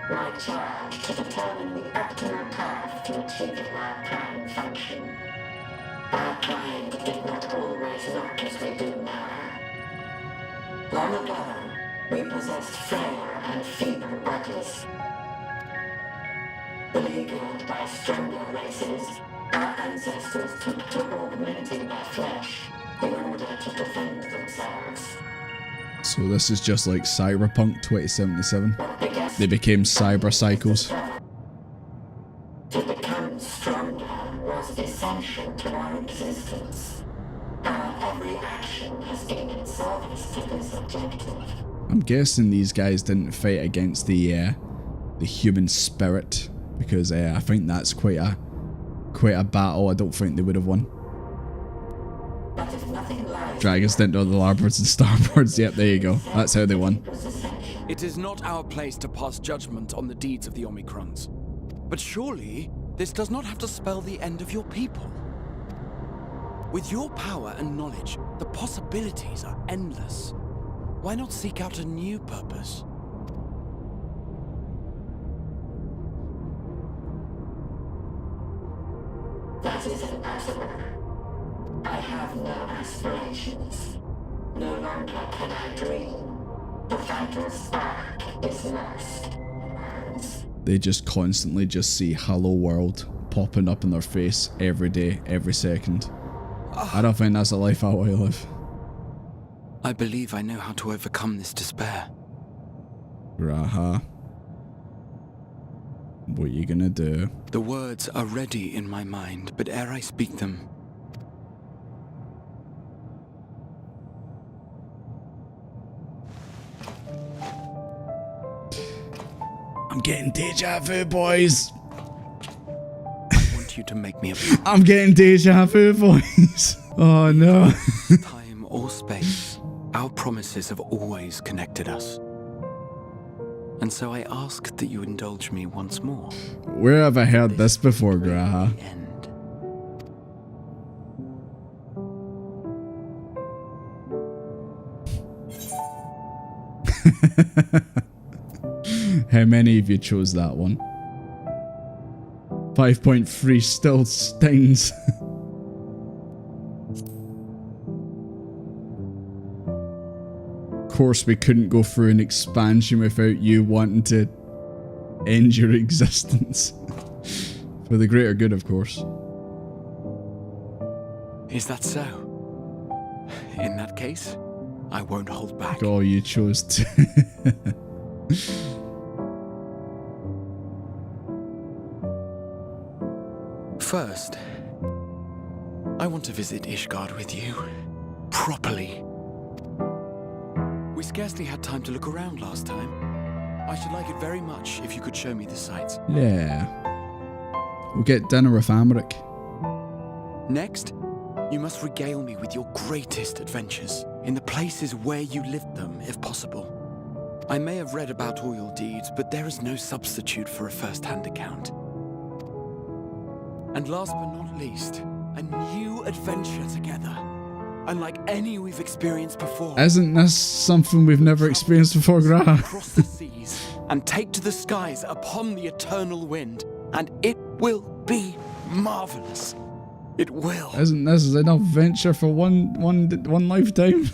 Speaker 8: my charge to determine the optimal path to achieving our prime function. Our pride did not always look as they do now. Long ago, we possessed frail and feeble bodies. Beleaguered by stronger races, our ancestors took to augmenting their flesh in order to defend themselves.
Speaker 1: So this is just like Cyberpunk 2077. They became cyber cycles.
Speaker 8: To become stronger was essential to our existence. Our every action has been in service to this objective.
Speaker 1: I'm guessing these guys didn't fight against the human spirit, because I think that's quite a battle. I don't think they would have won.
Speaker 8: But if nothing lies,
Speaker 1: Dragons didn't know the larboards and starboards. Yep, there you go. That's how they won.
Speaker 13: It is not our place to pass judgment on the deeds of the Omicrons. But surely, this does not have to spell the end of your people. With your power and knowledge, the possibilities are endless. Why not seek out a new purpose?
Speaker 8: that is impossible. I have no aspirations. No longer can I dream. The vital spark is lost.
Speaker 1: They just constantly just see hello world popping up in their face every day, every second. I don't think that's a life I want to live.
Speaker 13: I believe I know how to overcome this despair.
Speaker 1: Raha. What you gonna do?
Speaker 13: The words are ready in my mind, but ere I speak them,
Speaker 1: I'm getting deja vu, boys.
Speaker 13: I want you to make me a
Speaker 1: I'm getting deja vu, boys. Oh no.
Speaker 13: time or space. Our promises have always connected us. And so I ask that you indulge me once more.
Speaker 1: Where have I heard this before, Graha? How many of you chose that one? 5.3 still stings. Of course, we couldn't go through an expansion without you wanting to end your existence. For the greater good, of course.
Speaker 13: Is that so? In that case, I won't hold back.
Speaker 1: Oh, you chose to.
Speaker 13: First, I want to visit Ishgard with you. Properly. We scarcely had time to look around last time. I should like it very much if you could show me the sights.
Speaker 1: Yeah. We'll get dinner with Amric.
Speaker 13: Next, you must regale me with your greatest adventures, in the places where you lived them, if possible. I may have read about all your deeds, but there is no substitute for a first-hand account. And last but not least, a new adventure together. Unlike any we've experienced before.
Speaker 1: Isn't this something we've never experienced before, Graha?
Speaker 13: Cross the seas and take to the skies upon the eternal wind, and it will be marvelous. It will.
Speaker 1: Isn't this an adventure for one lifetime?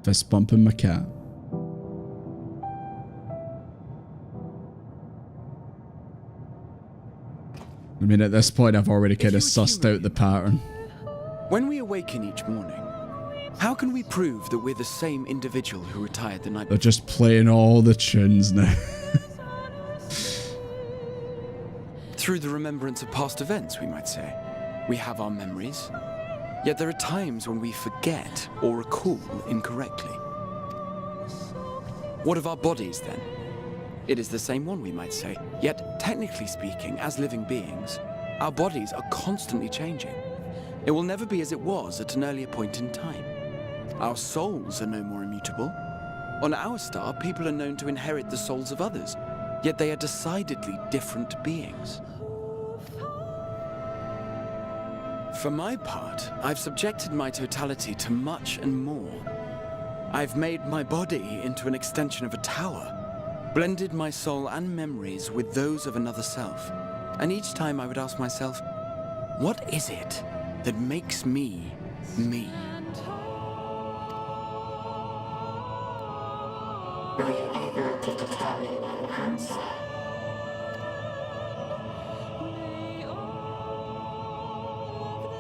Speaker 1: Fist bumping my cat. I mean, at this point, I've already kind of sussed out the pattern.
Speaker 13: When we awaken each morning, how can we prove that we're the same individual who retired the night
Speaker 1: They're just playing all the tunes now.
Speaker 13: Through the remembrance of past events, we might say. We have our memories, yet there are times when we forget or recall incorrectly. What of our bodies, then? It is the same one, we might say, yet technically speaking, as living beings, our bodies are constantly changing. It will never be as it was at an earlier point in time. Our souls are no more immutable. On our star, people are known to inherit the souls of others, yet they are decidedly different beings. For my part, I've subjected my totality to much and more. I've made my body into an extension of a tower, blended my soul and memories with those of another self, and each time I would ask myself, what is it that makes me, me?
Speaker 8: Were you able to determine an answer?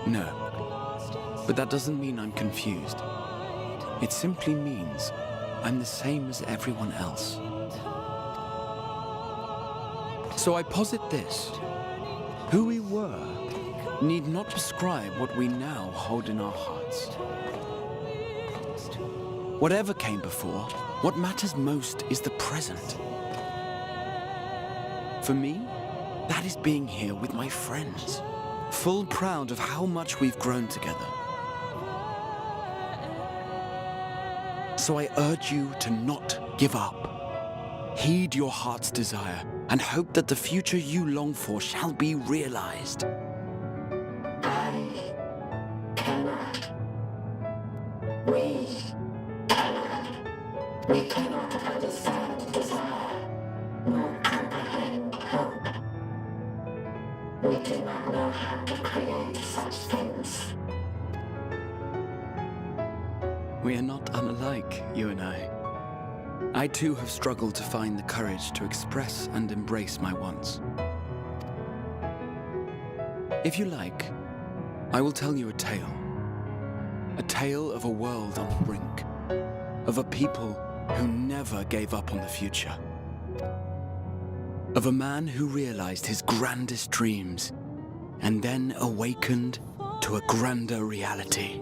Speaker 13: No, but that doesn't mean I'm confused. It simply means I'm the same as everyone else. So I posit this. Who we were need not describe what we now hold in our hearts. Whatever came before, what matters most is the present. For me, that is being here with my friends, full proud of how much we've grown together. So I urge you to not give up. Heed your heart's desire and hope that the future you long for shall be realized.
Speaker 8: I cannot. We cannot. We cannot understand desire, nor comprehend hope. We do not know how to create such things.
Speaker 13: We are not unlike, you and I. I too have struggled to find the courage to express and embrace my wants. If you like, I will tell you a tale. A tale of a world on the brink, of a people who never gave up on the future, of a man who realized his grandest dreams and then awakened to a grander reality.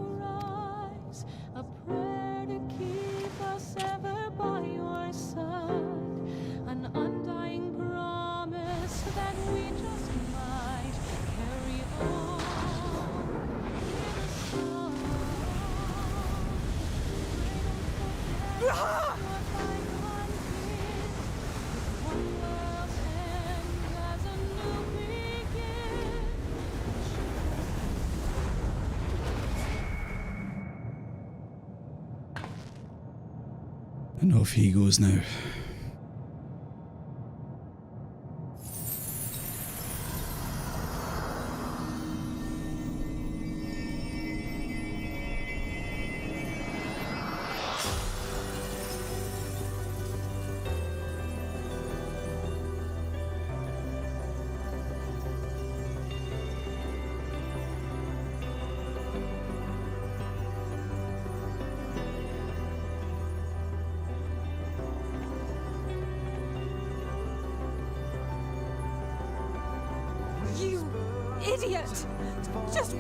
Speaker 1: And off he goes now.
Speaker 11: Idiot! Just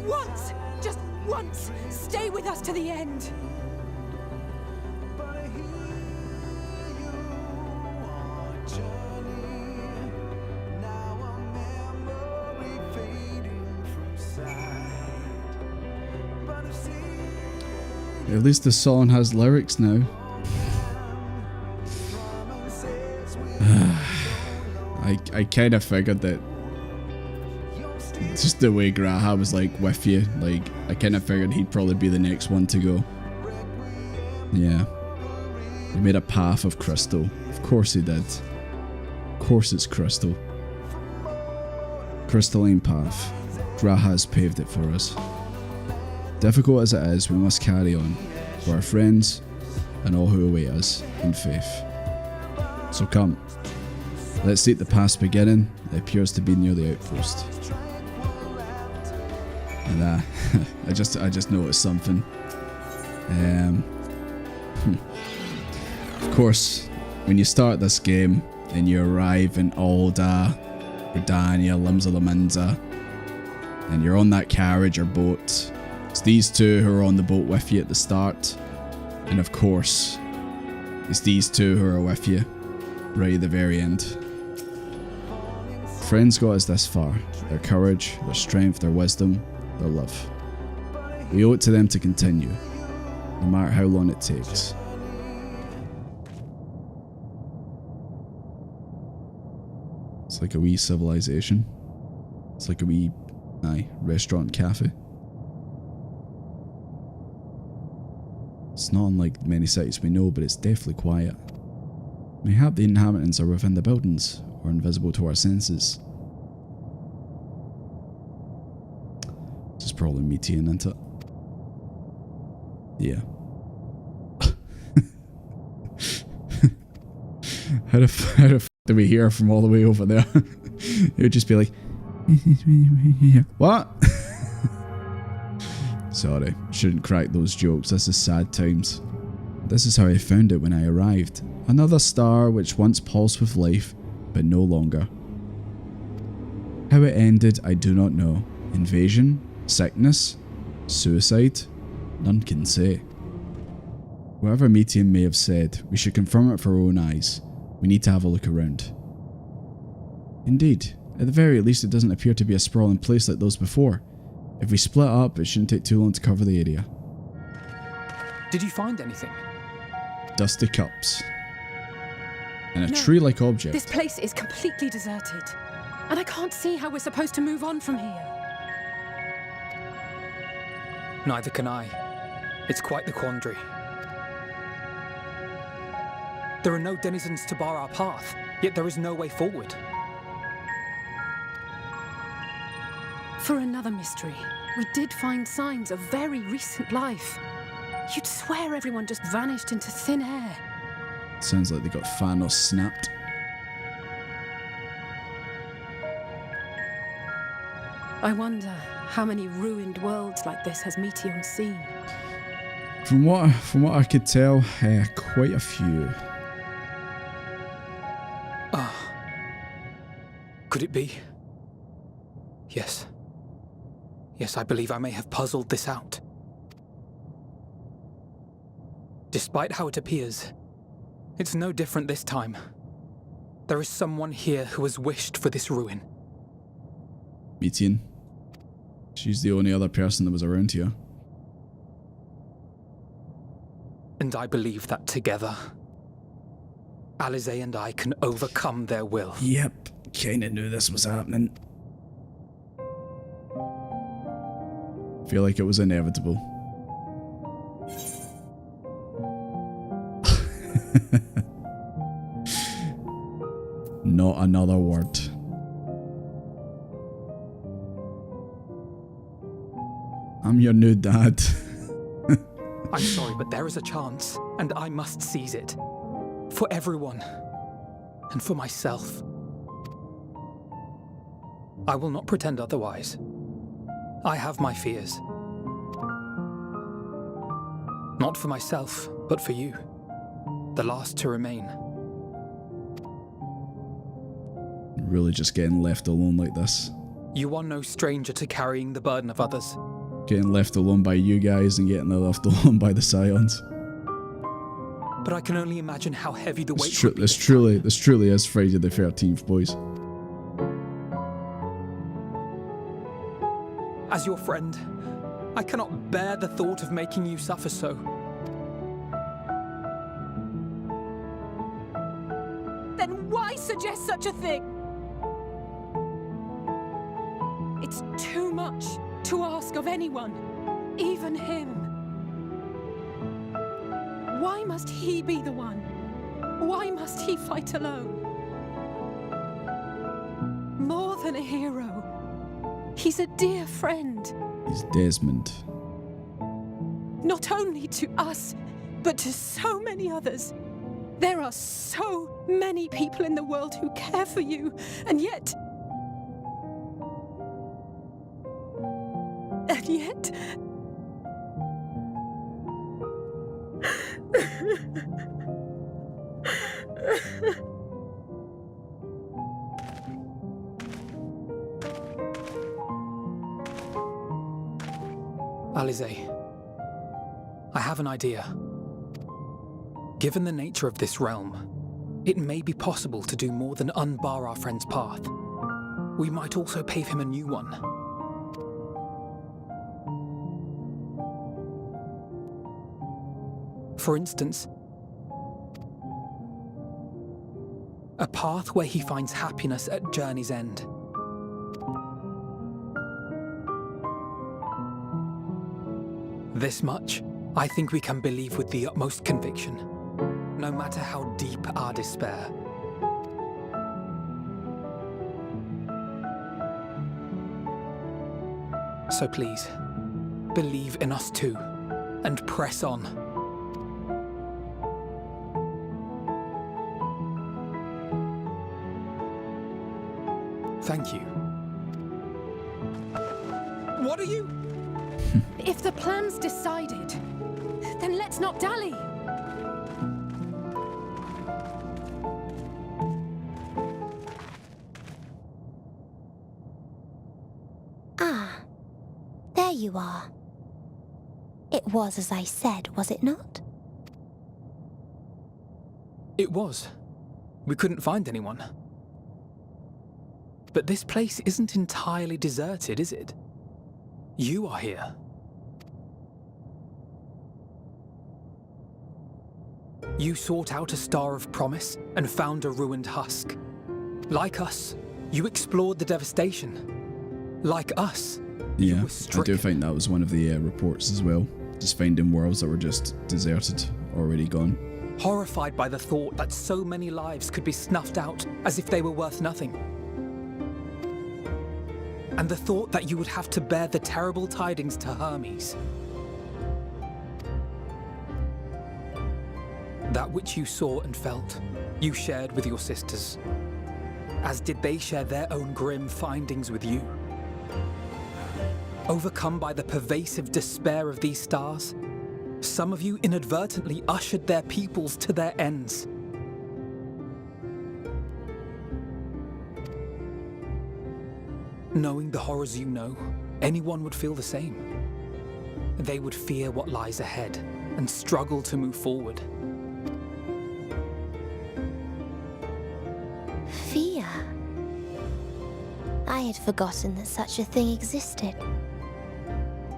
Speaker 11: once, stay with us to the end.
Speaker 1: At least the song has lyrics now. I kind of figured that. Just the way Graha was like with you, like I kind of figured he'd probably be the next one to go. Yeah. He made a path of crystal. Of course he did. Of course it's crystal. Crystalline path. Graha has paved it for us. Difficult as it is, we must carry on for our friends and all who await us in faith. So come. Let's see the past beginning. It appears to be near the outpost. And I just noticed something. Of course, when you start this game and you arrive in Alda, Fandaniel, Limsa, and you're on that carriage or boat, it's these two who are on the boat with you at the start, and of course, it's these two who are with you right at the very end. Friends got us this far. Their courage, their strength, their wisdom, their love. We owe it to them to continue, no matter how long it takes. It's like a wee civilization. It's like a wee, restaurant cafe. It's not unlike many cities we know, but it's definitely quiet. Mayhap the inhabitants are within the buildings, or invisible to our senses. This is probably Meteion, isn't it? Yeah. How the f do we hear from all the way over there? It would just be like, what? Sorry, shouldn't crack those jokes. This is sad times. This is how I found it when I arrived. Another star which once pulsed with life, but no longer. How it ended, I do not know. Invasion? Sickness? Suicide? None can say. Whatever Meteion may have said, we should confirm it with our own eyes. We need to have a look around. Indeed, at the very least it doesn't appear to be a sprawling place like those before. If we split up, it shouldn't take too long to cover the area.
Speaker 4: Did you find anything?
Speaker 1: Dusty cups. And a tree-like object.
Speaker 11: This place is completely deserted. And I can't see how we're supposed to move on from here.
Speaker 4: Neither can I. It's quite the quandary. There are no denizens to bar our path, yet there is no way forward.
Speaker 11: For another mystery, we did find signs of very recent life. You'd swear everyone just vanished into thin air.
Speaker 1: Sounds like they got Thanos snapped.
Speaker 11: I wonder how many ruined worlds like this has Meteion seen.
Speaker 1: From what I could tell, quite a few.
Speaker 4: Could it be? Yes. Yes, I believe I may have puzzled this out. Despite how it appears, it's no different this time. There is someone here who has wished for this ruin.
Speaker 1: Meteion. She's the only other person that was around here.
Speaker 4: And I believe that together, Eorzea and I can overcome their will.
Speaker 1: Yep, kinda knew this was happening. Feel like it was inevitable. Not another word. I'm your new dad.
Speaker 4: I'm sorry, but there is a chance, and I must seize it. For everyone, and for myself. I will not pretend otherwise. I have my fears. Not for myself, but for you. The last to remain.
Speaker 1: Really just getting left alone like this.
Speaker 4: You are no stranger to carrying the burden of others.
Speaker 1: Getting left alone by you guys and getting left alone by the Scions.
Speaker 4: But I can only imagine how heavy the weight
Speaker 1: This truly is Friday the 13th, boys.
Speaker 4: As your friend, I cannot bear the thought of making you suffer so.
Speaker 11: Then why suggest such a thing? It's too much to ask of anyone, even him. Why must he be the one? Why must he fight alone? More than a hero, he's a dear friend.
Speaker 1: He's Desmond.
Speaker 11: Not only to us, but to so many others. There are so many people in the world who care for you, and yet... And yet...
Speaker 4: Alize, I have an idea. Given the nature of this realm, it may be possible to do more than unbar our friend's path. We might also pave him a new one. For instance, a path where he finds happiness at journey's end. This much, I think we can believe with the utmost conviction, no matter how deep our despair. So please, believe in us too, and press on. Thank you. What are you?
Speaker 11: If the plan's decided, then let's not dally.
Speaker 23: Ah, there you are. It was as I said, was it not?
Speaker 4: It was. We couldn't find anyone. But this place isn't entirely deserted, is it? You are here. You sought out a star of promise and found a ruined husk. Like us, you explored the devastation. Like us,
Speaker 1: yeah, I do think that was one of the reports as well. Just finding worlds that were just deserted, already gone.
Speaker 4: Horrified by the thought that so many lives could be snuffed out as if they were worth nothing. And the thought that you would have to bear the terrible tidings to Hermes. That which you saw and felt, you shared with your sisters, as did they share their own grim findings with you. Overcome by the pervasive despair of these stars, some of you inadvertently ushered their peoples to their ends. Knowing the horrors you know, anyone would feel the same. They would fear what lies ahead and struggle to move forward.
Speaker 23: Fear? I had forgotten that such a thing existed.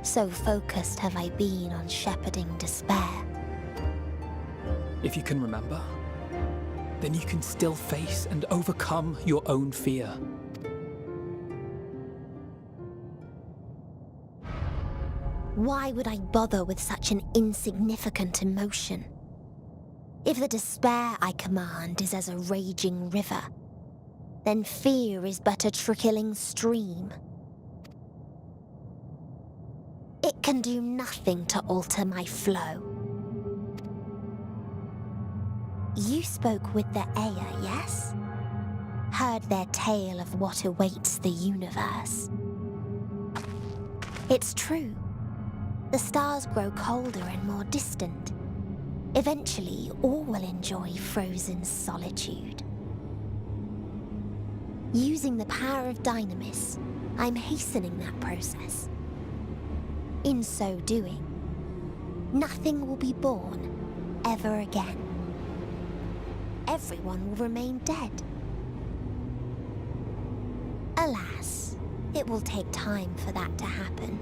Speaker 23: So focused have I been on shepherding despair.
Speaker 4: If you can remember, then you can still face and overcome your own fear.
Speaker 23: Why would I bother with such an insignificant emotion? If the despair I command is as a raging river, then fear is but a trickling stream. It can do nothing to alter my flow. You spoke with the Aya, yes? Heard their tale of what awaits the universe. It's true. The stars grow colder and more distant. Eventually, all will enjoy frozen solitude. Using the power of Dynamis, I'm hastening that process. In so doing, nothing will be born ever again. Everyone will remain dead. Alas, it will take time for that to happen.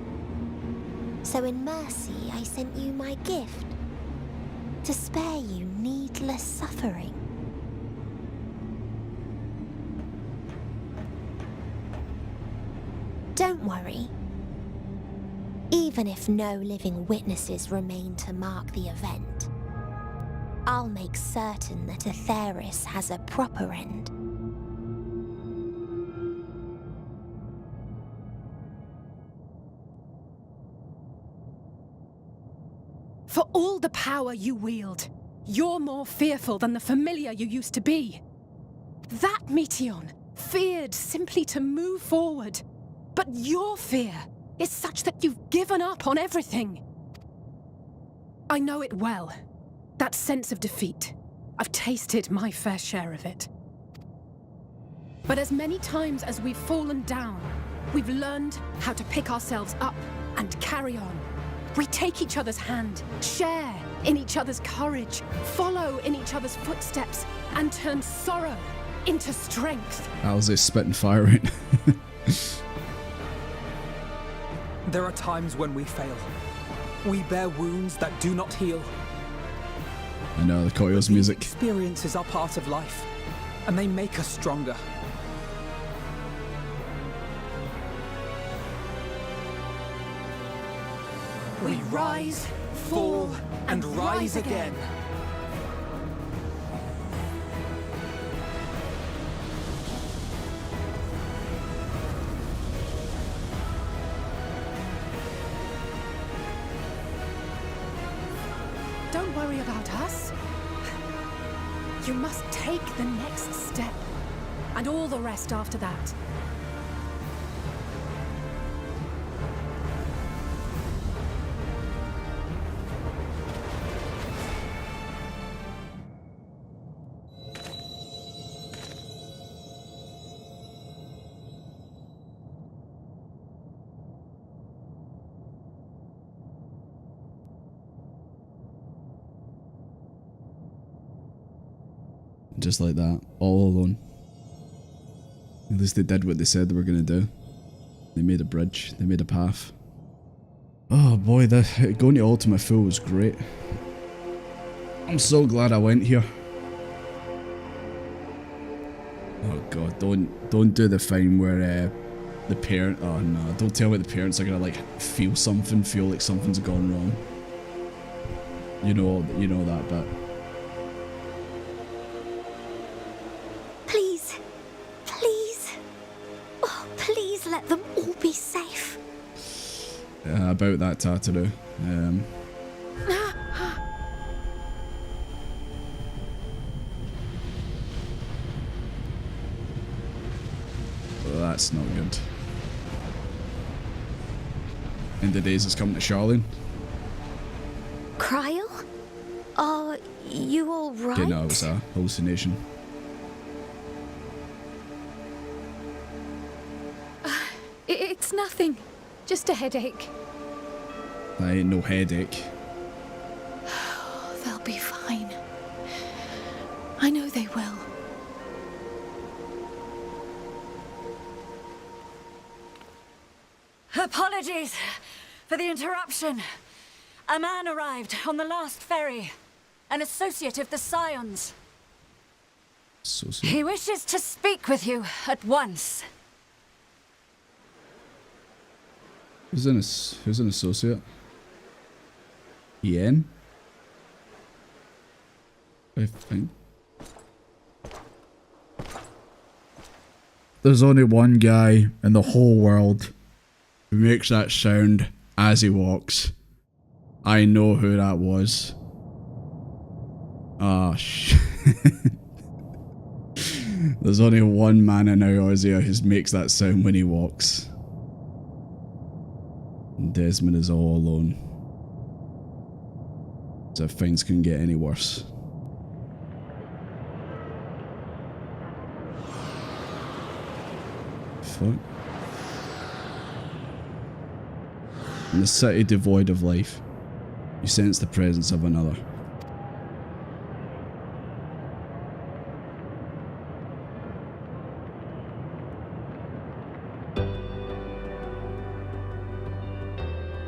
Speaker 23: So in mercy, I sent you my gift, to spare you needless suffering. Don't worry. Even if no living witnesses remain to mark the event, I'll make certain that Aetheris has a proper end.
Speaker 11: For all the power you wield, You're more fearful than the familiar you used to be. That Meteion feared simply to move forward. But your fear is such that you've given up on everything. I know it well. That sense of defeat. I've tasted my fair share of it. But as many times as we've fallen down, we've learned how to pick ourselves up and carry on. We take each other's hand, share in each other's courage, follow in each other's footsteps, and turn sorrow into strength.
Speaker 1: How's this spitting fire right now?
Speaker 12: There are times when we fail. We bear wounds that do not heal.
Speaker 1: I know, the Koyo's music.
Speaker 12: Experiences are part of life, and they make us stronger.
Speaker 11: We rise, fall, and rise again. Don't worry about us. You must take the next step, and all the rest after that.
Speaker 1: Just like that, all alone. At least they did what they said they were going to do. They made a bridge, they made a path. Oh boy, going to Ultima Full was great. I'm so glad I went here. Oh god, don't do the thing where the parent, oh no, don't tell me the parents are going to like feel like something's gone wrong. You know that bit.
Speaker 17: Let them all be safe.
Speaker 1: About that, Tataru. Well, that's not good. End of days is coming to Sharlayan.
Speaker 17: Cryle? Are you alright?
Speaker 1: Okay, no, it was a hallucination.
Speaker 11: It's nothing. Just a headache.
Speaker 1: That ain't no headache.
Speaker 11: They'll be fine. I know they will.
Speaker 16: Apologies for the interruption. A man arrived on the last ferry. An associate of the Scions.
Speaker 1: Associate?
Speaker 16: He wishes to speak with you at once.
Speaker 1: Who's an associate? Ian? I think. There's only one guy in the whole world who makes that sound as he walks. I know who that was. Ah, shit. There's only one man in Eorzea who makes that sound when he walks. Desmond is all alone. So things couldn't get any worse. Fuck. In a city devoid of life, you sense the presence of another.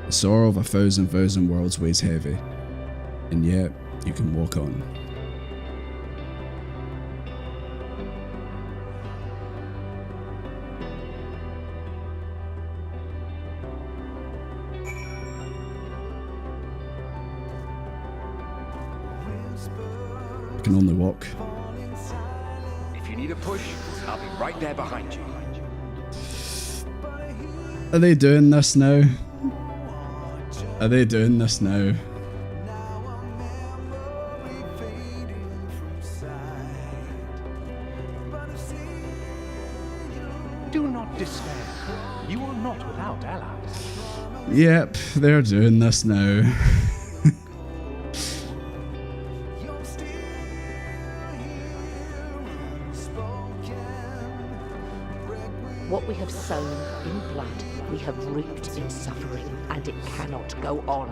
Speaker 1: The sorrow of 1,000 worlds weighs heavy, and yet you can walk on. I can only walk.
Speaker 19: If you need a push, I'll be right there behind you.
Speaker 1: Are they doing this now? Are they doing this now?
Speaker 19: not without allies.
Speaker 1: Yep, they're doing this now.
Speaker 5: What we have sown in blood, we have reaped in suffering, and it cannot go on.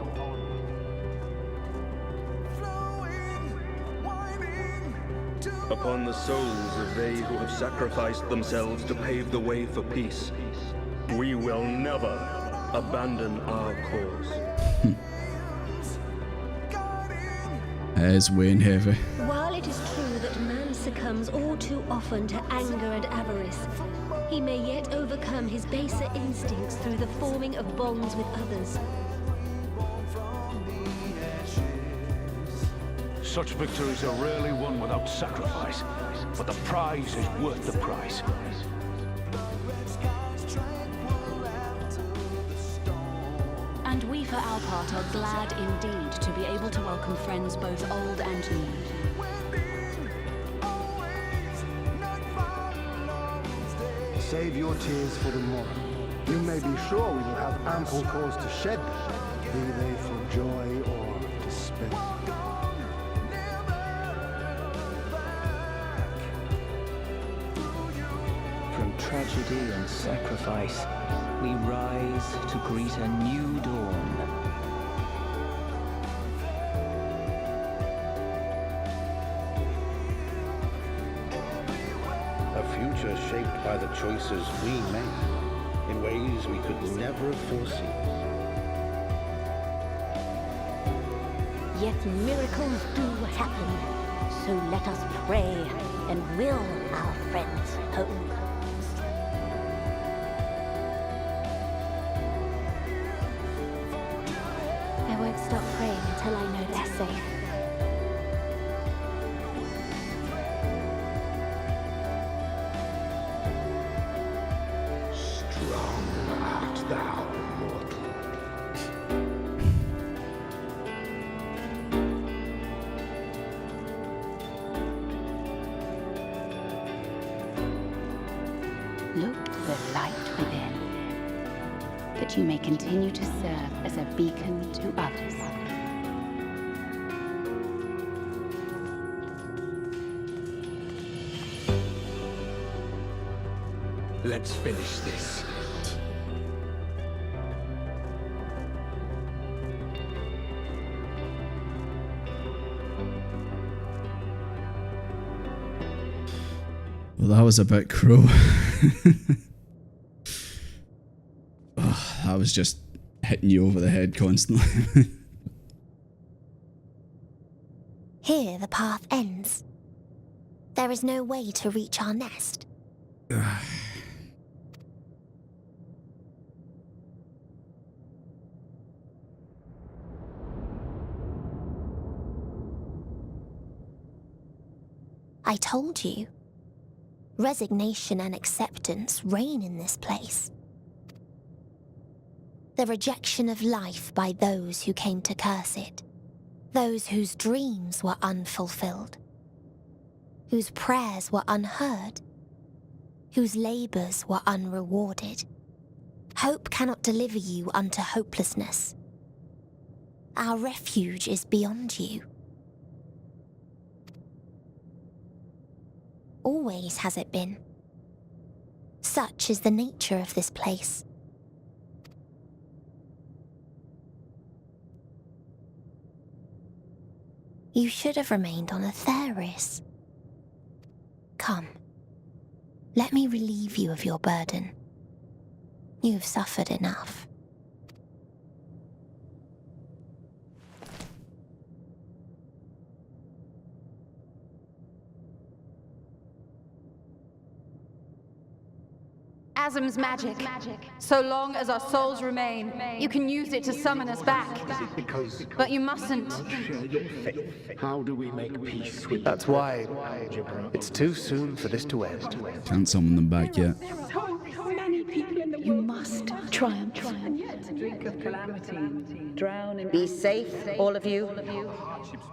Speaker 14: Upon the souls of they who have sacrificed themselves to pave the way for peace, we will never abandon our cause.
Speaker 1: It's weighing heavy.
Speaker 18: While it is true that man succumbs all too often to anger and avarice, he may yet overcome his baser instincts through the forming of bonds with others.
Speaker 19: Such victories are rarely won without sacrifice, but the prize is worth the price.
Speaker 20: And we for our part are glad indeed to be able to welcome friends both old and new.
Speaker 25: Save your tears for the morrow. You may be sure we will have ample cause to shed them, be they for joy or despair.
Speaker 26: From tragedy and sacrifice, we rise to greet a new dawn.
Speaker 27: A future shaped by the choices we made in ways we could never have foreseen.
Speaker 18: Yet miracles do happen, so let us pray and will our friends home. I won't stop praying until I know they're safe.
Speaker 27: Strong art thou, mortal.
Speaker 28: Look to the light within, that you may continue to serve as a beacon to others.
Speaker 19: Let's finish this.
Speaker 1: Well, that was a bit cruel. Oh, that was just hitting you over the head constantly.
Speaker 23: Here the path ends. There is no way to reach our nest. I told you. Resignation and acceptance reign in this place. The rejection of life by those who came to curse it. Those whose dreams were unfulfilled. Whose prayers were unheard. Whose labors were unrewarded. Hope cannot deliver you unto hopelessness. Our refuge is beyond you. Always has it been. Such is the nature of this place. You should have remained on Atheris. Come, let me relieve you of your burden. You've suffered enough.
Speaker 21: Asm's magic. So long as our souls remain, you can use it to summon us back. But you mustn't.
Speaker 27: How do we make peace with
Speaker 3: That's why it's too soon for this to end.
Speaker 1: Can't summon them back yet.
Speaker 5: You must triumph.
Speaker 29: Drink of calamity. Drown in...
Speaker 5: Be safe, all of you,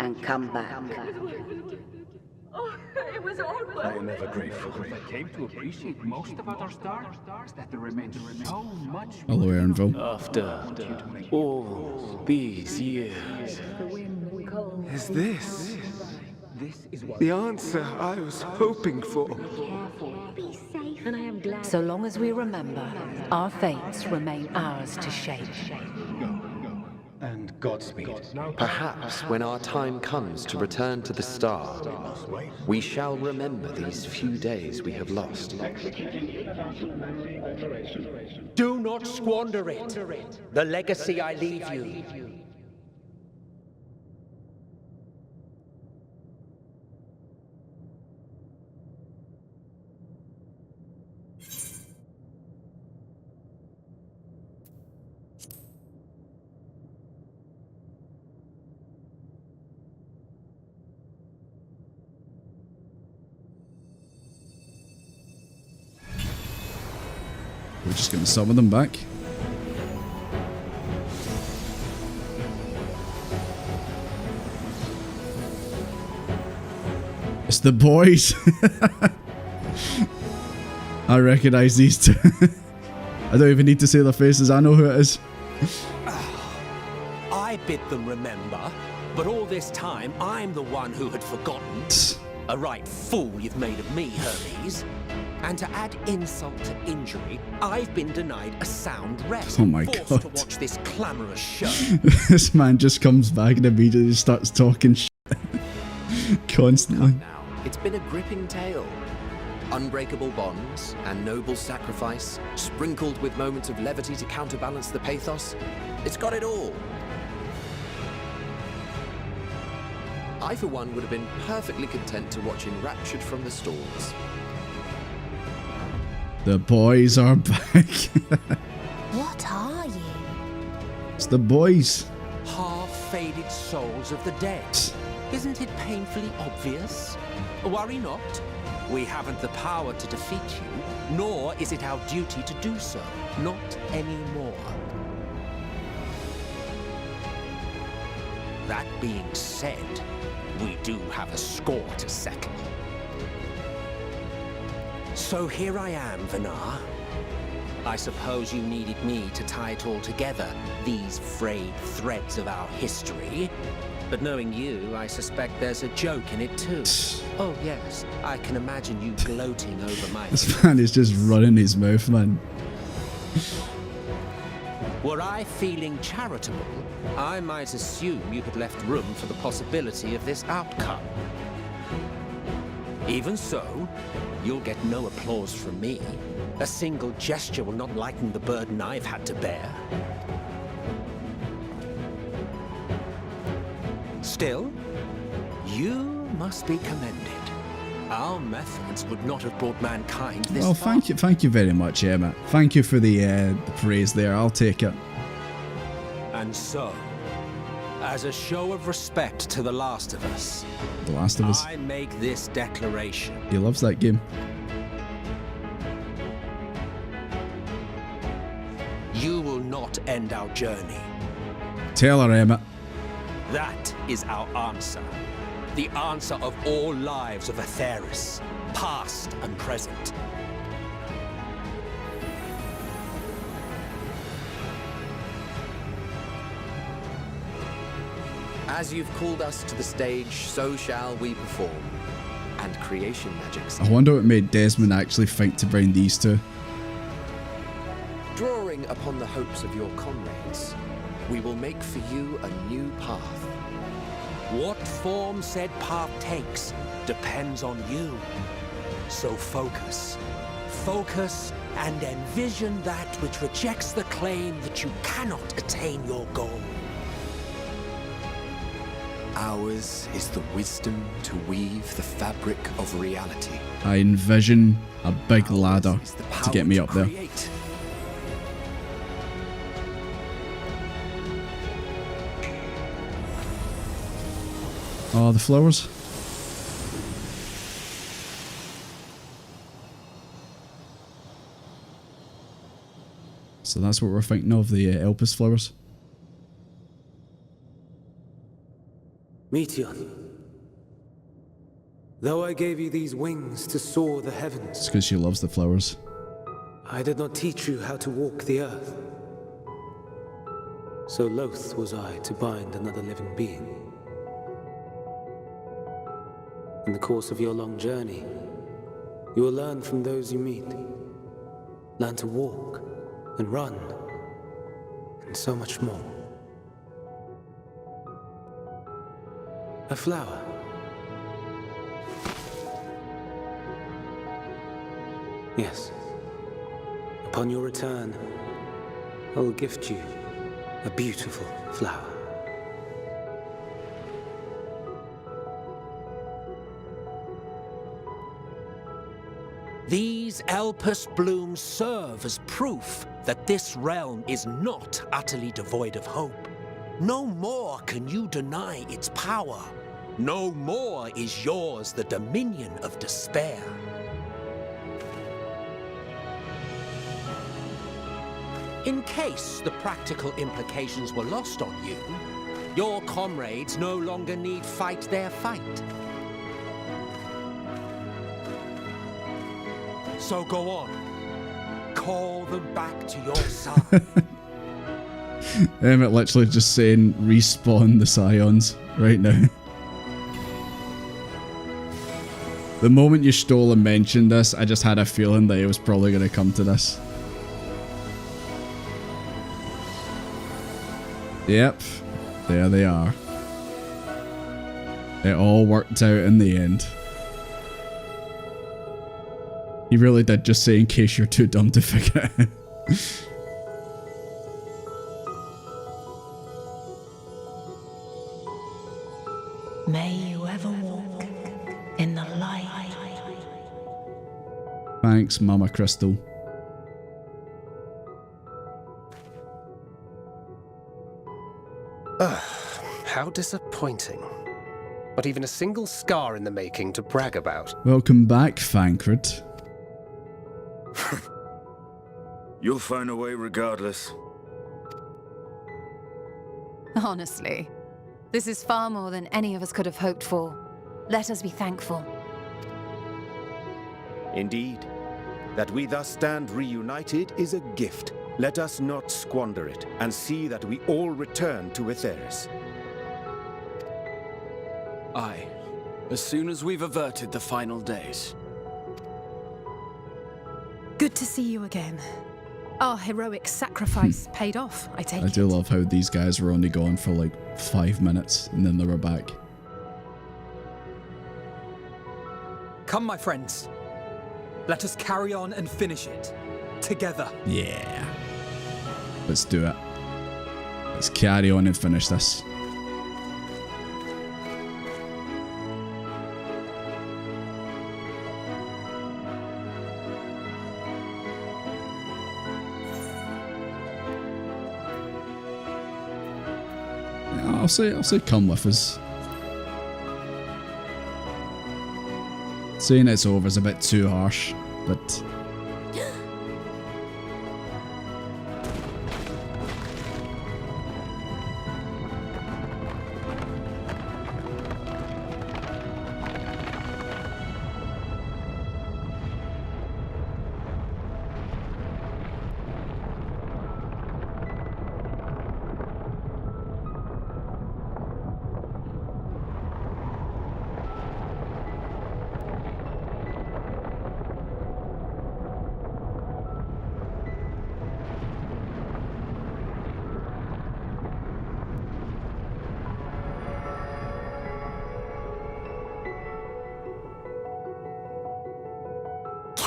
Speaker 5: and come back.
Speaker 29: Oh, it was all worth
Speaker 19: I am ever grateful. I came to appreciate most about our star is that there remains so much
Speaker 1: Hello, Aaronville.
Speaker 2: After all these years,
Speaker 6: Is this the answer I was hoping for?
Speaker 18: Be safe. And I am glad.
Speaker 5: So long as we remember, our fates remain ours to shape.
Speaker 27: And Godspeed.
Speaker 7: Perhaps when our time comes to return to the star, we shall remember these few days we have lost.
Speaker 3: Do not squander it. The legacy I leave you.
Speaker 1: We're just going to summon them back. It's the boys. I recognize these two. I don't even need to see their faces. I know who it is.
Speaker 3: I bid them remember, but all this time I'm the one who had forgotten. A right fool you've made of me, Hermes. And to add insult to injury, I've been denied a sound rest.
Speaker 1: Oh my
Speaker 3: forced
Speaker 1: God.
Speaker 3: to watch this clamorous show.
Speaker 1: This man just comes back and immediately starts talking shit. Constantly.
Speaker 7: Now, it's been a gripping tale. Unbreakable bonds and noble sacrifice, sprinkled with moments of levity to counterbalance the pathos. It's got it all. I, for one, would have been perfectly content to watch enraptured from the stalls.
Speaker 1: The boys are back.
Speaker 23: What are you?
Speaker 1: It's the boys.
Speaker 3: Half-faded souls of the dead. Isn't it painfully obvious? Worry not. We haven't the power to defeat you, nor is it our duty to do so. Not anymore. That being said, we do have a score to settle. So here I am, Venat. I suppose you needed me to tie it all together, these frayed threads of our history. But knowing you, I suspect there's a joke in it too. Oh yes, I can imagine you gloating over my...
Speaker 1: This man is just running his mouth, man.
Speaker 3: Were I feeling charitable, I might assume you had left room for the possibility of this outcome. Even so, you'll get no applause from me. A single gesture will not lighten the burden I've had to bear. Still, you must be commended. Our methods would not have brought mankind this
Speaker 1: Well,
Speaker 3: far.
Speaker 1: thank you very much, Emma. Thank you for the praise there. I'll take it.
Speaker 3: And so, as a show of respect to The Last of Us,
Speaker 1: The Last of Us.
Speaker 3: I make this declaration.
Speaker 1: He loves that game.
Speaker 3: You will not end our journey.
Speaker 1: Tell her, Emma.
Speaker 3: That is our answer. The answer of all lives of Atheris, past and present.
Speaker 7: As you've called us to the stage, so shall we perform. And creation magics.
Speaker 1: I wonder what made Desmond actually think to bring these two.
Speaker 7: Drawing upon the hopes of your comrades, we will make for you a new path.
Speaker 3: What form said path takes depends on you. So focus. Focus and envision that which rejects the claim that you cannot attain your goal.
Speaker 7: Ours is the wisdom to weave the fabric of reality.
Speaker 1: I envision a big ladder to get me up there. Oh, the flowers. So that's what we're thinking of, the Elpis flowers.
Speaker 3: Meteion.
Speaker 4: Though I gave you these wings to soar the heavens,
Speaker 1: It's because she loves the flowers.
Speaker 4: I did not teach you how to walk the earth. So loath was I to bind another living being. In the course of your long journey, you will learn from those you meet. Learn to walk and run, and so much more. A flower. Yes. Upon your return, I will gift you a beautiful flower.
Speaker 8: These Elpis blooms serve as proof that this realm is not utterly devoid of hope. No more can you deny its power. No more is yours the dominion of despair. In case the practical implications were lost on you, your comrades no longer need fight their fight. So go on. Call them back to your side.
Speaker 1: Emmett literally just saying respawn the Scions right now. The moment you stole and mentioned this, I just had a feeling that it was probably going to come to this. Yep, there they are. It all worked out in the end. He really did just say in case you're too dumb to figure it out.
Speaker 5: May you ever walk in the light.
Speaker 1: Thanks, Mama Crystal.
Speaker 3: How disappointing. Not even a single scar in the making to brag about.
Speaker 1: Welcome back, Thancred.
Speaker 9: You'll find a way regardless.
Speaker 21: Honestly, this is far more than any of us could have hoped for. Let us be thankful.
Speaker 10: Indeed. That we thus stand reunited is a gift. Let us not squander it, and see that we all return to Etheris.
Speaker 2: Aye. As soon as we've averted the final days.
Speaker 11: Good to see you again. Our heroic sacrifice paid off, I take it.
Speaker 1: I do love how these guys were only gone for like 5 minutes and then they were back.
Speaker 12: Come, my friends. Let us carry on and finish it. Together.
Speaker 1: Yeah. Let's do it. Let's carry on and finish this. I'll say come with us. Saying it's over is a bit too harsh, but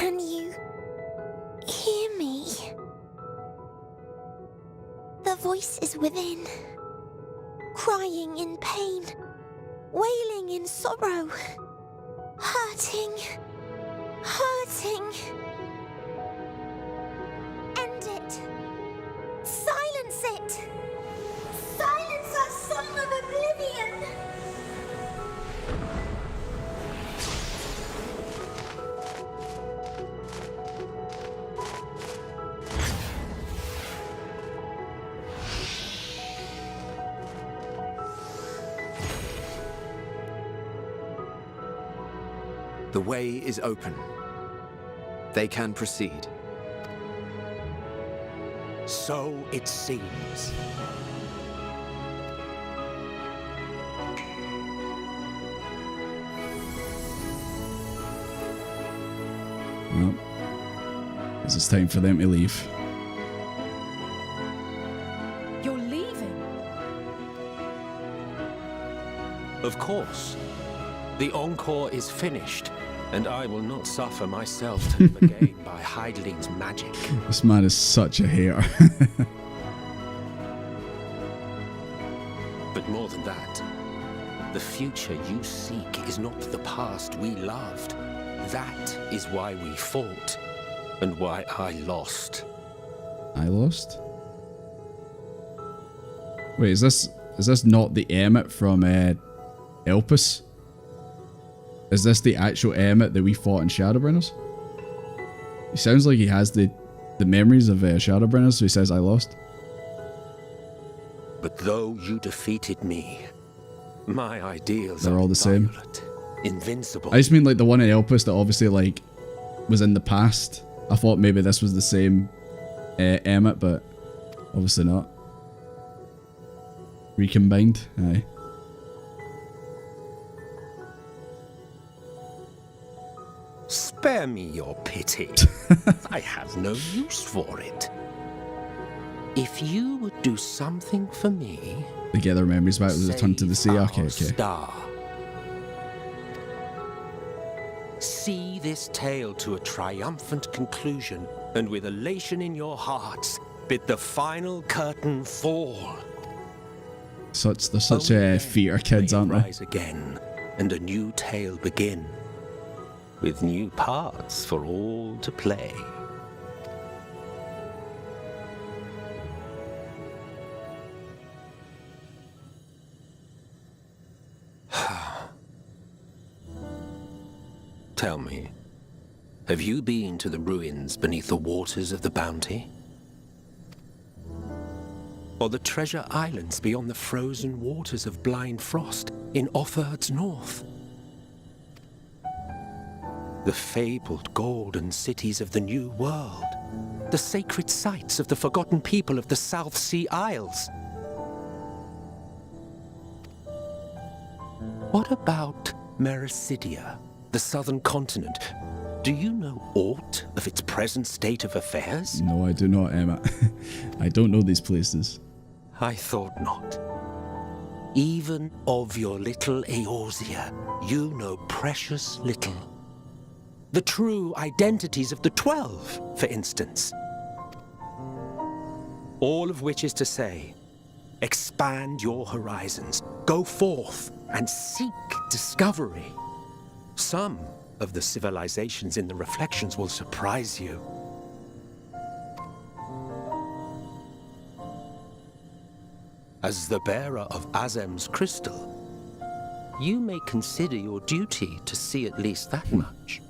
Speaker 23: Can you hear me? The voice is within, crying in pain, wailing in sorrow, hurting, hurting. End it. Silence it. Silence our song of oblivion.
Speaker 7: The way is open. They can proceed.
Speaker 8: So it seems.
Speaker 1: Well, guess it's time for them to leave.
Speaker 11: You're leaving?
Speaker 8: Of course. The encore is finished, and I will not suffer myself to live again by Hydaelyn's magic.
Speaker 1: This man is such a hater.
Speaker 8: But more than that, the future you seek is not the past we loved. That is why we fought, and why I lost.
Speaker 1: I lost? Wait, is this not the Emmet from Elpis? Is this the actual Emmet that we fought in Shadowbringers? He sounds like he has the memories of Shadowbringers, so he says I lost.
Speaker 8: But though you defeated me, my ideals
Speaker 1: They're all the same.
Speaker 8: Invincible.
Speaker 1: I just mean like the one in Elpis that obviously like was in the past. I thought maybe this was the same Emmet, but obviously not. Recombined, aye.
Speaker 8: Spare me your pity. I have no use for it. If you would do something for me...
Speaker 1: They get their memories back with the Return to the Sea. Okay.
Speaker 8: Star. See this tale to a triumphant conclusion, and with elation in your hearts, bid the final curtain fall.
Speaker 1: They're such theater kids, aren't they?
Speaker 8: Rise again, and a new tale begin, with new parts for all to play. Tell me, have you been to the ruins beneath the waters of the Bounty? Or the treasure islands beyond the frozen waters of Blind Frost in Offerd's north? The fabled golden cities of the New World, the sacred sites of the forgotten people of the South Sea Isles? What about Mericidia, the southern continent? Do you know aught of its present state of affairs?
Speaker 1: No, I do not, Emma. I don't know these places.
Speaker 8: I thought not. Even of your little Eorzea, you know precious little. The true identities of the 12, for instance. All of which is to say, expand your horizons, go forth and seek discovery. Some of the civilizations in the reflections will surprise you. As the bearer of Azem's crystal, you may consider your duty to see at least that much.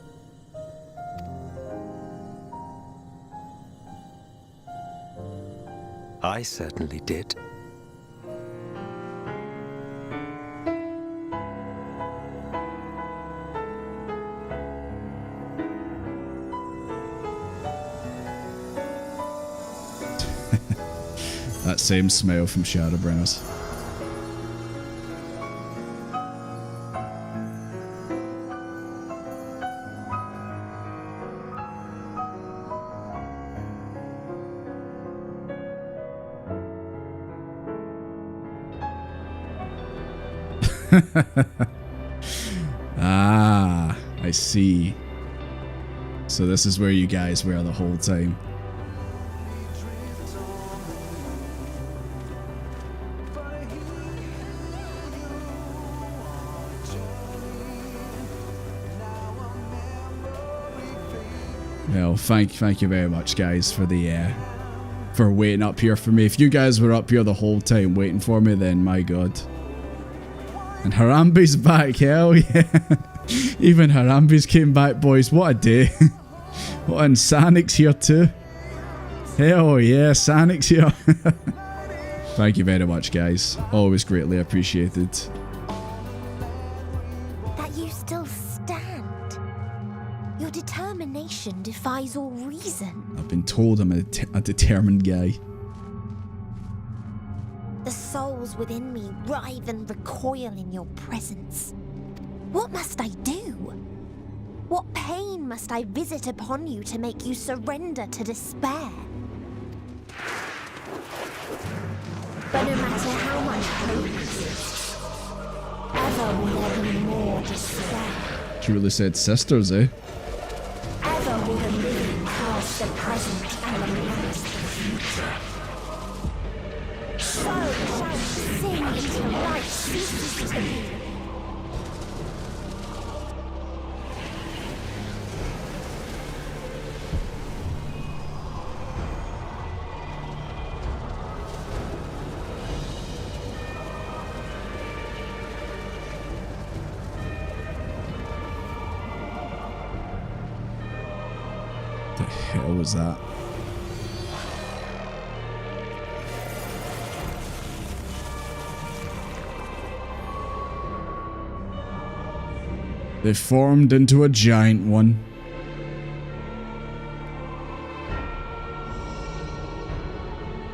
Speaker 8: I certainly did.
Speaker 1: That same smell from Shadowbringers. Ah, I see. So this is where you guys were the whole time. Well, thank you very much, guys, for the for waiting up here for me. If you guys were up here the whole time waiting for me, then my god. And Harambe's back, hell yeah. Even Harambe's came back, boys. What a day. What, and Sanic's here too. Hell yeah, Sanic's here. Thank you very much, guys. Always greatly appreciated.
Speaker 23: That you still stand. defies all reason.
Speaker 1: I've been told I'm a determined guy.
Speaker 23: The souls within me writhe and recoil in your presence. What must I do? What pain must I visit upon you to make you surrender to despair? But no matter how much hope exists, ever will there be more despair.
Speaker 1: She really said sisters, eh?
Speaker 23: Ever will the living cast the present and the past the future. So shall sin into light ceases to be.
Speaker 1: The hell was that? They formed into a giant one.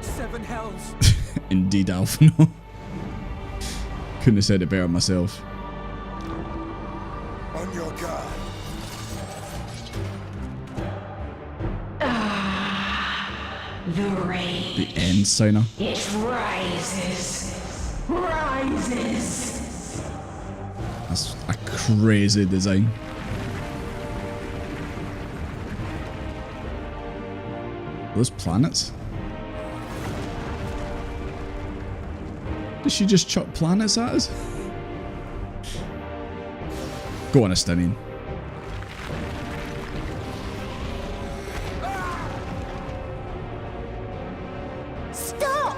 Speaker 12: Seven hells.
Speaker 1: Indeed, Alphino. Couldn't have said it better myself.
Speaker 13: On your guard.
Speaker 14: The rage.
Speaker 1: The end signer.
Speaker 14: It rises. Rises.
Speaker 1: That's a crazy design. Those planets? Did she just chuck planets at us? Go on, Ascian.
Speaker 23: Stop!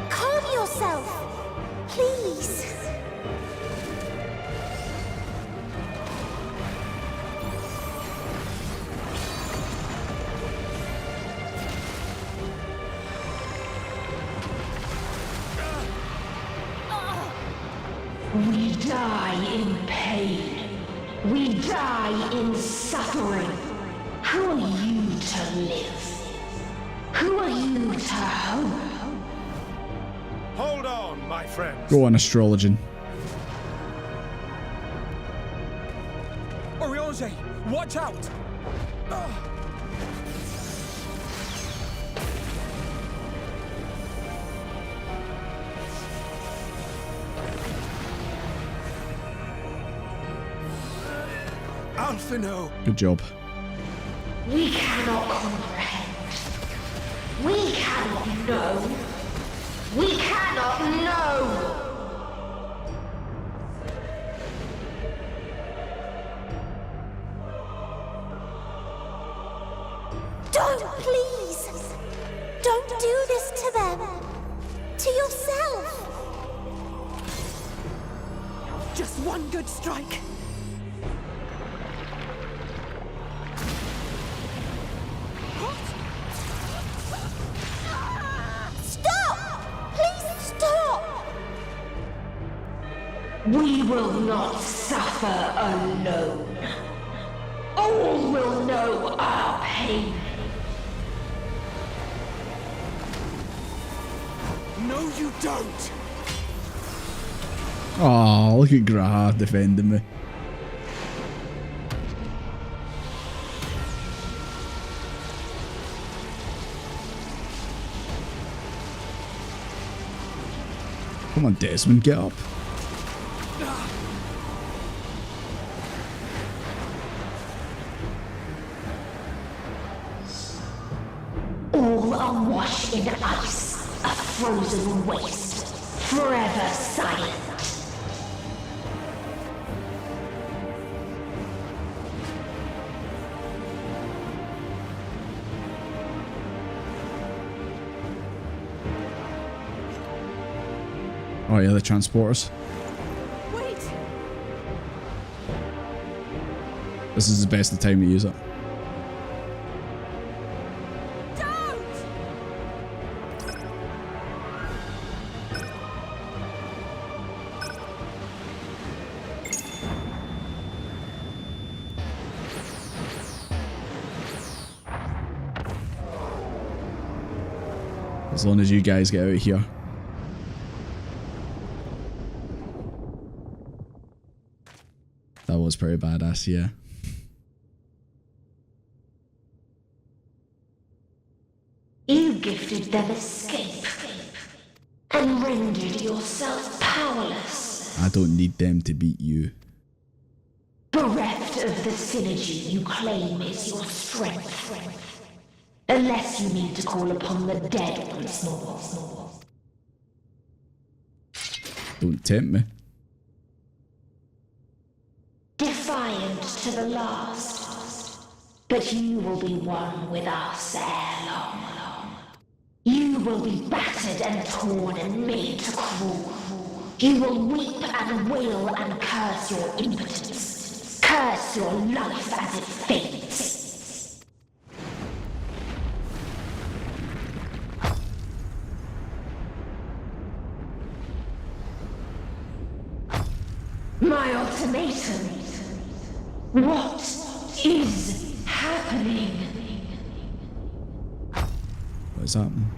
Speaker 23: Calm yourself, please.
Speaker 14: We die in pain. We die in suffering. Who are you to live? Who are you to hope?
Speaker 27: Hold on, my friend.
Speaker 1: Go on, astrologing.
Speaker 12: Eorzea, watch out!
Speaker 13: Alphino.
Speaker 1: Good job.
Speaker 14: We cannot comprehend. We cannot know. We cannot know.
Speaker 23: Don't, please. Don't do this to them. To yourself.
Speaker 11: Just one good strike.
Speaker 14: We will not suffer alone. All will know our pain.
Speaker 12: No, you don't.
Speaker 1: Oh, look at Graha defending me. Come on, Desmond, get up.
Speaker 14: All are washed in ice, a frozen waste, forever silent.
Speaker 1: Oh yeah, the transporters.
Speaker 11: Wait.
Speaker 1: This is the best of time to use it. As long as you guys get out of here. That was pretty badass, yeah.
Speaker 14: You gifted them escape and rendered yourself powerless.
Speaker 1: I don't need them to beat you.
Speaker 14: Bereft of the synergy you claim is your strength. Unless you need to call upon the dead once more.
Speaker 1: Don't tempt me.
Speaker 14: Defiant to the last. But you will be one with us ere long. You will be battered and torn and made to crawl. You will weep and wail and curse your impotence. Curse your life as it fades. My ultimatum. What is happening?
Speaker 1: What is happening?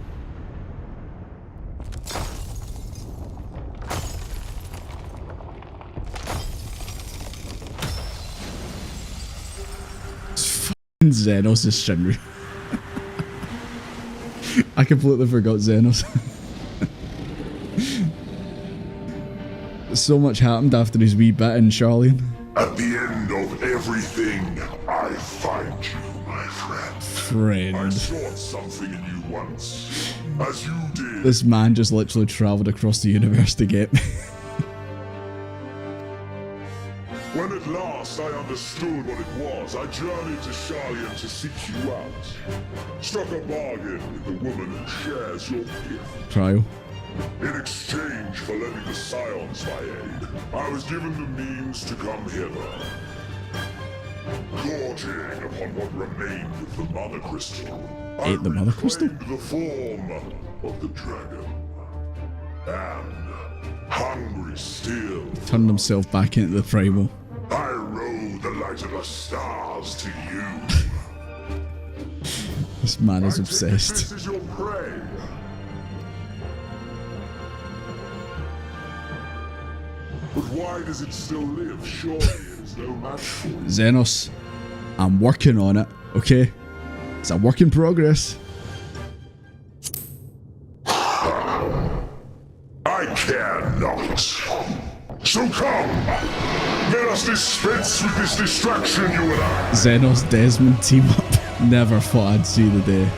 Speaker 1: It's fucking Zenos is Shinru. I completely forgot Zenos. So much happened after his wee bit in Sharlayan.
Speaker 13: At the end of everything, I find you, my friend. I sought something in you once, as you did.
Speaker 1: This man just literally travelled across the universe to get me.
Speaker 13: When at last I understood what it was, I journeyed to Sharlayan to seek you out. Struck a bargain with the woman who shares your gift.
Speaker 1: Trial.
Speaker 13: In exchange for lending the Scions my aid, I was given the means to come hither. Gorging upon what remained of the Mother Crystal,
Speaker 1: Ate the Mother Crystal?
Speaker 13: the form of the dragon. And, hungry still,
Speaker 1: Turned himself back into the primal.
Speaker 13: I rode the light of the stars to you.
Speaker 1: This man is obsessed.
Speaker 13: This is your prey. But why does it still live? Surely it is no match for you.
Speaker 1: Zenos, I'm working on it, okay? It's a work in progress.
Speaker 13: I care not. So come, let us dispense with this distraction, you and I.
Speaker 1: Zenos Desmond team up. Never thought I'd see the day.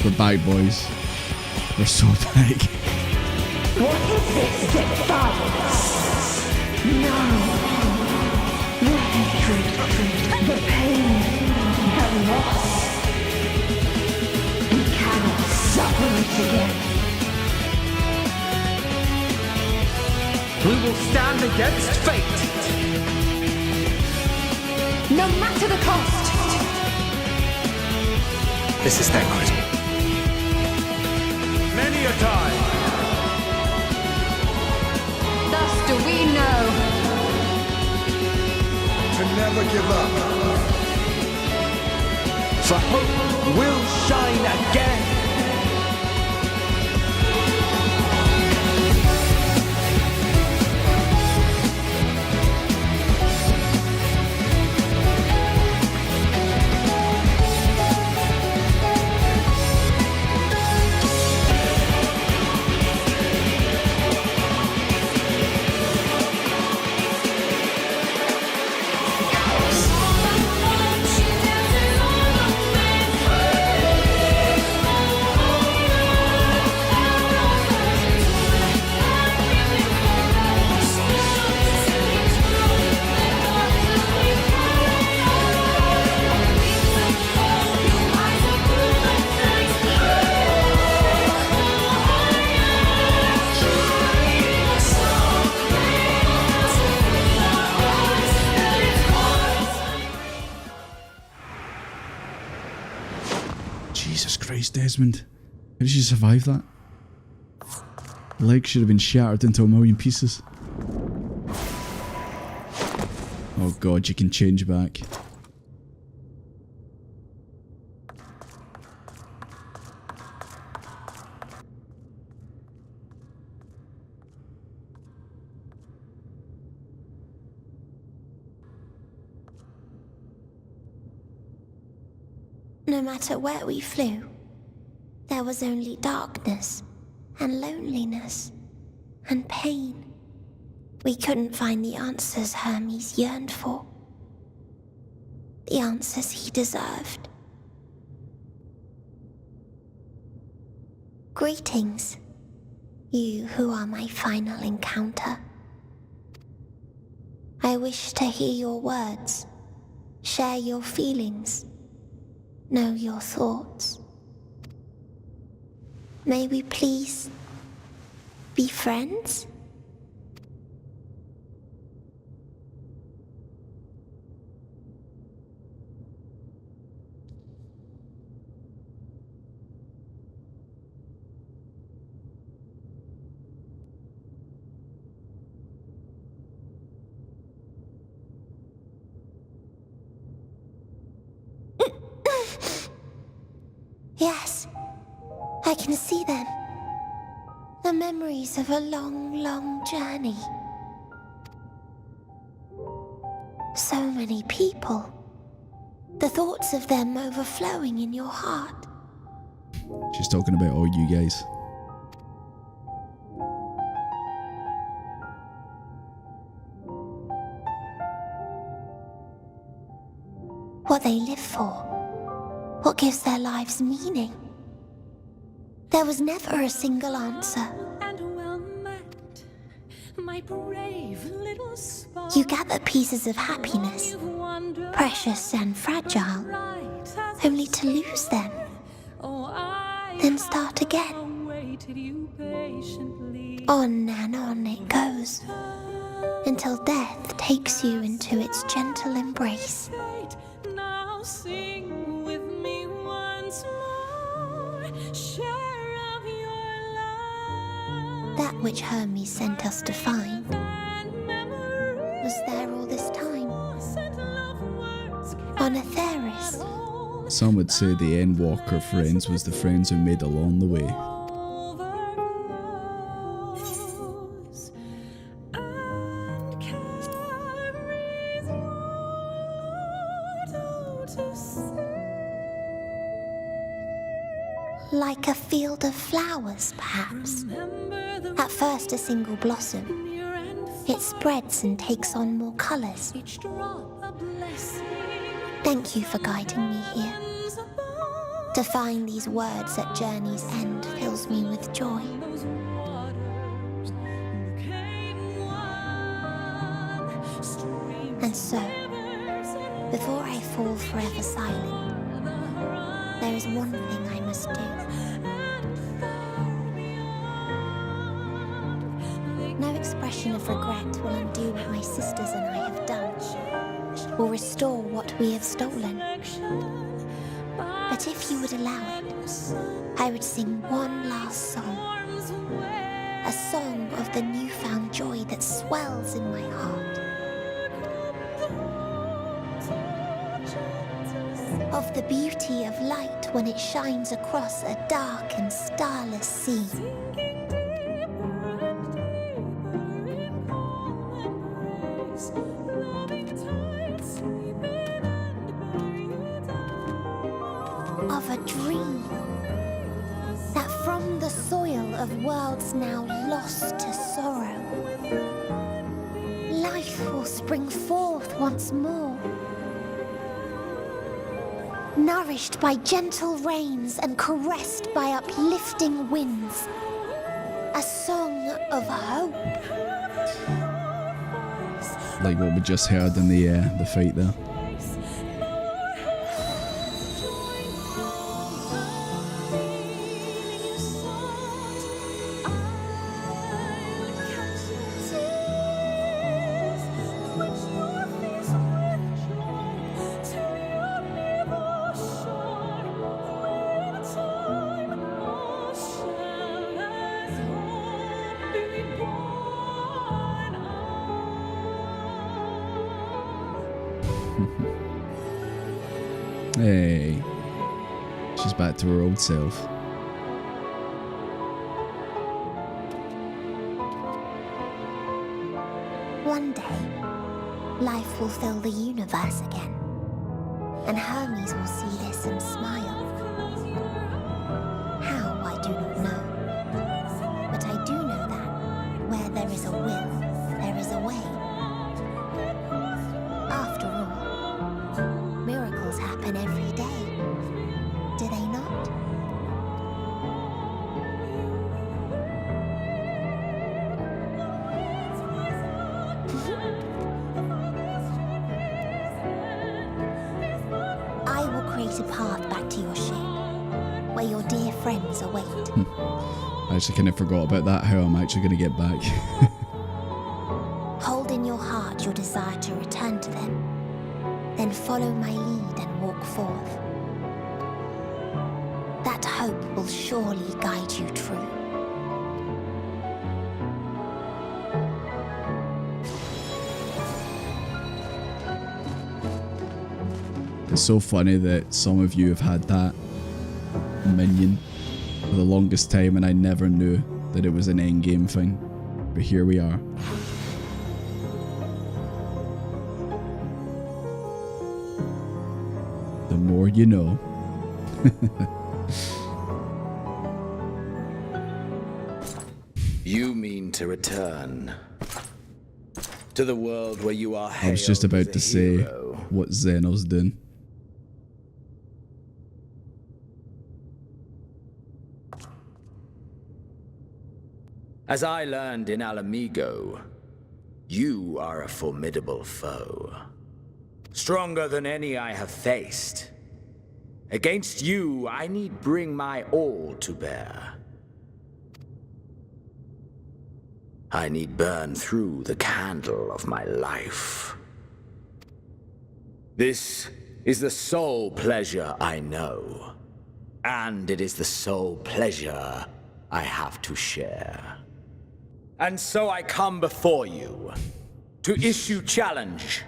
Speaker 1: We're back, boys. We're so back.
Speaker 14: What is this defiance? No. The hatred, the pain, the loss. We cannot suffer it again.
Speaker 12: We will stand against fate.
Speaker 11: No matter the cost.
Speaker 3: This is their critical.
Speaker 19: Many a time.
Speaker 21: Thus do we know.
Speaker 19: To never give up.
Speaker 8: For hope will shine again.
Speaker 1: Jesus Christ, Desmond. How did you survive that? The leg should have been shattered into a million pieces. Oh god, you can change back.
Speaker 23: No matter where we flew, there was only darkness and loneliness and pain. We couldn't find the answers Hermes yearned for. The answers he deserved. Greetings, you who are my final encounter. I wish to hear your words, share your feelings, know your thoughts. May we please be friends? Yes, I can see them. The memories of a long, long journey. So many people. The thoughts of them overflowing in your heart.
Speaker 1: She's talking about all you guys.
Speaker 23: What they live for. What gives their lives meaning? There was never a single answer. You gather pieces of happiness, precious and fragile, only to lose them, then start again. On and on it goes, until death takes you into its gentle embrace. That which Hermes sent us to find was there all this time, on Etheris.
Speaker 1: Some would say the Endwalker friends was the friends we made along the way.
Speaker 23: Like a field of flowers, perhaps. At first a single blossom. It spreads and takes on more colours. Thank you for guiding me here. To find these words at journey's end fills me with joy. And so, before I fall forever silent, there is one thing I must do. No expression of regret will undo what my sisters and I have done, or restore what we have stolen. But But if you would allow it, I would sing one last song. A song of the newfound joy that swells in my heart. Of the beauty of light when it shines across a dark and starless sea. Of a dream that from the soil of worlds now lost to sorrow, life will spring forth once more. Nourished by gentle rains and caressed by uplifting winds. A song of hope.
Speaker 1: Like what we just heard in the fight there. Hey, she's back to her old self.
Speaker 23: One day, life will fill the universe again, and Hermes will see this and smile. How, I do not know, but I do know that where there is a will, there is a way. After all, miracles happen every day, do they not? I will create a path back to your ship, where your dear friends await.
Speaker 1: I actually kind of forgot about that, how I'm actually going to get back.
Speaker 23: Hold in your heart your desire to return to them, then follow my lead and walk forth. That hope will surely guide you true.
Speaker 1: It's so funny that some of you have had that minion for the longest time and I never knew that it was an endgame thing. But here we are. The more you know.
Speaker 8: You mean to return to the world where you are
Speaker 1: I was just about to say
Speaker 8: hero.
Speaker 1: what Zenos did.
Speaker 8: As I learned in Alamigo, you are a formidable foe. Stronger than any I have faced. Against you, I need bring my all to bear. I need burn through the candle of my life. This is the sole pleasure I know. And it is the sole pleasure I have to share. And so I come before you to issue challenge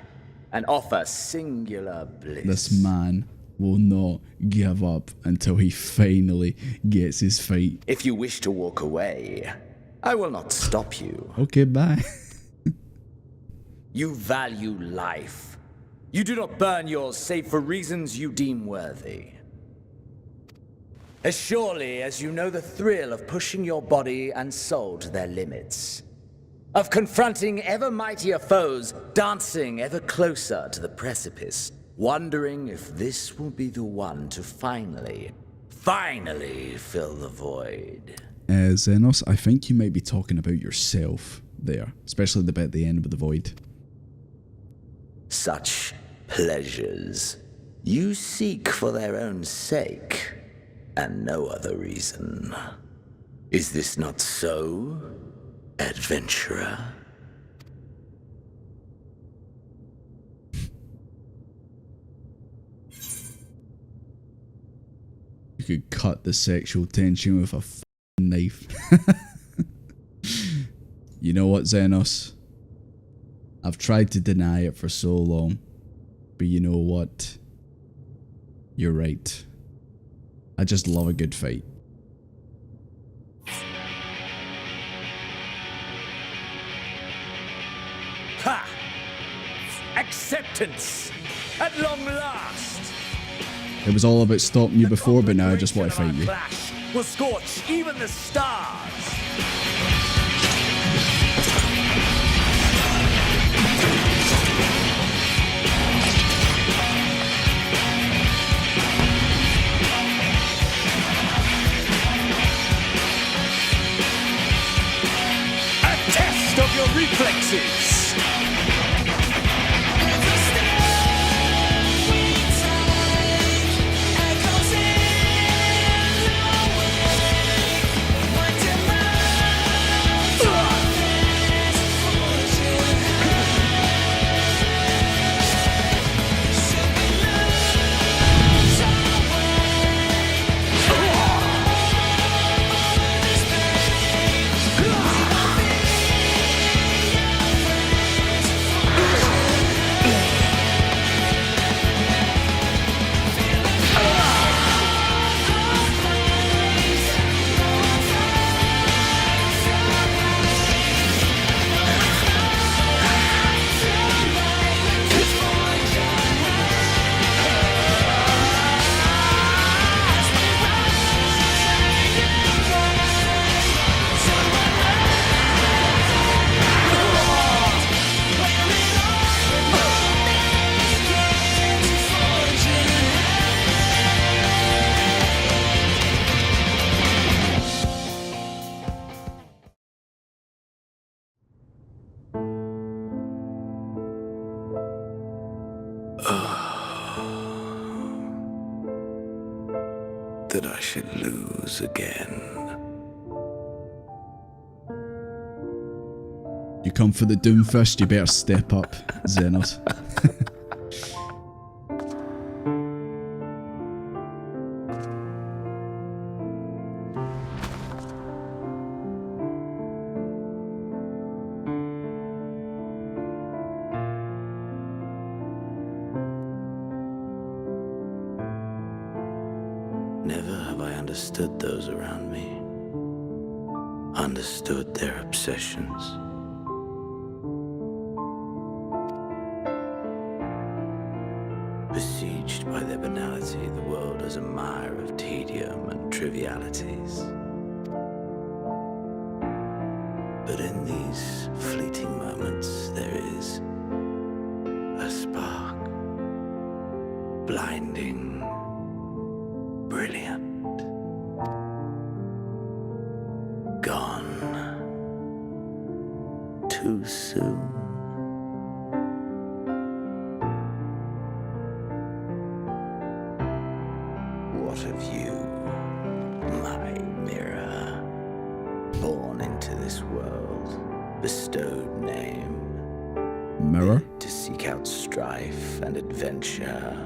Speaker 8: and offer singular bliss.
Speaker 1: This man will not give up until he finally gets his fight.
Speaker 8: If you wish to walk away, I will not stop you.
Speaker 1: Okay, bye.
Speaker 8: You value life. You do not burn yours save for reasons you deem worthy. As surely as you know the thrill of pushing your body and soul to their limits. Of confronting ever mightier foes, dancing ever closer to the precipice, wondering if this will be the one to finally fill the void.
Speaker 1: Zenos, I think you might be talking about yourself there, especially the bit at the end with the void.
Speaker 8: Such pleasures you seek for their own sake, and no other reason. Is this not so, adventurer?
Speaker 1: could cut the sexual tension with a knife. You know what, Zenos? I've tried to deny it for so long, but you know what? You're right. I just love a good fight.
Speaker 8: Ha! Acceptance! At long last!
Speaker 1: It was all about stopping you before, but now I just want to fight you.
Speaker 8: Clash will scorch even the stars! A test of your reflexes!
Speaker 2: That I should lose again.
Speaker 1: You come for the Doomfist, you better step up, Zenos.
Speaker 2: Never have I understood those around me. Understood their obsessions. Besieged by their banality, the world is a mire of tedium and trivialities. But in these fleeting moments, there is a spark, blinding, brilliant, gone too soon. What of you, my mirror, born into this world, bestowed name,
Speaker 1: Mirror?
Speaker 2: to seek out strife and adventure?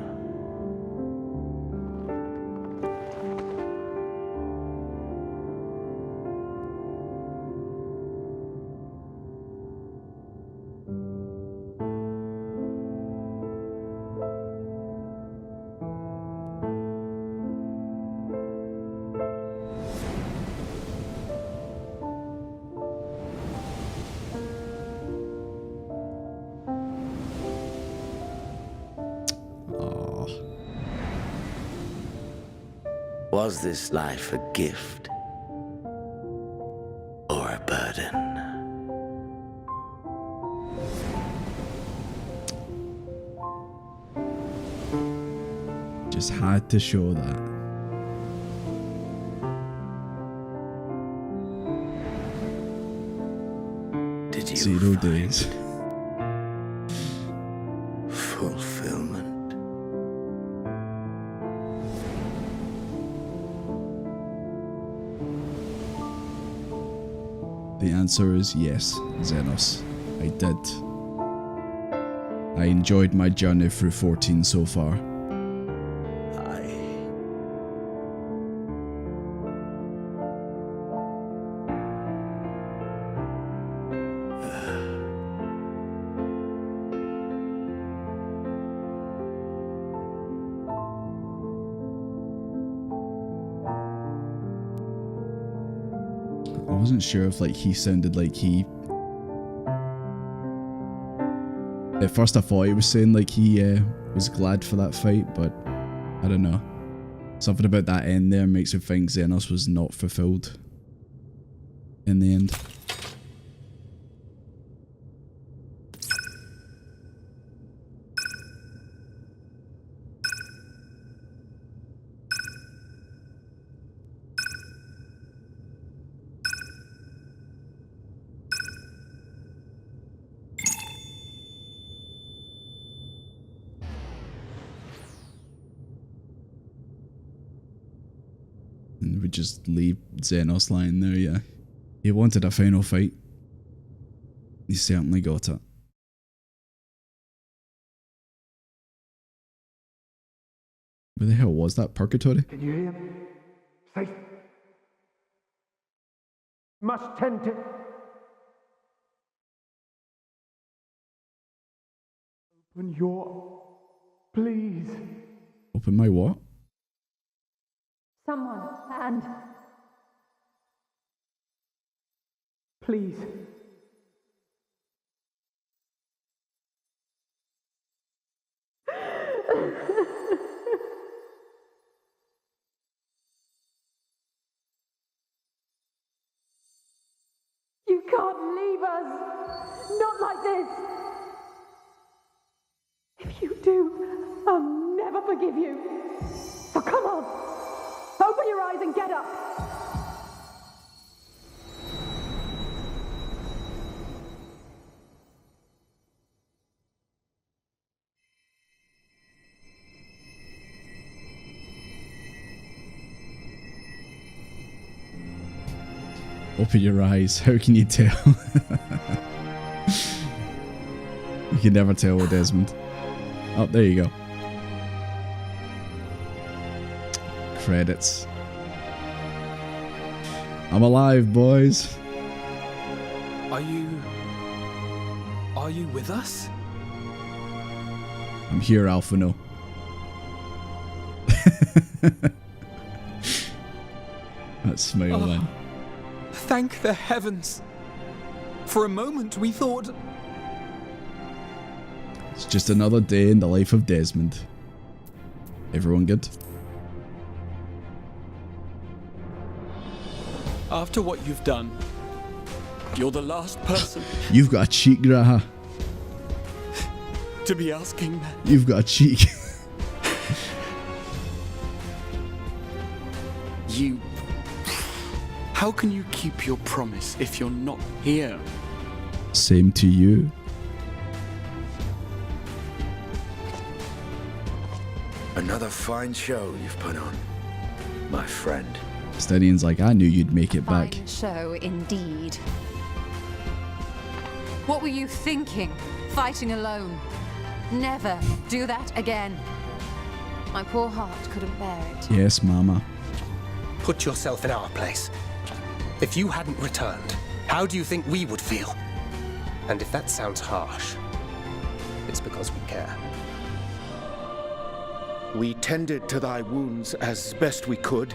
Speaker 2: Was this life a gift or a burden?
Speaker 1: Just had to show that.
Speaker 2: Did you
Speaker 1: 0 days.
Speaker 2: Fulfillment?
Speaker 1: The answer is yes, Zenos. I did. I enjoyed my journey through 14 so far. I wasn't sure if like he sounded like he... At first I thought he was saying like he was glad for that fight, but I don't know. Something about that end there makes me think Zenos was not fulfilled in the end. And we just leave Zenos lying there, yeah. He wanted a final fight. He certainly got it. Where the hell was that? Purgatory?
Speaker 6: Can you hear me? Safe. Must tend to... Open your... Please.
Speaker 1: Open my what?
Speaker 18: Someone, and...
Speaker 6: Please.
Speaker 18: You can't leave us! Not like this! If you do, I'll never forgive you. So come on! Open your eyes and get up!
Speaker 1: Open your eyes. How can you tell? You can never tell with Desmond. Oh, there you go. Credits. I'm alive, boys.
Speaker 12: Are you with us?
Speaker 1: I'm here, Alphino. That smile, man.
Speaker 12: Thank the heavens. For a moment we thought...
Speaker 1: It's just another day in the life of Desmond. Everyone good?
Speaker 12: After what you've done, you're the last person
Speaker 1: You've got a cheek, Graha.
Speaker 12: to be asking that.
Speaker 1: You've got a cheek.
Speaker 12: You... How can you keep your promise if you're not here?
Speaker 1: Same to you.
Speaker 9: Another fine show you've put on, my friend.
Speaker 1: Stadian's like, I knew you'd make it back.
Speaker 21: Fine show indeed. What were you thinking? Fighting alone? Never do that again. My poor heart couldn't bear it.
Speaker 1: Yes, Mama.
Speaker 3: Put yourself in our place. If you hadn't returned, how do you think we would feel? And if that sounds harsh, it's because we care.
Speaker 10: We tended to thy wounds as best we could.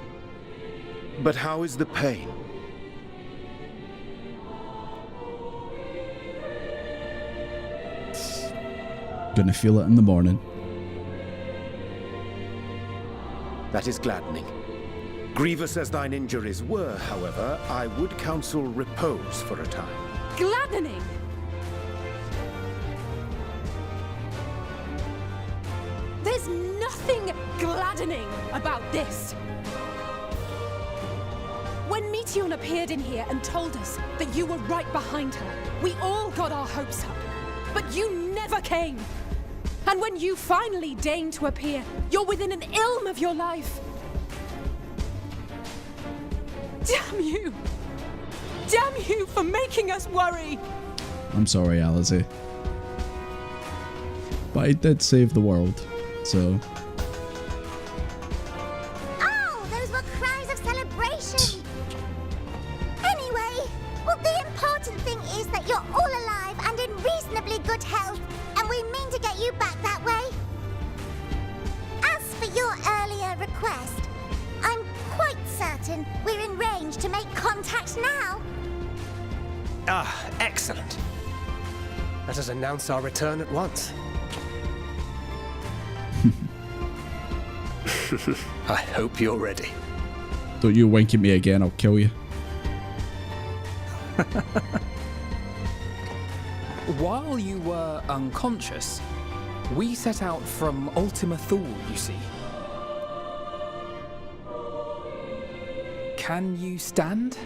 Speaker 10: But how is the pain?
Speaker 1: Gonna feel it in the morning.
Speaker 10: That is gladdening. Grievous as thine injuries were, however, I would counsel repose for a time.
Speaker 11: Gladdening! There's nothing gladdening about this. When Meteion appeared in here and told us that you were right behind her, we all got our hopes up. But you never came. And when you finally deign to appear, you're within an ilm of your life. Damn you! Damn you for making us worry!
Speaker 1: I'm sorry, Alice. But I did save the world, so...
Speaker 23: Oh, those were cries of celebration! Anyway, well, the important thing is that you're all alive and in reasonably good health, and we mean to get you back that way. As for your earlier request, I'm quite certain we're in range arrange to make contact now.
Speaker 3: Ah, excellent. Let us announce our return at once. I hope you're ready.
Speaker 1: Don't you wink at me again, I'll kill you.
Speaker 12: While you were unconscious, we set out from Ultima Thule, you see. Can you stand?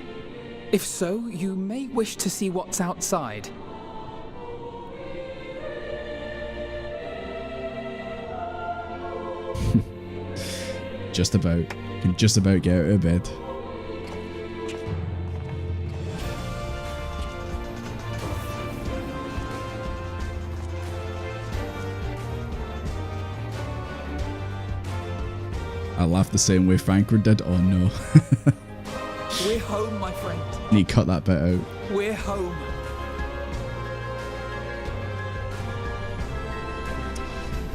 Speaker 12: If so, you may wish to see what's outside.
Speaker 1: Just about. Can just about get out of bed. I laughed the same way Frankfurt did. Oh no.
Speaker 12: We're home, my friend.
Speaker 1: Need to cut that bit out.
Speaker 12: We're home.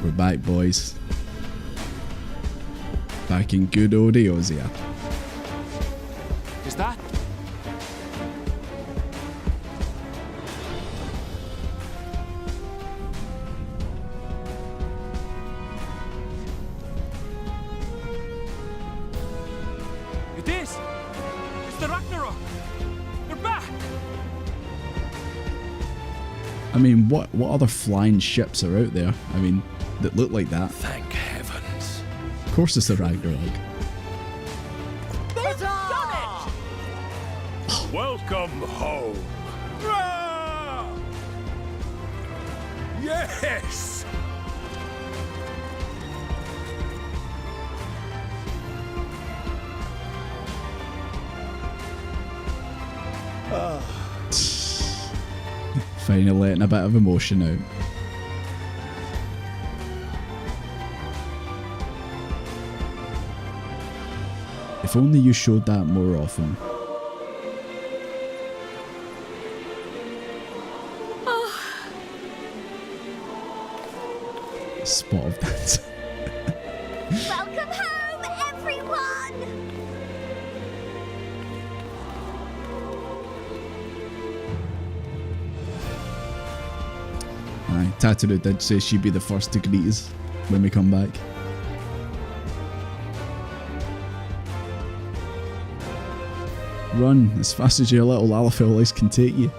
Speaker 1: We're back, boys. Back in good old Eorzea.
Speaker 12: Is that?
Speaker 15: It is! It's the Ragnarok! They're back!
Speaker 1: I mean, what other flying ships are out there? I mean, that look like that.
Speaker 9: Thank heavens.
Speaker 1: Of course it's the Ragnarok.
Speaker 15: They've done it!
Speaker 19: Welcome home.
Speaker 15: Yes!
Speaker 1: Finally letting a bit of emotion out. If only you showed that more often. Spot of that.
Speaker 23: Welcome home, everyone!
Speaker 1: Aye, Tataru did say she'd be the first to greet us when we come back. Run as fast as your little Lalafell legs can take you.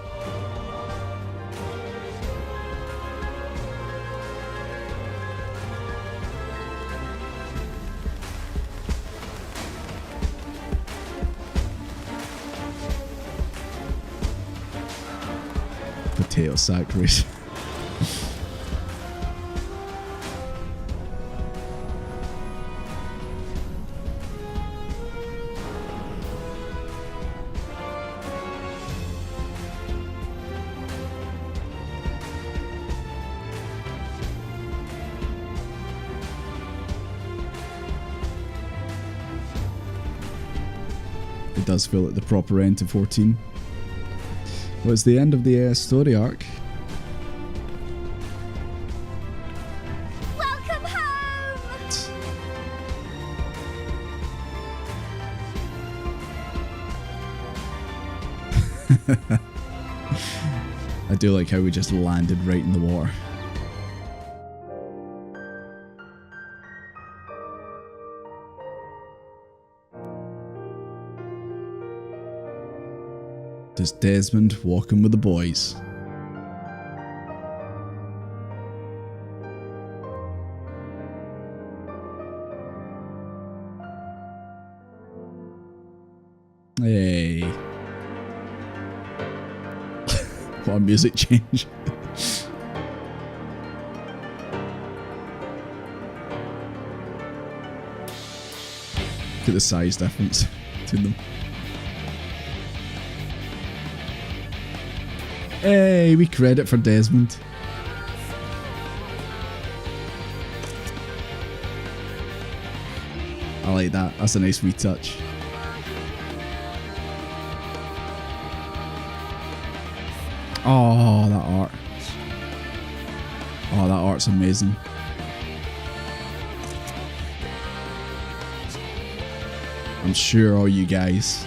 Speaker 1: Potato sack race. It does feel like the proper end to 14. Well, it's the end of the story arc.
Speaker 23: Welcome home!
Speaker 1: I do like how we just landed right in the water. There's Desmond walking with the boys. Hey. What a music change. Look at the size difference between them. Hey, we credit for Desmond. I like that. That's a nice wee touch. Oh, that art. Oh, that art's amazing. I'm sure all you guys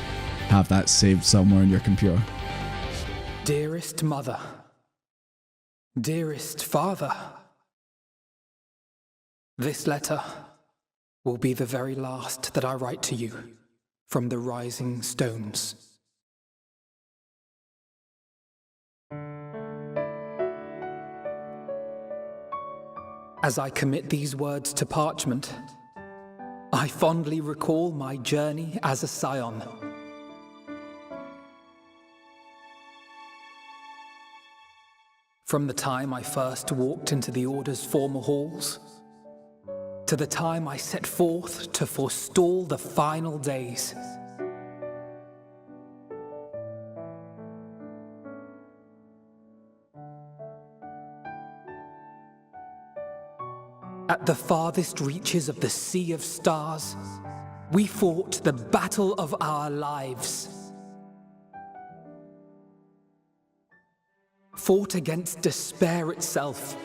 Speaker 1: have that saved somewhere in your computer.
Speaker 12: Dearest mother, dearest father, this letter will be the very last that I write to you from the Rising Stones. As I commit these words to parchment, I fondly recall my journey as a scion. From the time I first walked into the Order's former halls, to the time I set forth to forestall the final days. At the farthest reaches of the Sea of Stars, we fought the battle of our lives. Fought against despair itself,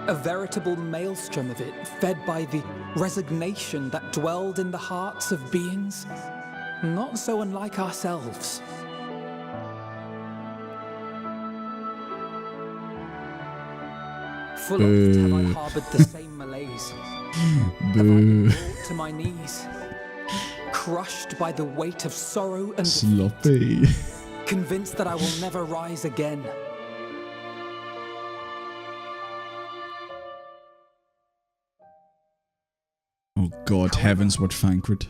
Speaker 12: a veritable maelstrom of it, fed by the resignation that dwelled in the hearts of beings not so unlike ourselves. Full oft have I harbored the same malaise. Have I been brought to my knees, crushed by the weight of sorrow and
Speaker 1: sloppy,
Speaker 12: defeat, convinced that I will never rise again.
Speaker 1: Oh God, Heavensward Thancred.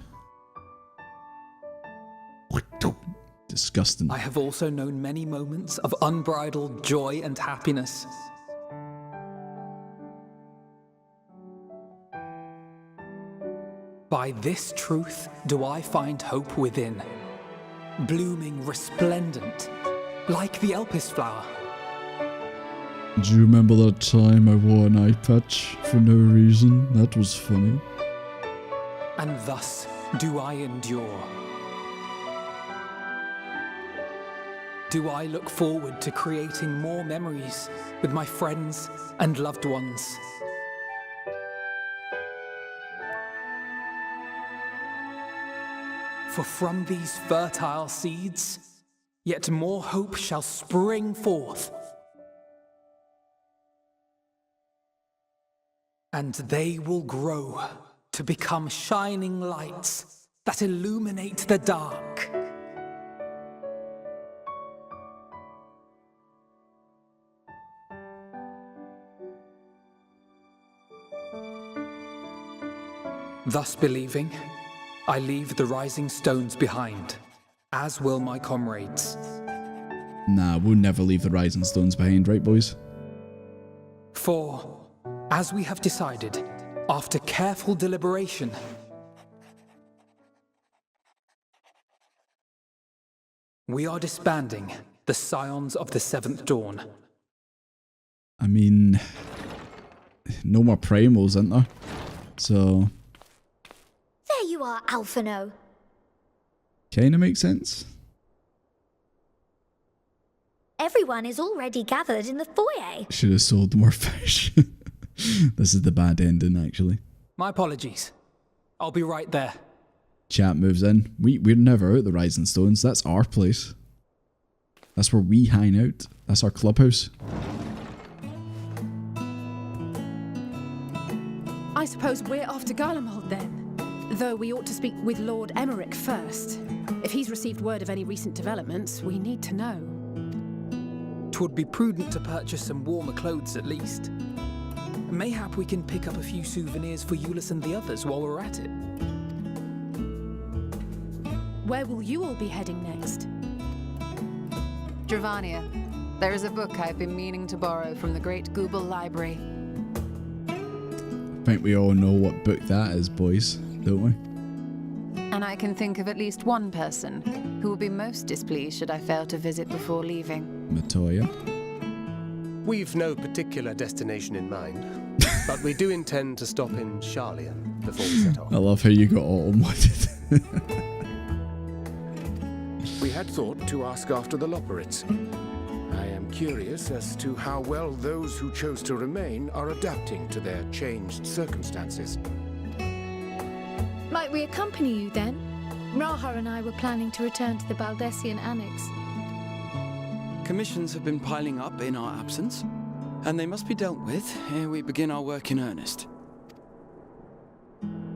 Speaker 1: Disgusting.
Speaker 12: I have also known many moments of unbridled joy and happiness. By this truth do I find hope within, blooming resplendent, like the Elpis flower.
Speaker 1: Do you remember that time I wore an eye patch for no reason? That was funny.
Speaker 12: And thus do I endure. Do I look forward to creating more memories with my friends and loved ones. For from these fertile seeds, yet more hope shall spring forth. And they will grow to become shining lights that illuminate the dark. Thus believing, I leave the Rising Stones behind, as will my comrades.
Speaker 1: Nah, we'll never leave the Rising Stones behind, right, boys?
Speaker 12: For, as we have decided, after careful deliberation, we are disbanding the Scions of the Seventh Dawn.
Speaker 1: I mean, no more primals, aren't there? So...
Speaker 23: There you are, Alphino.
Speaker 1: Kinda makes sense.
Speaker 23: Everyone is already gathered in the foyer.
Speaker 1: Should have sold more fish. This is the bad ending, actually.
Speaker 12: My apologies. I'll be right there.
Speaker 1: Chat moves in. We're never out the Rising Stones. That's our place. That's where we hang out. That's our clubhouse.
Speaker 11: I suppose we're off to Garlemald then. Though we ought to speak with Lord Emmerich first. If he's received word of any recent developments, we need to know.
Speaker 12: 'Twould be prudent to purchase some warmer clothes at least. Mayhap we can pick up a few souvenirs for Euless and the others while we're at it.
Speaker 11: Where will you all be heading next?
Speaker 21: Dravania. There is a book I've been meaning to borrow from the great Google Library.
Speaker 1: I think we all know what book that is, boys, don't we?
Speaker 21: And I can think of at least one person who will be most displeased should I fail to visit before leaving.
Speaker 1: Meteion.
Speaker 3: We've no particular destination in mind, but we do intend to stop in Sharlayan before we set off.
Speaker 1: I love how you got autumn-worded.
Speaker 10: We had thought to ask after the Loperids. I am curious as to how well those who chose to remain are adapting to their changed circumstances.
Speaker 18: Might we accompany you then?
Speaker 16: Raha and I were planning to return to the Baldessian Annex.
Speaker 15: Commissions have been piling up in our absence, and they must be dealt with ere we begin our work in earnest.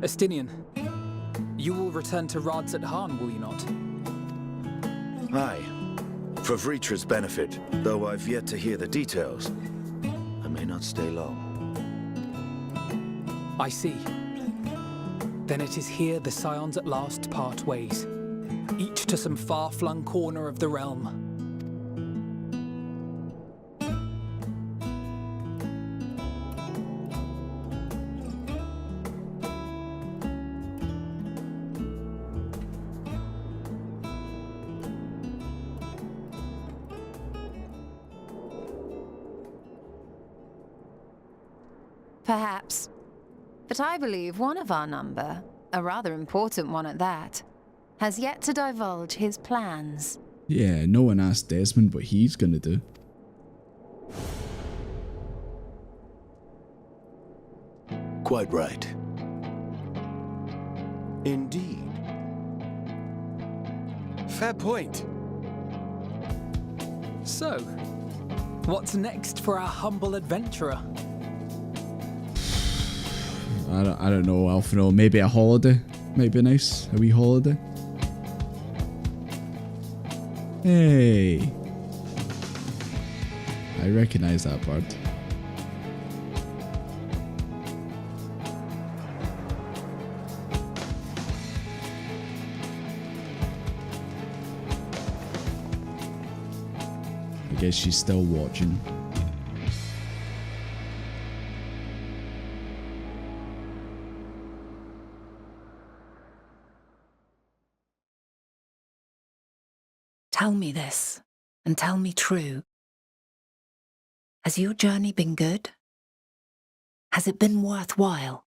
Speaker 12: Estinian, you will return to Radzat Han, will you not?
Speaker 9: Aye. For Vritra's benefit, though I've yet to hear the details. I may not stay long.
Speaker 12: I see. Then it is here the Scions at last part ways, each to some far-flung corner of the realm.
Speaker 21: Perhaps. But I believe one of our number, a rather important one at that, has yet to divulge his plans.
Speaker 1: Yeah, no one asked Desmond what he's gonna do.
Speaker 2: Quite right.
Speaker 9: Indeed.
Speaker 15: Fair point.
Speaker 12: So, what's next for our humble adventurer?
Speaker 1: I don't know, Alphino. Maybe a holiday. Might be nice. A wee holiday. Hey. I recognize that bird. I guess she's still watching.
Speaker 17: Tell me this, and tell me true. Has your journey been good? Has it been worthwhile?